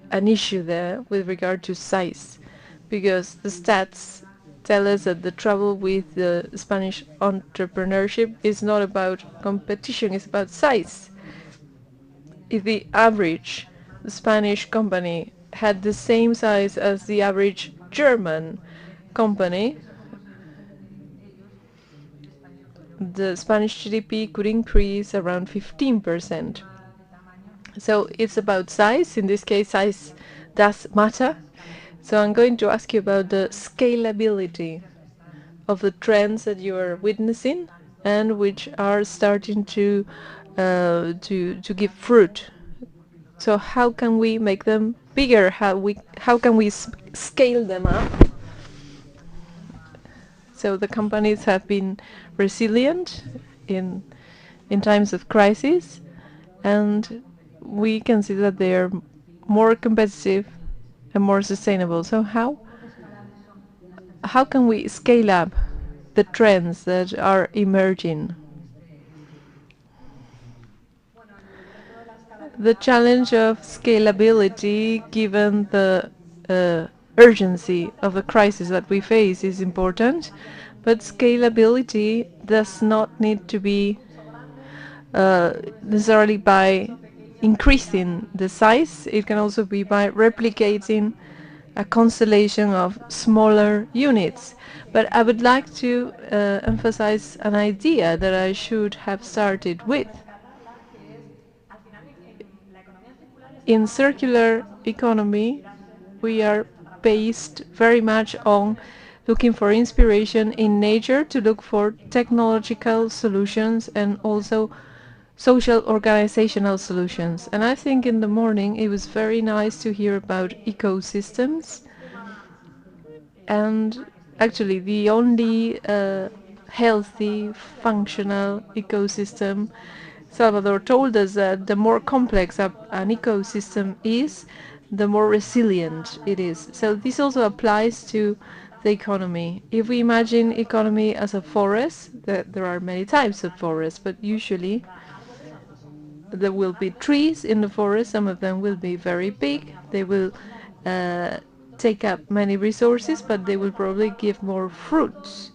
an issue there with regard to size, because the stats tell us that the trouble with the Spanish entrepreneurship is not about competition, it's about size. If the average Spanish company had the same size as the average German company, the Spanish GDP could increase around 15%. So it's about size. In this case, size does matter. So I'm going to ask you about the scalability of the trends that you are witnessing and which are starting to give fruit. So how can we make them bigger? How can we scale them up? So the companies have been resilient in times of crisis, and we can see that they are more competitive and more sustainable. So how can we scale up the trends that are emerging? The challenge of scalability, given the urgency of the crisis that we face, is important, but scalability does not need to be necessarily by increasing the size. It can also be by replicating a constellation of smaller units. But I would like to emphasize an idea that I should have started with. In circular economy, we are based very much on looking for inspiration in nature to look for technological solutions and also social organizational solutions. And I think in the morning it was very nice to hear about ecosystems. And actually the only healthy, functional ecosystem, Salvador told us that the more complex an ecosystem is, the more resilient it is. So this also applies to the economy. If we imagine economy as a forest, there are many types of forests, but usually there will be trees in the forest. Some of them will be very big. They will take up many resources, but they will probably give more fruits.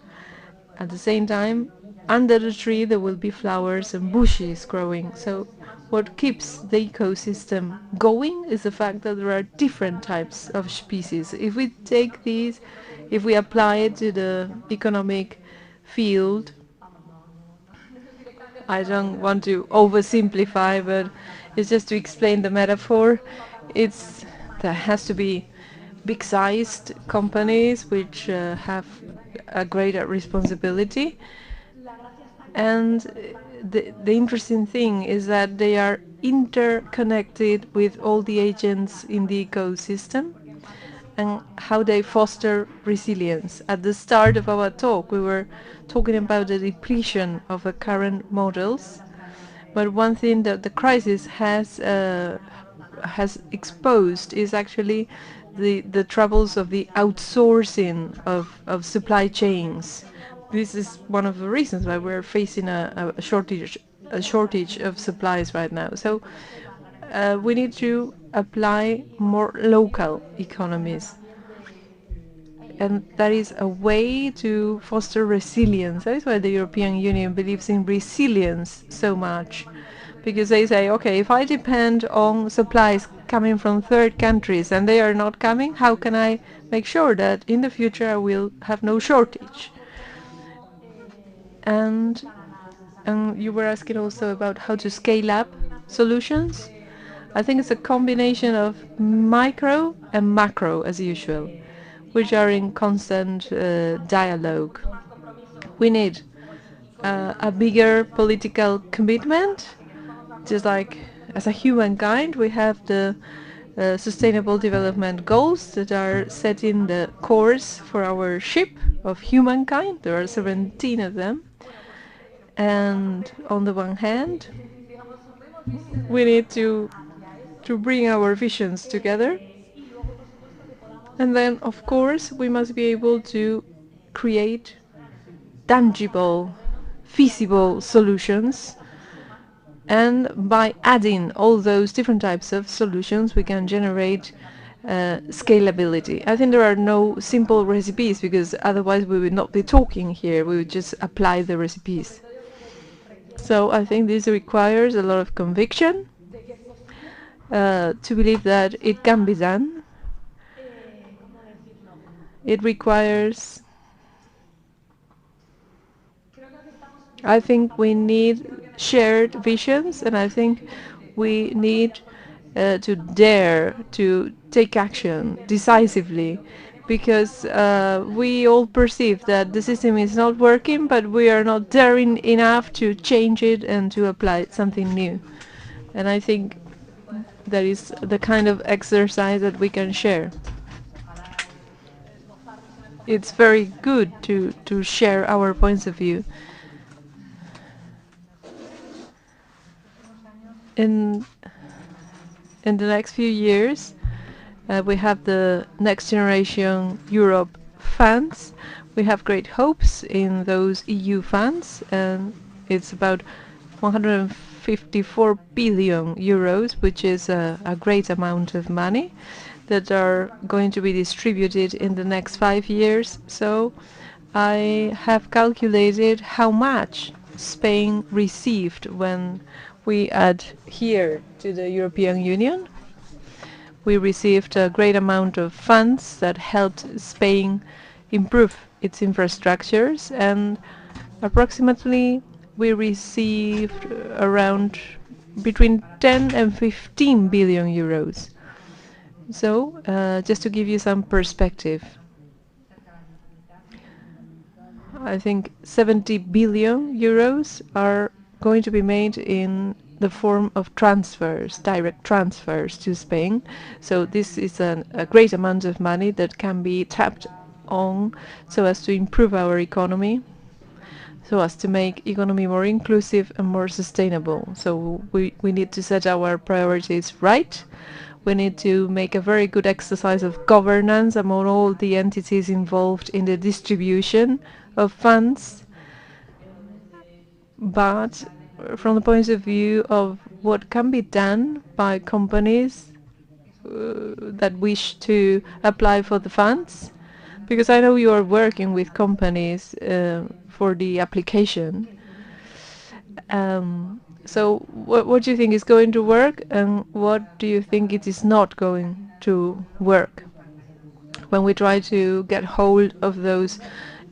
At the same time, under the tree there will be flowers and bushes growing. So what keeps the ecosystem going is the fact that there are different types of species. If we take these, if we apply it to the economic field, I don't want to oversimplify, but it's just to explain the metaphor. There has to be big-sized companies which have a greater responsibility, and the interesting thing is that they are interconnected with all the agents in the ecosystem and how they foster resilience. At the start of our talk, we were talking about the depletion of the current models, but one thing that the crisis has exposed is actually the troubles of the outsourcing of supply chains. This is one of the reasons why we're facing a shortage of supplies right now. So we need to apply more local economies. And that is a way to foster resilience. That is why the European Union believes in resilience so much. Because they say, okay, if I depend on supplies coming from third countries and they are not coming, how can I make sure that in the future I will have no shortage? And you were asking also about how to scale up solutions. I think it's a combination of micro and macro, as usual, which are in constant dialogue. We need a bigger political commitment, just like as a humankind we have the Sustainable Development Goals that are setting the course for our ship of humankind. There are 17 of them. And on the one hand, we need to bring our visions together. And then, of course, we must be able to create tangible, feasible solutions. And by adding all those different types of solutions, we can generate scalability. I think there are no simple recipes, because otherwise we would not be talking here. We would just apply the recipes. So I think this requires a lot of conviction to believe that it can be done. It requires, I think we need shared visions, and I think we need to dare to take action decisively, because we all perceive that the system is not working, but we are not daring enough to change it and to apply something new. And I think that is the kind of exercise that we can share. It's very good to share our points of view. In the next few years, we have the Next Generation Europe funds. We have great hopes in those EU funds, and it's about 154 billion euros, which is a great amount of money that are going to be distributed in the next 5 years. So I have calculated how much Spain received when we adhere to the European Union. We received a great amount of funds that helped Spain improve its infrastructures, and approximately we received around between 10 and 15 billion euros. So, just to give you some perspective, I think 70 billion euros are going to be made in the form of transfers, direct transfers to Spain. So this is a great amount of money that can be tapped on so as to improve our economy, so as to make economy more inclusive and more sustainable. So we need to set our priorities right. We need to make a very good exercise of governance among all the entities involved in the distribution of funds. But from the point of view of what can be done by companies that wish to apply for the funds, because I know you are working with companies for the application. So what do you think is going to work, and what do you think it is not going to work when we try to get hold of those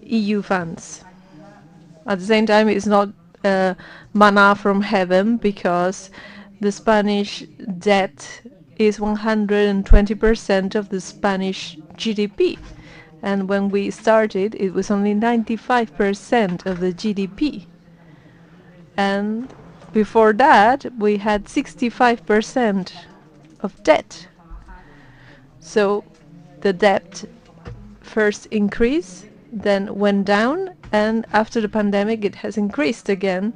EU funds? At the same time, it's not manna from heaven, because the Spanish debt is 120% of the Spanish GDP. And when we started, it was only 95% of the GDP. And before that, we had 65% of debt. So the debt first increased, then went down, and after the pandemic it has increased again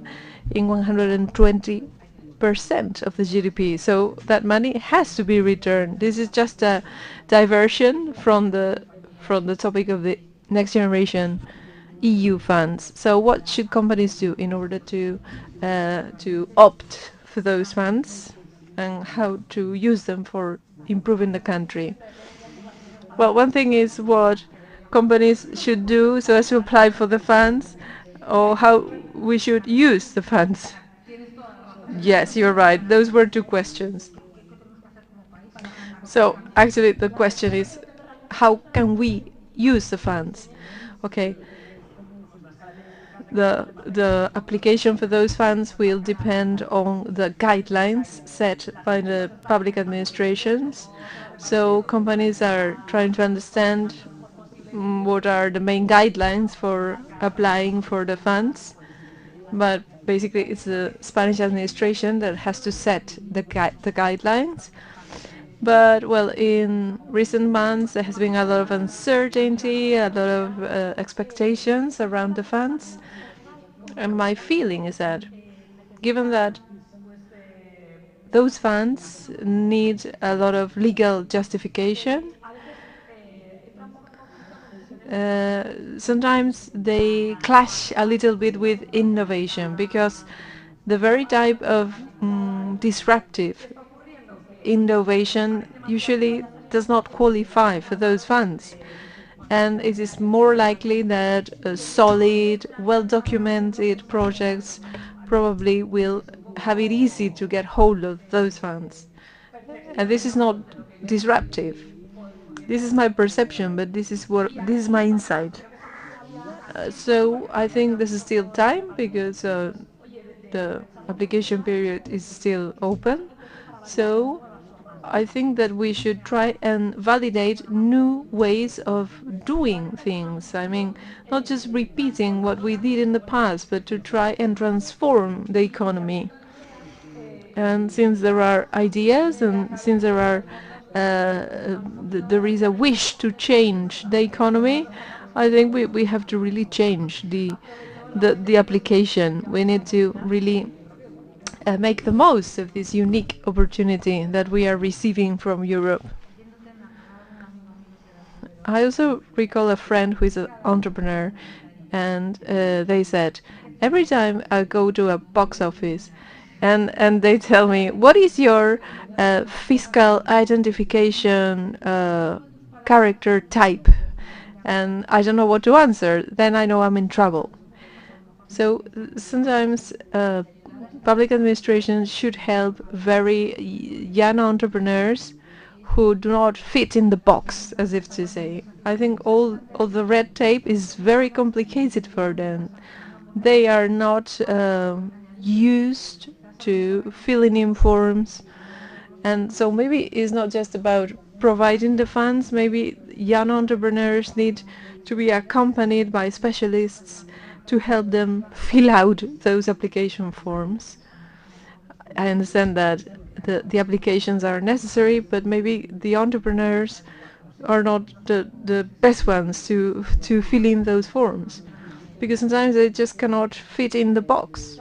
in 120% of the GDP. So that money has to be returned. This is just a diversion from the topic of the next generation EU funds. So what should companies do in order to opt for those funds, and how to use them for improving the country? Well, one thing is what companies should do so as to apply for the funds, or how we should use the funds. Yes, you're right. Those were two questions. So actually the question is, how can we use the funds? Okay. The application for those funds will depend on the guidelines set by the public administrations. So companies are trying to understand what are the main guidelines for applying for the funds. But basically it's the Spanish administration that has to set the guidelines. But well, in recent months there has been a lot of uncertainty, a lot of expectations around the funds. And my feeling is that, given that those funds need a lot of legal justification, sometimes they clash a little bit with innovation, because the very type of disruptive innovation usually does not qualify for those funds. And it is more likely that solid, well-documented projects probably will have it easy to get hold of those funds. And this is not disruptive. This is my perception, but this is my insight. So I think this is still time, because the application period is still open. So I think that we should try and validate new ways of doing things. I mean, not just repeating what we did in the past, but to try and transform the economy. And since there are ideas, and since there is a wish to change the economy, I think we have to really change the application. We need to really make the most of this unique opportunity that we are receiving from Europe. I also recall a friend who is an entrepreneur, and they said, every time I go to a box office and they tell me, what is your fiscal identification character type? And I don't know what to answer, then I know I'm in trouble. So sometimes public administration should help very young entrepreneurs who do not fit in the box, as if to say. I think all the red tape is very complicated for them. They are not used to filling in forms, and so maybe it's not just about providing the funds. Maybe young entrepreneurs need to be accompanied by specialists to help them fill out those application forms. I understand that the applications are necessary, but maybe the entrepreneurs are not the best ones to fill in those forms, because sometimes they just cannot fit in the box.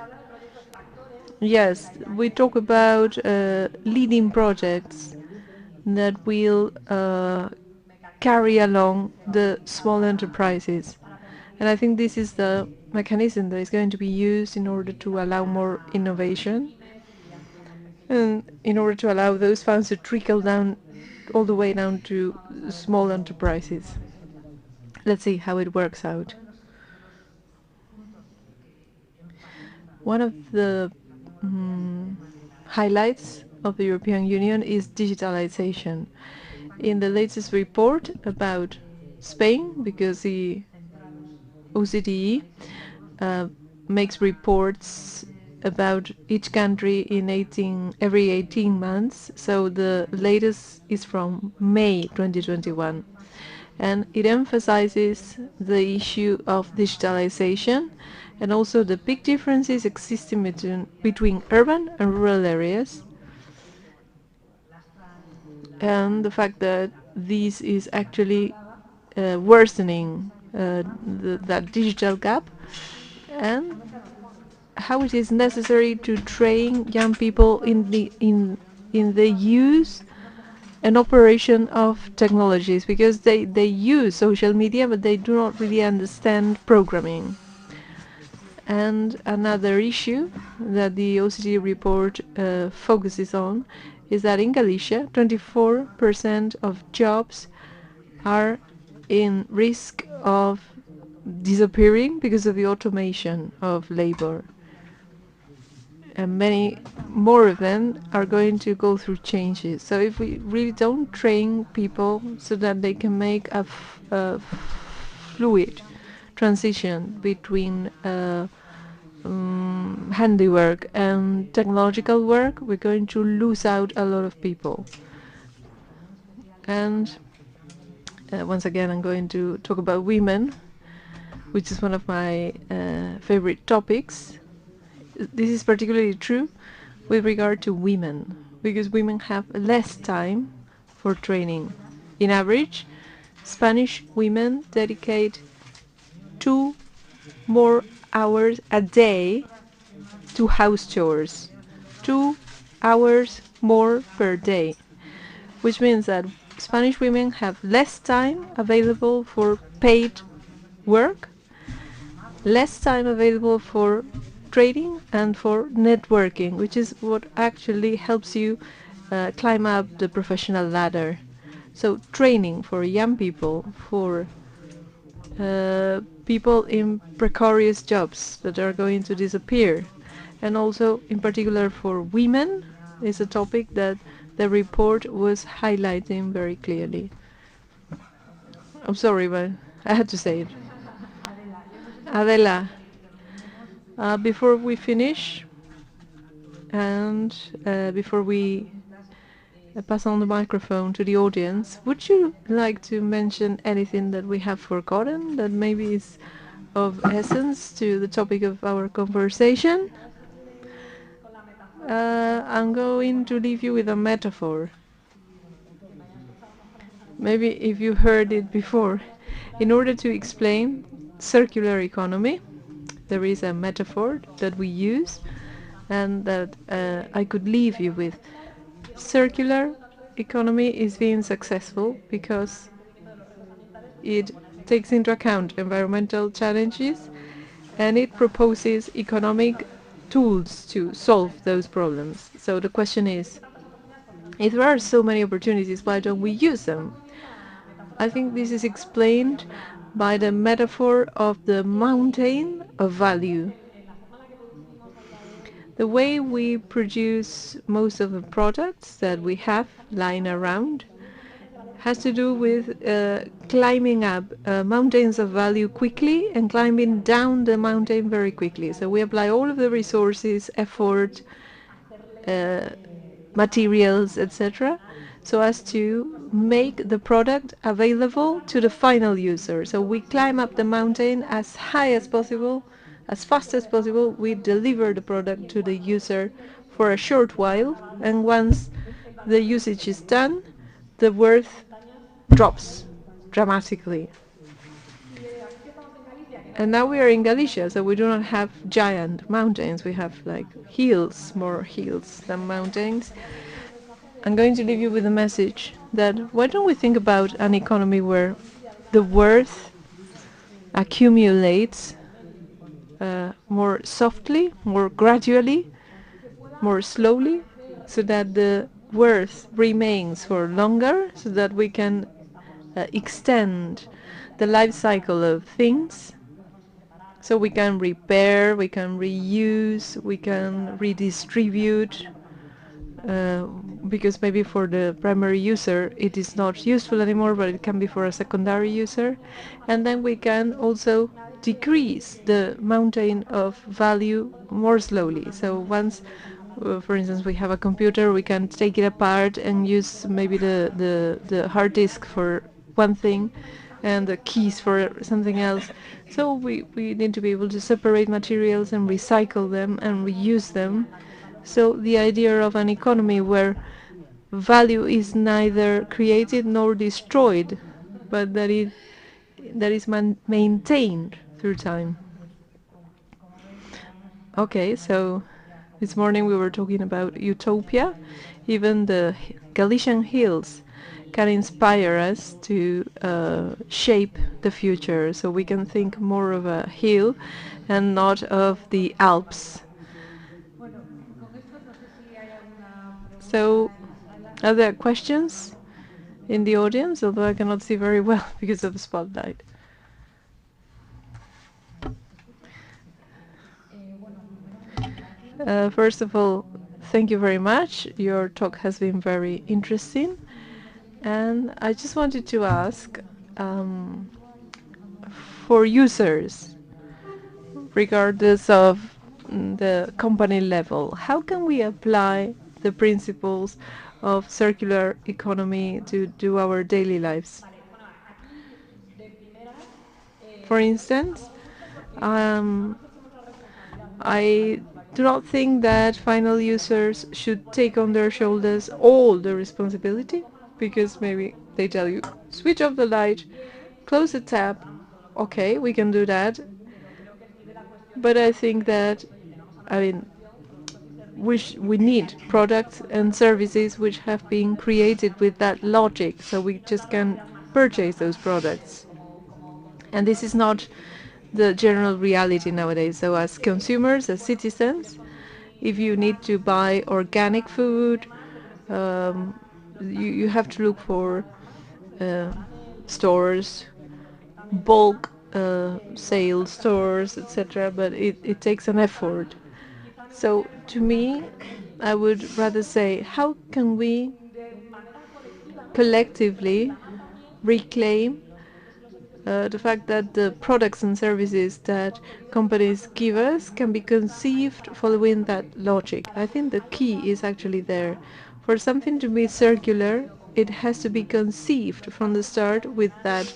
Yes, we talk about leading projects that will carry along the small enterprises. And I think this is the mechanism that is going to be used in order to allow more innovation, and in order to allow those funds to trickle down all the way down to small enterprises. Let's see how it works out. One of the highlights of the European Union is digitalization. In the latest report about Spain, because the OCDE makes reports about each country in every 18 months. So the latest is from May 2021. And it emphasizes the issue of digitalization and also the big differences existing between urban and rural areas, and the fact that this is actually worsening that digital gap, and how it is necessary to train young people in the use and operation of technologies, because they use social media but they do not really understand programming. And another issue that the OECD report focuses on is that in Galicia 24% of jobs are in risk of disappearing because of the automation of labor, and many more of them are going to go through changes. So if we really don't train people so that they can make a fluid transition between handiwork and technological work, we're going to lose out a lot of people. And once again, I'm going to talk about women, which is one of my favorite topics. This is particularly true with regard to women, because women have less time for training. In average, Spanish women dedicate 2 more hours a day to house chores, 2 hours more per day, which means that Spanish women have less time available for paid work, less time available for trading and for networking, which is what actually helps you climb up the professional ladder. So training for young people, for people in precarious jobs that are going to disappear, and also in particular for women, is a topic that the report was highlighting very clearly. I'm sorry, but I had to say it. Adela, before we finish and before we pass on the microphone to the audience, would you like to mention anything that we have forgotten that maybe is of essence to the topic of our conversation? I'm going to leave you with a metaphor. Maybe if you heard it before. In order to explain circular economy, there is a metaphor that we use and that I could leave you with. Circular economy is being successful because it takes into account environmental challenges and it proposes economic tools to solve those problems. So the question is, if there are so many opportunities, why don't we use them? I think this is explained by the metaphor of the mountain of value. The way we produce most of the products that we have lying around has to do with climbing up mountains of value quickly and climbing down the mountain very quickly. So we apply all of the resources, effort, materials, etc., so as to make the product available to the final user. So we climb up the mountain as high as possible, as fast as possible. We deliver the product to the user for a short while, and once the usage is done, the worth drops dramatically. And now we are in Galicia, so we do not have giant mountains. We have like hills, more hills than mountains. I'm going to leave you with a message that why don't we think about an economy where the worth accumulates more softly, more gradually, more slowly, so that the worth remains for longer, so that we can extend the life cycle of things, so we can repair, we can reuse, we can redistribute, because maybe for the primary user it is not useful anymore, but it can be for a secondary user. And then we can also decrease the mountain of value more slowly. So once, for instance, we have a computer, we can take it apart and use maybe the hard disk for one thing and the keys for something else. So we need to be able to separate materials and recycle them and reuse them. So the idea of an economy where value is neither created nor destroyed, but that is maintained through time. Okay, so this morning we were talking about utopia. Even the Galician hills can inspire us to shape the future, so we can think more of a hill and not of the Alps. So, are there questions in the audience? Although I cannot see very well because of the spotlight. First of all, thank you very much. Your talk has been very interesting. And I just wanted to ask, for users, regardless of the company level, how can we apply the principles of circular economy to our daily lives? For instance, I do not think that final users should take on their shoulders all the responsibility, because maybe they tell you, switch off the light, close the tap, okay, we can do that. But I think that, we need products and services which have been created with that logic, so we just can purchase those products. And this is not the general reality nowadays. So as consumers, as citizens, if you need to buy organic food, you have to look for stores, bulk sale stores, etc. But it takes an effort. So to me, I would rather say, how can we collectively reclaim the fact that the products and services that companies give us can be conceived following that logic? I think the key is actually there. For something to be circular, it has to be conceived from the start with that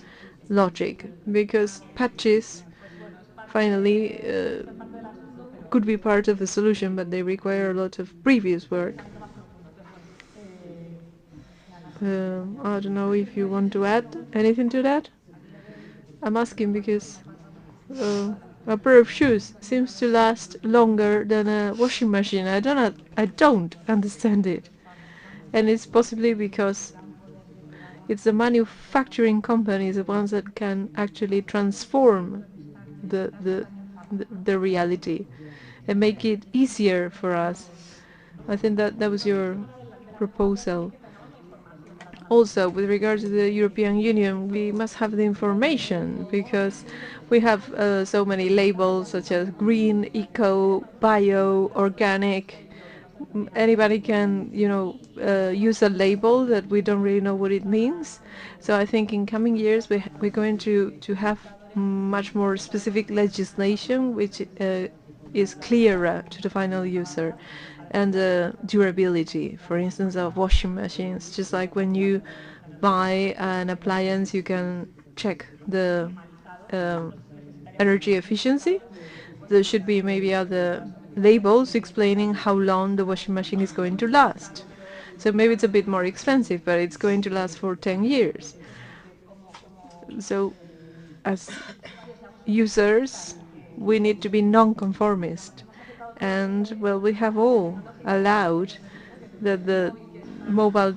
logic, because patches finally could be part of the solution, but they require a lot of previous work. I don't know if you want to add anything to that. I'm asking because a pair of shoes seems to last longer than a washing machine. I don't understand it, and it's possibly because it's the manufacturing companies, the ones that can actually transform the reality and make it easier for us. I think that was your proposal. Also, with regard to the European Union, we must have the information, because we have so many labels such as green, eco, bio, organic. Anybody can, use a label that we don't really know what it means. So I think in coming years we're going to have much more specific legislation which is clearer to the final user. And durability, for instance, of washing machines. Just like when you buy an appliance, you can check the energy efficiency. There should be maybe other labels explaining how long the washing machine is going to last. So maybe it's a bit more expensive, but it's going to last for 10 years. So as users, we need to be non-conformist. And, well, we have all allowed that the mobile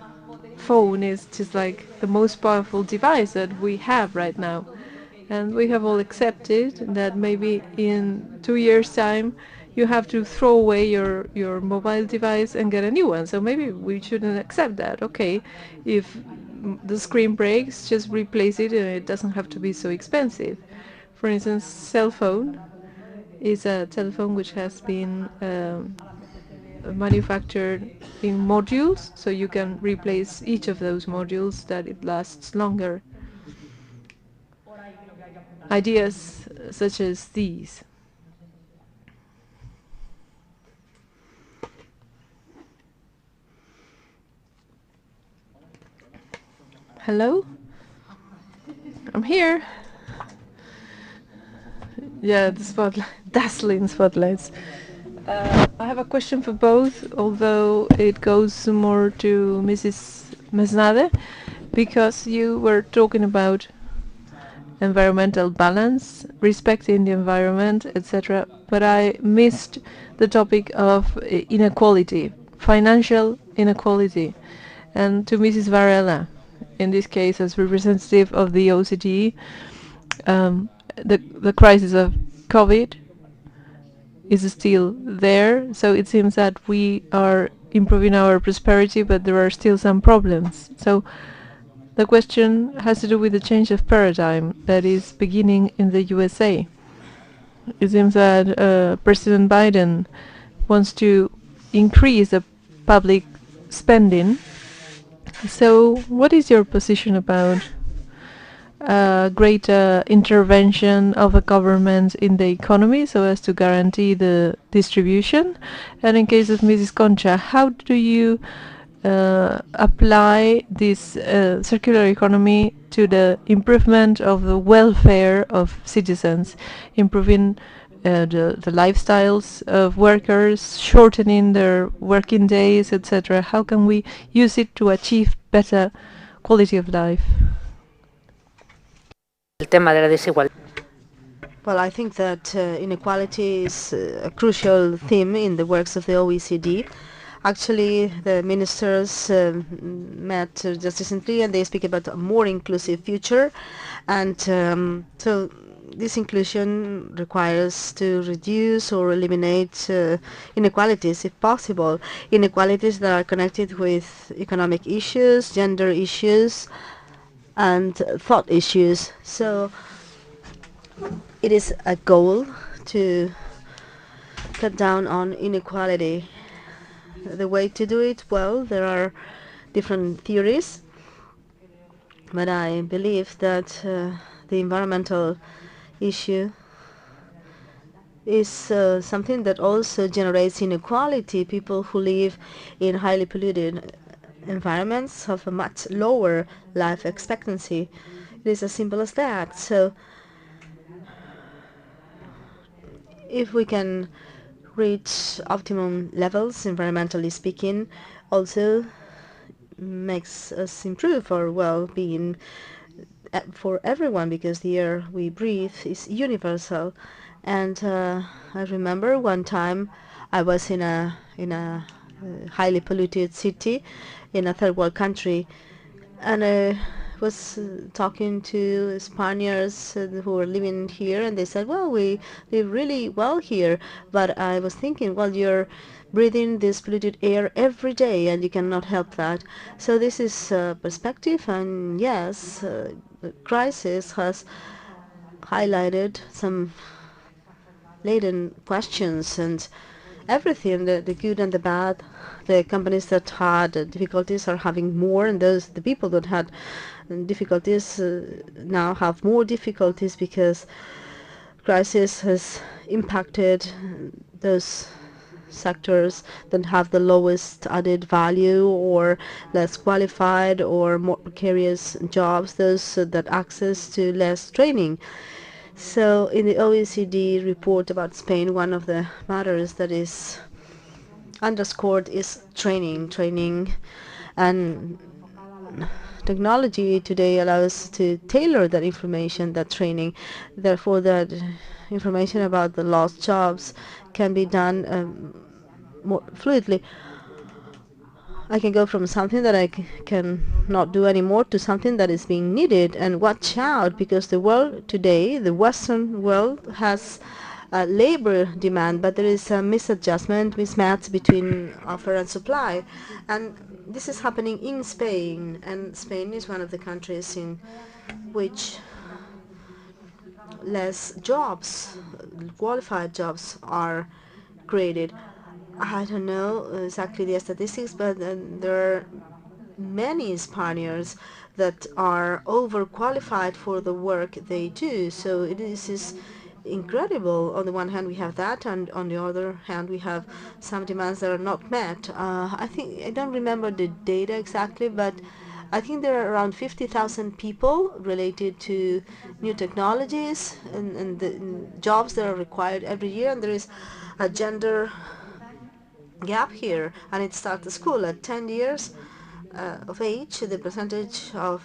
phone is just like the most powerful device that we have right now. And we have all accepted that maybe in 2 years' time you have to throw away your mobile device and get a new one. So maybe we shouldn't accept that. Okay, if the screen breaks, just replace it, and it doesn't have to be so expensive. For instance, cell phone is a telephone which has been manufactured in modules, so you can replace each of those modules that it lasts longer. ideas such as these. Hello? I'm here. Yeah, the spotlight, dazzling spotlights. I have a question for both, although it goes more to Mrs. Mesnade, because you were talking about environmental balance, respecting the environment, etc. But I missed the topic of inequality, financial inequality. And to Mrs. Varela, in this case as representative of the OECD, the crisis of COVID is still there, so it seems that we are improving our prosperity, but there are still some problems. So the question has to do with the change of paradigm that is beginning in the USA. It seems that President Biden wants to increase the public spending. So what is your position about greater intervention of the government in the economy so as to guarantee the distribution? And in case of Mrs. Concha, how do you apply this circular economy to the improvement of the welfare of citizens, improving the lifestyles of workers, shortening their working days, etc.? How can we use it to achieve better quality of life? Well, I think that inequality is a crucial theme in the works of the OECD. Actually, the ministers met just recently, and they speak about a more inclusive future. And so this inclusion requires to reduce or eliminate inequalities, if possible. Inequalities that are connected with economic issues, gender issues, and thought issues. So it is a goal to cut down on inequality. The way to do it, well, there are different theories, but I believe that the environmental issue is something that also generates inequality. People who live in highly polluted environments have a much lower life expectancy. It is as simple as that. So if we can reach optimum levels, environmentally speaking, also makes us improve our well-being for everyone, because the air we breathe is universal. And I remember one time I was in a highly polluted city in a third world country, and I was talking to Spaniards who were living here, and they said, well, we live really well here. But I was thinking, well, you're breathing this polluted air every day, and you cannot help that. So this is perspective, and yes, the crisis has highlighted some latent questions, and everything, the good and the bad. The companies that had difficulties are having more, and the people that had difficulties now have more difficulties, because crisis has impacted those sectors that have the lowest added value, or less qualified, or more precarious jobs, those that access to less training. So in the OECD report about Spain, one of the matters that is underscored is training, and technology today allows to tailor that information, that training. Therefore, that information about the lost jobs can be done more fluidly. I can go from something that I can not do anymore to something that is being needed. And watch out, because the world today, the Western world, has labor demand, but there is a mismatch between offer and supply. And this is happening in Spain, and Spain is one of the countries in which less jobs, qualified jobs, are created. I don't know exactly the statistics, but there are many Spaniards that are overqualified for the work they do. So it is incredible. On the one hand, we have that, and on the other hand, we have some demands that are not met. I don't remember the data exactly, but I think there are around 50,000 people related to new technologies and the jobs that are required every year, and there is a gender gap here, and it starts at school at 10 years of age. The percentage of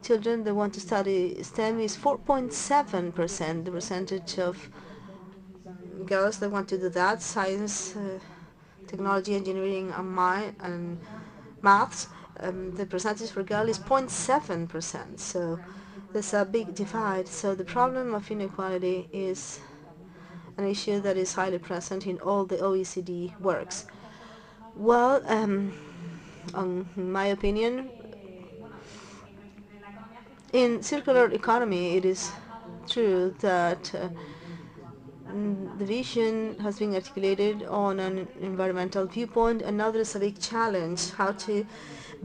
children that want to study STEM is 4.7%. The percentage of girls that want to do that, science, technology, engineering, and maths, the percentage for girls is 0.7%. So there's a big divide. So the problem of inequality is an issue that is highly present in all the OECD works. Well, in my opinion, in circular economy, it is true that the vision has been articulated on an environmental viewpoint, and now there's a big challenge how to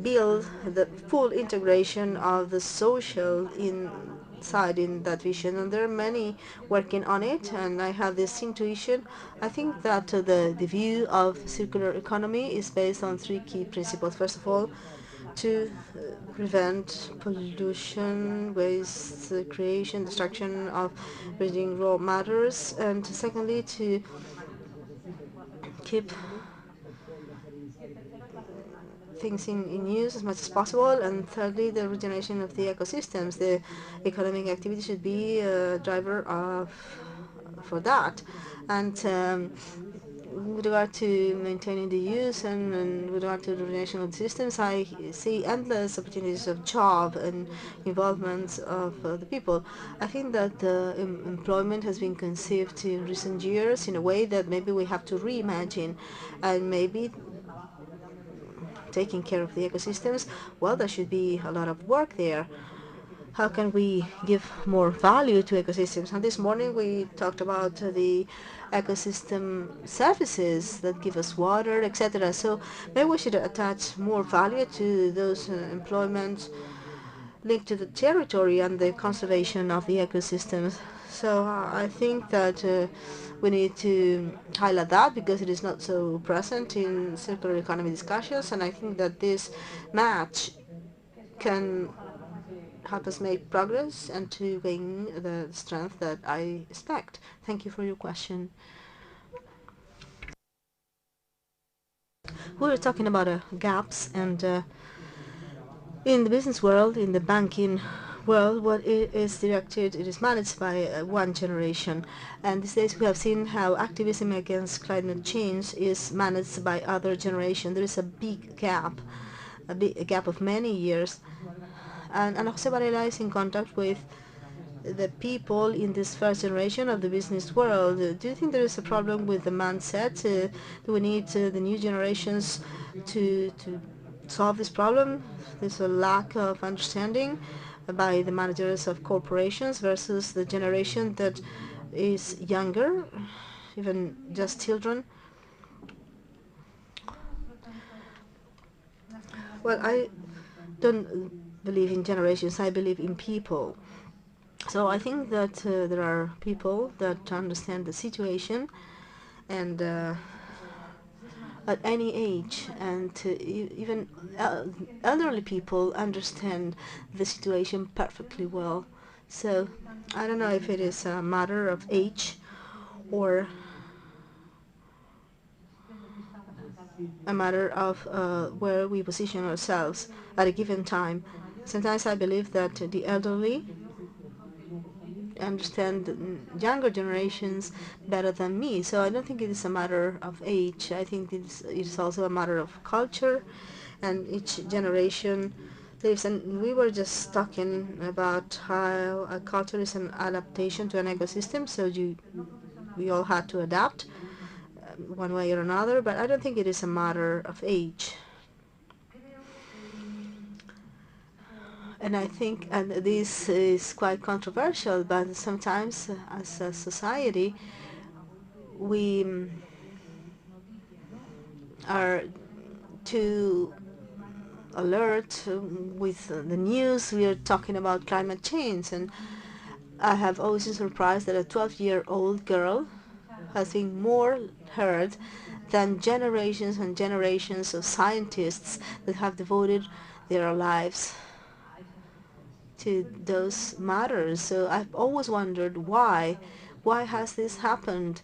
build the full integration of the social inside in that vision, and there are many working on it, and I have this intuition. I think that the view of circular economy is based on three key principles. First of all, to prevent pollution, waste creation, destruction of virgin raw matters, and secondly, to keep things in use as much as possible, and thirdly, the regeneration of the ecosystems. The economic activity should be a driver for that. And with regard to maintaining the use and with regard to the regeneration of the systems, I see endless opportunities of job and involvement of the people. I think that employment has been conceived in recent years in a way that maybe we have to reimagine, and maybe taking care of the ecosystems, well, there should be a lot of work there. How can we give more value to ecosystems? And this morning we talked about the ecosystem services that give us water, etc. So maybe we should attach more value to those employments linked to the territory and the conservation of the ecosystems. So I think that we need to highlight that because it is not so present in circular economy discussions, and I think that this match can help us make progress and to gain the strength that I expect. Thank you for your question. We were talking about gaps, and in the business world, in the banking world, what it is directed, it is managed by one generation. And these days we have seen how activism against climate change is managed by other generations. There is a big gap of many years. And José Varela is in contact with the people in this first generation of the business world. Do you think there is a problem with the mindset? Do we need the new generations to solve this problem? There's a lack of understanding by the managers of corporations versus the generation that is younger, even just children. Well, I don't believe in generations, I believe in people. So I think that there are people that understand the situation, and at any age, and even elderly people understand the situation perfectly well. So I don't know if it is a matter of age or a matter of where we position ourselves at a given time. Sometimes I believe that the elderly understand younger generations better than me, so I don't think it is a matter of age. I think it is also a matter of culture, and each generation lives. And we were just talking about how a culture is an adaptation to an ecosystem, so we all had to adapt one way or another, but I don't think it is a matter of age. And I think, and this is quite controversial, but sometimes as a society, we are too alert with the news. We are talking about climate change, and I have always been surprised that a 12-year-old girl has been more heard than generations and generations of scientists that have devoted their lives to those matters. So I've always wondered why. Why has this happened?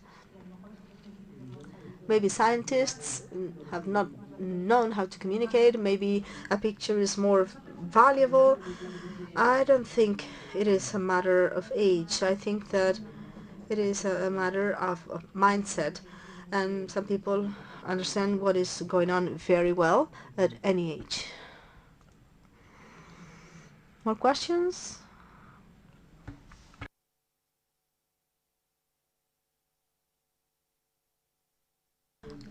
Maybe scientists have not known how to communicate. Maybe a picture is more valuable. I don't think it is a matter of age. I think that it is a matter of mindset. And some people understand what is going on very well at any age. More questions?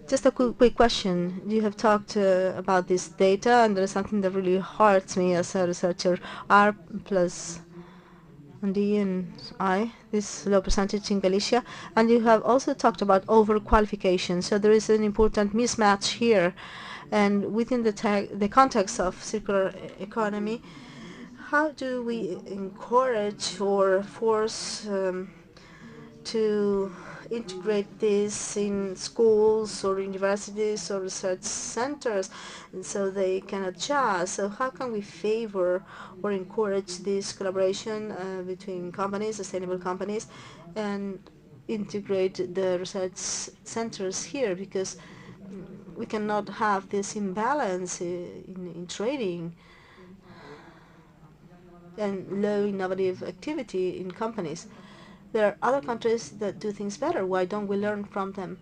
Just a quick question. You have talked about this data, and there is something that really hurts me as a researcher. R plus D and I, this low percentage in Galicia, and you have also talked about overqualification. So there is an important mismatch here, and within the context of circular economy, how do we encourage or force to integrate this in schools or universities or research centers so they can adjust? So how can we favor or encourage this collaboration between companies, sustainable companies, and integrate the research centers here? Because we cannot have this imbalance in trading and low innovative activity in companies. There are other countries that do things better. Why don't we learn from them?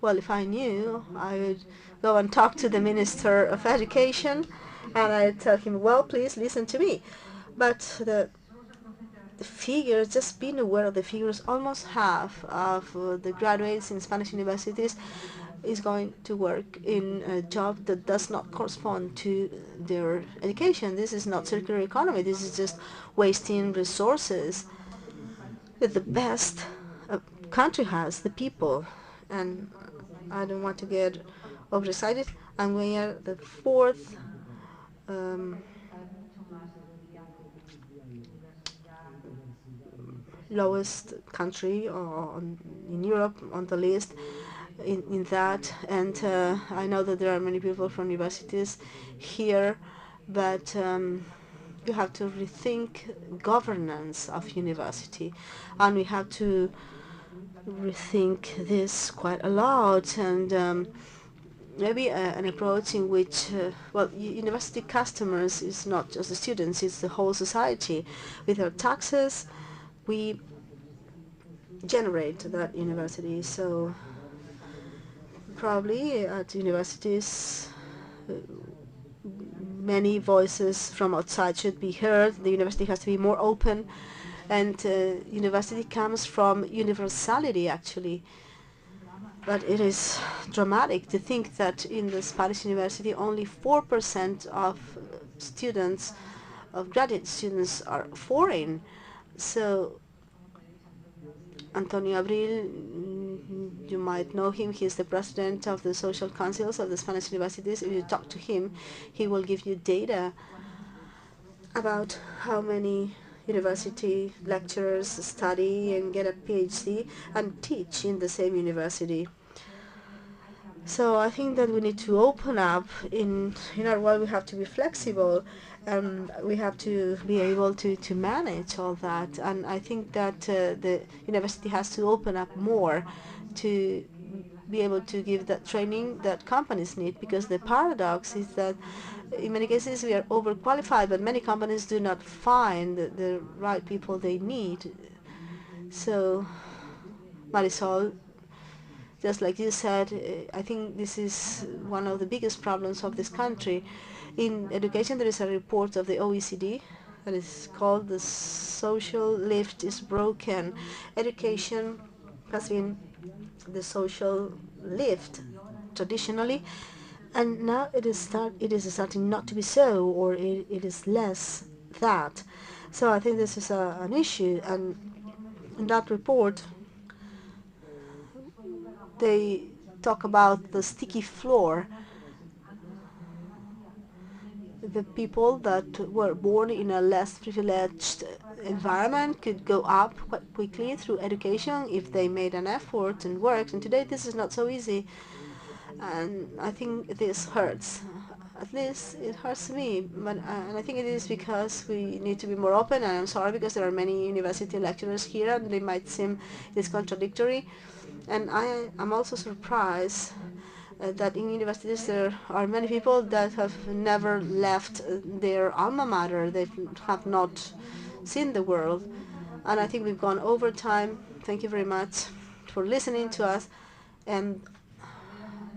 Well, if I knew, I would go and talk to the Minister of Education, and I'd tell him, well, please listen to me. But the figures, just being aware of the figures, almost half of the graduates in Spanish universities is going to work in a job that does not correspond to their education. This is not circular economy. This is just wasting resources that the best a country has, the people. And I don't want to get overexcited. And we are the fourth lowest country in Europe on the list in that. And I know that there are many people from universities here, but you have to rethink governance of university, and we have to rethink this quite a lot. And maybe an approach in which, well, university customers is not just the students, it's the whole society. With our taxes, we generate that university. So probably at universities, many voices from outside should be heard. The university has to be more open, and university comes from universality, actually. But it is dramatic to think that in the Spanish university only 4% of students, of graduate students, are foreign. So Antonio Abril, you might know him. He is the president of the social councils of the Spanish universities. If you talk to him, he will give you data about how many university lecturers study and get a PhD and teach in the same university. So I think that we need to open up in our world. We have to be flexible, and we have to be able to manage all that. And I think that the university has to open up more to be able to give that training that companies need, because the paradox is that in many cases we are overqualified, but many companies do not find the right people they need. So Marisol, just like you said, I think this is one of the biggest problems of this country. In education, there is a report of the OECD that is called "The Social Lift is Broken." Education has been the social lift traditionally, and now it is starting not to be so, or it is less that. So I think this is an issue, and in that report they talk about the sticky floor. the people that were born in a less privileged environment could go up quite quickly through education if they made an effort and worked. And today this is not so easy. And I think this hurts. At least it hurts me. But and I think it is because we need to be more open. And I'm sorry because there are many university lecturers here and they might seem it's contradictory. And I am also surprised that in universities there are many people that have never left their alma mater. They have not seen the world. And I think we've gone over time. Thank you very much for listening to us. And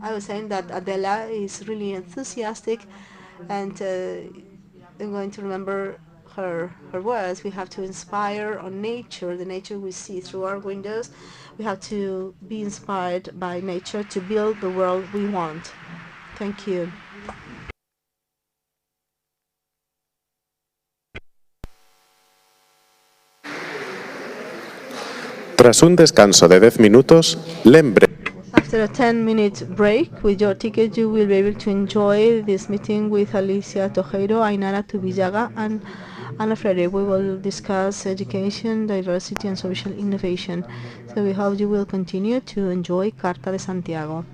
I was saying that Adela is really enthusiastic, and I'm going to remember her words. We have to inspire on nature, the nature we see through our windows. We have to be inspired by nature to build the world we want. Thank you. Tras un descanso de 10 minutos, lembre. After a 10-minute break, with your ticket, you will be able to enjoy this meeting with Alicia Tojeiro, Ainara Tubillaga, and Ana Freire. We will discuss education, diversity, and social innovation. So we hope you will continue to enjoy Carta de Santiago.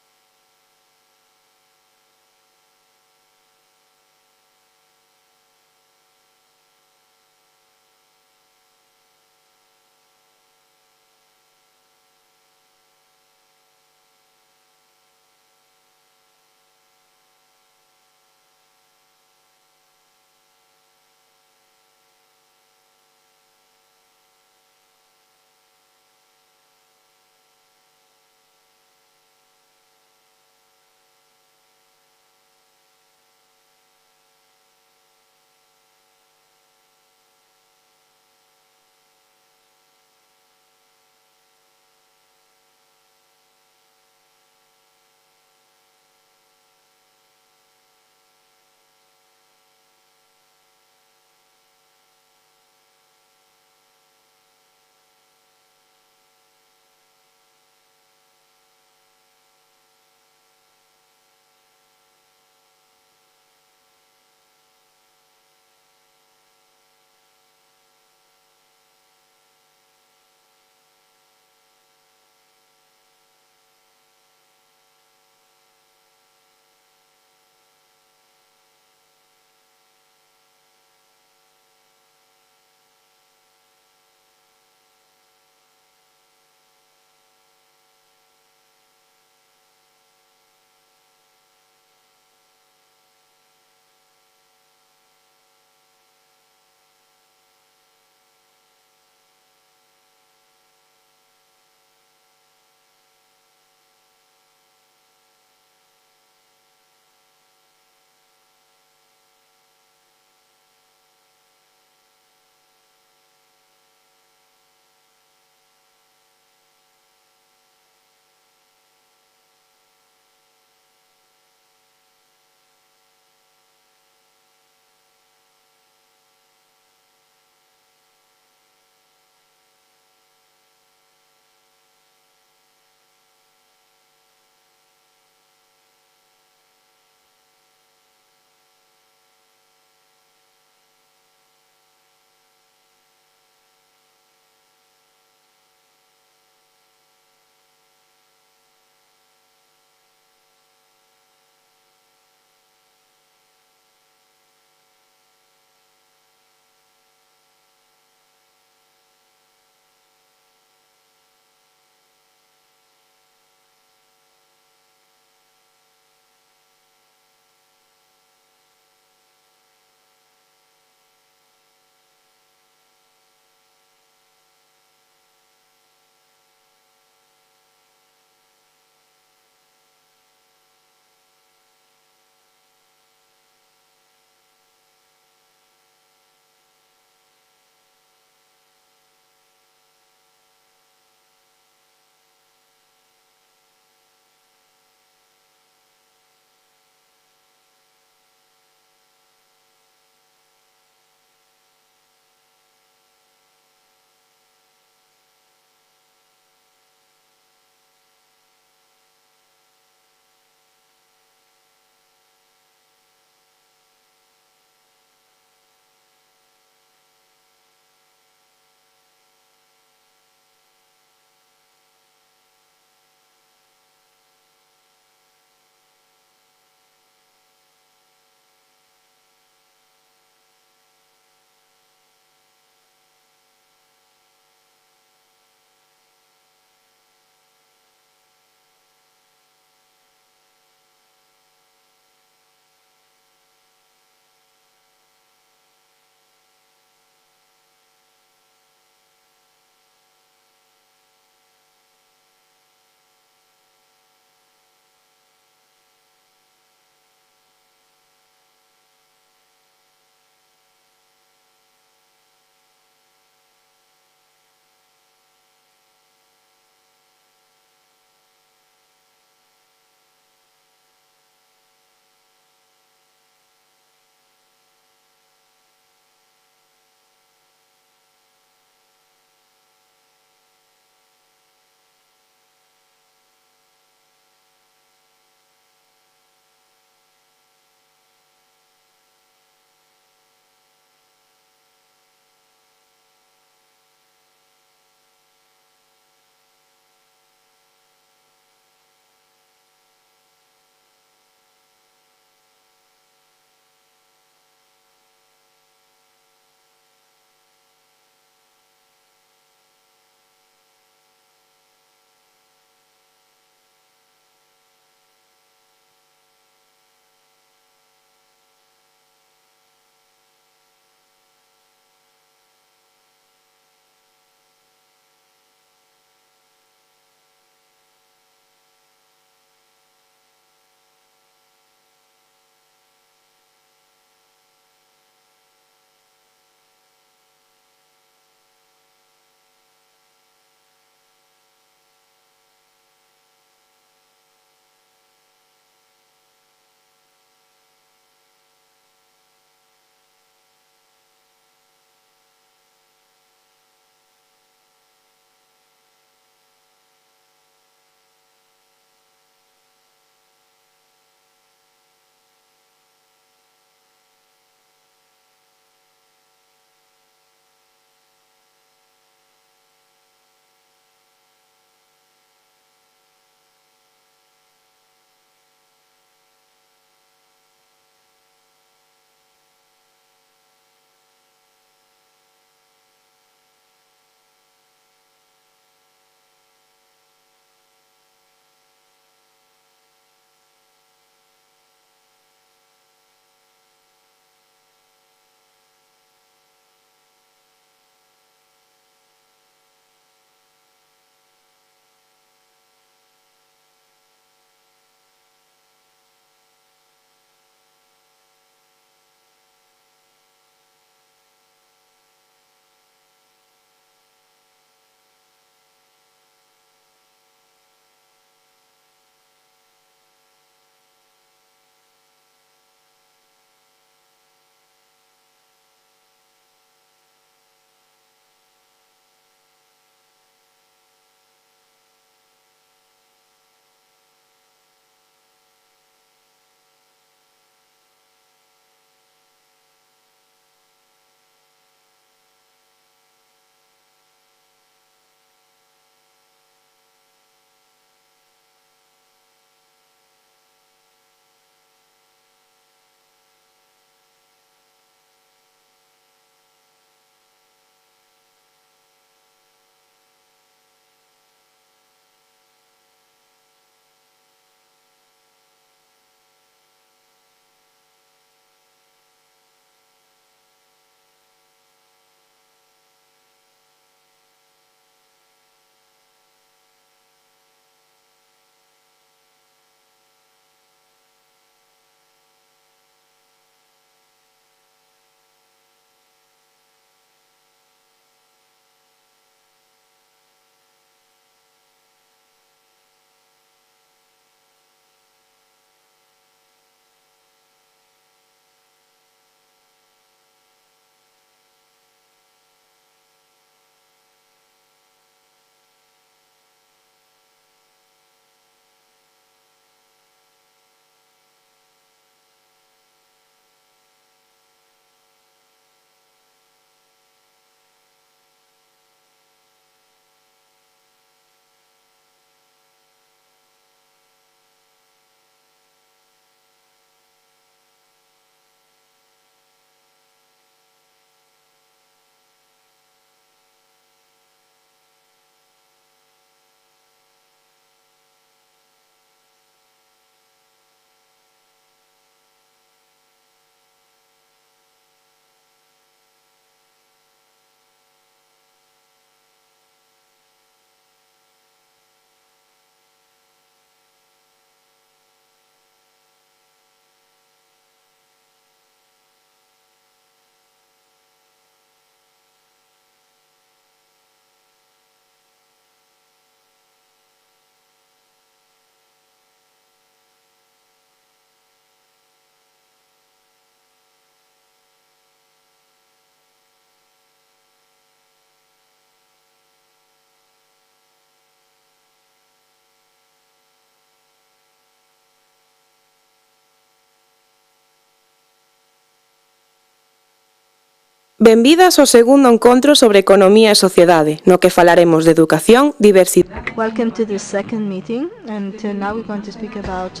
Benvidas ao segundo encontro sobre economía e sociedade, no que falaremos de educación, diversidade. Welcome to the second meeting, and now we're going to speak about.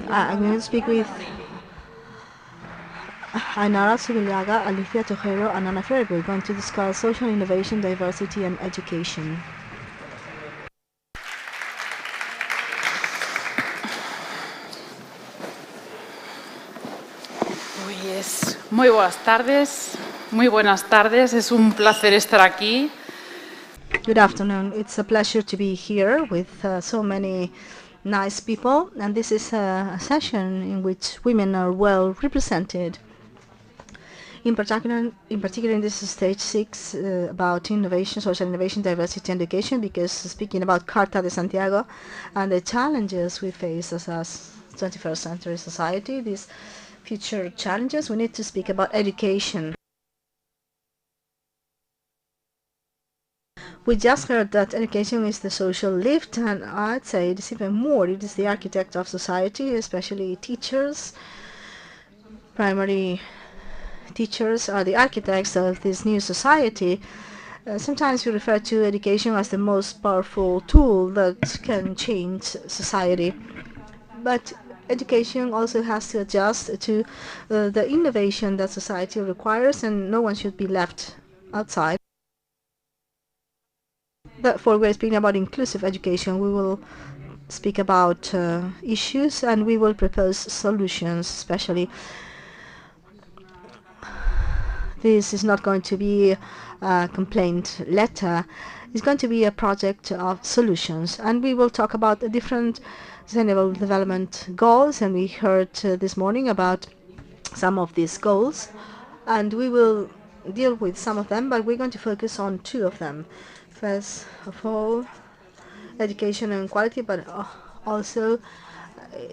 I'm going to speak with Ainara Zubillaga, Alicia Tojero, and Ana Freire. We're going to discuss social innovation, diversity, and education. Muy buenas tardes, es un placer estar aquí. Good afternoon. It's a pleasure to be here with so many nice people, and this is a session in which women are well represented. In particular in this stage 6 about innovation, social innovation, diversity, and education, because speaking about Carta de Santiago and the challenges we face as a 21st century society, these future challenges, we need to speak about education. We just heard that education is the social lift, and I'd say it is even more. It is the architect of society, especially teachers. Primary teachers are the architects of this new society. Sometimes we refer to education as the most powerful tool that can change society. But education also has to adjust to the innovation that society requires, and no one should be left outside. Therefore, we're speaking about inclusive education. We will speak about issues, and we will propose solutions, especially. This is not going to be a complaint letter. It's going to be a project of solutions, and we will talk about the different sustainable development goals, and we heard this morning about some of these goals, and we will deal with some of them, but we're going to focus on two of them. First of all, education and quality, but also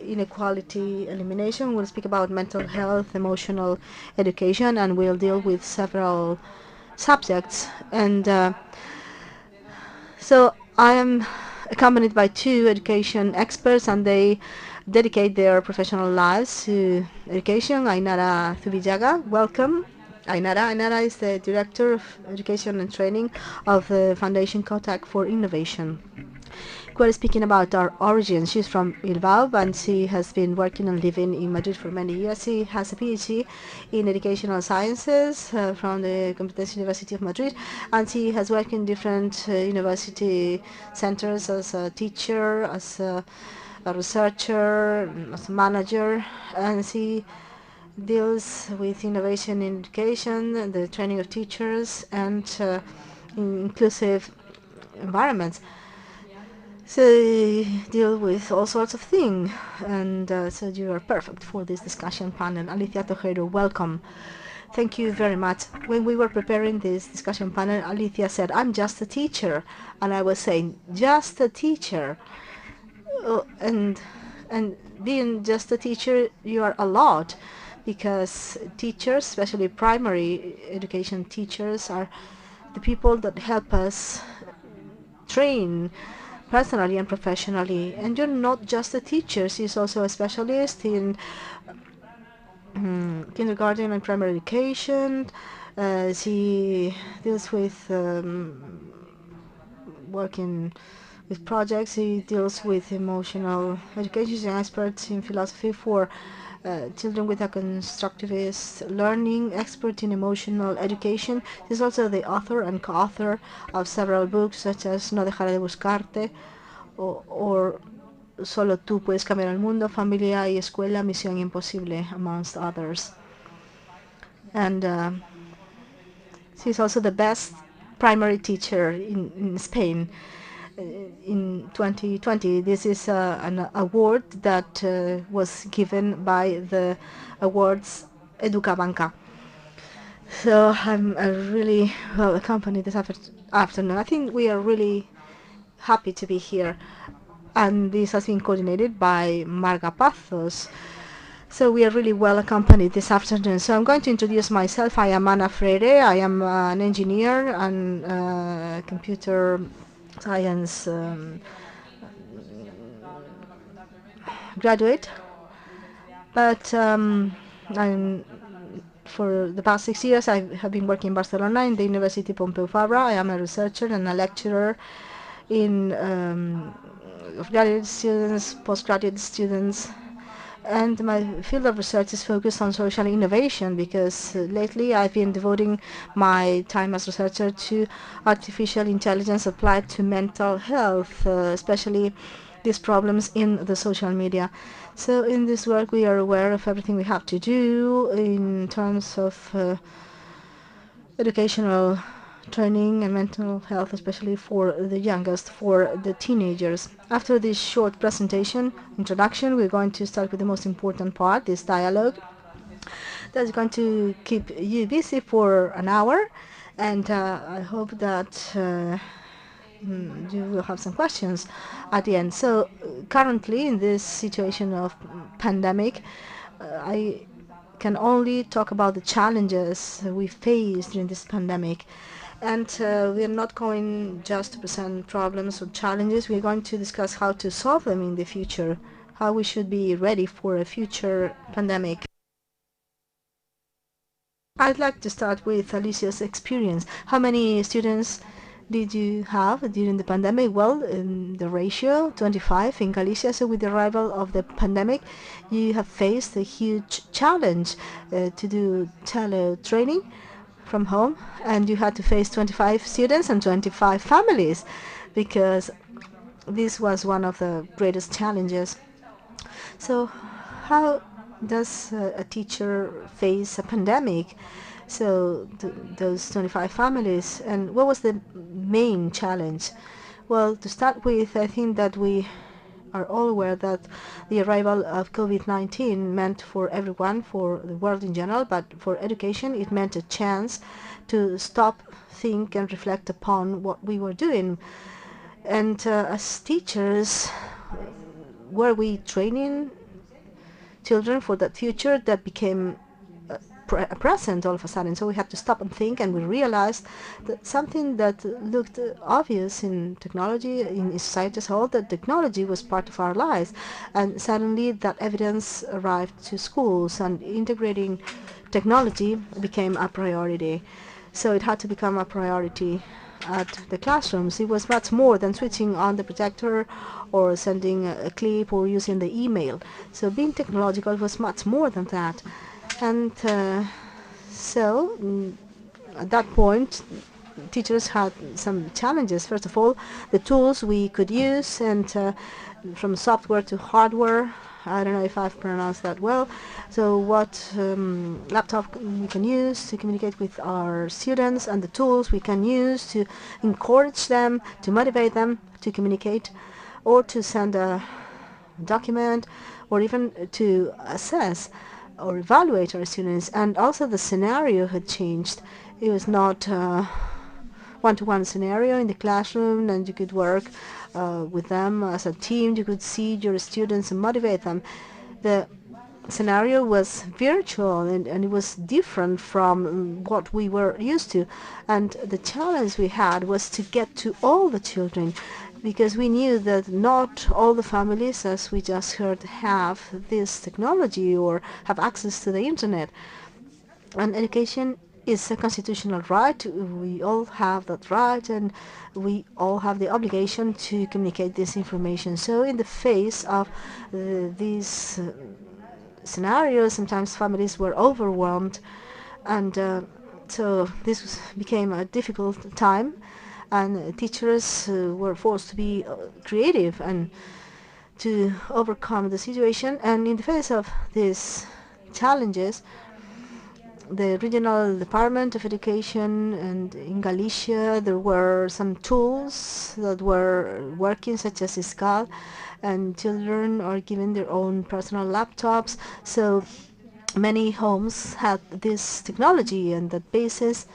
inequality elimination. We'll speak about mental health, emotional education, and we'll deal with several subjects. And so I am accompanied by two education experts, and they dedicate their professional lives to education. Ainara Zubillaga, welcome. Ainara is the Director of Education and Training of the Foundation Contact for Innovation. We're speaking about our origins. She's from Bilbao, and she has been working and living in Madrid for many years. She has a PhD in educational sciences from the Complutense University of Madrid, and she has worked in different university centers as a teacher, as a researcher, as a manager, and she deals with innovation in education, the training of teachers, and inclusive environments. So deal with all sorts of things, and so you are perfect for this discussion panel. Alicia Tojero, welcome. Thank you very much. When we were preparing this discussion panel, Alicia said, "I'm just a teacher," and I was saying, "Just a teacher." And being just a teacher, you are a lot, because teachers, especially primary education teachers, are the people that help us train personally and professionally. And you're not just a teacher, she's also a specialist in kindergarten and primary education. She deals with working with projects. She deals with emotional education. She's an expert in philosophy for children with a constructivist learning, expert in emotional education. She's also the author and co-author of several books, such as No dejaré de buscarte, or Solo tú puedes cambiar el mundo, Familia y Escuela, Misión Imposible, amongst others. And she's also the best primary teacher in Spain. In 2020, this is an award that was given by the awards Educabanca. So I'm really well accompanied this afternoon. I think we are really happy to be here, and this has been coordinated by Marga Pazos. So we are really well accompanied this afternoon. So I'm going to introduce myself. I am Ana Freire. I am an engineer and computer science graduate, but I'm For the past 6 years, I have been working in Barcelona in the University Pompeu Fabra. I am a researcher and a lecturer in of graduate students, postgraduate students, and my field of research is focused on social innovation because lately I've been devoting my time as researcher to artificial intelligence applied to mental health, especially these problems in the social media. So in this work we are aware of everything we have to do in terms of educational training and mental health, especially for the youngest, for the teenagers. After this short introduction, we're going to start with the most important part, this dialogue. That's going to keep you busy for an hour, and I hope that you will have some questions at the end. So currently, in this situation of pandemic, I can only talk about the challenges we face during this pandemic. And we are not going just to present problems or challenges. We're going to discuss how to solve them in the future, how we should be ready for a future pandemic. I'd like to start with Alicia's experience. How many students did you have during the pandemic? Well, the ratio, 25 in Galicia. So with the arrival of the pandemic, you have faced a huge challenge to do teletraining from home, and you had to face 25 students and 25 families because this was one of the greatest challenges. So how does a teacher face a pandemic? So those 25 families, and what was the main challenge? Well, to start with, I think that we are all aware that the arrival of COVID-19 meant for everyone, for the world in general, but for education it meant a chance to stop, think and reflect upon what we were doing. And as teachers, were we training children for that future that became a present all of a sudden? So we had to stop and think, and we realized that something that looked obvious in technology, in society as a whole, that technology was part of our lives. And suddenly that evidence arrived to schools, and integrating technology became a priority. So it had to become a priority at the classrooms. It was much more than switching on the projector or sending a clip or using the email. So being technological was much more than that. And so at that point, teachers had some challenges. First of all, the tools we could use, and from software to hardware. I don't know if I've pronounced that well. So what laptop we can use to communicate with our students, and the tools we can use to encourage them, to motivate them to communicate, or to send a document, or even to assess or evaluate our students. And also the scenario had changed. It was not one-to-one scenario in the classroom, and you could work with them as a team. You could see your students and motivate them. The scenario was virtual, and it was different from what we were used to. And the challenge we had was to get to all the children, because we knew that not all the families, as we just heard, have this technology or have access to the internet. And education is a constitutional right. We all have that right, and we all have the obligation to communicate this information. So in the face of these scenarios, sometimes families were overwhelmed, and so this became a difficult time, and teachers were forced to be creative and to overcome the situation. And in the face of these challenges, the regional department of education, and in Galicia there were some tools that were working, such as ISCAL, and children are given their own personal laptops. So many homes had this technology and that basis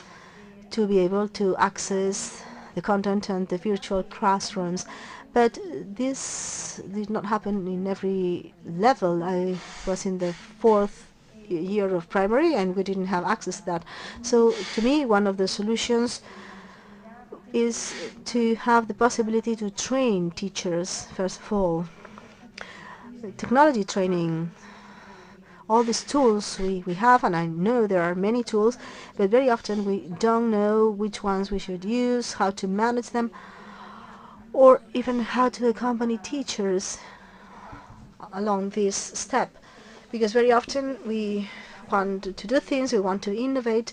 to be able to access the content and the virtual classrooms. But this did not happen in every level. I was in the 4th year of primary, and we didn't have access to that. So to me, one of the solutions is to have the possibility to train teachers, first of all. Technology training all these tools we have, and I know there are many tools, but very often we don't know which ones we should use, how to manage them, or even how to accompany teachers along this step. Because very often we want to do things, we want to innovate,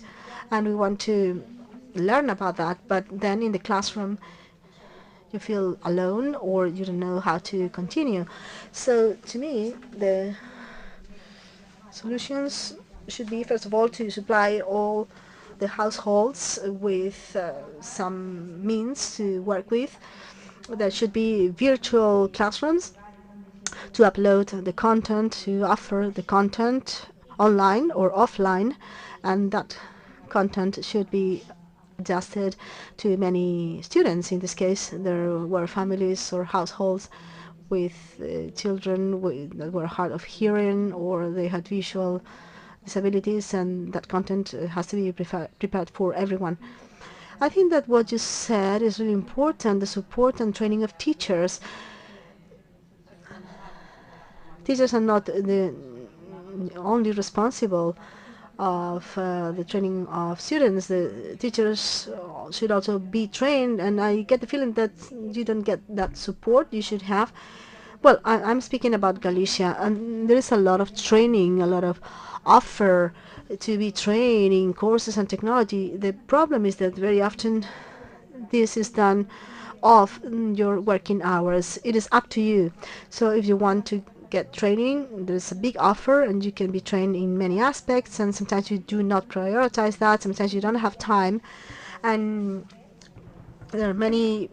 and we want to learn about that, but then in the classroom you feel alone or you don't know how to continue. So to me, the solutions should be, first of all, to supply all the households with some means to work with. There should be virtual classrooms to upload the content, to offer the content online or offline, and that content should be adjusted to many students. In this case, there were families or households with children that were hard of hearing or they had visual disabilities, and that content has to be prepared for everyone. I think that what you said is really important, the support and training of teachers. Teachers are not the only responsible of the training of students. The teachers should also be trained, and I get the feeling that you don't get that support you should have. Well, I'm speaking about Galicia, and there is a lot of training, a lot of offer to be trained in courses and technology. The problem is that very often this is done off your working hours. It is up to you. So if you want to get training, there's a big offer and you can be trained in many aspects, and sometimes you do not prioritize that, sometimes you don't have time, and there are many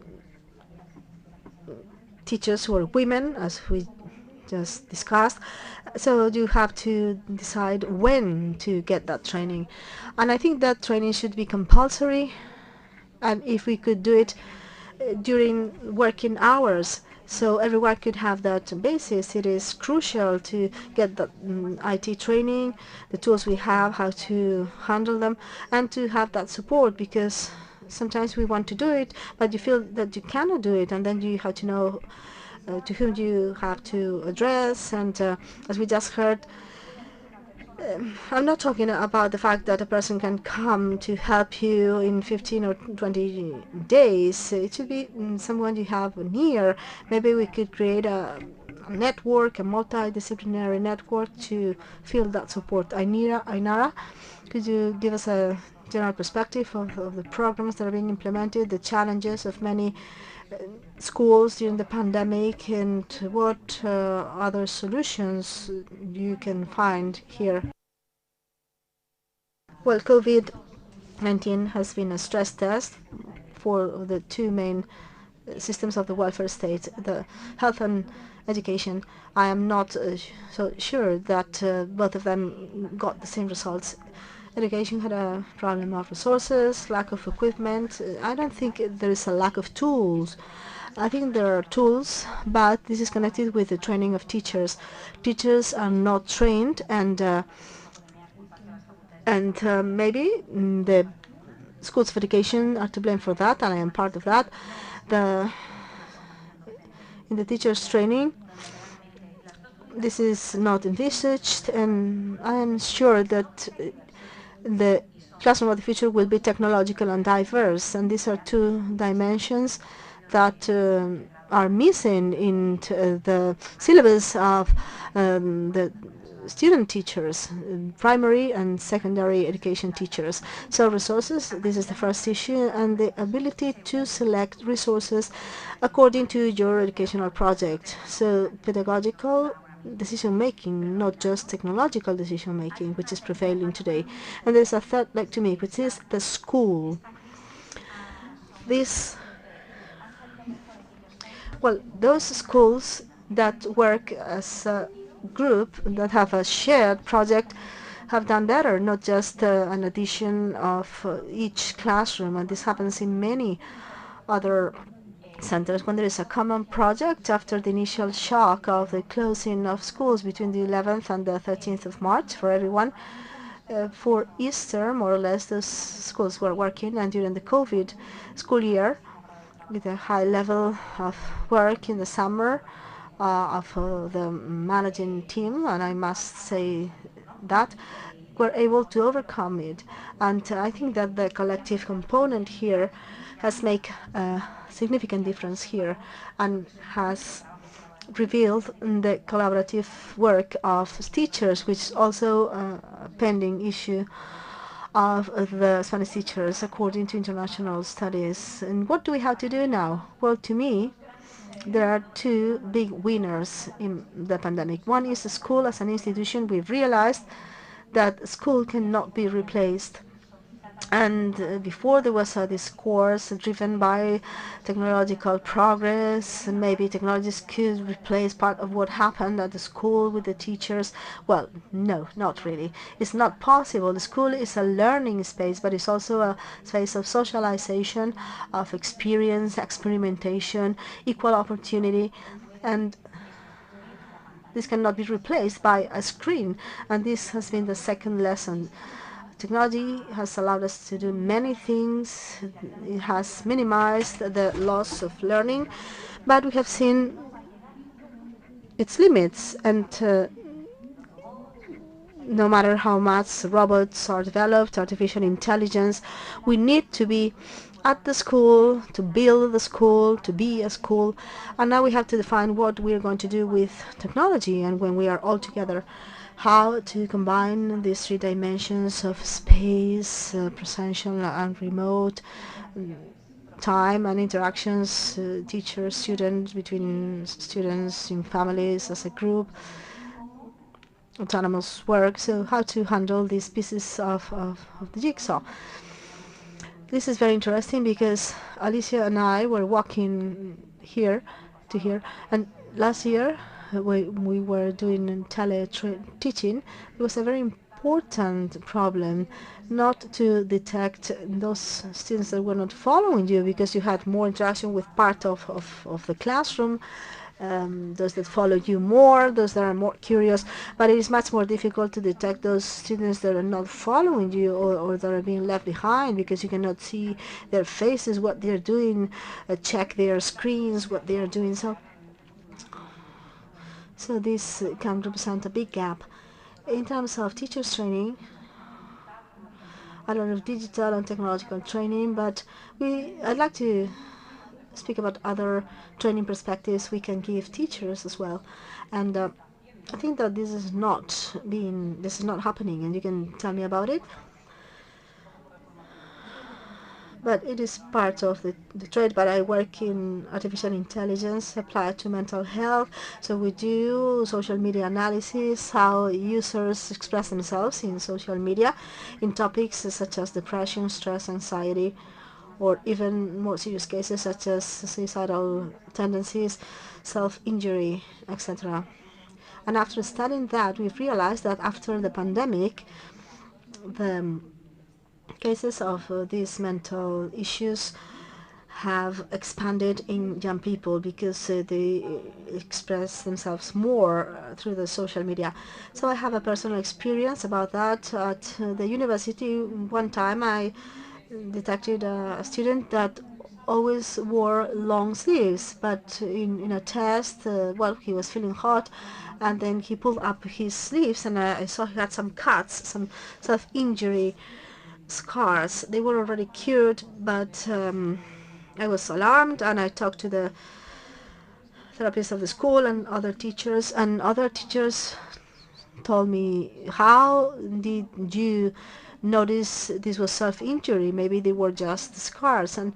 teachers who are women, as we just discussed, so you have to decide when to get that training. And I think that training should be compulsory, and if we could do it during working hours, so everyone could have that basis. It is crucial to get the IT training, the tools we have, how to handle them, and to have that support, because sometimes we want to do it, but you feel that you cannot do it, and then you have to know to whom you have to address. And as we just heard, I'm not talking about the fact that a person can come to help you in 15 or 20 days. It should be someone you have near. Maybe we could create a network, a multidisciplinary network to feel that support. Ainara, could you give us a general perspective of the programs that are being implemented, the challenges of many schools during the pandemic, and what other solutions you can find here? Well, COVID-19 has been a stress test for the two main systems of the welfare state, the health and education. I am not so sure that both of them got the same results. Education had a problem of resources, lack of equipment. I don't think there is a lack of tools. I think there are tools, but this is connected with the training of teachers. Teachers are not trained, and maybe the schools of education are to blame for that, and I am part of that. In the teachers' training, this is not envisaged, and I am sure that the classroom of the future will be technological and diverse, and these are two dimensions that are missing in the syllabus of the student teachers, primary and secondary education teachers. So resources, this is the first issue, and the ability to select resources according to your educational project. So pedagogical decision-making, not just technological decision-making, which is prevailing today. And there's a third leg to make, which is the school. Those schools that work as a group, that have a shared project, have done better, not just an addition of each classroom. And this happens in many other centers. When there is a common project after the initial shock of the closing of schools between the 11th and the 13th of March for everyone, for Easter, more or less, those schools were working, and during the COVID school year, with a high level of work in the summer of the managing team, and I must say that, were able to overcome it. And I think that the collective component here has made a significant difference here and has revealed the collaborative work of teachers, which is also a pending issue of the Spanish teachers according to international studies. And what do we have to do now? Well, to me, there are two big winners in the pandemic. One is the school as an institution. We've realized that school cannot be replaced. And before there was a discourse driven by technological progress, and maybe technologies could replace part of what happened at the school with the teachers. Well, no, not really. It's not possible. The school is a learning space, but it's also a space of socialization, of experience, experimentation, equal opportunity, and this cannot be replaced by a screen. And this has been the second lesson. Technology has allowed us to do many things. It has minimized the loss of learning, but we have seen its limits. And no matter how much robots are developed, artificial intelligence, we need to be at the school, to build the school, to be a school. And now we have to define what we are going to do with technology, and when we are all together, how to combine these three dimensions of space, presential and remote, time and interactions, teacher, student, between students, in families, as a group, autonomous work. So how to handle these pieces of the jigsaw. This is very interesting because Alicia and I were walking here to here, and last year we were doing tele-teaching. It was a very important problem not to detect those students that were not following you, because you had more interaction with part of the classroom, those that follow you more, those that are more curious, but it is much more difficult to detect those students that are not following you, or that are being left behind, because you cannot see their faces, what they're doing, check their screens, what they are doing. So this can represent a big gap. In terms of teachers training, a lot of digital and technological training, but I'd like to speak about other training perspectives we can give teachers as well. And I think that this is not happening, and you can tell me about it. But it is part of the trade. But I work in artificial intelligence applied to mental health. So we do social media analysis, how users express themselves in social media, in topics such as depression, stress, anxiety, or even more serious cases such as suicidal tendencies, self-injury, etc. And after studying that, we've realized that after the pandemic, the cases of these mental issues have expanded in young people, because they express themselves more through the social media. So I have a personal experience about that. At the university, one time I detected a student that always wore long sleeves, but in a test, he was feeling hot, and then he pulled up his sleeves, and I saw he had some cuts, some self-injury scars. They were already cured, but I was alarmed, and I talked to the therapist of the school and other teachers told me, how did you notice this was self-injury? Maybe they were just scars. And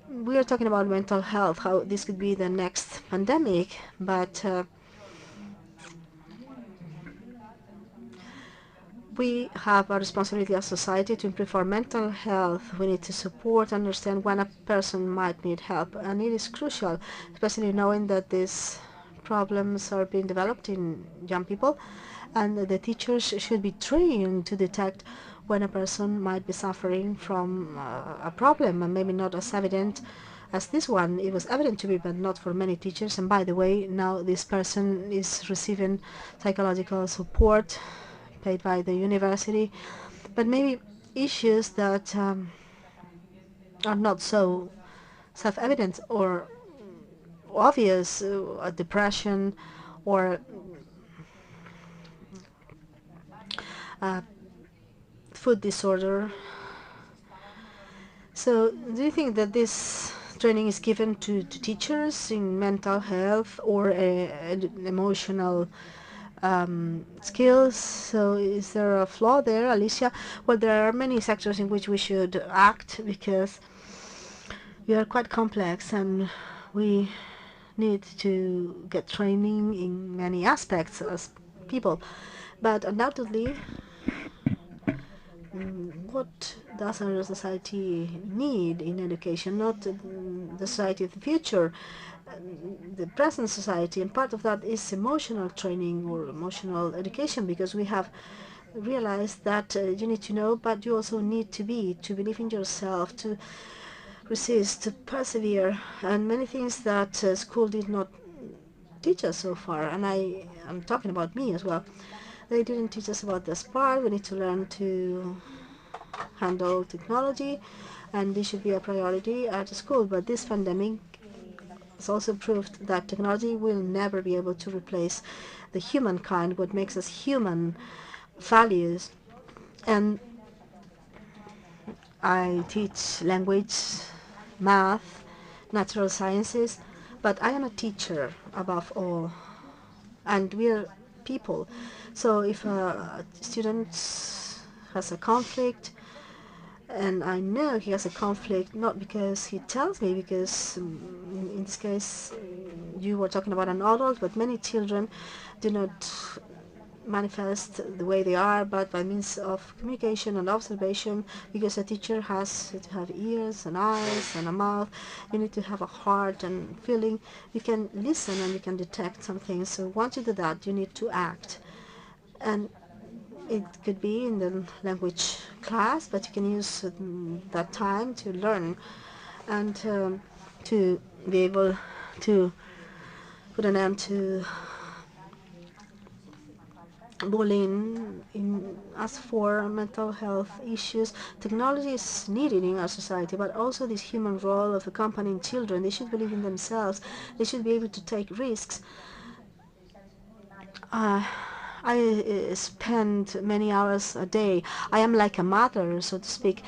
we are talking about mental health, how this could be the next pandemic, but we have a responsibility as society to improve our mental health. We need to support, understand when a person might need help, and it is crucial, especially knowing that these problems are being developed in young people, and the teachers should be trained to detect when a person might be suffering from a problem, and maybe not as evident as this one. It was evident to me, but not for many teachers. And by the way, now this person is receiving psychological support paid by the university, but maybe issues that are not so self-evident or obvious, depression or food disorder. So do you think that this training is given to teachers in mental health or emotional skills? So is there a flaw there, Alicia? Well, there are many sectors in which we should act because we are quite complex and we need to get training in many aspects as people. But undoubtedly, what does our society need in education? Not the society of the future, the present society, and part of that is emotional training or emotional education, because we have realized that you need to know, but you also need to believe in yourself, to resist, to persevere, and many things that school did not teach us so far. And I'm talking about me as well. They didn't teach us about this part. We need to learn to handle technology, and this should be a priority at school. But this pandemic has also proved that technology will never be able to replace the humankind, what makes us human, values. And I teach language, math, natural sciences, but I am a teacher above all, and we are people. So if a student has a conflict, and I know he has a conflict, not because he tells me, because in this case you were talking about an adult, but many children do not manifest the way they are, but by means of communication and observation, because a teacher has to have ears and eyes and a mouth. You need to have a heart and feeling. You can listen and you can detect something. So once you do that, you need to act. And it could be in the language class, but you can use that time to learn and to be able to put an end to bullying. As for mental health issues, technology is needed in our society, but also this human role of accompanying children. They should believe in themselves. They should be able to take risks. I spend many hours a day. I am like a mother, so to speak.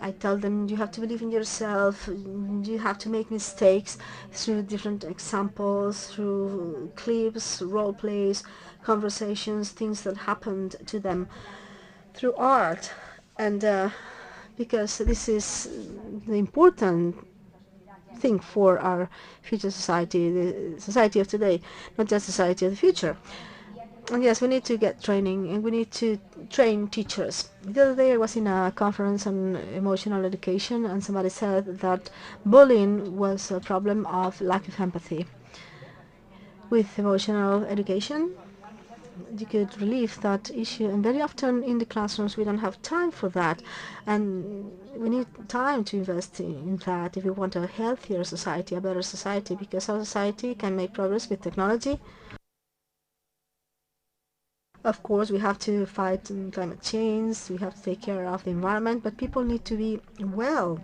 I tell them, you have to believe in yourself. You have to make mistakes through different examples, through clips, role plays, conversations, things that happened to them, through art. And because this is the important thing for our future society, the society of today, not just society of the future. And yes, we need to get training, and we need to train teachers. The other day I was in a conference on emotional education, and somebody said that bullying was a problem of lack of empathy. With emotional education, you could relieve that issue, and very often in the classrooms we don't have time for that, and we need time to invest in that if we want a healthier society, a better society, because our society can make progress with technology. Of course, we have to fight climate change, we have to take care of the environment, but people need to be well.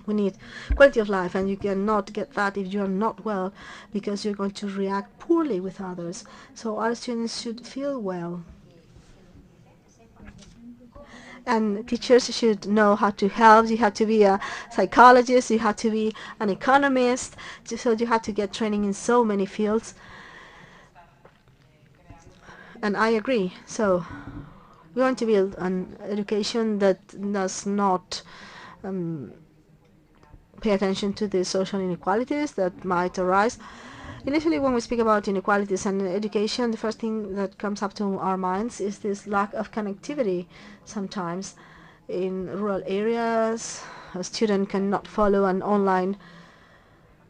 We need quality of life, and you cannot get that if you are not well, because you're going to react poorly with others. So our students should feel well. And teachers should know how to help. You have to be a psychologist, you have to be an economist, so you have to get training in so many fields. And I agree. So we want to build an education that does not pay attention to the social inequalities that might arise. Initially, when we speak about inequalities and education, the first thing that comes up to our minds is this lack of connectivity. Sometimes in rural areas, a student cannot follow an online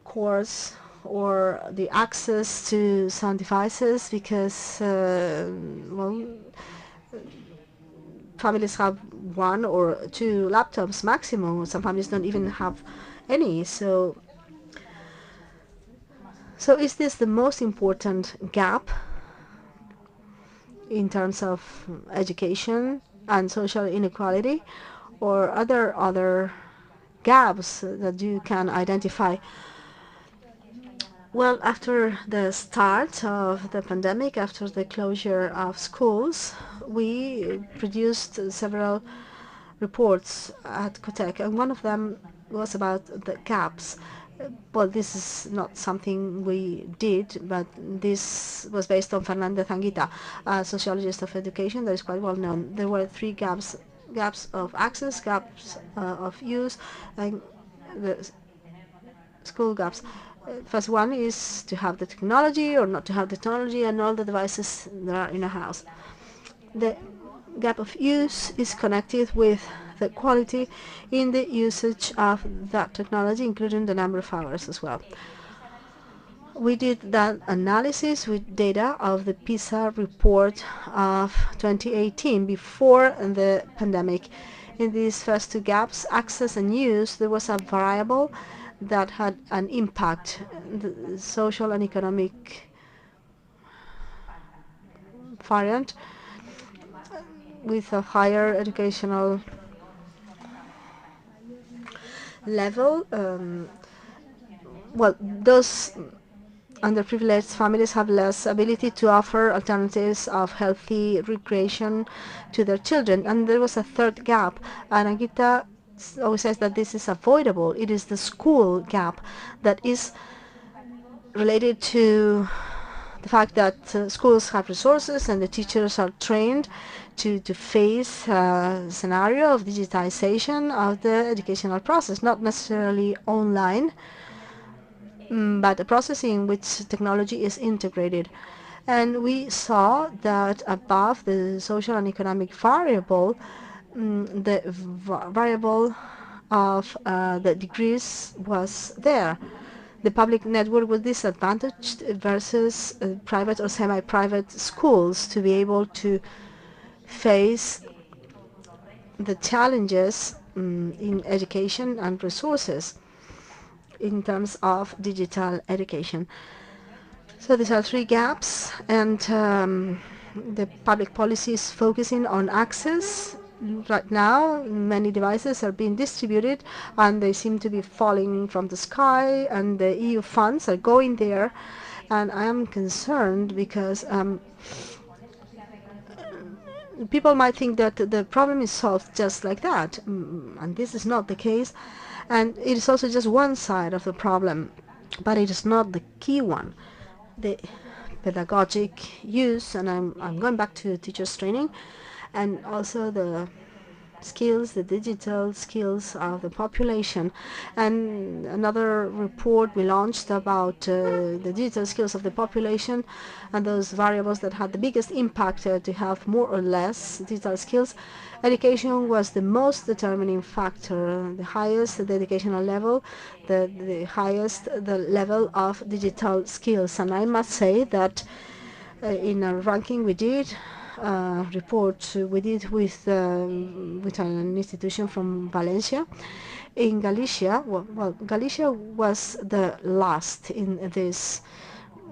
course or the access to some devices because, well, families have 1 or 2 laptops maximum. Some families don't even have any. So is this the most important gap in terms of education and social inequality, or are there other gaps that you can identify? Well, after the start of the pandemic, after the closure of schools, we produced several reports at COTEC, and one of them was about the gaps. Well, this is not something we did, but this was based on Fernandez Anguita, a sociologist of education that is quite well known. There were three gaps: gaps of access, gaps of use, and the school gaps. First one is to have the technology or not to have the technology and all the devices that are in a house. The gap of use is connected with the quality in the usage of that technology, including the number of hours as well. We did that analysis with data of the PISA report of 2018 before the pandemic. In these first two gaps, access and use, there was a variable that had an impact, the social and economic variant, with a higher educational level. Well, those underprivileged families have less ability to offer alternatives of healthy recreation to their children. And there was a third gap, and Anguita always says that this is avoidable. It is the school gap that is related to the fact that schools have resources and the teachers are trained to face a scenario of digitization of the educational process, not necessarily online, but a process in which technology is integrated. And we saw that above the social and economic variable, the variable of the degrees was there. The public network was disadvantaged versus private or semi-private schools to be able to face the challenges in education and resources in terms of digital education. So these are three gaps, and the public policy is focusing on access. Right now, many devices are being distributed, and they seem to be falling from the sky, and the EU funds are going there. And I am concerned because people might think that the problem is solved just like that, and this is not the case. And it is also just one side of the problem, but it is not the key one. The pedagogic use, and I'm going back to teachers training, and also the skills, the digital skills of the population. And another report we launched about the digital skills of the population and those variables that had the biggest impact to have more or less digital skills. Education was the most determining factor. The highest the educational level, the highest the level of digital skills. And I must say that in a ranking we did, report we did with an institution from Valencia. In Galicia, well, Galicia was the last in this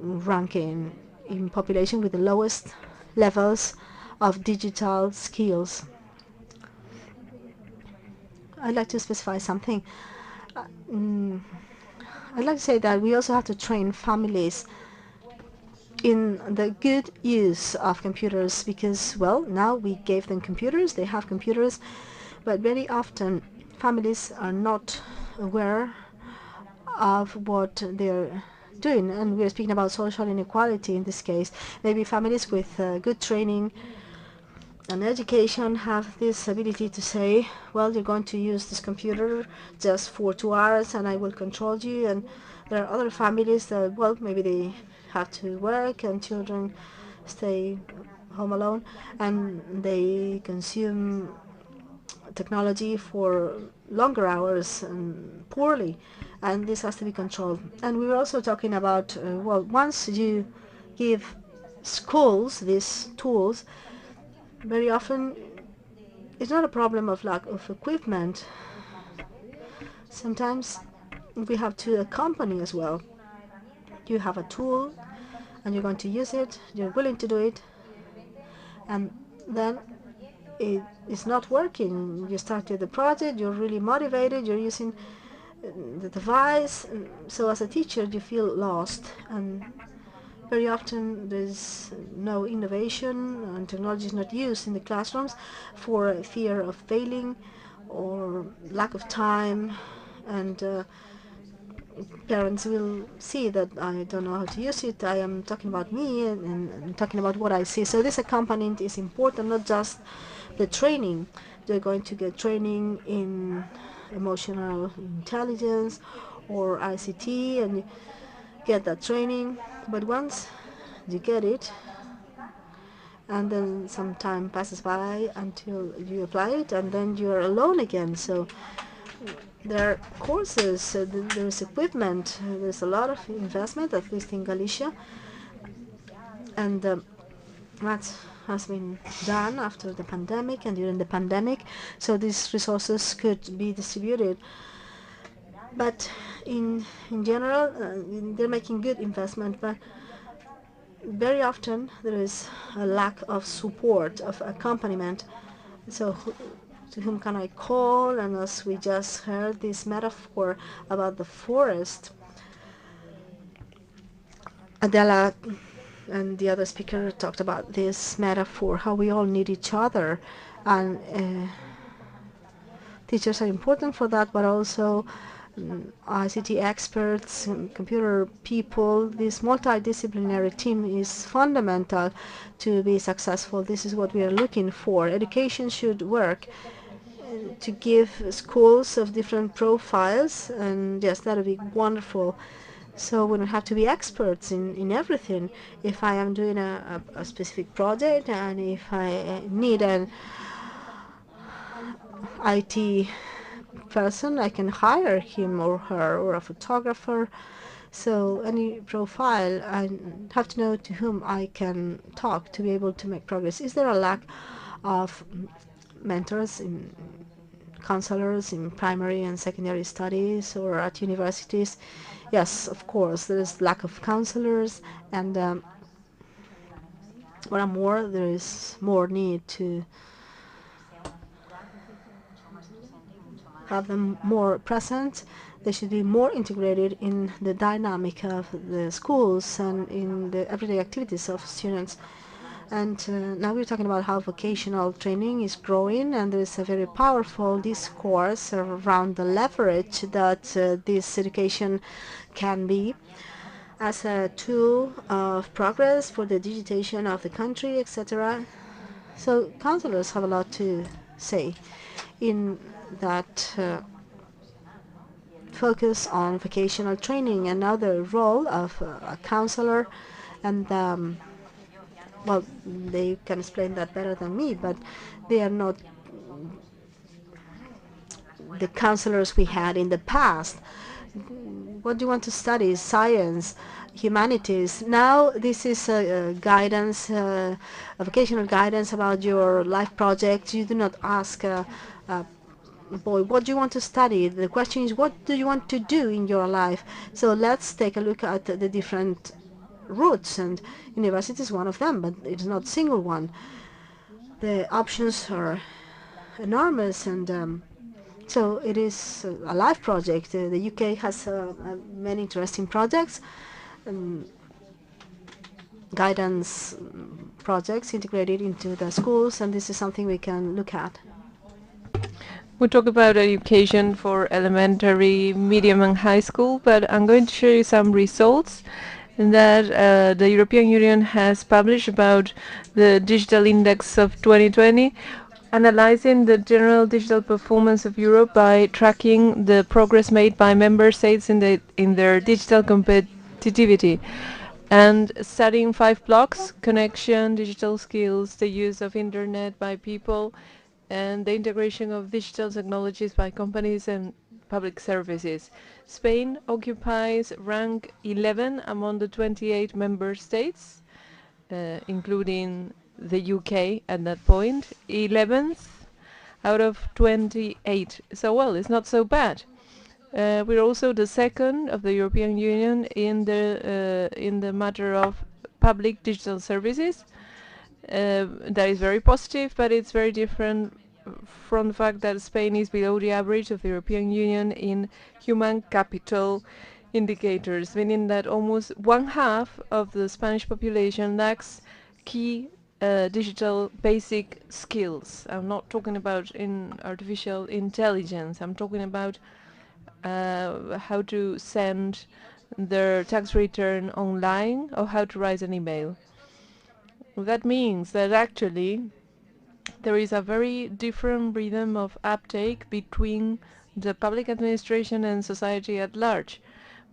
ranking in population with the lowest levels of digital skills. I'd like to specify something. I'd like to say that we also have to train families in the good use of computers, because, well, now we gave them computers, they have computers, but very often families are not aware of what they're doing. And we're speaking about social inequality in this case. Maybe families with good training and education have this ability to say, well, you're going to use this computer just for 2 hours and I will control you. And there are other families that, well, maybe they have to work and children stay home alone and they consume technology for longer hours and poorly, and this has to be controlled. And we were also talking about, well, once you give schools these tools, very often it's not a problem of lack of equipment. Sometimes we have to accompany as well. You have a tool and you're going to use it, you're willing to do it, and then it is not working. You started the project, you're really motivated, you're using the device. So as a teacher, you feel lost, and very often there's no innovation, and technology is not used in the classrooms for fear of failing or lack of time, and parents will see that I don't know how to use it. I am talking about me and talking about what I see. So this accompaniment is important, not just the training. They're going to get training in emotional intelligence or ICT, and you get that training. But once you get it, and then some time passes by until you apply it, and then you're alone again. So there are courses, there's equipment, there's a lot of investment, at least in Galicia, and that has been done after the pandemic and during the pandemic, so these resources could be distributed. But in general, they're making good investment, but very often there is a lack of support, of accompaniment. So to whom can I call? And as we just heard this metaphor about the forest, Adela and the other speaker talked about this metaphor, how we all need each other, and teachers are important for that, but also ICT experts, computer people. This multidisciplinary team is fundamental to be successful. This is what we are looking for. Education should work to give schools of different profiles, and yes, that would be wonderful. So we don't have to be experts in everything. If I am doing a specific project, and if I need an IT person, I can hire him or her, or a photographer. So any profile, I have to know to whom I can talk to be able to make progress. Is there a lack of mentors, in counselors in primary and secondary studies or at universities? Yes, of course, there is lack of counselors, and more and more there is more need to have them more present. They should be more integrated in the dynamic of the schools and in the everyday activities of students. And now we're talking about how vocational training is growing, and there is a very powerful discourse around the leverage that this education can be as a tool of progress for the digitization of the country, etc. So counselors have a lot to say in that focus on vocational training. Another role of a counselor, and well, they can explain that better than me, but they are not the counselors we had in the past. What do you want to study? Science, humanities. Now this is a guidance, a vocational guidance about your life project. You do not ask boy, what do you want to study? The question is, what do you want to do in your life? So let's take a look at the different routes, and university is one of them, but it's not a single one. The options are enormous, and so it is a life project. The UK has many interesting projects, guidance projects integrated into the schools, and this is something we can look at. We talk about education for elementary, medium and high school, but I'm going to show you some results that the European Union has published about the Digital Index of 2020, analyzing the general digital performance of Europe by tracking the progress made by member states in their digital competitivity, and studying 5 blocks: connection, digital skills, the use of internet by people, and the integration of digital technologies by companies and public services. Spain occupies rank 11 among the 28 member states, including the UK at that point, 11th out of 28. So, well, it's not so bad. We're also the second of the European Union in the matter of public digital services. That is very positive, but it's very different from the fact that Spain is below the average of the European Union in human capital indicators, meaning that almost 1/2 of the Spanish population lacks key digital basic skills. I'm not talking about in artificial intelligence. I'm talking about how to send their tax return online or how to write an email. That means that actually there is a very different rhythm of uptake between the public administration and society at large.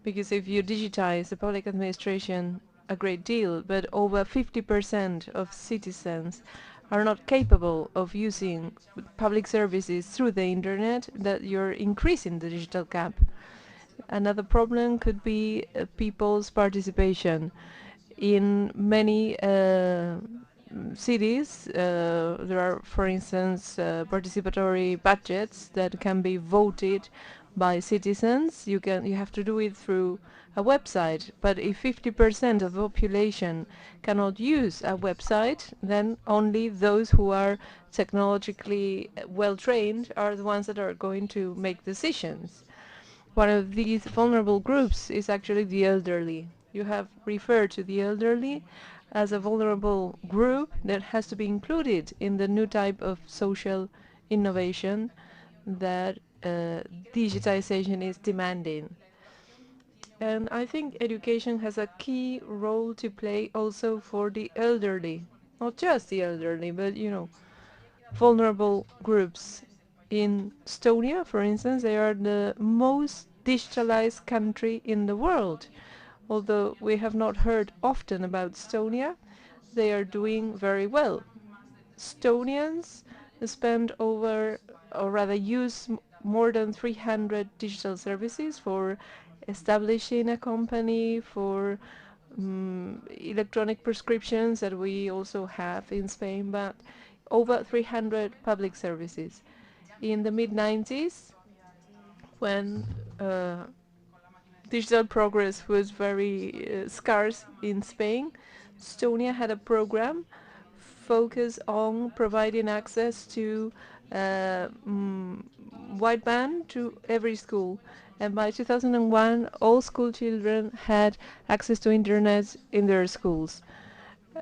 Because if you digitize the public administration a great deal, but over 50% of citizens are not capable of using public services through the internet, that you're increasing the digital gap. Another problem could be people's participation. In many cities, there are, for instance, participatory budgets that can be voted by citizens. You have to do it through a website, but if 50% of the population cannot use a website, then only those who are technologically well trained are the ones that are going to make decisions. One of these vulnerable groups is actually the elderly. You have referred to the elderly as a vulnerable group that has to be included in the new type of social innovation that digitization is demanding. And I think education has a key role to play also for the elderly. Not just the elderly, but, you know, vulnerable groups. In Estonia, for instance, they are the most digitalized country in the world. Although we have not heard often about Estonia, they are doing very well. Estonians spend over, or rather use more than 300 digital services for establishing a company, for electronic prescriptions that we also have in Spain, but over 300 public services. In the mid-90s, when digital progress was very scarce in Spain, Estonia had a program focused on providing access to wideband to every school. And by 2001, all school children had access to internet in their schools.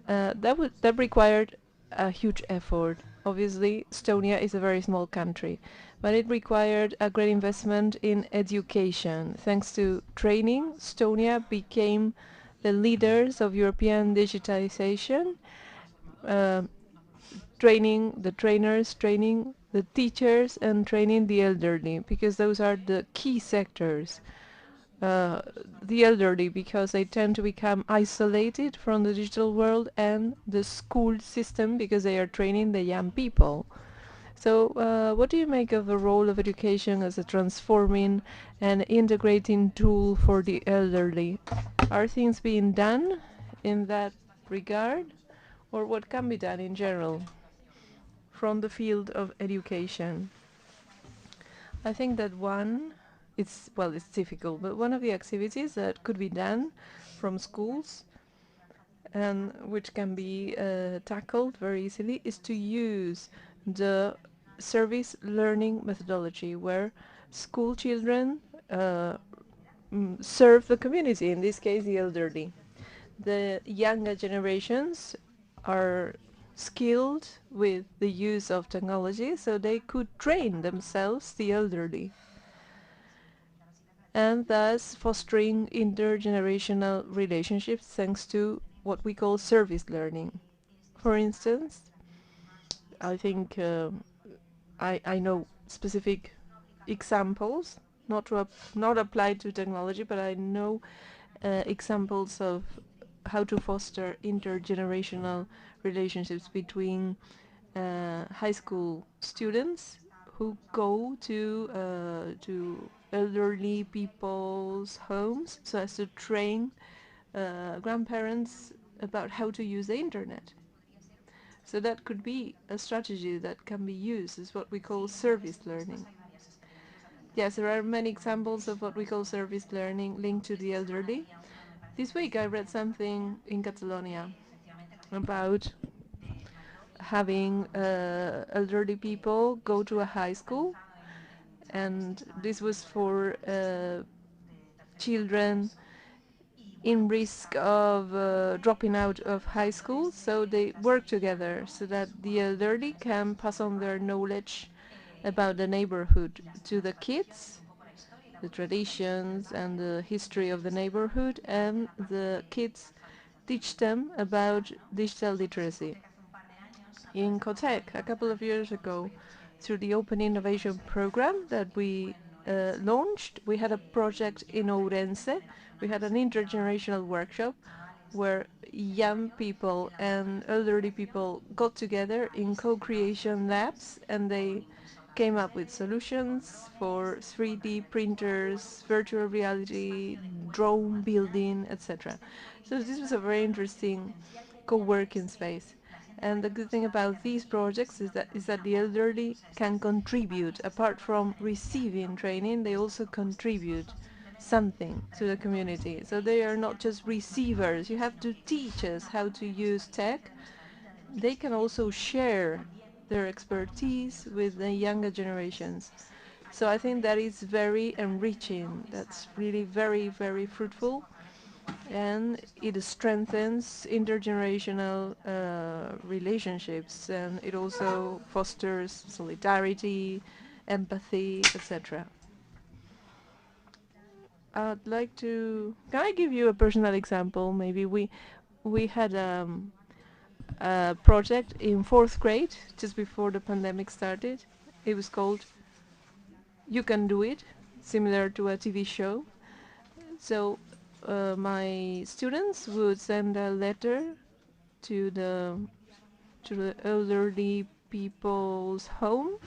That required a huge effort. Obviously, Estonia is a very small country, but it required a great investment in education. Thanks to training, Estonia became the leaders of European digitization, training the trainers, training the teachers, and training the elderly, because those are the key sectors. The elderly, because they tend to become isolated from the digital world, and the school system, because they are training the young people. So what do you make of the role of education as a transforming and integrating tool for the elderly? Are things being done in that regard, or what can be done in general from the field of education? I think that it's difficult, but one of the activities that could be done from schools and which can be tackled very easily is to use the service learning methodology, where school children serve the community, in this case the elderly. The younger generations are skilled with the use of technology, so they could train themselves, the elderly, and thus fostering intergenerational relationships thanks to what we call service learning. For instance, I think I know specific examples, not applied to technology, but I know examples of how to foster intergenerational relationships between high school students who go to elderly people's homes so as to train grandparents about how to use the internet. So that could be a strategy that can be used as what we call service learning. Yes, there are many examples of what we call service learning linked to the elderly. This week I read something in Catalonia about having elderly people go to a high school, and this was for children in risk of dropping out of high school, so they work together so that the elderly can pass on their knowledge about the neighborhood to the kids, the traditions and the history of the neighborhood, and the kids teach them about digital literacy. In Cotec, a couple of years ago, through the Open Innovation Program that we launched, we had a project in Ourense. We had an intergenerational workshop where young people and elderly people got together in co-creation labs, and they came up with solutions for 3D printers, virtual reality, drone building, etc. So this was a very interesting co-working space. And the good thing about these projects is that the elderly can contribute. Apart from receiving training, they also contribute something to the community. So they are not just receivers. You have to teach us how to use tech. They can also share their expertise with the younger generations. So I think that is very enriching. That's really very, very fruitful, and it strengthens intergenerational relationships, and it also fosters solidarity, empathy, etc. I'd like to. Can I give you a personal example? Maybe we had a project in 4th grade just before the pandemic started. It was called "You Can Do It," similar to a TV show. So my students would send a letter to the elderly people's home,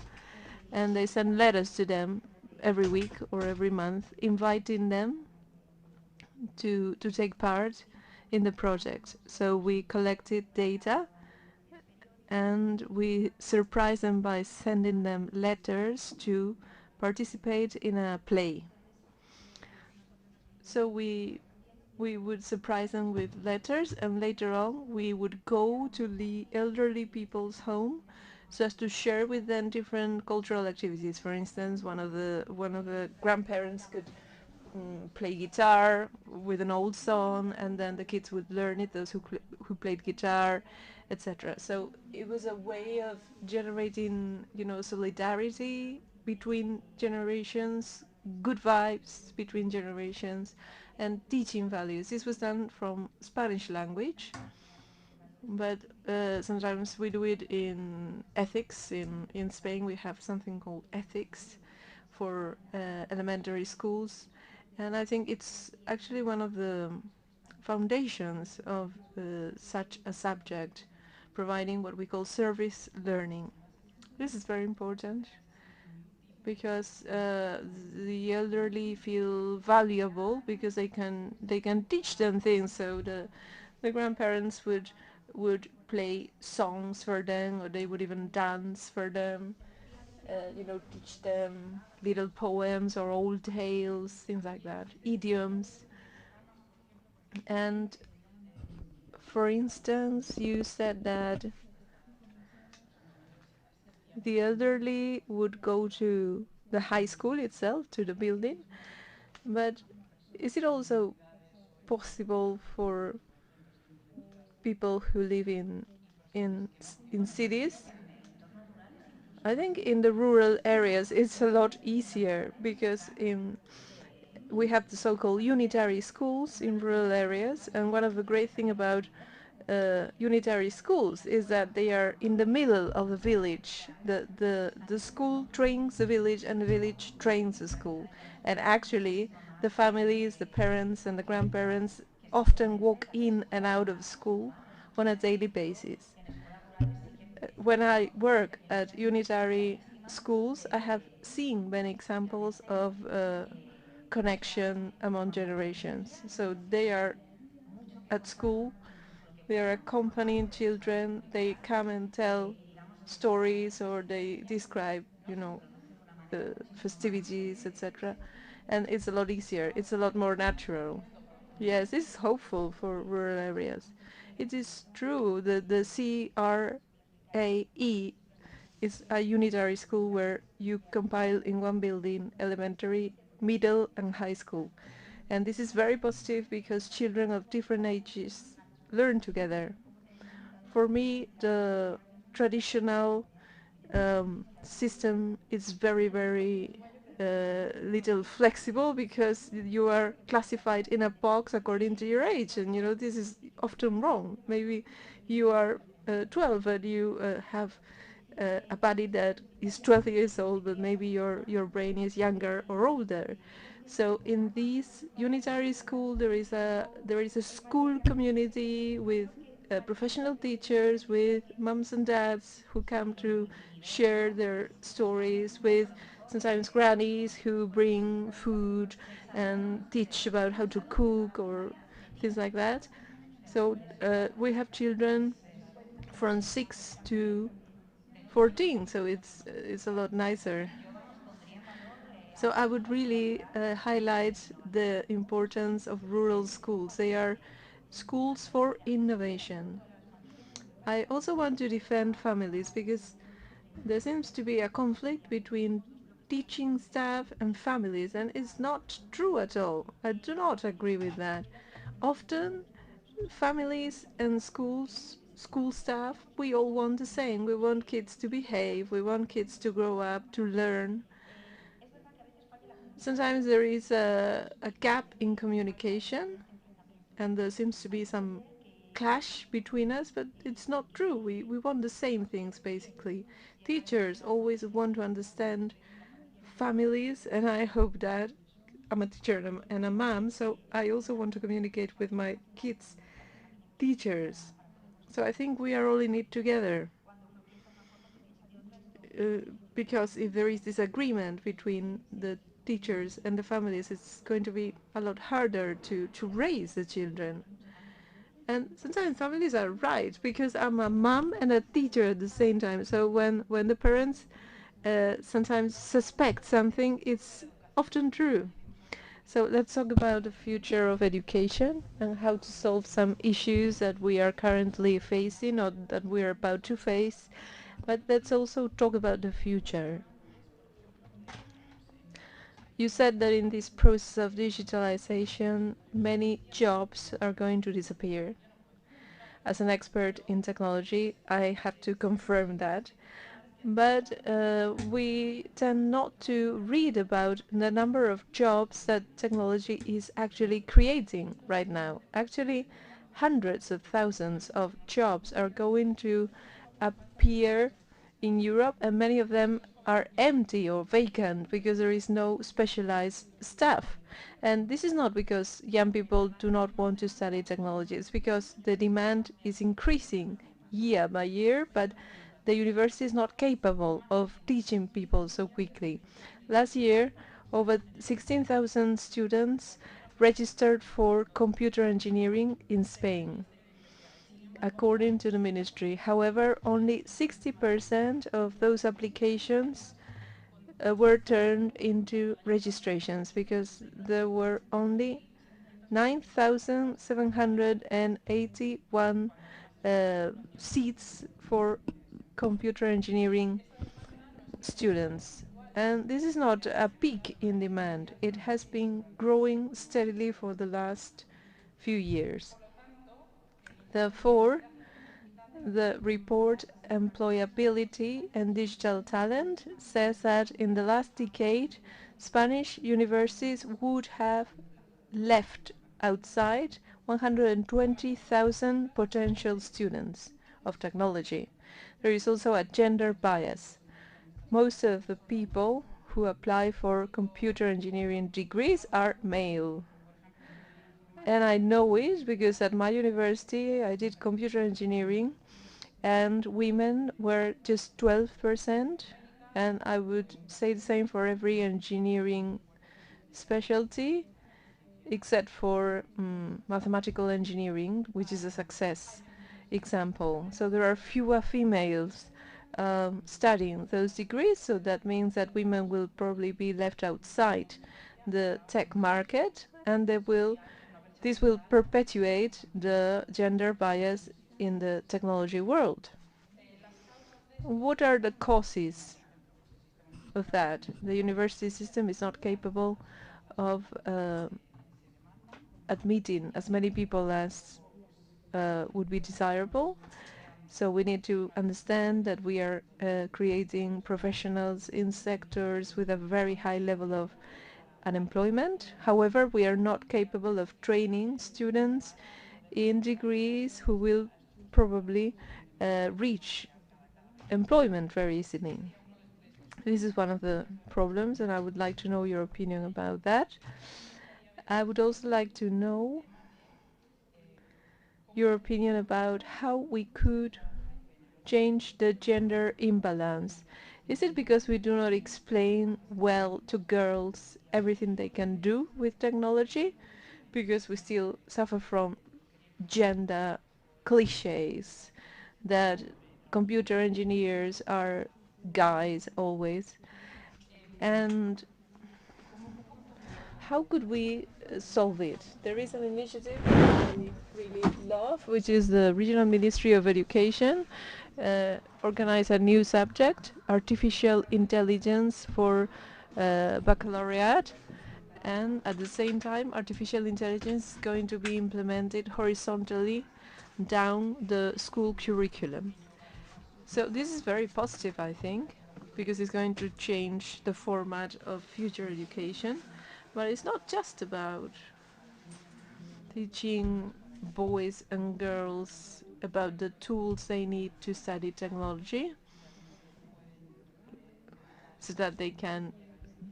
and they send letters to them every week or every month, inviting them to take part in the project. So we collected data, and we surprised them by sending them letters to participate in a play. So we would surprise them with letters, and later on we would go to the elderly people's home so as to share with them different cultural activities. For instance, one of the grandparents could play guitar with an old song, and then the kids would learn it, those who played guitar, etc. So it was a way of generating, solidarity between generations, good vibes between generations, and teaching values. This was done from Spanish language, but sometimes we do it in ethics. In Spain we have something called ethics for elementary schools, and I think it's actually one of the foundations of such a subject, providing what we call service learning. This is very important because the elderly feel valuable because they can teach them things. So the grandparents would play songs for them, or they would even dance for them. Teach them little poems or old tales, things like that, idioms. And for instance, you said that the elderly would go to the high school itself, to the building, but is it also possible for people who live in cities? I think in the rural areas it's a lot easier because we have the so-called unitary schools in rural areas, and one of the great things about unitary schools is that they are in the middle of the village. The school trains the village, and the village trains the school. And actually, the families, the parents and the grandparents often walk in and out of school on a daily basis. When I work at unitary schools, I have seen many examples of connection among generations. So they are at school, they are accompanying children, they come and tell stories, or they describe, the festivities, etc. And it's a lot easier, it's a lot more natural. Yes, this is hopeful for rural areas. It is true that the CRA UAE is a unitary school where you compile in one building elementary, middle and high school. And this is very positive because children of different ages learn together. For me, the traditional system is very little flexible because you are classified in a box according to your age, and this is often wrong. Maybe you are 12 and you have a body that is 12 years old, but maybe your brain is younger or older. So in this unitary school there is a school community with professional teachers, with moms and dads who come to share their stories, with sometimes grannies who bring food and teach about how to cook or things like that. So we have children from 6 to 14, so it's a lot nicer. So I would really highlight the importance of rural schools. They are schools for innovation. I also want to defend families because there seems to be a conflict between teaching staff and families, and it's not true at all. I do not agree with that. Often families and school staff, we all want the same. We want kids to behave, we want kids to grow up, to learn. Sometimes there is a gap in communication and there seems to be some clash between us, but it's not true. We want the same things basically. Teachers always want to understand families, and I hope that I'm a teacher and a mom, so I also want to communicate with my kids' teachers. So I think we are all in it together. Because if there is disagreement between the teachers and the families, it's going to be a lot harder to raise the children. And sometimes families are right, because I'm a mom and a teacher at the same time. So when the parents sometimes suspect something, it's often true. So let's talk about the future of education and how to solve some issues that we are currently facing or that we are about to face. But let's also talk about the future. You said that in this process of digitalization, many jobs are going to disappear. As an expert in technology, I have to confirm that. But we tend not to read about the number of jobs that technology is actually creating right now. Actually, hundreds of thousands of jobs are going to appear in Europe, and many of them are empty or vacant because there is no specialized staff. And this is not because young people do not want to study technology, it's because the demand is increasing year by year, but the university is not capable of teaching people so quickly. Last year, over 16,000 students registered for computer engineering in Spain, according to the ministry. However, only 60% of those applications were turned into registrations because there were only 9,781 seats for computer engineering students. And this is not a peak in demand. It has been growing steadily for the last few years. Therefore, the report Employability and Digital Talent says that in the last decade, Spanish universities would have left outside 120,000 potential students of technology. There is also a gender bias. Most of the people who apply for computer engineering degrees are male. And I know it because at my university I did computer engineering and women were just 12%, and I would say the same for every engineering specialty except for mathematical engineering, which is a success example. So there are fewer females studying those degrees, so that means that women will probably be left outside the tech market, and this will perpetuate the gender bias in the technology world. what are the causes of that? The university system is not capable of admitting as many people as would be desirable. So we need to understand that we are creating professionals in sectors with a very high level of unemployment. However, we are not capable of training students in degrees who will probably reach employment very easily. This is one of the problems, and I would like to know your opinion about that. I would also like to know your opinion about how we could change the gender imbalance. Is it because we do not explain well to girls everything they can do with technology? Because we still suffer from gender cliches that computer engineers are guys always. And how could we solve it? There is an initiative that I really love, which is the Regional Ministry of Education organize a new subject, artificial intelligence for baccalaureate, and at the same time artificial intelligence is going to be implemented horizontally down the school curriculum. So this is very positive, I think, because it's going to change the format of future education. But it's not just about teaching boys and girls about the tools they need to study technology so that they can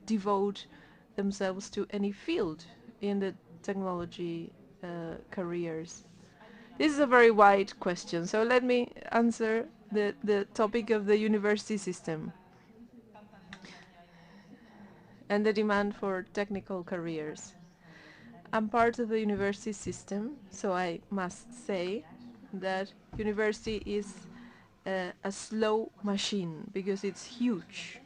devote themselves to any field in the technology careers. This is a very wide question, so let me answer the topic of the university system and the demand for technical careers. I'm part of the university system, so I must say that university is a slow machine because it's huge.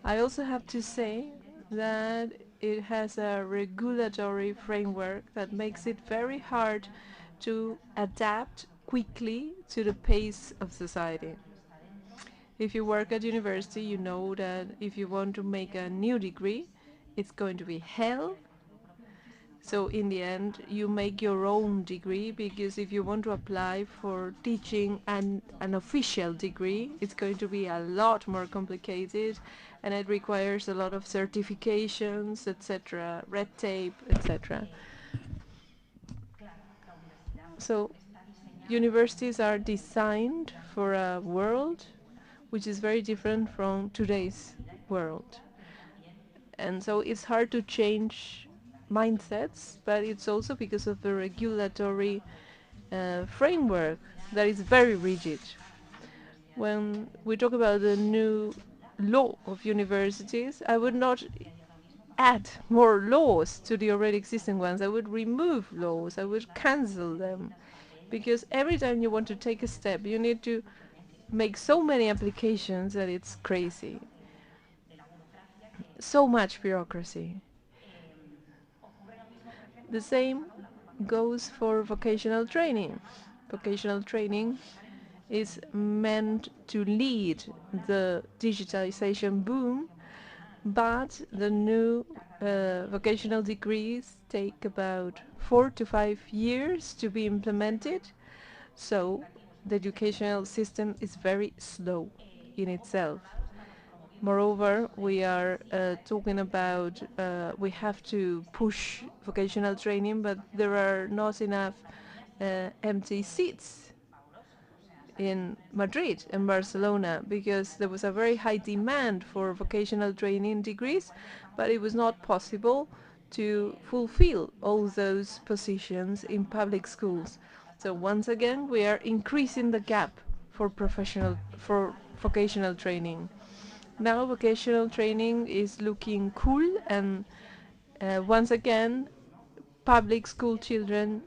I also have to say that it has a regulatory framework that makes it very hard to adapt quickly to the pace of society. If you work at university, you know that if you want to make a new degree, it's going to be hell. So in the end, you make your own degree, because if you want to apply for teaching an official degree, it's going to be a lot more complicated, and it requires a lot of certifications, etc., red tape, etc. So universities are designed for a world which is very different from today's world. And so it's hard to change mindsets, but it's also because of the regulatory framework that is very rigid. When we talk about the new law of universities, I would not add more laws to the already existing ones. I would remove laws, I would cancel them, because every time you want to take a step, you need to make so many applications that it's crazy. So much bureaucracy. The same goes for vocational training. Vocational training is meant to lead the digitalization boom, but the new vocational degrees take about 4 to 5 years to be implemented, so the educational system is very slow in itself. Moreover, we are talking about we have to push vocational training, but there are not enough empty seats in Madrid and Barcelona, because there was a very high demand for vocational training degrees, but it was not possible to fulfill all those positions in public schools. So once again, we are increasing the gap for vocational training. Now vocational training is looking cool, and once again public school children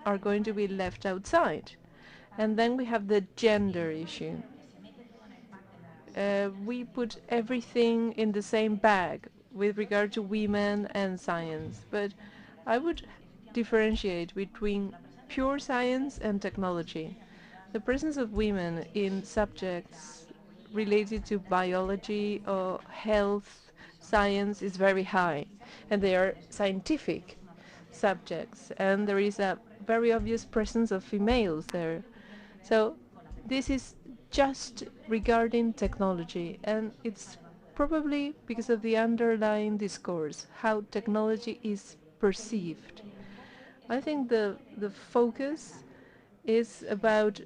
are going to be left outside. And then we have the gender issue. We put everything in the same bag with regard to women and science, but I would differentiate between pure science and technology. the presence of women in subjects related to biology or health science is very high, and they are scientific subjects, and there is a very obvious presence of females there. So this is just regarding technology, and it's probably because of the underlying discourse, how technology is perceived. I think the focus is about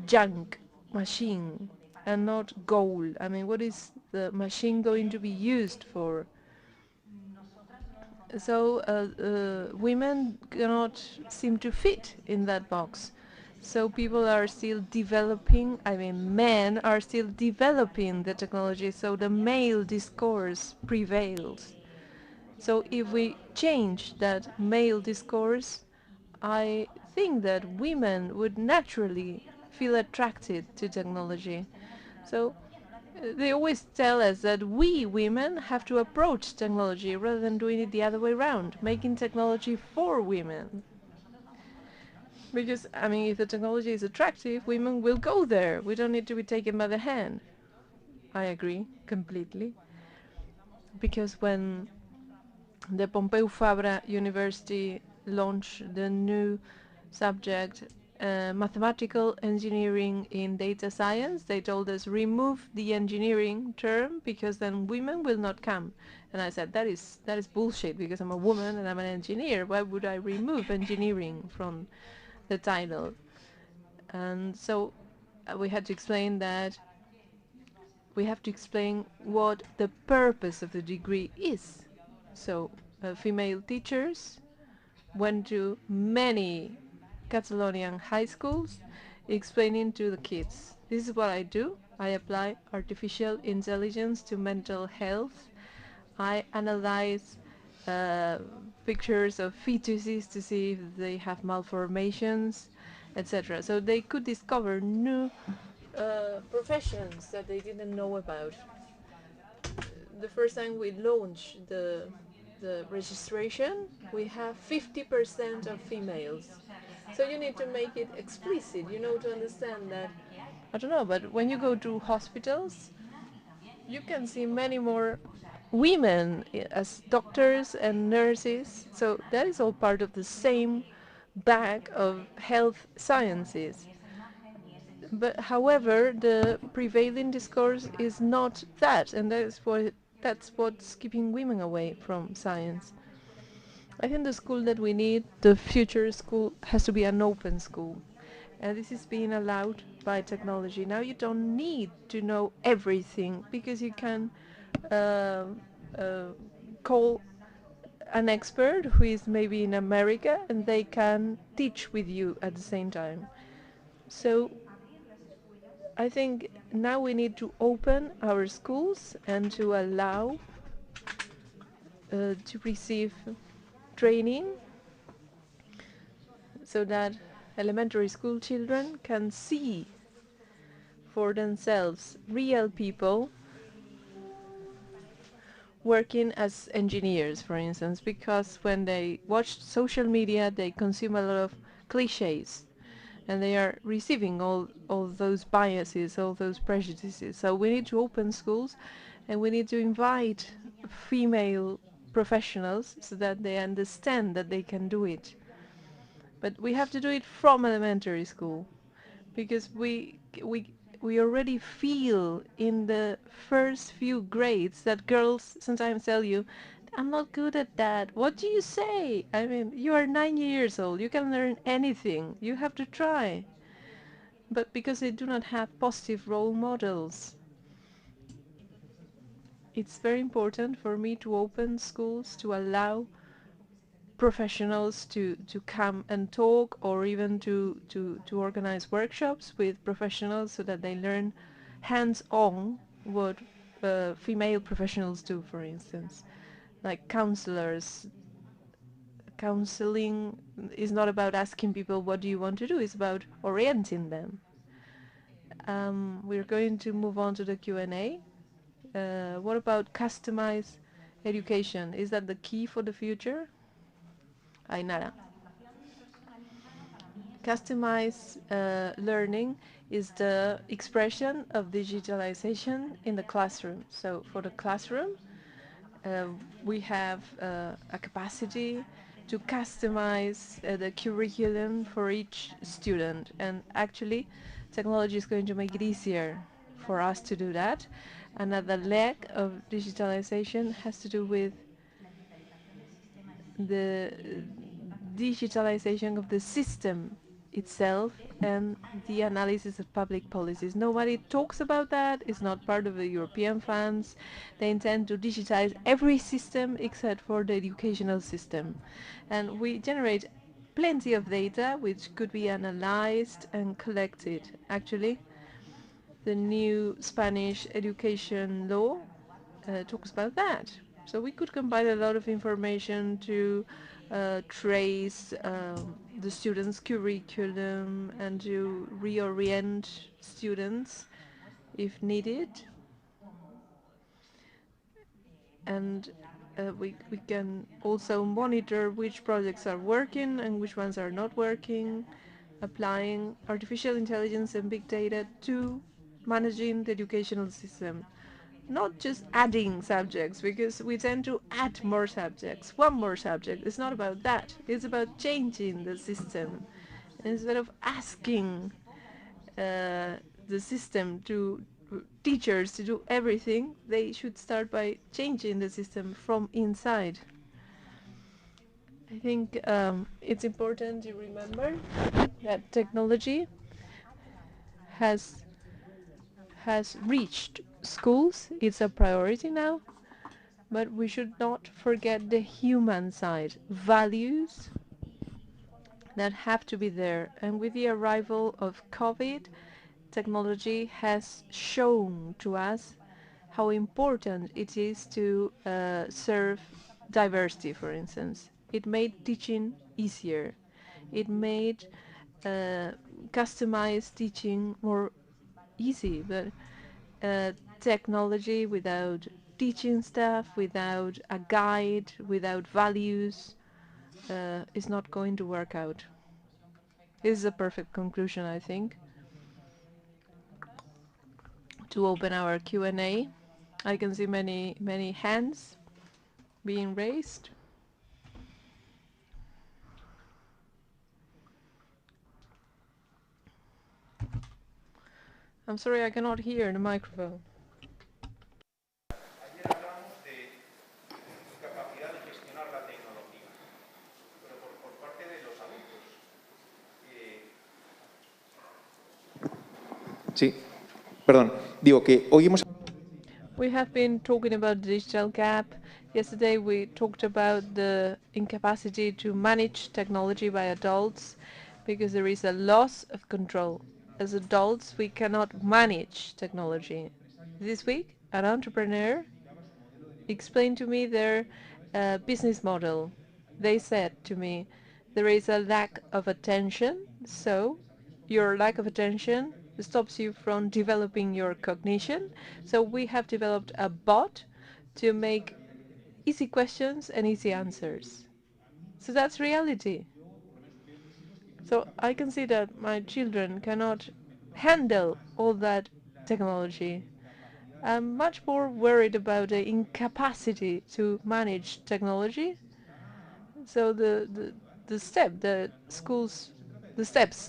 junk, machine, and not goal. I mean, what is the machine going to be used for? So women cannot seem to fit in that box. So people are still developing, I mean men are still developing the technology, so the male discourse prevails. So if we change that male discourse, I think that women would naturally feel attracted to technology. So they always tell us that we women have to approach technology rather than doing it the other way around, making technology for women. Because, I mean, if the technology is attractive, women will go there. We don't need to be taken by the hand. I agree completely. Because when the Pompeu Fabra University launched the new subject mathematical engineering in data science, they told us remove the engineering term because then women will not come. And I said that is bullshit, because I'm a woman and I'm an engineer. Why would I remove engineering from the title? And so we had to explain that we have to explain what the purpose of the degree is. So female teachers went to many Catalonian high schools explaining to the kids, this is what I do. I apply artificial intelligence to mental health. I analyze pictures of fetuses to see if they have malformations, etc. So they could discover new professions that they didn't know about. The first time we launched the registration, we have 50% of females. So you need to make it explicit, to understand that, I don't know, but when you go to hospitals, you can see many more women as doctors and nurses. So that is all part of the same bag of health sciences. But however, the prevailing discourse is not that, and that's what's keeping women away from science. I think the school that we need, the future school, has to be an open school. And this is being allowed by technology. Now you don't need to know everything, because you can call an expert who is maybe in America, and they can teach with you at the same time. So I think now we need to open our schools and to allow to receive training so that elementary school children can see for themselves real people working as engineers, for instance, because when they watch social media, they consume a lot of cliches, and they are receiving all those biases, all those prejudices. So we need to open schools, and we need to invite female professionals so that they understand that they can do it. But we have to do it from elementary school, because we already feel in the first few grades that girls sometimes tell you, I'm not good at that. What do you say? I mean, you are 9 years old. You can learn anything. You have to try. But because they do not have positive role models. It's very important for me to open schools to allow professionals to come and talk, or even to organize workshops with professionals so that they learn hands-on what female professionals do, for instance. Like counselors. Counseling is not about asking people what do you want to do, it's about orienting them. We're going to move on to the Q&A. What about customized education? Is that the key for the future? Ainara. customized learning is the expression of digitalization in the classroom. So for the classroom, we have a capacity to customize the curriculum for each student. And actually, technology is going to make it easier for us to do that. Another leg of digitalization has to do with the digitalization of the system itself and the analysis of public policies. Nobody talks about that. It's not part of the European funds. They intend to digitize every system except for the educational system. And we generate plenty of data which could be analyzed and collected. Actually, the new Spanish education law talks about that. So we could combine a lot of information to trace the students' curriculum and to reorient students if needed. And we can also monitor which projects are working and which ones are not working, applying artificial intelligence and big data to managing the educational system. Not just adding subjects, because we tend to add more subjects, one more subject. It's not about that. It's about changing the system. Instead of asking the system to teachers to do everything, they should start by changing the system from inside. I think it's important to remember that technology has reached schools. It's a priority now, but we should not forget the human side, values that have to be there. And with the arrival of COVID, technology has shown to us how important it is to serve diversity, for instance. It made teaching easier. It made customized teaching more easy, but technology without teaching staff, without a guide, without values, is not going to work out. This is a perfect conclusion, I think. To open our Q&A, I can see many hands being raised. I'm sorry, I cannot hear the microphone. Sí, perdón. Digo que hoy hemos... We have been talking about the digital gap. Yesterday we talked about the incapacity to manage technology by adults because there is a loss of control. As adults, we cannot manage technology. This week, an entrepreneur explained to me their business model. They said to me, there is a lack of attention, so your lack of attention stops you from developing your cognition. So we have developed a bot to make easy questions and easy answers. So that's reality. So I can see that my children cannot handle all that technology. I'm much more worried about the incapacity to manage technology. So the steps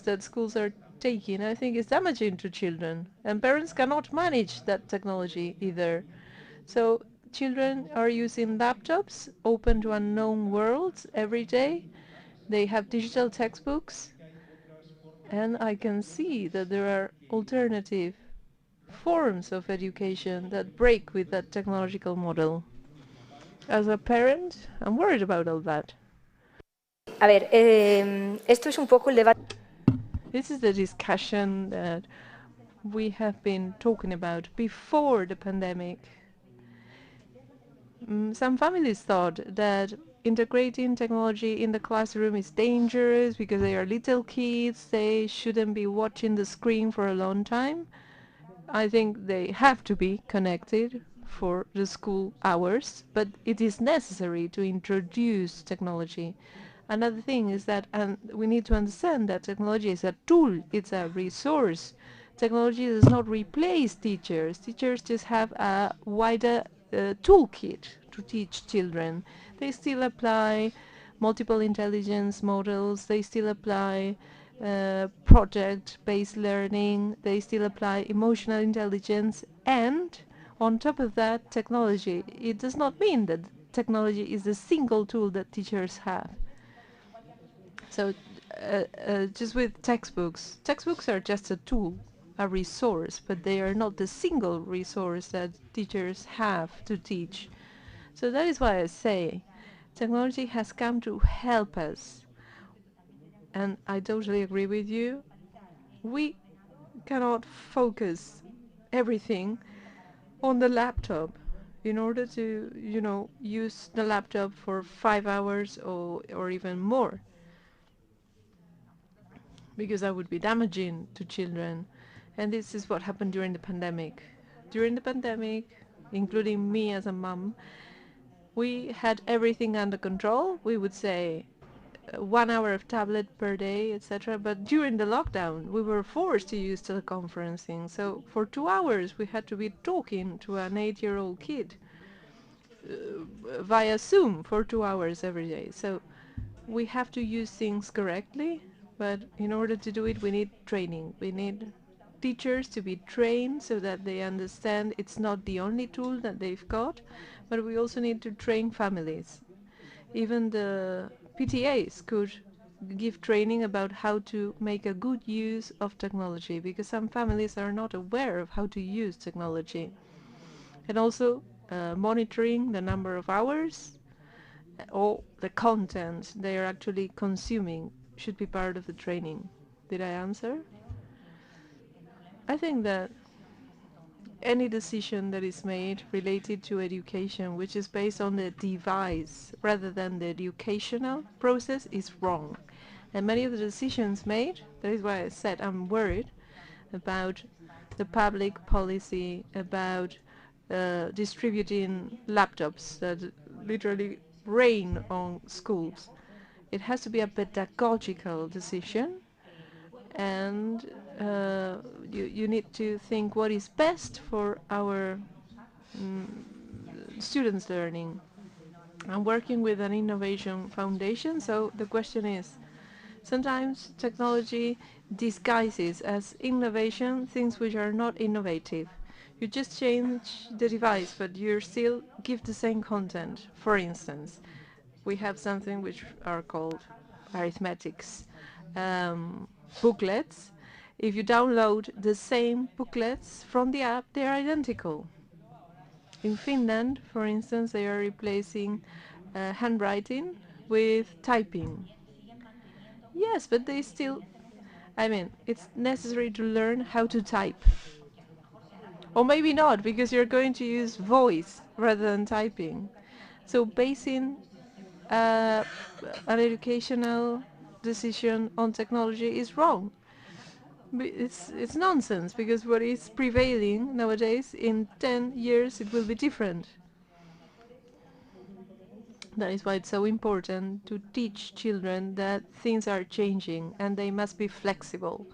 that schools are taking, I think, is damaging to children, and parents cannot manage that technology either. So children are using laptops open to unknown worlds every day. They have digital textbooks, and I can see that there are alternative forms of education that break with that technological model. As a parent, I'm worried about all that. A ver, esto es un poco el debate. This is the discussion that we have been talking about before the pandemic. Some families thought that integrating technology in the classroom is dangerous because they are little kids, they shouldn't be watching the screen for a long time. I think they have to be connected for the school hours, but it is necessary to introduce technology. Another thing is that we need to understand that technology is a tool, it's a resource. Technology does not replace teachers. Teachers just have a wider toolkit to teach children. They still apply multiple intelligence models, they still apply project-based learning, they still apply emotional intelligence, and on top of that, technology. It does not mean that technology is the single tool that teachers have. So just with textbooks are just a tool, a resource, but they are not the single resource that teachers have to teach. So that is why I say technology has come to help us. And I totally agree with you. We cannot focus everything on the laptop in order to, use the laptop for 5 hours or even more, because that would be damaging to children. And this is what happened during the pandemic. During the pandemic, including me as a mom, we had everything under control. We would say 1 hour of tablet per day, etc. But during the lockdown, we were forced to use teleconferencing. So for 2 hours, we had to be talking to an 8-year-old kid via Zoom for 2 hours every day. So we have to use things correctly, but in order to do it, we need training. We need teachers to be trained so that they understand it's not the only tool that they've got, but we also need to train families. Even the PTAs could give training about how to make a good use of technology, because some families are not aware of how to use technology. And also monitoring the number of hours or the content they are actually consuming should be part of the training. Did I answer? I think that any decision that is made related to education, which is based on the device rather than the educational process, is wrong. And many of the decisions made, that is why I said I'm worried about the public policy, about distributing laptops that literally rain on schools. It has to be a pedagogical decision, and you need to think what is best for our students' learning. I'm working with an innovation foundation, so the question is, sometimes technology disguises as innovation things which are not innovative. You just change the device, but you still give the same content. For instance, we have something which are called arithmetics booklets. If you download the same booklets from the app, they are identical. In Finland, for instance, they are replacing handwriting with typing. Yes, but they still, it's necessary to learn how to type. Or maybe not, because you're going to use voice rather than typing. So basing an educational decision on technology is wrong. It's nonsense, because what is prevailing nowadays, in 10 years it will be different. That is why it's so important to teach children that things are changing and they must be flexible.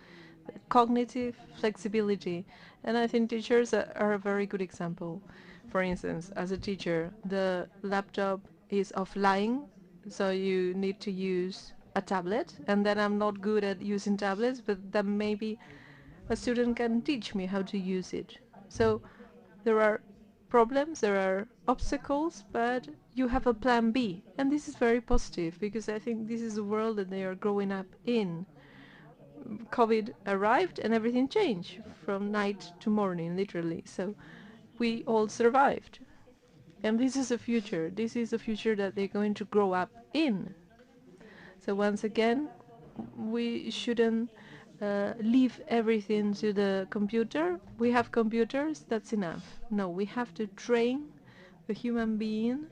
Cognitive flexibility. And I think teachers are a very good example. For instance, as a teacher, the laptop is offline, so you need to use a tablet, and then I'm not good at using tablets, but then maybe a student can teach me how to use it. So there are problems, there are obstacles, but you have a plan B. And this is very positive, because I think this is the world that they are growing up in. COVID arrived and everything changed from night to morning, literally. So we all survived. And this is the future. This is the future that they're going to grow up in. So once again, we shouldn't leave everything to the computer. We have computers, that's enough. No, we have to train the human being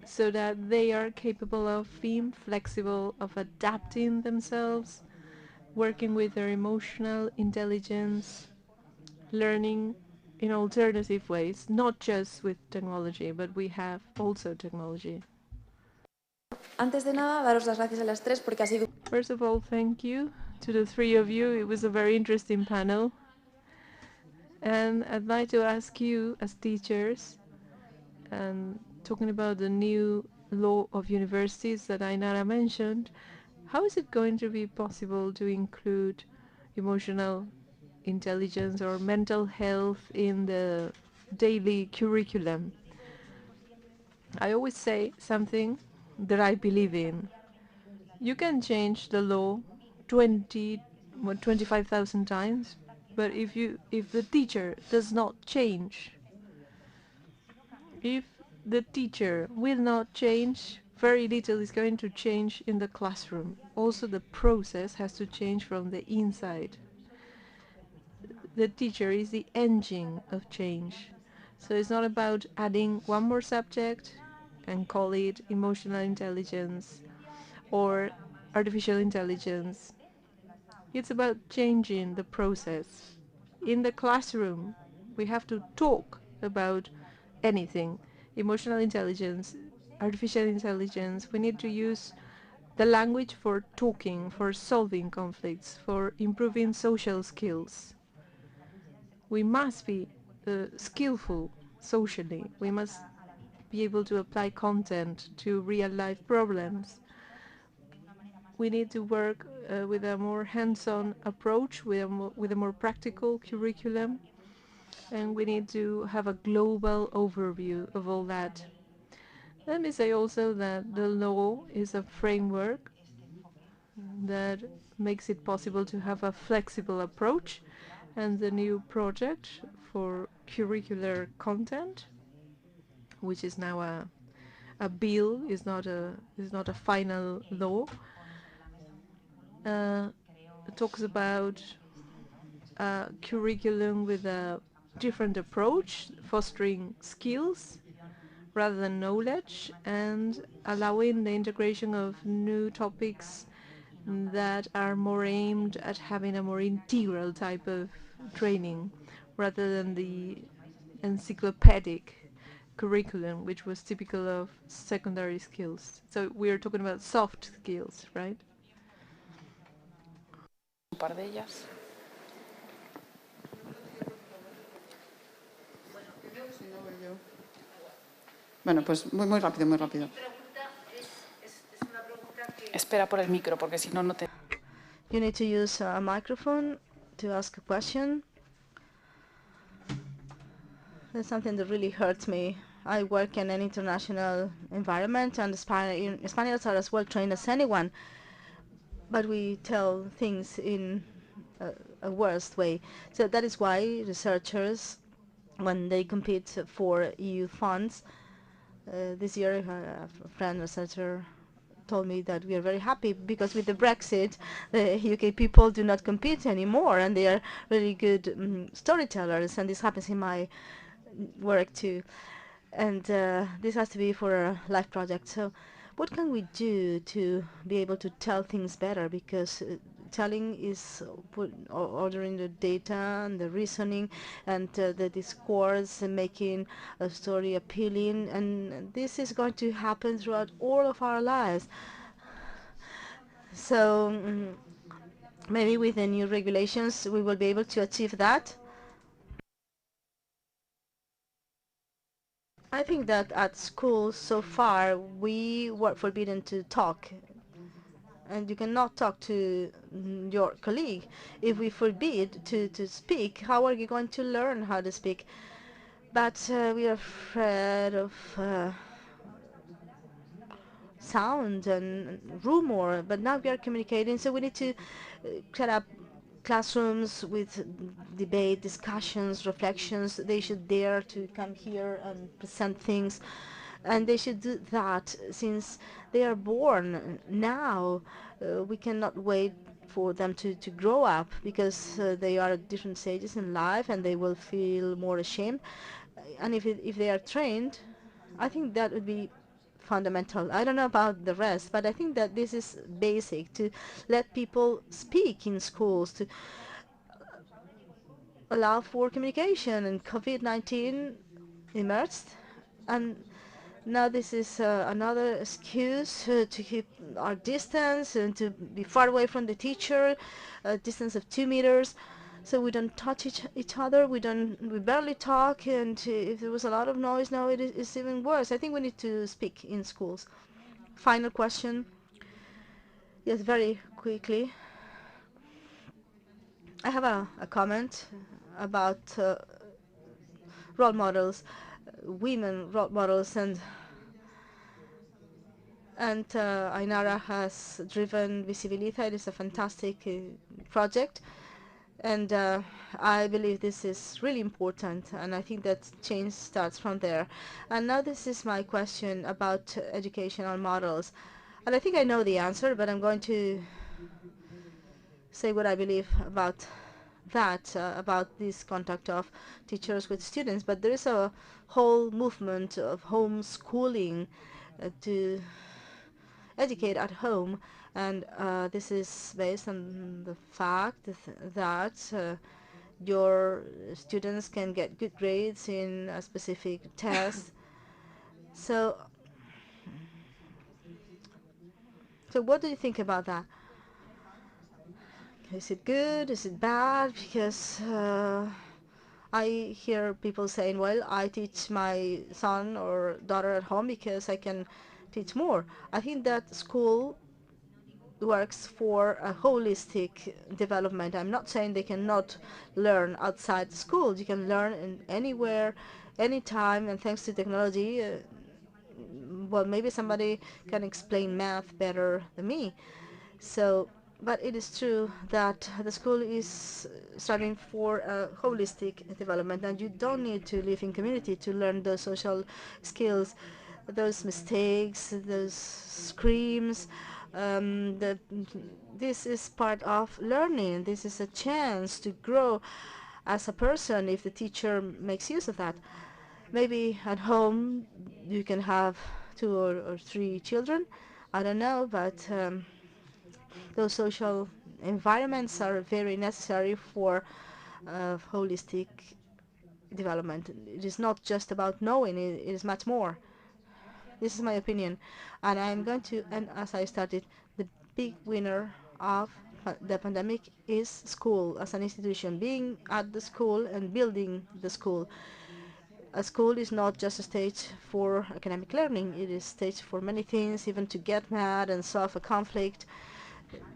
so that they are capable of being flexible, of adapting themselves, working with their emotional intelligence, learning in alternative ways, not just with technology, but we have also technology. Antes de nada, daros las gracias a las tres porque ha sido... First of all, thank you to the three of you. It was a very interesting panel. And I'd like to ask you, as teachers, and talking about the new law of universities that Ainara mentioned, how is it going to be possible to include emotional intelligence or mental health in the daily curriculum? I always say something that I believe in. You can change the law 25,000 times, but if the teacher does not change, if the teacher will not change, very little is going to change in the classroom. Also, the process has to change from the inside. The teacher is the engine of change. So it's not about adding one more subject and call it emotional intelligence or artificial intelligence. It's about changing the process. In the classroom, we have to talk about anything. Emotional intelligence, artificial intelligence. We need to use the language for talking, for solving conflicts, for improving social skills. We must be skillful socially. We must be able to apply content to real-life problems. We need to work with a more hands-on approach, with a more practical curriculum, and we need to have a global overview of all that. Let me say also that the law is a framework that makes it possible to have a flexible approach, and the new project for curricular content, which is now a bill, is not a final law, talks about a curriculum with a different approach, fostering skills rather than knowledge, and allowing the integration of new topics that are more aimed at having a more integral type of training rather than the encyclopedic curriculum, which was typical of secondary skills. So we're talking about soft skills, right? Un par de ellas. Bueno, pues muy rápido, muy rápido. Espera por el micro, porque si no, no te... You need to use a microphone to ask a question. That's something that really hurts me. I work in an international environment, and Spaniards are as well trained as anyone, but we tell things in a worst way. So that is why researchers, when they compete for EU funds, this year a friend researcher told me that we are very happy because with the Brexit, the UK people do not compete anymore, and they are really good storytellers, and this happens in my work too. And this has to be for a life project. So what can we do to be able to tell things better? Because telling is ordering the data and the reasoning and the discourse and making a story appealing, and this is going to happen throughout all of our lives. So maybe with the new regulations we will be able to achieve that. I think that at school so far we were forbidden to talk, and you cannot talk to your colleague. If we forbid to speak, how are you going to learn how to speak? But we are afraid of sound and rumor, but now we are communicating, so we need to set up classrooms with debate, discussions, reflections. They should dare to come here and present things, and they should do that since they are born now. We cannot wait for them to grow up, because they are at different stages in life and they will feel more ashamed. And if they are trained, I think that would be fundamental. I don't know about the rest, but I think that this is basic, to let people speak in schools, to allow for communication. And COVID-19 emerged, and Now this is another excuse to keep our distance and to be far away from the teacher, a distance of 2 meters, so we don't touch each other. We barely talk, and if there was a lot of noise, now it's even worse. I think we need to speak in schools. Final question. Yes, very quickly. I have a comment about role models, women role models, and Ainara has driven Visibilita. It is a fantastic project, and I believe this is really important, and I think that change starts from there. And now this is my question about educational models, and I think I know the answer, but I'm going to say what I believe about that, about this contact of teachers with students. But there is a whole movement of homeschooling to educate at home, and this is based on the fact that your students can get good grades in a specific test. So what do you think about that? Is it good? Is it bad? Because I hear people saying, well, I teach my son or daughter at home because I can teach more. I think that school works for a holistic development. I'm not saying they cannot learn outside school. You can learn anywhere, anytime, and thanks to technology, well, maybe somebody can explain math better than me. So, but it is true that the school is striving for a holistic development, and you don't need to live in community to learn those social skills, those mistakes, those screams. This is part of learning. This is a chance to grow as a person if the teacher makes use of that. Maybe at home you can have 2 or 3 children. I don't know, but those social environments are very necessary for holistic development. It is not just about knowing, it is much more. This is my opinion, and I'm going to end as I started. The big winner of the pandemic is school as an institution, being at the school and building the school. A school is not just a stage for academic learning, it is a stage for many things, even to get mad and solve a conflict,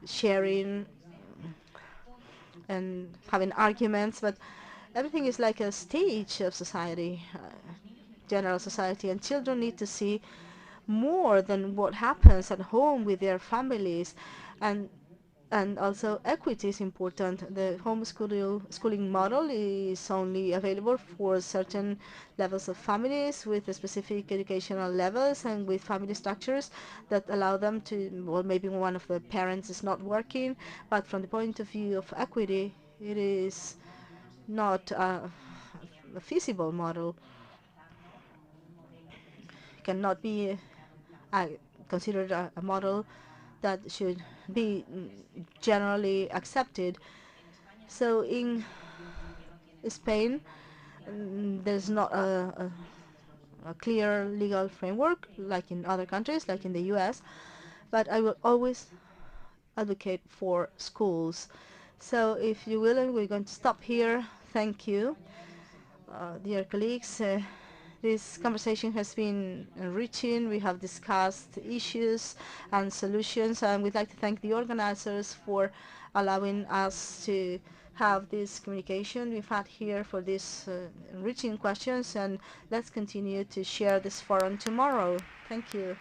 sharing and having arguments, but everything is like a stage of society, general society, and children need to see more than what happens at home with their families, and also equity is important. The homeschooling model is only available for certain levels of families with specific educational levels and with family structures that allow them to, well, maybe one of the parents is not working, but from the point of view of equity, it is not a feasible model. It cannot be considered a model that should be generally accepted. So in Spain, there's not a clear legal framework like in other countries, like in the US, but I will always advocate for schools. So if you will, we're going to stop here. Thank you, dear colleagues. This conversation has been enriching. We have discussed issues and solutions, and we'd like to thank the organizers for allowing us to have this communication we've had here for these enriching questions, and let's continue to share this forum tomorrow. Thank you.